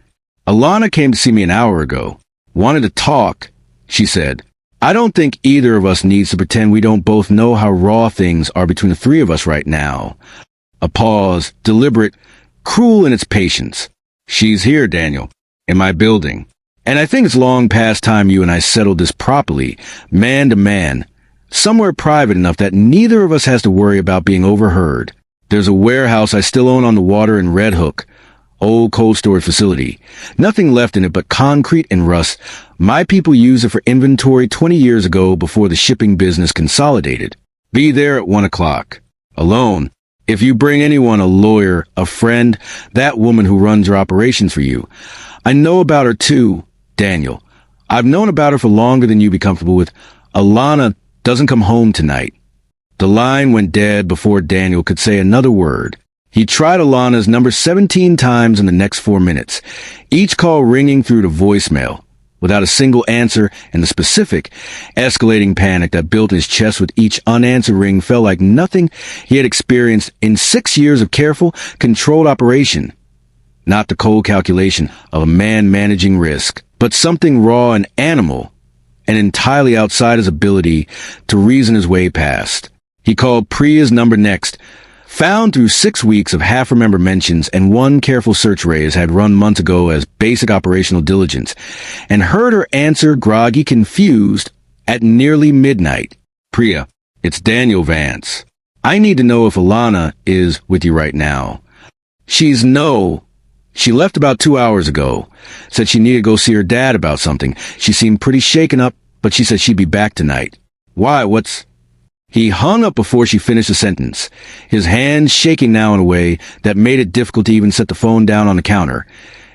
Alana came to see me an hour ago. Wanted to talk, she said. I don't think either of us needs to pretend we don't both know how raw things are between the three of us right now. A pause, deliberate, cruel in its patience. She's here, Daniel, in my building. And I think it's long past time you and I settled this properly, man to man, somewhere private enough that neither of us has to worry about being overheard. There's a warehouse I still own on the water in Red Hook. Old cold storage facility. Nothing left in it but concrete and rust. My people used it for inventory 20 years ago before the shipping business consolidated. Be there at 1 o'clock. Alone. If you bring anyone, a lawyer, a friend, that woman who runs your operations for you. I know about her too, Daniel. I've known about her for longer than you'd be comfortable with. Alana doesn't come home tonight. The line went dead before Daniel could say another word. He tried Alana's number 17 times in the next 4 minutes, each call ringing through to voicemail, without a single answer, and the specific, escalating panic that built in his chest with each unanswered ring felt like nothing he had experienced in 6 years of careful, controlled operation. Not the cold calculation of a man managing risk, but something raw and animal, and entirely outside his ability to reason his way past. He called Priya's number next, found through 6 weeks of half-remembered mentions and one careful search Reyes had run months ago as basic operational diligence, and heard her answer groggy, confused, at nearly midnight. Priya, it's Daniel Vance. I need to know if Alana is with you right now. She left about 2 hours ago. Said she needed to go see her dad about something. She seemed pretty shaken up, but she said she'd be back tonight. Why, He hung up before she finished the sentence, his hands shaking now in a way that made it difficult to even set the phone down on the counter,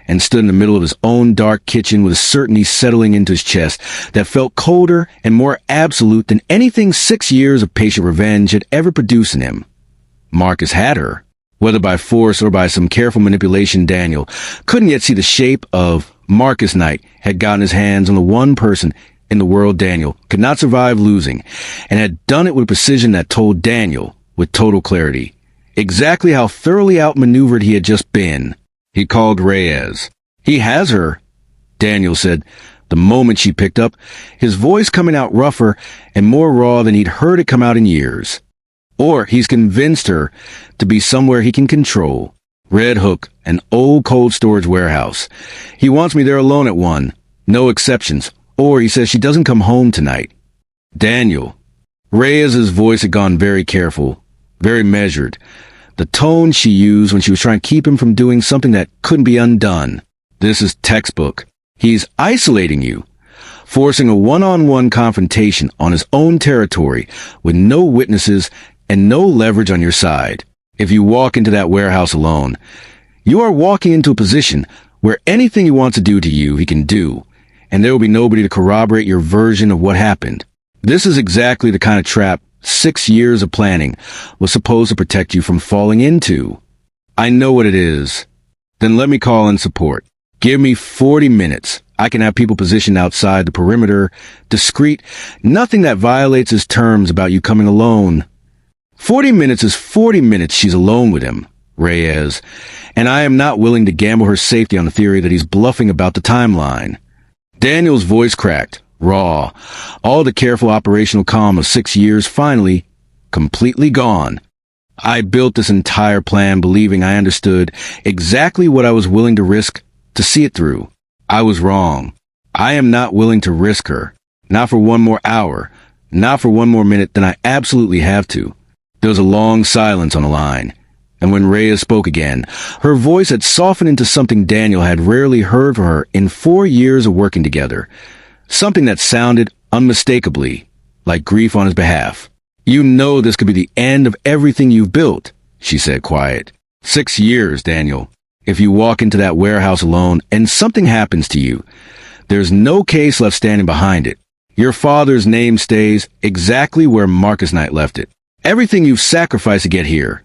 and stood in the middle of his own dark kitchen with a certainty settling into his chest that felt colder and more absolute than anything 6 years of patient revenge had ever produced in him. Marcus had her. Whether by force or by some careful manipulation, Daniel couldn't yet see the shape of Marcus Knight had gotten his hands on the one person in the world Daniel could not survive losing, and had done it with precision that told Daniel, with total clarity, exactly how thoroughly outmaneuvered he had just been. He called Reyes. He has her, Daniel said, the moment she picked up, his voice coming out rougher and more raw than he'd heard it come out in years. Or he's convinced her to be somewhere he can control. Red Hook, an old cold storage warehouse. He wants me there alone at 1. No exceptions. Or he says she doesn't come home tonight. Daniel. Reyes's voice had gone very careful, very measured. The tone she used when she was trying to keep him from doing something that couldn't be undone. This is textbook. He's isolating you, forcing a one-on-one confrontation on his own territory with no witnesses and no leverage on your side. If you walk into that warehouse alone, you are walking into a position where anything he wants to do to you, he can do, and there will be nobody to corroborate your version of what happened. This is exactly the kind of trap 6 years of planning was supposed to protect you from falling into. I know what it is. Then let me call in support. Give me 40 minutes. I can have people positioned outside the perimeter, discreet, nothing that violates his terms about you coming alone. 40 minutes is 40 minutes she's alone with him, Reyes, and I am not willing to gamble her safety on the theory that he's bluffing about the timeline. Daniel's voice cracked, raw, all the careful operational calm of 6 years finally, completely gone. I built this entire plan believing I understood exactly what I was willing to risk to see it through. I was wrong. I am not willing to risk her. Not for one more hour. Not for one more minute than I absolutely have to. There was a long silence on the line. And when Rhea spoke again, her voice had softened into something Daniel had rarely heard from her in 4 years of working together. Something that sounded unmistakably like grief on his behalf. You know this could be the end of everything you've built, she said quiet. 6 years, Daniel. If you walk into that warehouse alone and something happens to you, there's no case left standing behind it. Your father's name stays exactly where Marcus Knight left it. Everything you've sacrificed to get here,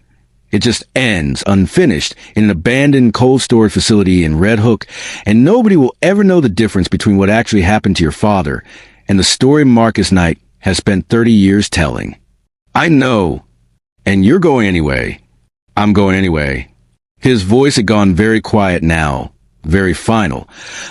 it just ends unfinished in an abandoned cold storage facility in Red Hook, and nobody will ever know the difference between what actually happened to your father and the story Marcus Knight has spent 30 years telling. I know. And you're going anyway. I'm going anyway. His voice had gone very quiet now, very final.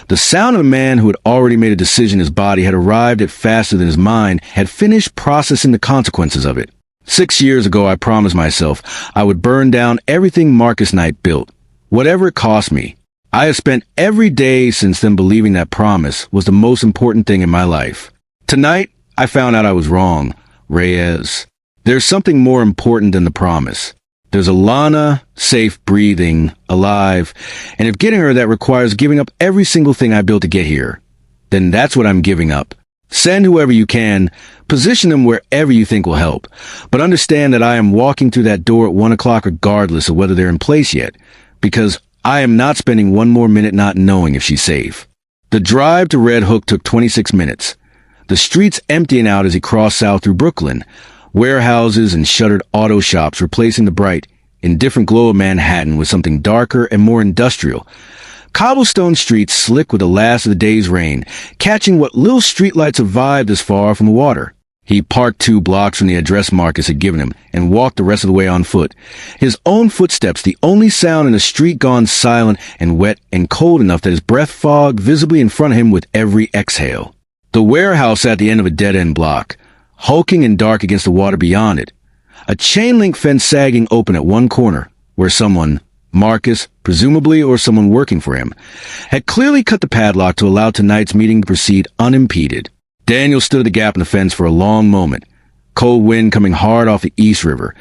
The sound of a man who had already made a decision his body had arrived at faster than his mind had finished processing the consequences of it. 6 years ago, I promised myself I would burn down everything Marcus Knight built, whatever it cost me. I have spent every day since then believing that promise was the most important thing in my life. Tonight, I found out I was wrong, Reyes. There's something more important than the promise. There's Alana, safe, breathing, alive, and if getting her that requires giving up every single thing I built to get here, then that's what I'm giving up. Send whoever you can, position them wherever you think will help, but understand that I am walking through that door at 1 o'clock regardless of whether they're in place yet, because I am not spending one more minute not knowing if she's safe. The drive to Red Hook took 26 minutes. The streets emptying out as he crossed south through Brooklyn, warehouses and shuttered auto shops replacing the bright, indifferent glow of Manhattan with something darker and more industrial. Cobblestone streets slick with the last of the day's rain, catching what little streetlights survived this far from the water. He parked 2 blocks from the address Marcus had given him and walked the rest of the way on foot. His own footsteps, the only sound in a street gone silent and wet and cold enough that his breath fogged visibly in front of him with every exhale. The warehouse at the end of a dead-end block, hulking and dark against the water beyond it. A chain-link fence sagging open at one corner, where someone, Marcus, presumably, or someone working for him, had clearly cut the padlock to allow tonight's meeting to proceed unimpeded. Daniel stood at the gap in the fence for a long moment, cold wind coming hard off the East River,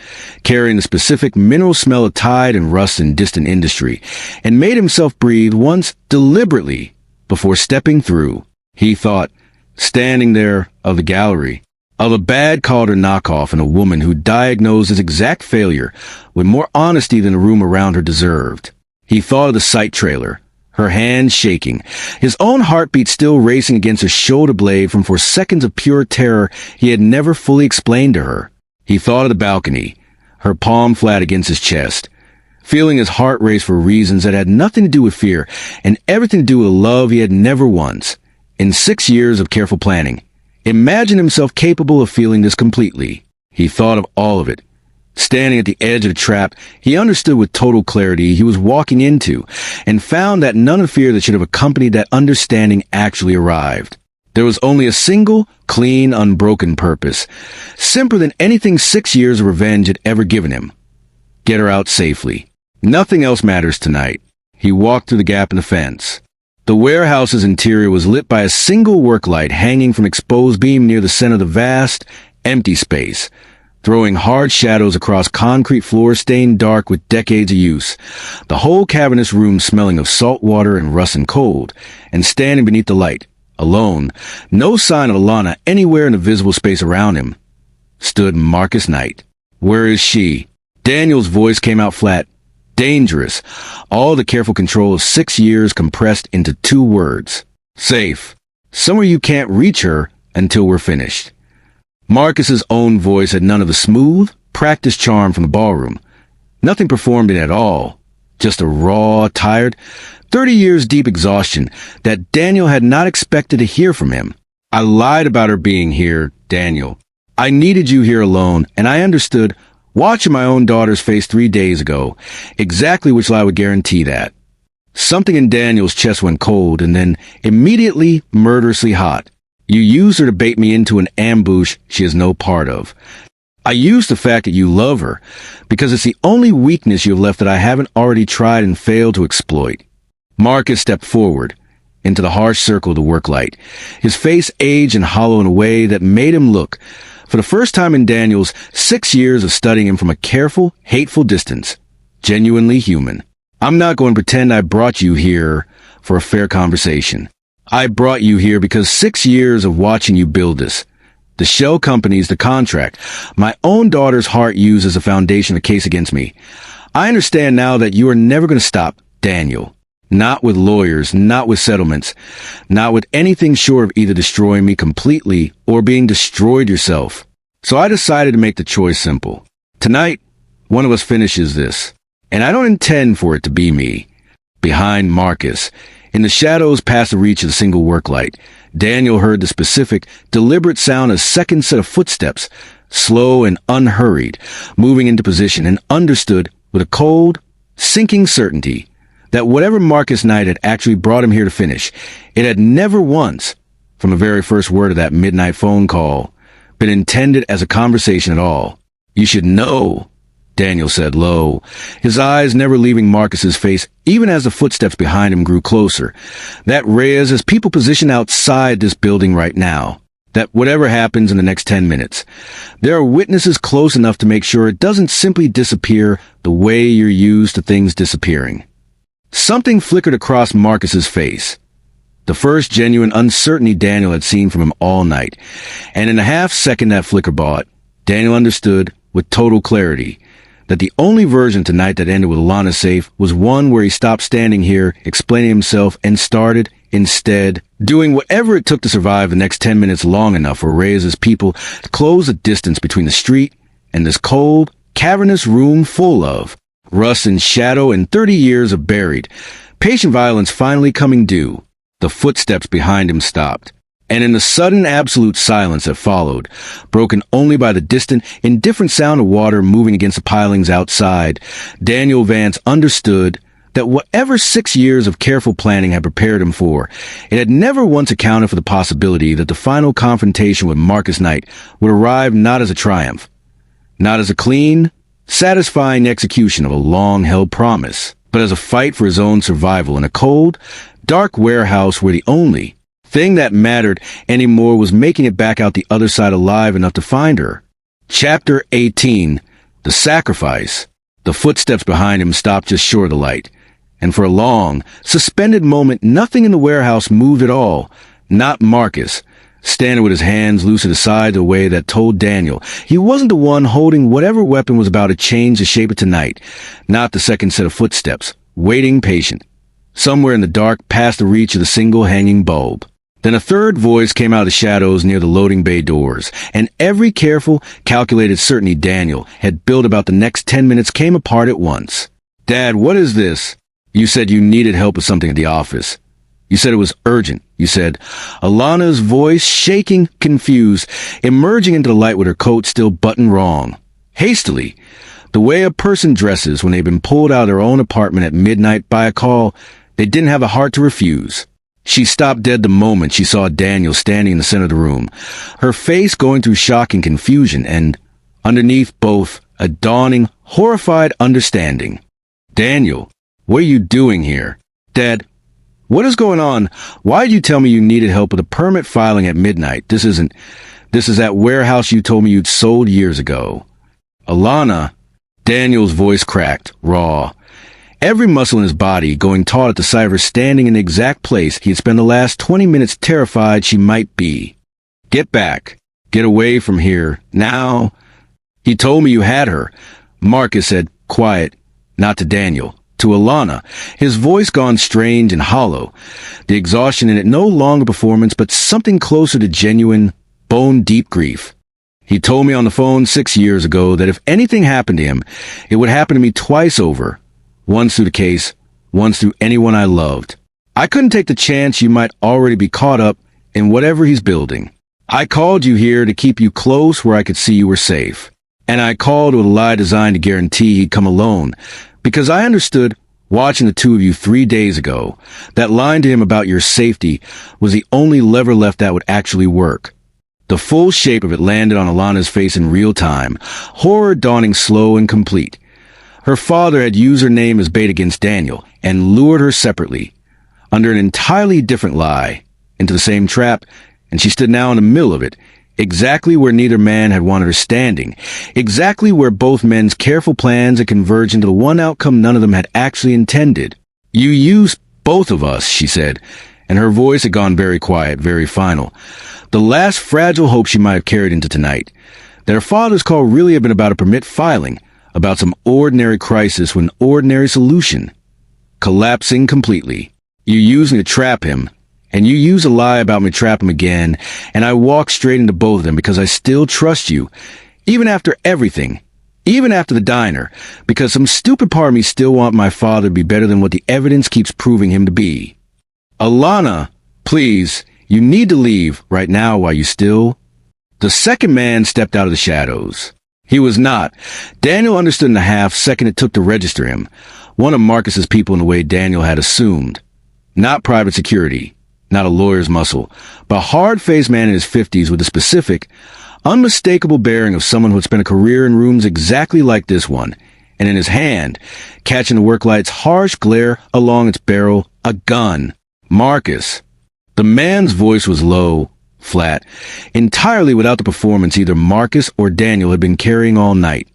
carrying the specific mineral smell of tide and rust in distant industry, and made himself breathe once deliberately before stepping through. He thought, standing there, of the gallery, of a bad Calder knockoff and a woman who diagnosed his exact failure with more honesty than the room around her deserved. He thought of the sight trailer, her hands shaking, his own heartbeat still racing against her shoulder blade from 4 seconds of pure terror he had never fully explained to her. He thought of the balcony, her palm flat against his chest, feeling his heart race for reasons that had nothing to do with fear and everything to do with love he had never once, in 6 years of careful planning, imagined himself capable of feeling this completely. He thought of all of it. Standing at the edge of the trap, he understood with total clarity he was walking into, and found that none of the fear that should have accompanied that understanding actually arrived. There was only a single, clean, unbroken purpose, simpler than anything 6 years of revenge had ever given him. Get her out safely. Nothing else matters tonight. He walked through the gap in the fence. The warehouse's interior was lit by a single work light hanging from exposed beam near the center of the vast, empty space, throwing hard shadows across concrete floors stained dark with decades of use, the whole cavernous room smelling of salt water and rust and cold, and standing beneath the light, alone, no sign of Alana anywhere in the visible space around him, stood Marcus Knight. Where is she? Daniel's voice came out flat. Dangerous. All the careful control of 6 years compressed into 2 words. Safe. Somewhere you can't reach her until we're finished. Marcus's own voice had none of the smooth, practiced charm from the ballroom. Nothing performed in it at all. Just a raw, tired, 30 years deep exhaustion that Daniel had not expected to hear from him. I lied about her being here, Daniel. I needed you here alone, and I understood, watching my own daughter's face 3 days ago, exactly which lie would guarantee that. Something in Daniel's chest went cold and then immediately murderously hot. You used her to bait me into an ambush she has no part of. I used the fact that you love her because it's the only weakness you have left that I haven't already tried and failed to exploit. Marcus stepped forward into the harsh circle of the work light, his face aged and hollow in a way that made him look, for the first time in Daniel's 6 years of studying him from a careful, hateful distance, genuinely human. I'm not going to pretend I brought you here for a fair conversation. I brought you here because 6 years of watching you build this, the shell companies, the contract, my own daughter's heart used as a foundation of the case against me. I understand now that you are never going to stop, Daniel. Not with lawyers, not with settlements, not with anything short of either destroying me completely or being destroyed yourself. So I decided to make the choice simple. Tonight, one of us finishes this, and I don't intend for it to be me. Behind Marcus, in the shadows past the reach of the single work light, Daniel heard the specific, deliberate sound of a second set of footsteps, slow and unhurried, moving into position, and understood with a cold, sinking certainty that whatever Marcus Knight had actually brought him here to finish, it had never once, from the very first word of that midnight phone call, been intended as a conversation at all. You should know, Daniel said low, his eyes never leaving Marcus's face even as the footsteps behind him grew closer, that Reyes, as people positioned outside this building right now, that whatever happens in the next 10 minutes, there are witnesses close enough to make sure it doesn't simply disappear the way you're used to things disappearing. Something flickered across Marcus's face, the first genuine uncertainty Daniel had seen from him all night, and in the half-second that flicker bought, Daniel understood with total clarity that the only version tonight that ended with Alana's safe was one where he stopped standing here, explaining himself, and started, instead, doing whatever it took to survive the next 10 minutes long enough for Reyes' people to close the distance between the street and this cold, cavernous room full of rust and shadow and 30 years of buried, patient violence finally coming due. The footsteps behind him stopped. And in the sudden absolute silence that followed, broken only by the distant, indifferent sound of water moving against the pilings outside, Daniel Vance understood that whatever 6 years of careful planning had prepared him for, it had never once accounted for the possibility that the final confrontation with Marcus Knight would arrive not as a triumph, not as a clean, satisfying execution of a long-held promise, but as a fight for his own survival in a cold, dark warehouse where the only thing that mattered anymore was making it back out the other side alive enough to find her. Chapter 18. The Sacrifice. The footsteps behind him stopped just short of the light, and for a long, suspended moment nothing in the warehouse moved at all. Not Marcus, standing with his hands loose at his side the way that told Daniel he wasn't the one holding whatever weapon was about to change the shape of tonight. Not the second set of footsteps, waiting patient, somewhere in the dark past the reach of the single hanging bulb. Then a third voice came out of the shadows near the loading bay doors, and every careful, calculated certainty Daniel had built about the next 10 minutes came apart at once. Dad, what is this? You said you needed help with something at the office. You said it was urgent. You said, Alana's voice, shaking, confused, emerging into the light with her coat still buttoned wrong. Hastily, the way a person dresses when they've been pulled out of their own apartment at midnight by a call they didn't have the heart to refuse. She stopped dead the moment she saw Daniel standing in the center of the room, her face going through shock and confusion, and, underneath both, a dawning, horrified understanding. Daniel, what are you doing here? Dad, what is going on? Why did you tell me you needed help with a permit filing at midnight? This is that warehouse you told me you'd sold years ago. Alana, Daniel's voice cracked, raw. Every muscle in his body going taut at the sight of her standing in the exact place he had spent the last 20 minutes terrified she might be. Get back. Get away from here. Now. He told me you had her. Marcus said, quiet, not to Daniel, to Alana, his voice gone strange and hollow, the exhaustion in it no longer performance but something closer to genuine, bone-deep grief. He told me on the phone 6 years ago that if anything happened to him, it would happen to me twice over. Once through the case, once through anyone I loved. I couldn't take the chance you might already be caught up in whatever he's building. I called you here to keep you close where I could see you were safe. And I called with a lie designed to guarantee he'd come alone, because I understood, watching the two of you 3 days ago, that lying to him about your safety was the only lever left that would actually work. The full shape of it landed on Alana's face in real time, horror dawning slow and complete. Her father had used her name as bait against Daniel and lured her separately, under an entirely different lie, into the same trap, and she stood now in the middle of it, exactly where neither man had wanted her standing, exactly where both men's careful plans had converged into the one outcome none of them had actually intended. "You used both of us," she said, and her voice had gone very quiet, very final. The last fragile hope she might have carried into tonight, that her father's call really had been about a permit filing, about some ordinary crisis with an ordinary solution. Collapsing completely. You used me to trap him, and you used a lie about me to trap him again, and I walked straight into both of them because I still trust you, even after everything, even after the diner, because some stupid part of me still wants my father to be better than what the evidence keeps proving him to be. Alana, please, you need to leave right now while you still... The second man stepped out of the shadows. He was not. Daniel understood in the half second it took to register him. One of Marcus's people in the way Daniel had assumed. Not private security, not a lawyer's muscle, but a hard-faced man in his 50s with a specific, unmistakable bearing of someone who had spent a career in rooms exactly like this one, and in his hand, catching the work light's harsh glare along its barrel, a gun. Marcus. The man's voice was low, flat, entirely without the performance either Marcus or Daniel had been carrying all night.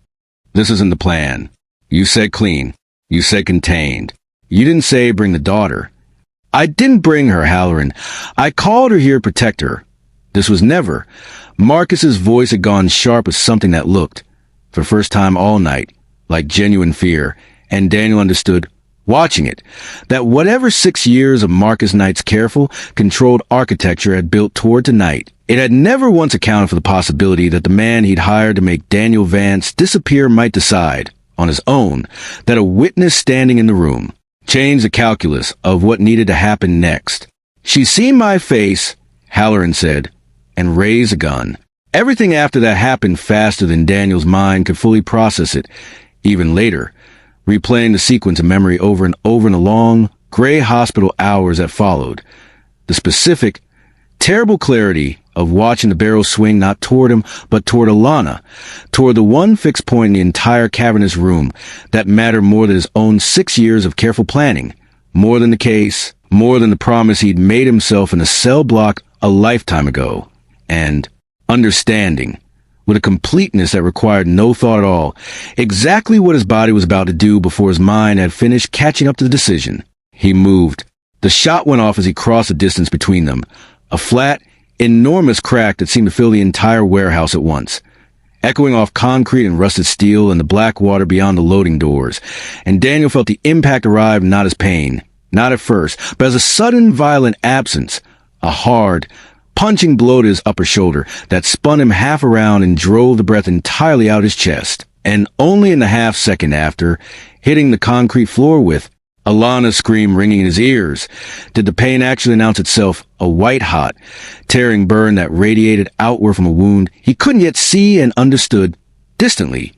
"This isn't the plan. You said clean. You said contained. You didn't say bring the daughter." "I didn't bring her, Halloran. I called her here to protect her. This was never." Marcus's voice had gone sharp with something that looked, for the first time all night, like genuine fear, and Daniel understood, watching it, that whatever 6 years of Marcus Knight's careful, controlled architecture had built toward tonight, it had never once accounted for the possibility that the man he'd hired to make Daniel Vance disappear might decide, on his own, that a witness standing in the room changed the calculus of what needed to happen next. "She's seen my face," Halloran said, and raised a gun. Everything after that happened faster than Daniel's mind could fully process it, even later, replaying the sequence of memory over and over in the long, gray hospital hours that followed. The specific, terrible clarity of watching the barrel swing not toward him, but toward Alana, toward the one fixed point in the entire cavernous room that mattered more than his own 6 years of careful planning, more than the case, more than the promise he'd made himself in a cell block a lifetime ago, and understanding, with a completeness that required no thought at all, exactly what his body was about to do before his mind had finished catching up to the decision. He moved. The shot went off as he crossed the distance between them, a flat, enormous crack that seemed to fill the entire warehouse at once, echoing off concrete and rusted steel and the black water beyond the loading doors, and Daniel felt the impact arrive not as pain, not at first, but as a sudden violent absence, a hard, punching blow to his upper shoulder that spun him half around and drove the breath entirely out his chest, and only in the half second after, hitting the concrete floor with Alana's scream ringing in his ears, did the pain actually announce itself a white-hot, tearing burn that radiated outward from a wound he couldn't yet see and understood, distantly,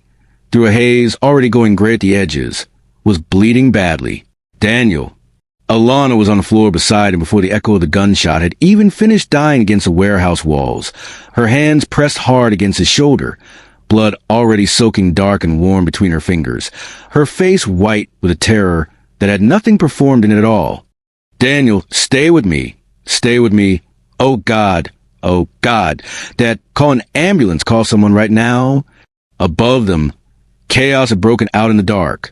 through a haze already going gray at the edges, was bleeding badly. Daniel. Alana was on the floor beside him before the echo of the gunshot had even finished dying against the warehouse walls, her hands pressed hard against his shoulder, blood already soaking dark and warm between her fingers, her face white with a terror that had nothing performed in it at all. "Daniel, stay with me. Stay with me. Oh God. Oh God. Dad, call an ambulance. Call someone right now." Above them, chaos had broken out in the dark.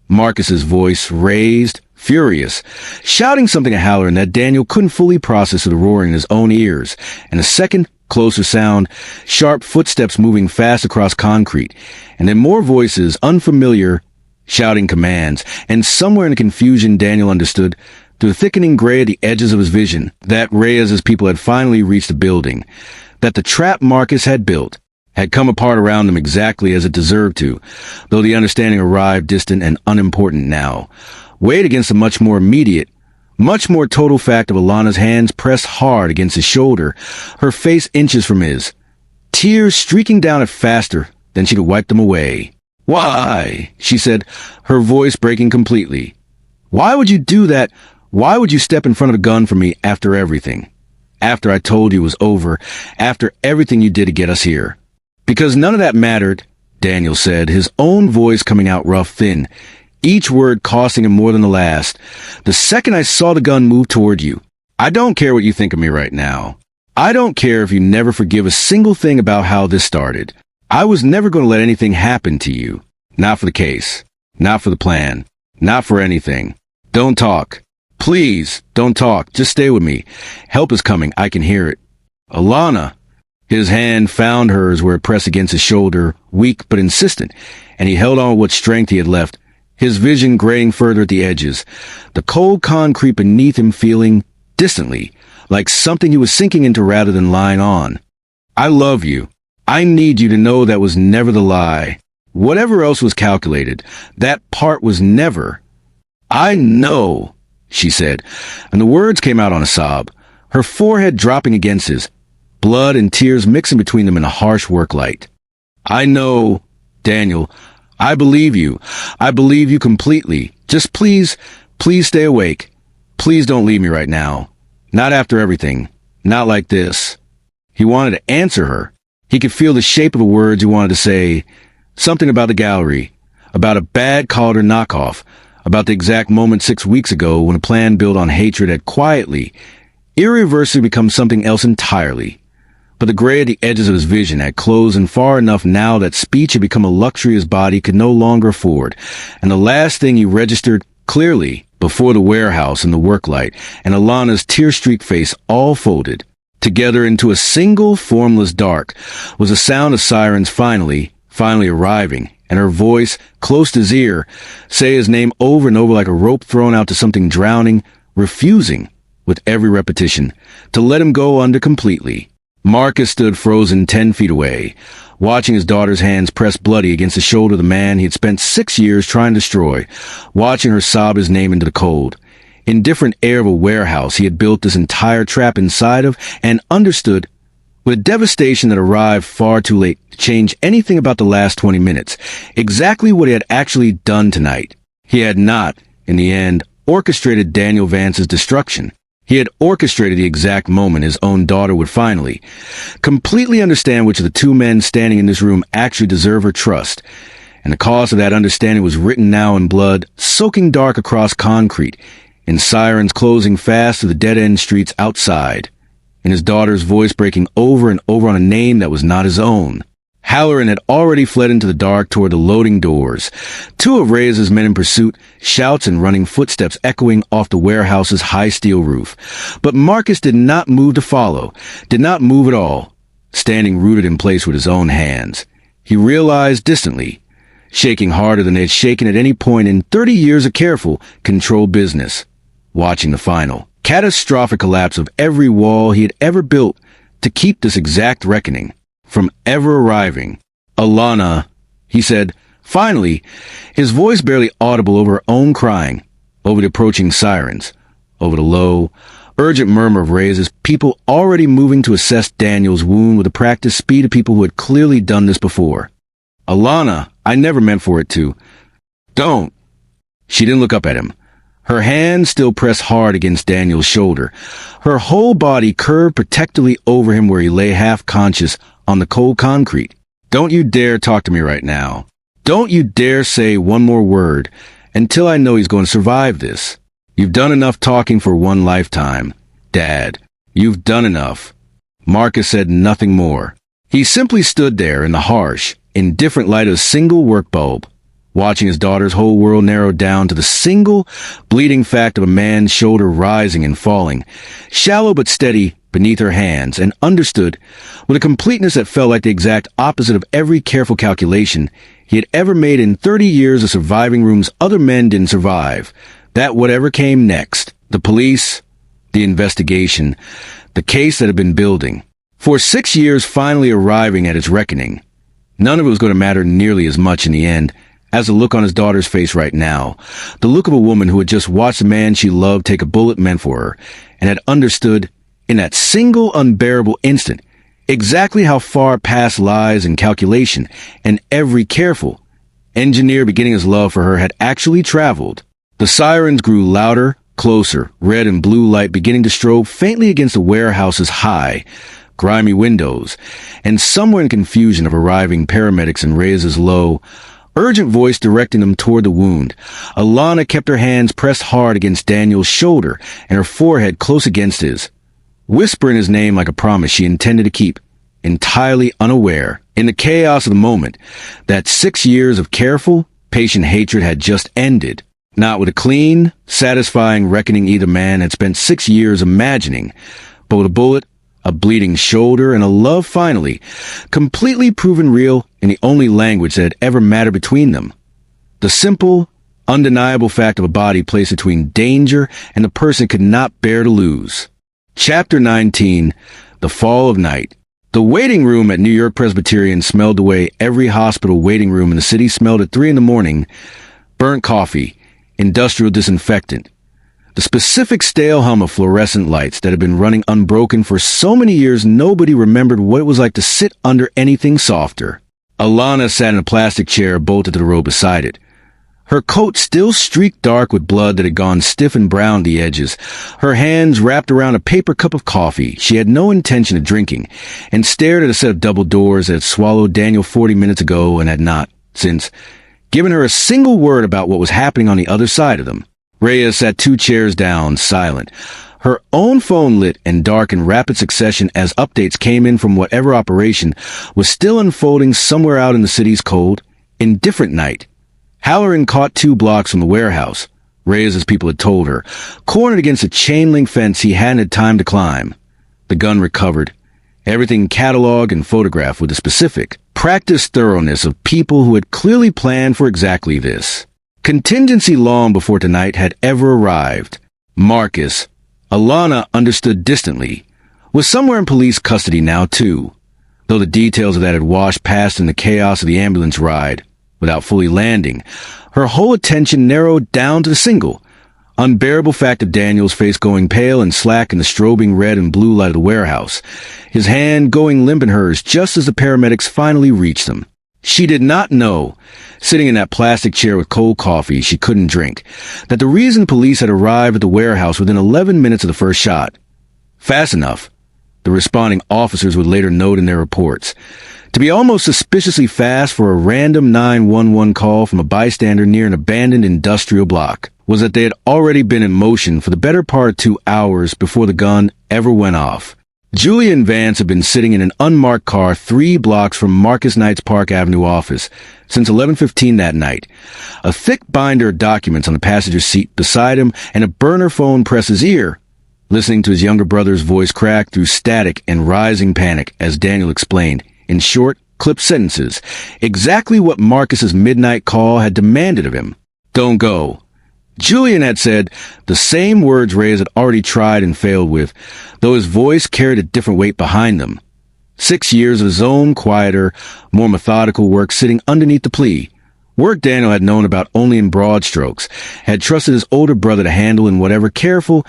Marcus's voice raised, furious, shouting something at Halloran that Daniel couldn't fully process through the roaring in his own ears, and a second, closer sound, sharp footsteps moving fast across concrete, and then more voices, unfamiliar, shouting commands, and somewhere in the confusion Daniel understood, through the thickening gray at the edges of his vision, that Reyes's people had finally reached the building, that the trap Marcus had built, had come apart around them exactly as it deserved to, though the understanding arrived distant and unimportant now, weighed against the much more immediate, much more total fact of Alana's hands pressed hard against his shoulder, her face inches from his, tears streaking down it faster than she could wipe them away. "Why?" she said, her voice breaking completely. "Why would you do that? Why would you step in front of a gun for me after everything? After I told you it was over, after everything you did to get us here?" "Because none of that mattered," Daniel said, his own voice coming out rough thin, each word costing him more than the last. "The second I saw the gun move toward you, I don't care what you think of me right now. I don't care if you never forgive a single thing about how this started. I was never going to let anything happen to you. Not for the case. Not for the plan. Not for anything. Don't talk. Please, don't talk. Just stay with me. Help is coming. I can hear it." "Alana." His hand found hers where it pressed against his shoulder, weak but insistent, and he held on with what strength he had left, his vision graying further at the edges, the cold concrete beneath him feeling, distantly, like something he was sinking into rather than lying on. "I love you. I need you to know that was never the lie. Whatever else was calculated, that part was never." "I know," she said, and the words came out on a sob, her forehead dropping against his, blood and tears mixing between them in a harsh work light. "I know, Daniel. I believe you. I believe you completely. Just please, please stay awake. Please don't leave me right now. Not after everything. Not like this." He wanted to answer her. He could feel the shape of the words he wanted to say. Something about the gallery, about a bad Calder knockoff, about the exact moment 6 weeks ago when a plan built on hatred had quietly, irreversibly become something else entirely. But the gray at the edges of his vision had closed in far enough now that speech had become a luxury his body could no longer afford, and the last thing he registered clearly before the warehouse and the work light and Alana's tear-streaked face all folded together into a single formless dark was the sound of sirens finally arriving, and her voice, close to his ear, say his name over and over like a rope thrown out to something drowning, refusing, with every repetition, to let him go under completely. Marcus stood frozen 10 feet away, watching his daughter's hands press bloody against the shoulder of the man he had spent 6 years trying to destroy, watching her sob his name into the cold. Indifferent air of a warehouse he had built this entire trap inside of, and understood, with devastation that arrived far too late to change anything about the last 20 minutes, exactly what he had actually done tonight. He had not, in the end, orchestrated Daniel Vance's destruction. He had orchestrated the exact moment his own daughter would finally completely understand which of the two men standing in this room actually deserve her trust, and the cost of that understanding was written now in blood, soaking dark across concrete, in sirens closing fast to the dead-end streets outside, in his daughter's voice breaking over and over on a name that was not his own. Halloran had already fled into the dark toward the loading doors. Two of Reyes's men in pursuit, shouts and running footsteps echoing off the warehouse's high steel roof. But Marcus did not move to follow, did not move at all, standing rooted in place with his own hands. He realized distantly, shaking harder than they had shaken at any point in 30 years of careful, controlled business, watching the final, catastrophic collapse of every wall he had ever built to keep this exact reckoning from ever arriving. "Alana," he said, finally, his voice barely audible over her own crying, over the approaching sirens, over the low, urgent murmur of Reyes's people already moving to assess Daniel's wound with the practiced speed of people who had clearly done this before. "Alana, I never meant for it to." "Don't." She didn't look up at him. Her hand still pressed hard against Daniel's shoulder, her whole body curved protectively over him where he lay half-conscious on the cold concrete. "Don't you dare talk to me right now. Don't you dare say one more word until I know he's going to survive this. You've done enough talking for one lifetime. Dad, you've done enough." Marcus said nothing more. He simply stood there in the harsh, indifferent light of a single work bulb, watching his daughter's whole world narrow down to the single, bleeding fact of a man's shoulder rising and falling, shallow but steady beneath her hands, and understood, with a completeness that felt like the exact opposite of every careful calculation he had ever made in 30 years of surviving rooms other men didn't survive, that whatever came next, the police, the investigation, the case that had been building, For 6 years finally arriving at its reckoning. None of it was going to matter nearly as much in the end as the look on his daughter's face right now, the look of a woman who had just watched the man she loved take a bullet meant for her, and had understood, in that single unbearable instant, exactly how far past lies and calculation, and every careful engineer beginning his love for her had actually traveled. The sirens grew louder, closer, red and blue light beginning to strobe faintly against the warehouse's high, grimy windows, and somewhere in confusion of arriving paramedics and Reyes's low, urgent voice directing them toward the wound. Alana kept her hands pressed hard against Daniel's shoulder and her forehead close against his, whispering his name like a promise she intended to keep, entirely unaware, in the chaos of the moment, that 6 years of careful, patient hatred had just ended. Not with a clean, satisfying reckoning either man had spent 6 years imagining, but with a bullet, a bleeding shoulder, and a love finally, completely proven real in the only language that had ever mattered between them. The simple, undeniable fact of a body placed between danger and the person could not bear to lose. Chapter 19, The Fall of Night. The waiting room at New York Presbyterian smelled the way every hospital waiting room in the city smelled at 3 a.m, burnt coffee, industrial disinfectant, the specific stale hum of fluorescent lights that had been running unbroken for so many years nobody remembered what it was like to sit under anything softer. Alana sat in a plastic chair bolted to the row beside it. Her coat still streaked dark with blood that had gone stiff and brown at the edges, her hands wrapped around a paper cup of coffee she had no intention of drinking, and stared at a set of double doors that had swallowed Daniel 40 minutes ago and had not, since, given her a single word about what was happening on the other side of them. Reyes sat 2 chairs down, silent, her own phone lit and dark in rapid succession as updates came in from whatever operation was still unfolding somewhere out in the city's cold, indifferent night. Halloran caught 2 blocks from the warehouse, Reyes, as people had told her, cornered against a chain-link fence he hadn't had time to climb. The gun recovered, everything cataloged and photographed with the specific, practiced thoroughness of people who had clearly planned for exactly this. Contingency long before tonight had ever arrived. Marcus, Alana understood distantly, was somewhere in police custody now too, though the details of that had washed past in the chaos of the ambulance ride. Without fully landing, her whole attention narrowed down to the single, unbearable fact of Daniel's face going pale and slack in the strobing red and blue light of the warehouse, his hand going limp in hers just as the paramedics finally reached them. She did not know, sitting in that plastic chair with cold coffee she couldn't drink, that the reason police had arrived at the warehouse within 11 minutes of the first shot. Fast enough, the responding officers would later note in their reports, to be almost suspiciously fast for a random 911 call from a bystander near an abandoned industrial block, was that they had already been in motion for the better part of 2 hours before the gun ever went off. Julian Vance had been sitting in an unmarked car 3 blocks from Marcus Knight's Park Avenue office since 11:15 that night, a thick binder of documents on the passenger seat beside him and a burner phone pressed his ear, listening to his younger brother's voice crack through static and rising panic as Daniel explained, in short, clipped sentences, exactly what Marcus's midnight call had demanded of him. Don't go. Julian had said the same words Reyes had already tried and failed with, though his voice carried a different weight behind them. 6 years of his own quieter, more methodical work sitting underneath the plea, work Daniel had known about only in broad strokes, had trusted his older brother to handle in whatever careful,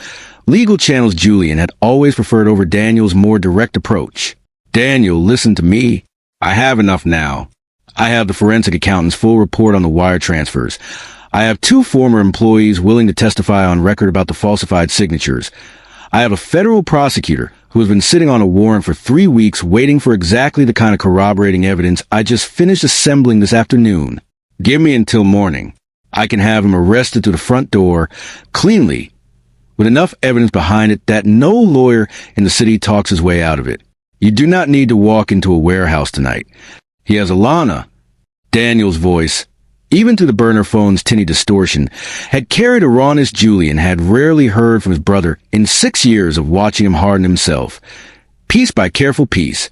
legal channels Julian had always preferred over Daniel's more direct approach. Daniel, listen to me. I have enough now. I have the forensic accountant's full report on the wire transfers. I have 2 former employees willing to testify on record about the falsified signatures. I have a federal prosecutor who has been sitting on a warrant for 3 weeks waiting for exactly the kind of corroborating evidence I just finished assembling this afternoon. Give me until morning. I can have him arrested to the front door, cleanly, with enough evidence behind it that no lawyer in the city talks his way out of it. You do not need to walk into a warehouse tonight. He has Alana. Daniel's voice, even through the burner phone's tinny distortion, had carried a rawness Julian had rarely heard from his brother in 6 years of watching him harden himself, piece by careful piece,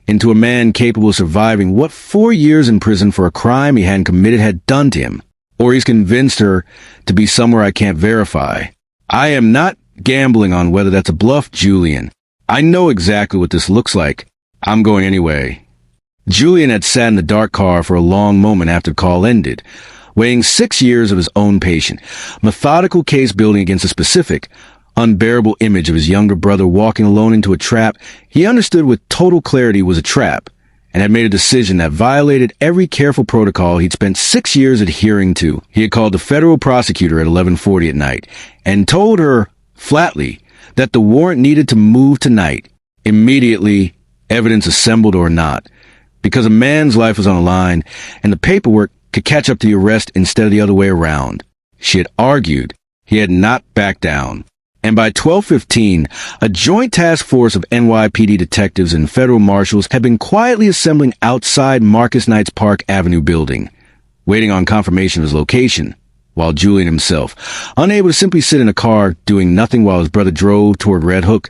into a man capable of surviving what 4 years in prison for a crime he hadn't committed had done to him. Or he's convinced her to be somewhere I can't verify. I am not gambling on whether that's a bluff, Julian. I know exactly what this looks like. I'm going anyway. Julian had sat in the dark car for a long moment after the call ended, weighing 6 years of his own patient, methodical case building against a specific, unbearable image of his younger brother walking alone into a trap he understood with total clarity was a trap, and had made a decision that violated every careful protocol he'd spent 6 years adhering to. He had called the federal prosecutor at 11:40 at night and told her, flatly, that the warrant needed to move tonight, immediately, evidence assembled or not, because a man's life was on the line and the paperwork could catch up to the arrest instead of the other way around. She had argued. He had not backed down. And by 12:15, a joint task force of NYPD detectives and federal marshals had been quietly assembling outside Marcus Knight's Park Avenue building, waiting on confirmation of his location, while Julian himself, unable to simply sit in a car doing nothing while his brother drove toward Red Hook,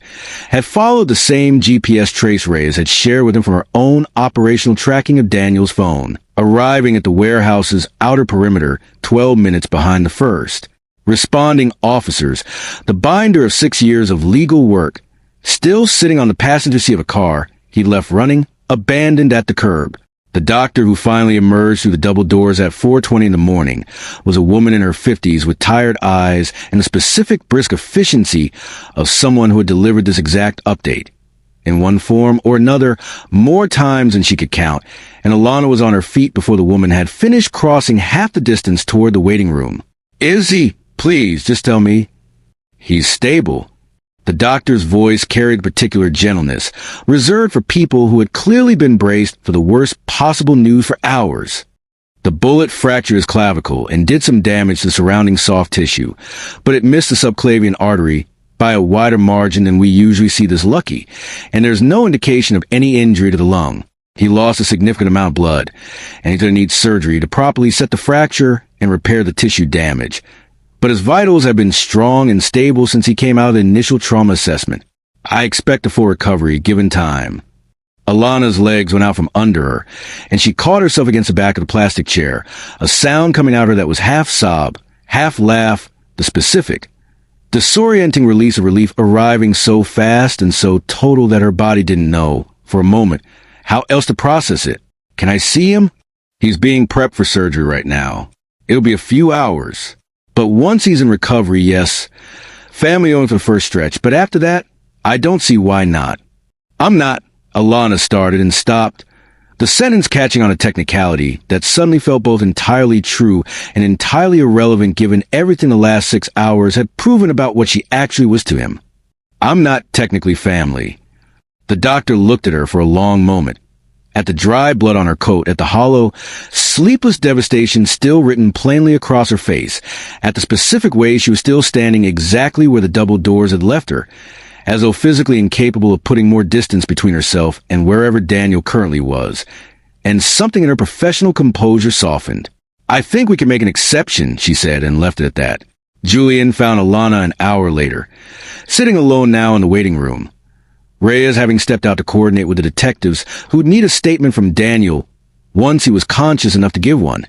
had followed the same GPS trace Reyes had shared with him from her own operational tracking of Daniel's phone, arriving at the warehouse's outer perimeter 12 minutes behind the first. Responding officers, the binder of 6 years of legal work, still sitting on the passenger seat of a car he'd left running, abandoned at the curb. The doctor who finally emerged through the double doors at 4:20 in the morning was a woman in her 50s with tired eyes and the specific brisk efficiency of someone who had delivered this exact update, in one form or another, more times than she could count, and Alana was on her feet before the woman had finished crossing half the distance toward the waiting room. "Is he? Please, just tell me." "He's stable." The doctor's voice carried a particular gentleness, reserved for people who had clearly been braced for the worst possible news for hours. The bullet fractured his clavicle and did some damage to the surrounding soft tissue, but it missed the subclavian artery by a wider margin than we usually see this lucky, and there's no indication of any injury to the lung. He lost a significant amount of blood, and he's going to need surgery to properly set the fracture and repair the tissue damage. But his vitals have been strong and stable since he came out of the initial trauma assessment. I expect a full recovery, given time. Alana's legs went out from under her, and she caught herself against the back of the plastic chair, a sound coming out of her that was half sob, half laugh, the specific. Disorienting release of relief arriving so fast and so total that her body didn't know, for a moment, how else to process it. "Can I see him?" "He's being prepped for surgery right now. It'll be a few hours. But once he's in recovery, yes, family only for the first stretch. But after that, I don't see why not." "I'm not," Alana started and stopped, the sentence catching on a technicality that suddenly felt both entirely true and entirely irrelevant given everything the last 6 hours had proven about what she actually was to him. "I'm not technically family." The doctor looked at her for a long moment, at the dry blood on her coat, at the hollow, sleepless devastation still written plainly across her face, at the specific way she was still standing exactly where the double doors had left her, as though physically incapable of putting more distance between herself and wherever Daniel currently was, and something in her professional composure softened. "I think we can make an exception," she said, and left it at that. Julian found Alana an hour later, sitting alone now in the waiting room. Reyes having stepped out to coordinate with the detectives who'd need a statement from Daniel once he was conscious enough to give one,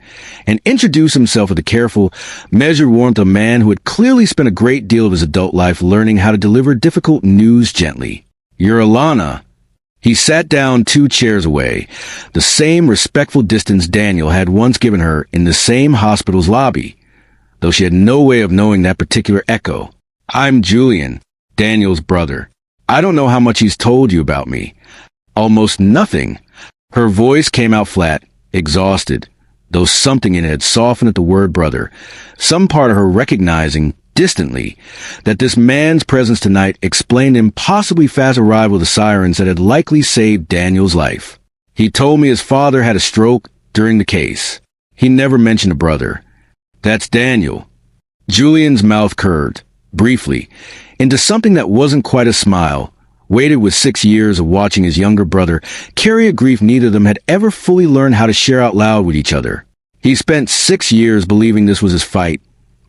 and introduce himself with the careful, measured warmth of a man who had clearly spent a great deal of his adult life learning how to deliver difficult news gently. "You're Alana." He sat down 2 chairs away, the same respectful distance Daniel had once given her in the same hospital's lobby, though she had no way of knowing that particular echo. "I'm Julian, Daniel's brother. I don't know how much he's told you about me." "Almost nothing." Her voice came out flat, exhausted, though something in it had softened at the word brother, some part of her recognizing, distantly, that this man's presence tonight explained the impossibly fast arrival of the sirens that had likely saved Daniel's life. "He told me his father had a stroke during the case. He never mentioned a brother." "That's Daniel." Julian's mouth curved, briefly, into something that wasn't quite a smile, weighted with 6 years of watching his younger brother carry a grief neither of them had ever fully learned how to share out loud with each other. He spent 6 years believing this was his fight,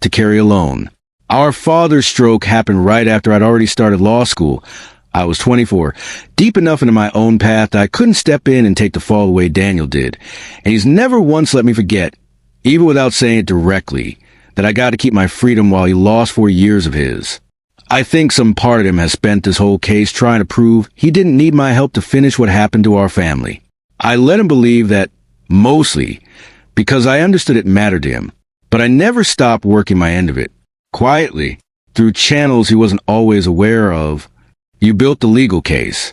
to carry alone. "Our father's stroke happened right after I'd already started law school. I was 24, deep enough into my own path that I couldn't step in and take the fall the way Daniel did. And he's never once let me forget, even without saying it directly, that I got to keep my freedom while he lost 4 years of his." I think some part of him has spent this whole case trying to prove he didn't need my help to finish what happened to our family. I let him believe that, mostly, because I understood it mattered to him. But I never stopped working my end of it, quietly, through channels he wasn't always aware of. You built the legal case.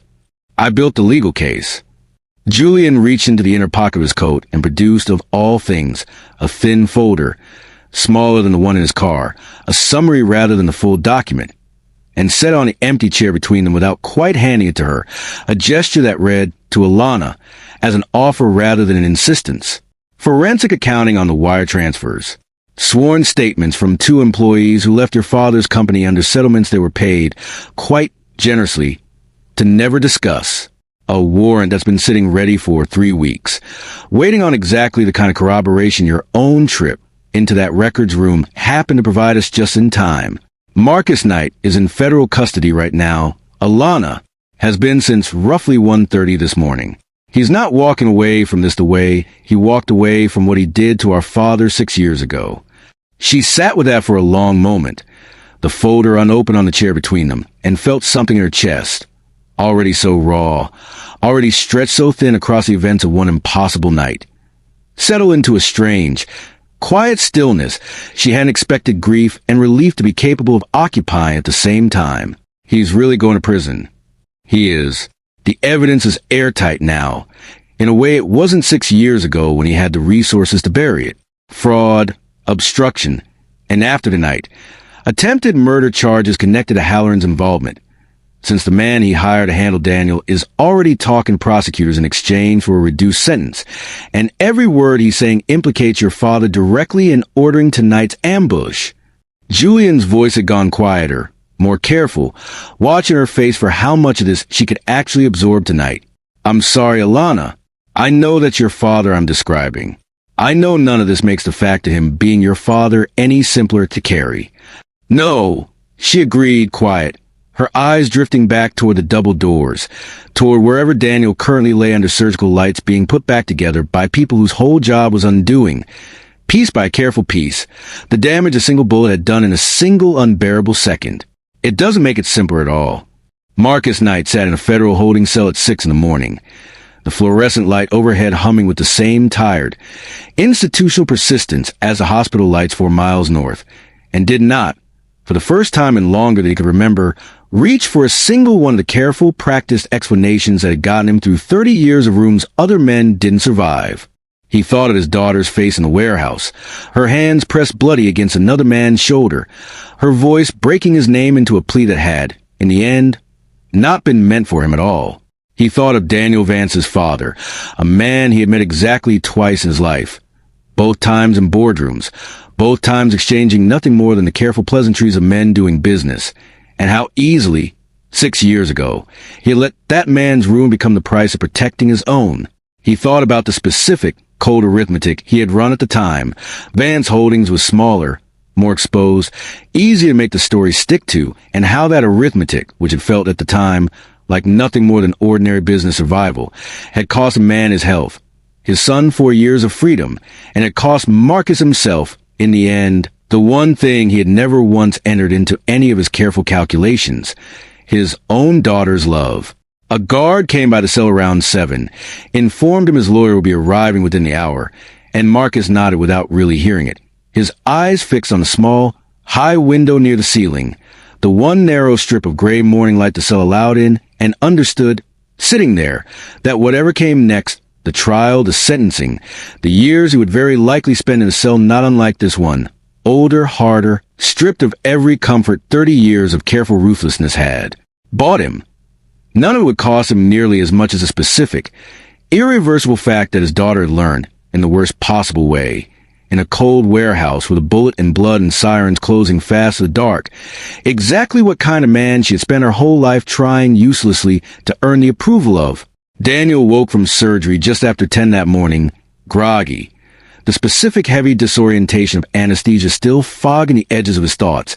I built the legal case. Julian reached into the inner pocket of his coat and produced, of all things, a thin folder, smaller than the one in his car, a summary rather than the full document, and set on the empty chair between them without quite handing it to her, a gesture that read, to Alana, as an offer rather than an insistence. Forensic accounting on the wire transfers. Sworn statements from 2 employees who left your father's company under settlements they were paid, quite generously, to never discuss. A warrant that's been sitting ready for 3 weeks, waiting on exactly the kind of corroboration your own trip into that records room happened to provide us just in time. Marcus Knight is in federal custody right now. Alana has been since roughly 1:30 this morning. He's not walking away from this the way he walked away from what he did to our father 6 years ago. She sat with that for a long moment, the folder unopened on the chair between them, and felt something in her chest, already so raw, already stretched so thin across the events of one impossible night, settle into a strange, quiet stillness she hadn't expected grief and relief to be capable of occupying at the same time. He's really going to prison. He is. The evidence is airtight now, in a way it wasn't 6 years ago when he had the resources to bury it. Fraud, obstruction, and after tonight, attempted murder charges connected to Halloran's involvement, since the man he hired to handle Daniel is already talking prosecutors in exchange for a reduced sentence, and every word he's saying implicates your father directly in ordering tonight's ambush. Julian's voice had gone quieter, more careful, watching her face for how much of this she could actually absorb tonight. I'm sorry, Alana. I know that's your father I'm describing. I know none of this makes the fact of him being your father any simpler to carry. No, she agreed, quiet, her eyes drifting back toward the double doors, toward wherever Daniel currently lay under surgical lights being put back together by people whose whole job was undoing, piece by careful piece, the damage a single bullet had done in a single unbearable second. It doesn't make it simpler at all. Marcus Knight sat in a federal holding cell at 6 in the morning, the fluorescent light overhead humming with the same tired, institutional persistence as the hospital lights 4 miles north, and did not, for the first time in longer than he could remember, reach for a single one of the careful, practiced explanations that had gotten him through 30 years of rooms other men didn't survive. He thought of his daughter's face in the warehouse, her hands pressed bloody against another man's shoulder, her voice breaking his name into a plea that had, in the end, not been meant for him at all. He thought of Daniel Vance's father, a man he had met exactly twice in his life, both times in boardrooms, both times exchanging nothing more than the careful pleasantries of men doing business, and how easily, 6 years ago, he had let that man's ruin become the price of protecting his own. He thought about the specific, cold arithmetic he had run at the time. Vance Holdings was smaller, more exposed, easier to make the story stick to, and how that arithmetic, which had felt at the time like nothing more than ordinary business survival, had cost a man his health, his son 4 years of freedom, and had cost Marcus himself, in the end, the one thing he had never once entered into any of his careful calculations, his own daughter's love. A guard came by the cell around 7, informed him his lawyer would be arriving within the hour, and Marcus nodded without really hearing it, his eyes fixed on the small, high window near the ceiling, the one narrow strip of gray morning light the cell allowed in, and understood, sitting there, that whatever came next, the trial, the sentencing, the years he would very likely spend in a cell not unlike this one, older, harder, stripped of every comfort 30 years of careful ruthlessness had, bought him. None of it would cost him nearly as much as a specific, irreversible fact that his daughter had learned, in the worst possible way, in a cold warehouse with a bullet and blood and sirens closing fast in the dark, exactly what kind of man she had spent her whole life trying uselessly to earn the approval of. Daniel woke from surgery just after 10 that morning, groggy, the specific heavy disorientation of anesthesia still fogging the edges of his thoughts,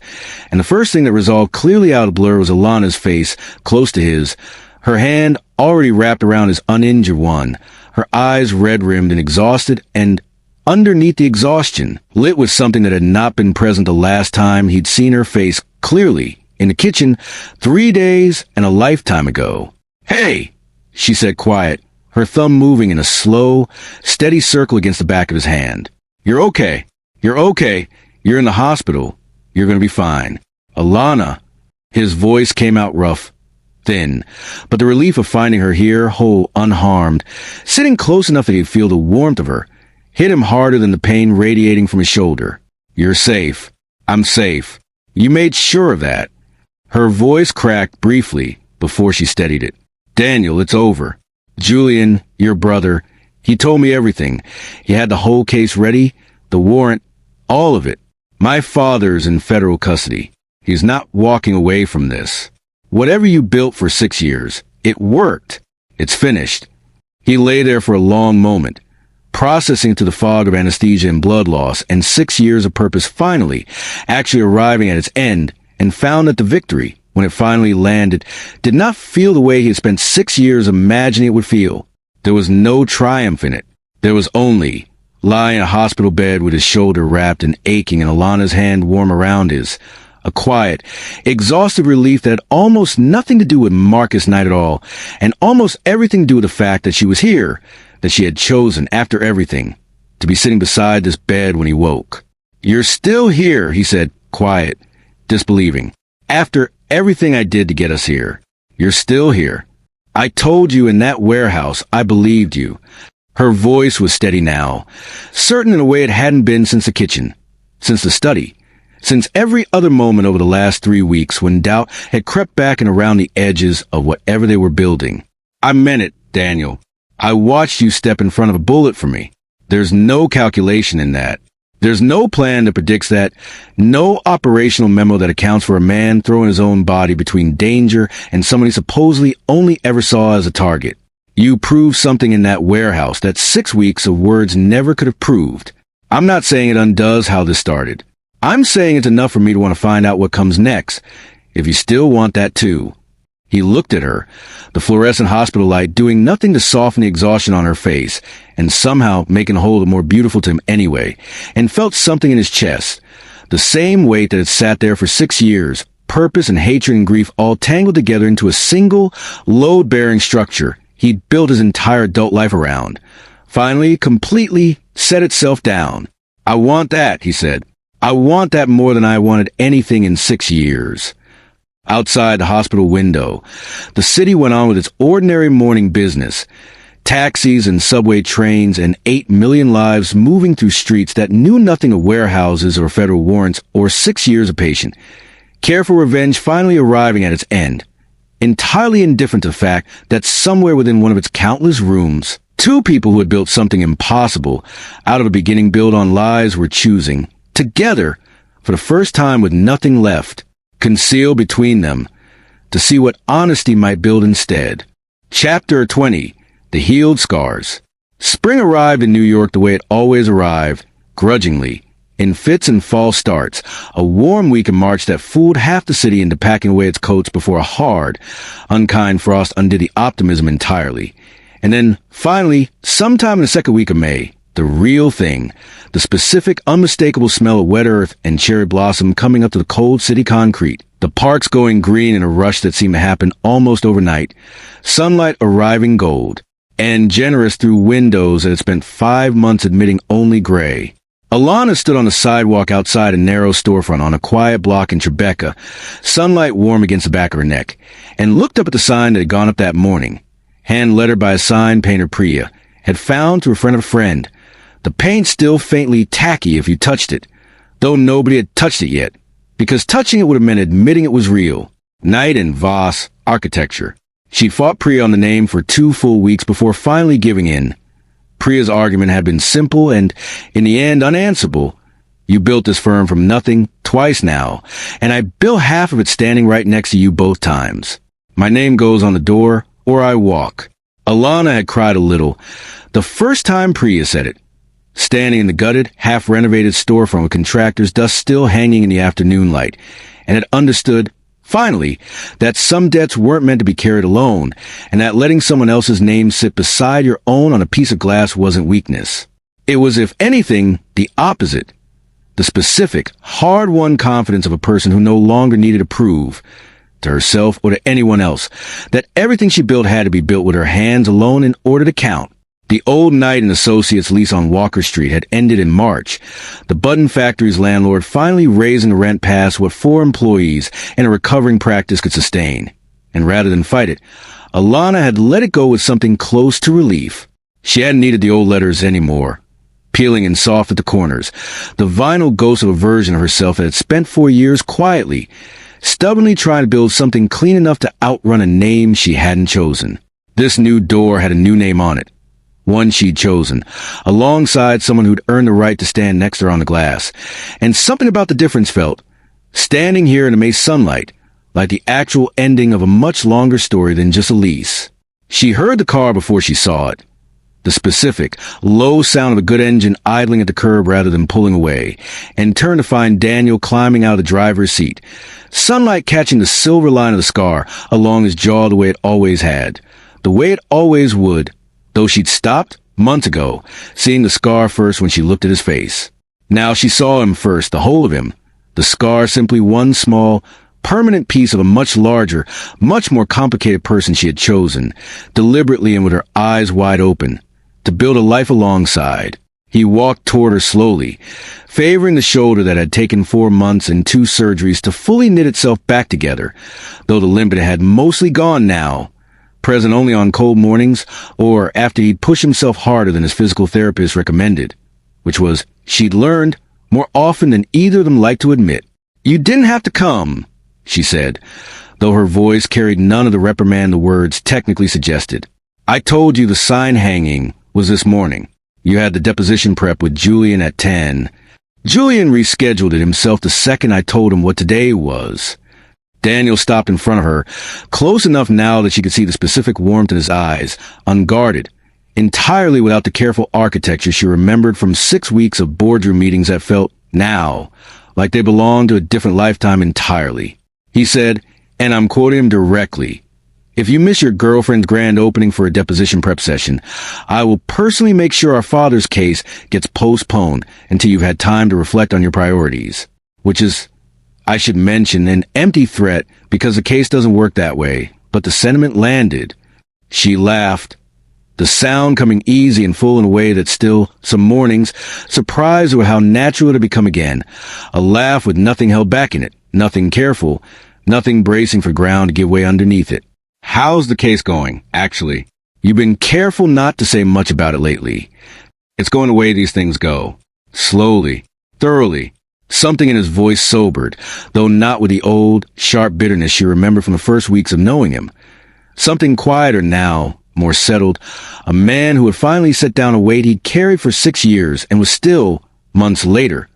and the first thing that resolved clearly out of blur was Alana's face, close to his, her hand already wrapped around his uninjured one, her eyes red-rimmed and exhausted, and underneath the exhaustion, lit with something that had not been present the last time he'd seen her face clearly In the kitchen, 3 days and a lifetime ago. "Hey," she said quiet, her thumb moving in a slow, steady circle against the back of his hand. "You're okay. You're okay. You're in the hospital. You're going to be fine. Alana." His voice came out rough, thin, but the relief of finding her here, whole, unharmed, sitting close enough that he'd feel the warmth of her, hit him harder than the pain radiating from his shoulder. "You're safe. I'm safe. You made sure of that." Her voice cracked briefly before she steadied it. "Daniel, it's over. Julian, your brother, he told me everything. He had the whole case ready, the warrant, all of it. My father's in federal custody. He's not walking away from this. Whatever you built for 6 years, it worked. It's finished." He lay there for a long moment, processing through the fog of anesthesia and blood loss, and 6 years of purpose finally, actually arriving at its end, and found that the victory, when it finally landed, did not feel the way he had spent 6 years imagining it would feel. There was no triumph in it. There was only lying in a hospital bed with his shoulder wrapped and aching and Alana's hand warm around his. A quiet, exhaustive relief that had almost nothing to do with Marcus Knight at all, and almost everything to do with the fact that she was here, that she had chosen, after everything, to be sitting beside this bed when he woke. "You're still here," he said, quiet, disbelieving. "After everything I did to get us here, you're still here. I told you in that warehouse I believed you." Her voice was steady now, certain in a way it hadn't been since the kitchen, since the study, since every other moment over the last 3 weeks when doubt had crept back and around the edges of whatever they were building. "I meant it, Daniel. I watched you step in front of a bullet for me. There's no calculation in that. There's no plan that predicts that, no operational memo that accounts for a man throwing his own body between danger and someone he supposedly only ever saw as a target. You proved something in that warehouse that 6 weeks of words never could have proved. I'm not saying it undoes how this started. I'm saying it's enough for me to want to find out what comes next, if you still want that too." He looked at her, the fluorescent hospital light doing nothing to soften the exhaustion on her face, and somehow making the whole more beautiful to him anyway, and felt something in his chest, the same weight that had sat there for 6 years, purpose and hatred and grief all tangled together into a single, load-bearing structure he'd built his entire adult life around. Finally, completely set itself down. "I want that," he said. "I want that more than I wanted anything in 6 years." Outside the hospital window, the city went on with its ordinary morning business. Taxis and subway trains and 8 million lives moving through streets that knew nothing of warehouses or federal warrants or 6 years of patient. Care for revenge finally arriving at its end. Entirely indifferent to the fact that somewhere within one of its countless rooms, 2 people who had built something impossible out of a beginning built on lies were choosing, together, for the first time with nothing left, concealed between them, to see what honesty might build instead. Chapter 20. The Healed Scars. Spring arrived in New York the way it always arrived, grudgingly, in fits and false starts, a warm week in March that fooled half the city into packing away its coats before a hard, unkind frost undid the optimism entirely. And then, finally, sometime in the second week of May, the real thing, the specific, unmistakable smell of wet earth and cherry blossom coming up to the cold city concrete, the parks going green in a rush that seemed to happen almost overnight, sunlight arriving gold, and generous through windows that had spent 5 months admitting only gray. Alana stood on the sidewalk outside a narrow storefront on a quiet block in Tribeca, sunlight warm against the back of her neck, and looked up at the sign that had gone up that morning, hand-lettered by a sign painter Priya had found through a friend of a friend. The paint still faintly tacky if you touched it, though nobody had touched it yet, because touching it would have meant admitting it was real. Knight and Voss Architecture. She'd fought Priya on the name for 2 full weeks before finally giving in. Priya's argument had been simple and, in the end, unanswerable. "You built this firm from nothing twice now, and I built half of it standing right next to you both times. My name goes on the door, or I walk." Alana had cried a little, the first time Priya said it, standing in the gutted, half-renovated storefront with contractor's dust still hanging in the afternoon light, and had understood, finally, that some debts weren't meant to be carried alone, and that letting someone else's name sit beside your own on a piece of glass wasn't weakness. It was, if anything, the opposite. The specific, hard-won confidence of a person who no longer needed to prove, to herself or to anyone else, that everything she built had to be built with her hands alone in order to count. The old Knight and Associates lease on Walker Street had ended in March, the Button Factory's landlord finally raising the rent past what 4 employees and a recovering practice could sustain. And rather than fight it, Alana had let it go with something close to relief. She hadn't needed the old letters anymore. Peeling and soft at the corners, the vinyl ghost of a version of herself that had spent 4 years quietly, stubbornly trying to build something clean enough to outrun a name she hadn't chosen. This new door had a new name on it. One she'd chosen, alongside someone who'd earned the right to stand next to her on the glass. And something about the difference felt, standing here in the May sunlight, like the actual ending of a much longer story than just a lease. She heard the car before she saw it. The specific, low sound of a good engine idling at the curb rather than pulling away, and turned to find Daniel climbing out of the driver's seat, sunlight catching the silver line of the scar along his jaw the way it always had, the way it always would, though she'd stopped months ago, seeing the scar first when she looked at his face. Now she saw him first, the whole of him, the scar simply one small, permanent piece of a much larger, much more complicated person she had chosen, deliberately and with her eyes wide open, to build a life alongside. He walked toward her slowly, favoring the shoulder that had taken 4 months and 2 surgeries to fully knit itself back together, though the limp had mostly gone now, present only on cold mornings or after he'd pushed himself harder than his physical therapist recommended, which was, she'd learned, more often than either of them liked to admit. "You didn't have to come," she said, though her voice carried none of the reprimand the words technically suggested. "I told you the sign hanging was this morning. You had the deposition prep with Julian at 10. Julian rescheduled it himself the second I told him what today was." Daniel stopped in front of her, close enough now that she could see the specific warmth in his eyes, unguarded, entirely without the careful architecture she remembered from 6 weeks of boardroom meetings that felt, now, like they belonged to a different lifetime entirely. He said, and I'm quoting him directly, "If you miss your girlfriend's grand opening for a deposition prep session, I will personally make sure our father's case gets postponed until you've had time to reflect on your priorities." Which is, I should mention, an empty threat because the case doesn't work that way, but the sentiment landed. She laughed, the sound coming easy and full in a way that still, some mornings, surprised her with how natural it had become again. A laugh with nothing held back in it, nothing careful, nothing bracing for ground to give way underneath it. "How's the case going, actually? You've been careful not to say much about it lately." "It's going the way these things go. Slowly, thoroughly." Something in his voice sobered, though not with the old, sharp bitterness she remembered from the first weeks of knowing him. Something quieter now, more settled, a man who had finally set down a weight he'd carried for 6 years and was still, months later,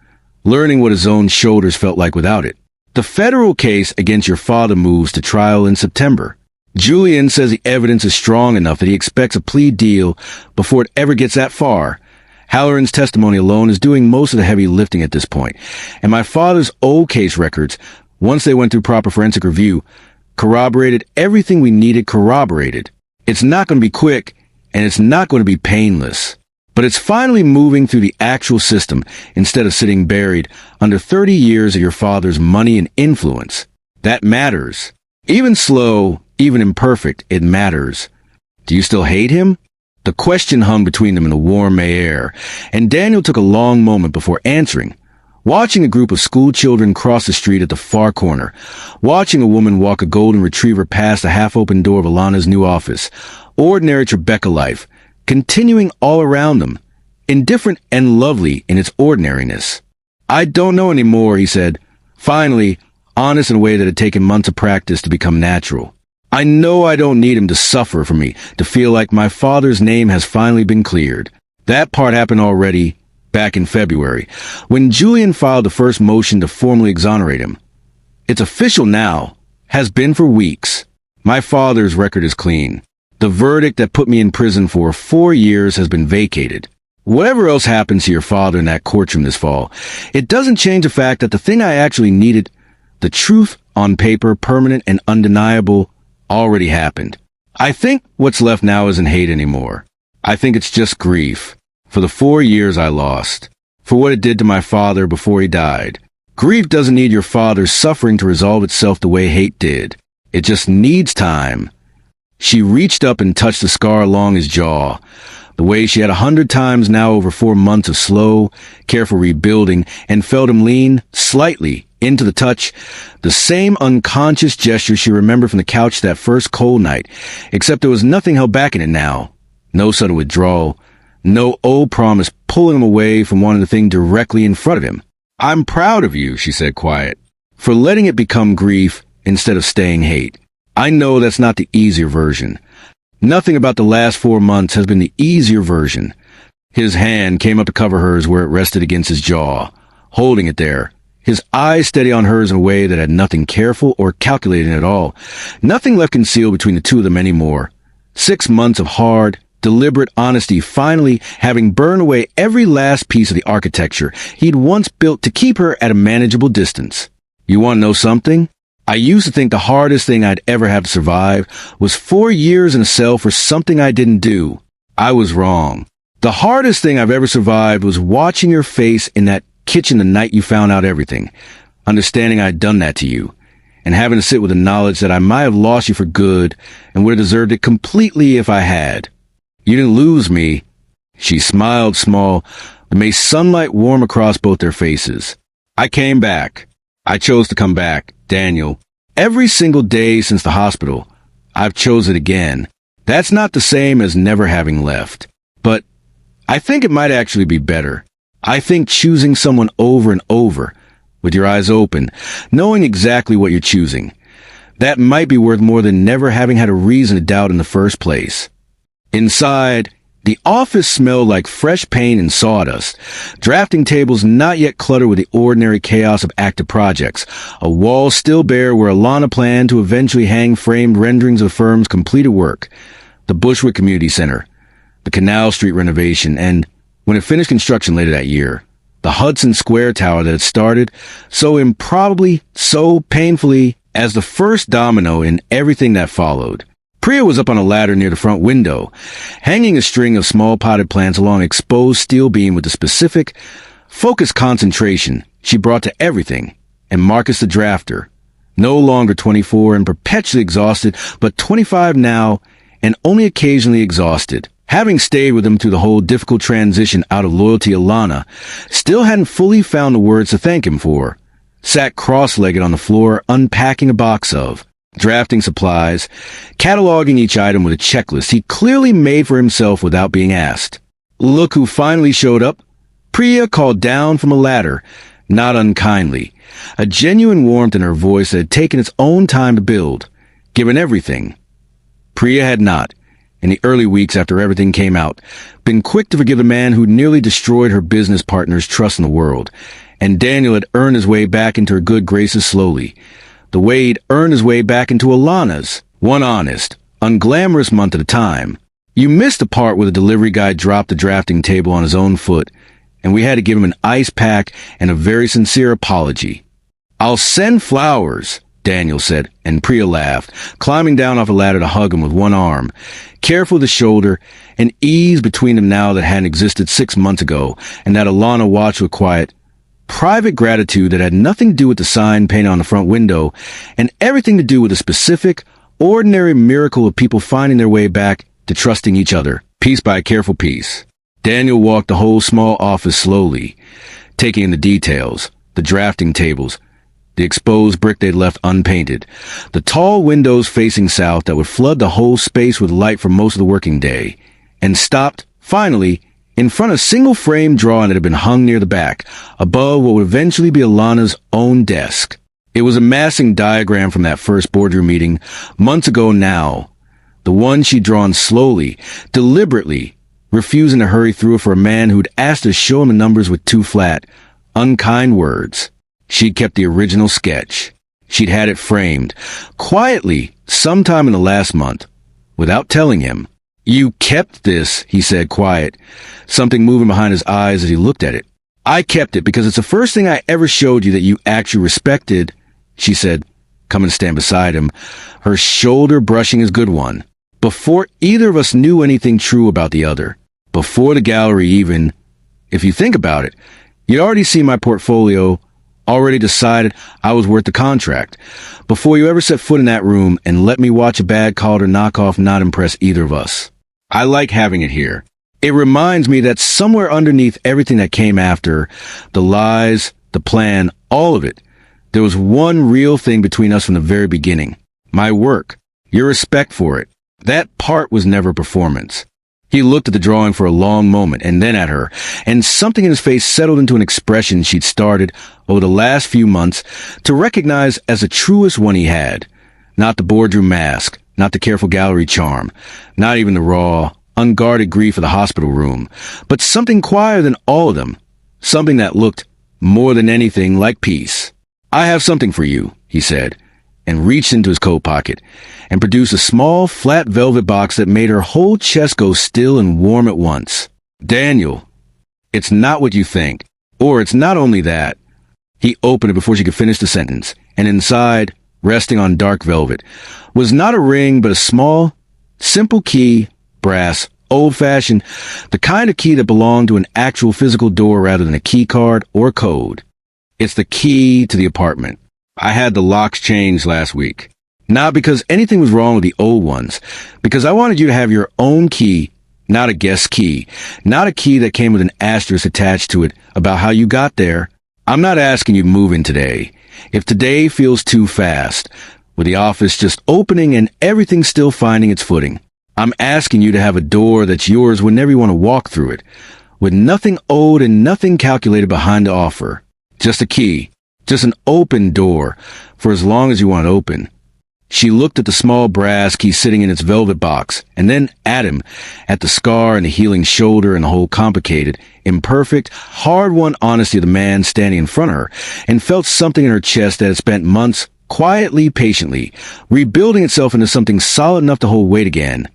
learning what his own shoulders felt like without it. "The federal case against your father moves to trial in September. Julian says the evidence is strong enough that he expects a plea deal before it ever gets that far. Halloran's testimony alone is doing most of the heavy lifting at this point, and my father's old case records, once they went through proper forensic review, corroborated everything we needed corroborated. It's not going to be quick, and it's not going to be painless. But it's finally moving through the actual system instead of sitting buried under 30 years of your father's money and influence. That matters. Even slow, even imperfect, it matters. Do you still hate him?" The question hung between them in the warm May air, and Daniel took a long moment before answering, watching a group of school children cross the street at the far corner, watching a woman walk a golden retriever past the half-open door of Alana's new office, ordinary Tribeca life, continuing all around them, indifferent and lovely in its ordinariness. "I don't know anymore," he said, finally, honest in a way that had taken months of practice to become natural. "I know I don't need him to suffer for me, to feel like my father's name has finally been cleared. That part happened already, back in February, when Julian filed the first motion to formally exonerate him. It's official now, has been for weeks. My father's record is clean. The verdict that put me in prison for 4 years has been vacated. Whatever else happens to your father in that courtroom this fall, it doesn't change the fact that the thing I actually needed, the truth on paper, permanent and undeniable, already happened. I think what's left now isn't hate anymore. I think it's just grief for the 4 years I lost. for what it did to my father before he died. Grief doesn't need your father's suffering to resolve itself the way hate did. It just needs time. She reached up and touched the scar along his jaw, the way she had 100 times now over 4 months of slow, careful rebuilding, and felt him lean, slightly, into the touch, the same unconscious gesture she remembered from the couch that first cold night, except there was nothing held back in it now. No sudden withdrawal, no old promise pulling him away from wanting the thing directly in front of him. "I'm proud of you," she said quiet, "for letting it become grief instead of staying hate. I know that's not the easier version. Nothing about the last 4 months has been the easier version." His hand came up to cover hers where it rested against his jaw, holding it there, his eyes steady on hers in a way that had nothing careful or calculating at all, nothing left concealed between the two of them anymore. 6 months of hard, deliberate honesty finally having burned away every last piece of the architecture he'd once built to keep her at a manageable distance. "You want to know something? I used to think the hardest thing I'd ever have to survive was 4 years in a cell for something I didn't do. I was wrong. The hardest thing I've ever survived was watching your face in that kitchen the night you found out everything, understanding I'd done that to you, and having to sit with the knowledge that I might have lost you for good and would have deserved it completely if I had. You didn't lose me." She smiled small, but made sunlight warm across both their faces. "I came back. I chose to come back, Daniel. Every single day since the hospital, I've chosen it again. That's not the same as never having left. But I think it might actually be better. I think choosing someone over and over, with your eyes open, knowing exactly what you're choosing, that might be worth more than never having had a reason to doubt in the first place." Inside, the office smelled like fresh paint and sawdust, drafting tables not yet cluttered with the ordinary chaos of active projects, a wall still bare where Alana planned to eventually hang framed renderings of the firm's completed work, the Bushwick Community Center, the Canal Street renovation, and, when it finished construction later that year, the Hudson Square Tower that had started so improbably, so painfully, as the first domino in everything that followed. Priya was up on a ladder near the front window, hanging a string of small potted plants along an exposed steel beam with the specific, focused concentration she brought to everything, and Marcus the drafter, no longer 24 and perpetually exhausted, but 25 now and only occasionally exhausted, having stayed with him through the whole difficult transition out of loyalty. Alana still hadn't fully found the words to thank him for, sat cross-legged on the floor unpacking a box of drafting supplies, cataloging each item with a checklist he clearly made for himself without being asked. "Look who finally showed up," Priya called down from a ladder, not unkindly, a genuine warmth in her voice that had taken its own time to build, given everything. Priya had not, in the early weeks after everything came out, been quick to forgive the man who nearly destroyed her business partner's trust in the world, and Daniel had earned his way back into her good graces slowly, the way he'd earned his way back into Alana's, one honest, unglamorous month at a time. You missed the part where the delivery guy dropped the drafting table on his own foot, and we had to give him an ice pack and a very sincere apology. "I'll send flowers," Daniel said, and Priya laughed, climbing down off a ladder to hug him with one arm, careful with the shoulder, an ease between them now that hadn't existed 6 months ago, and that Alana watched with quiet, private gratitude that had nothing to do with the sign painted on the front window and everything to do with the specific, ordinary miracle of people finding their way back to trusting each other, piece by careful piece. Daniel walked the whole small office slowly, taking in the details, the drafting tables, the exposed brick they'd left unpainted, the tall windows facing south that would flood the whole space with light for most of the working day, and stopped, finally, in front of a single-frame drawing that had been hung near the back, above what would eventually be Alana's own desk. It was a massing diagram from that first boardroom meeting, months ago now, the one she'd drawn slowly, deliberately, refusing to hurry through it for a man who'd asked her to show him the numbers with 2 flat, unkind words. She'd kept the original sketch. She'd had it framed, quietly, sometime in the last month, without telling him. "You kept this," he said, quiet, something moving behind his eyes as he looked at it. "I kept it because it's the first thing I ever showed you that you actually respected," she said, coming to stand beside him, her shoulder brushing his good one. "Before either of us knew anything true about the other. Before the gallery even, if you think about it, You'd already seen my portfolio, already decided I was worth the contract, before you ever set foot in that room and let me watch a bad call or knockoff not impress either of us. I like having it here. It reminds me that somewhere underneath everything that came after, the lies, the plan, all of it, there was one real thing between us from the very beginning. My work. Your respect for it. That part was never performance. He looked at the drawing for a long moment and then at her, and something in his face settled into an expression she'd started over the last few months to recognize as the truest one he had. Not the boardroom mask, not the careful gallery charm, not even the raw, unguarded grief of the hospital room, but something quieter than all of them, something that looked, more than anything, like peace. "I have something for you," he said, and reached into his coat pocket and produced a small, flat velvet box that made her whole chest go still and warm at once. "Daniel, it's not what you think. Or it's not only that." He opened it before she could finish the sentence, and inside, resting on dark velvet, was not a ring but a small, simple key, brass, old-fashioned, the kind of key that belonged to an actual physical door rather than a key card or code. "It's the key to the apartment. I had the locks changed last week. Not because anything was wrong with the old ones, because I wanted you to have your own key, not a guest key, not a key that came with an asterisk attached to it about how you got there. I'm not asking you to move in today. If today feels too fast, with the office just opening and everything still finding its footing, I'm asking you to have a door that's yours whenever you want to walk through it, with nothing owed and nothing calculated behind the offer. Just a key. Just an open door, for as long as you want it open." She looked at the small brass key sitting in its velvet box, and then at him, at the scar and the healing shoulder and the whole complicated, imperfect, hard-won honesty of the man standing in front of her, and felt something in her chest that had spent months, quietly, patiently, rebuilding itself into something solid enough to hold weight again,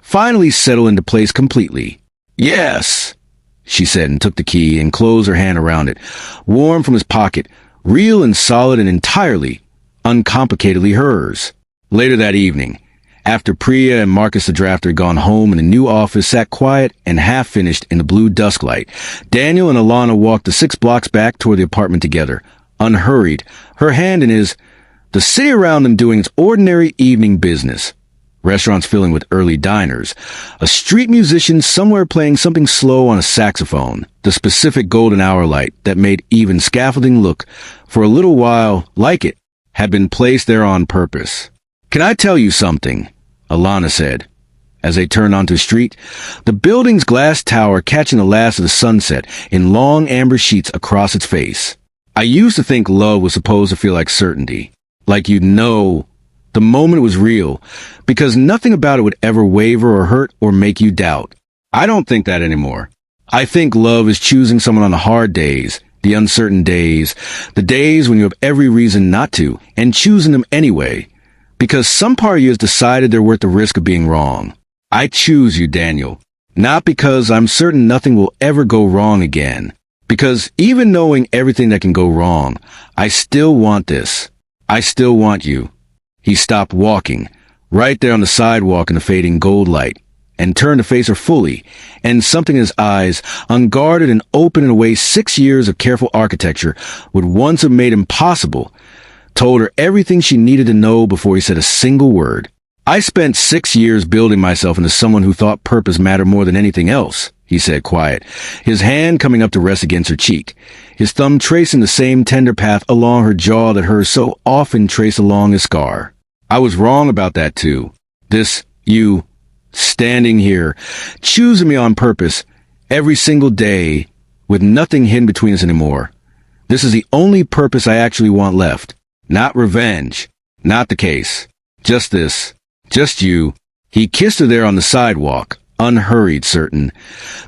finally settle into place completely. "Yes," she said, and took the key and closed her hand around it, warm from his pocket, real and solid and entirely, uncomplicatedly hers. Later that evening, after Priya and Marcus the drafter had gone home and the new office sat quiet and half-finished in the blue dusk light, Daniel and Alana walked the 6 blocks back toward the apartment together, unhurried, her hand in his, the city around them doing its ordinary evening business. Restaurants filling with early diners, a street musician somewhere playing something slow on a saxophone, the specific golden hour light that made even scaffolding look, for a little while, like it, had been placed there on purpose. "Can I tell you something?" Alana said, as they turned onto the street, the building's glass tower catching the last of the sunset in long amber sheets across its face. "I used to think love was supposed to feel like certainty, like you'd know the moment was real, because nothing about it would ever waver or hurt or make you doubt. I don't think that anymore. I think love is choosing someone on the hard days, the uncertain days, the days when you have every reason not to, and choosing them anyway, because some part of you has decided they're worth the risk of being wrong. I choose you, Daniel, not because I'm certain nothing will ever go wrong again, because even knowing everything that can go wrong, I still want this. I still want you." He stopped walking, right there on the sidewalk in the fading gold light, and turned to face her fully, and something in his eyes, unguarded and open in a way 6 years of careful architecture would once have made impossible, told her everything she needed to know before he said a single word. "I spent 6 years building myself into someone who thought purpose mattered more than anything else," he said quiet, his hand coming up to rest against her cheek, his thumb tracing the same tender path along her jaw that hers so often traced along his scar. "I was wrong about that too. You, standing here, choosing me on purpose, every single day, with nothing hidden between us anymore. This is the only purpose I actually want left. Not revenge. Not the case. Just this. Just you." He kissed her there on the sidewalk, unhurried, certain.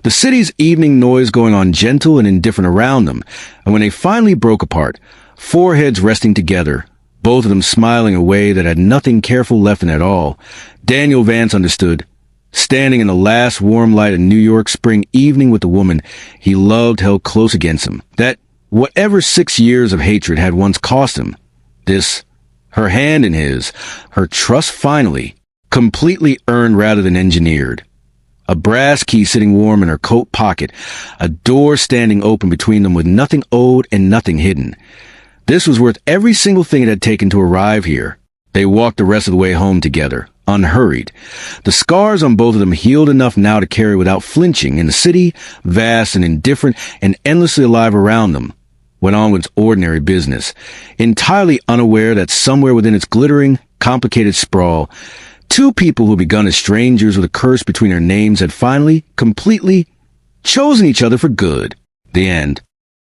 The city's evening noise going on gentle and indifferent around them, and when they finally broke apart, foreheads resting together, both of them smiling in a way that had nothing careful left in it at all, Daniel Vance understood, standing in the last warm light of New York spring evening with the woman he loved held close against him, that whatever 6 years of hatred had once cost him, this, her hand in his, her trust finally, completely earned rather than engineered. A brass key sitting warm in her coat pocket, a door standing open between them with nothing owed and nothing hidden. This was worth every single thing it had taken to arrive here. They walked the rest of the way home together, unhurried. The scars on both of them healed enough now to carry without flinching, and the city, vast and indifferent and endlessly alive around them, went on with its ordinary business, entirely unaware that somewhere within its glittering, complicated sprawl, two people who had begun as strangers with a curse between their names had finally, completely, chosen each other for good. The end.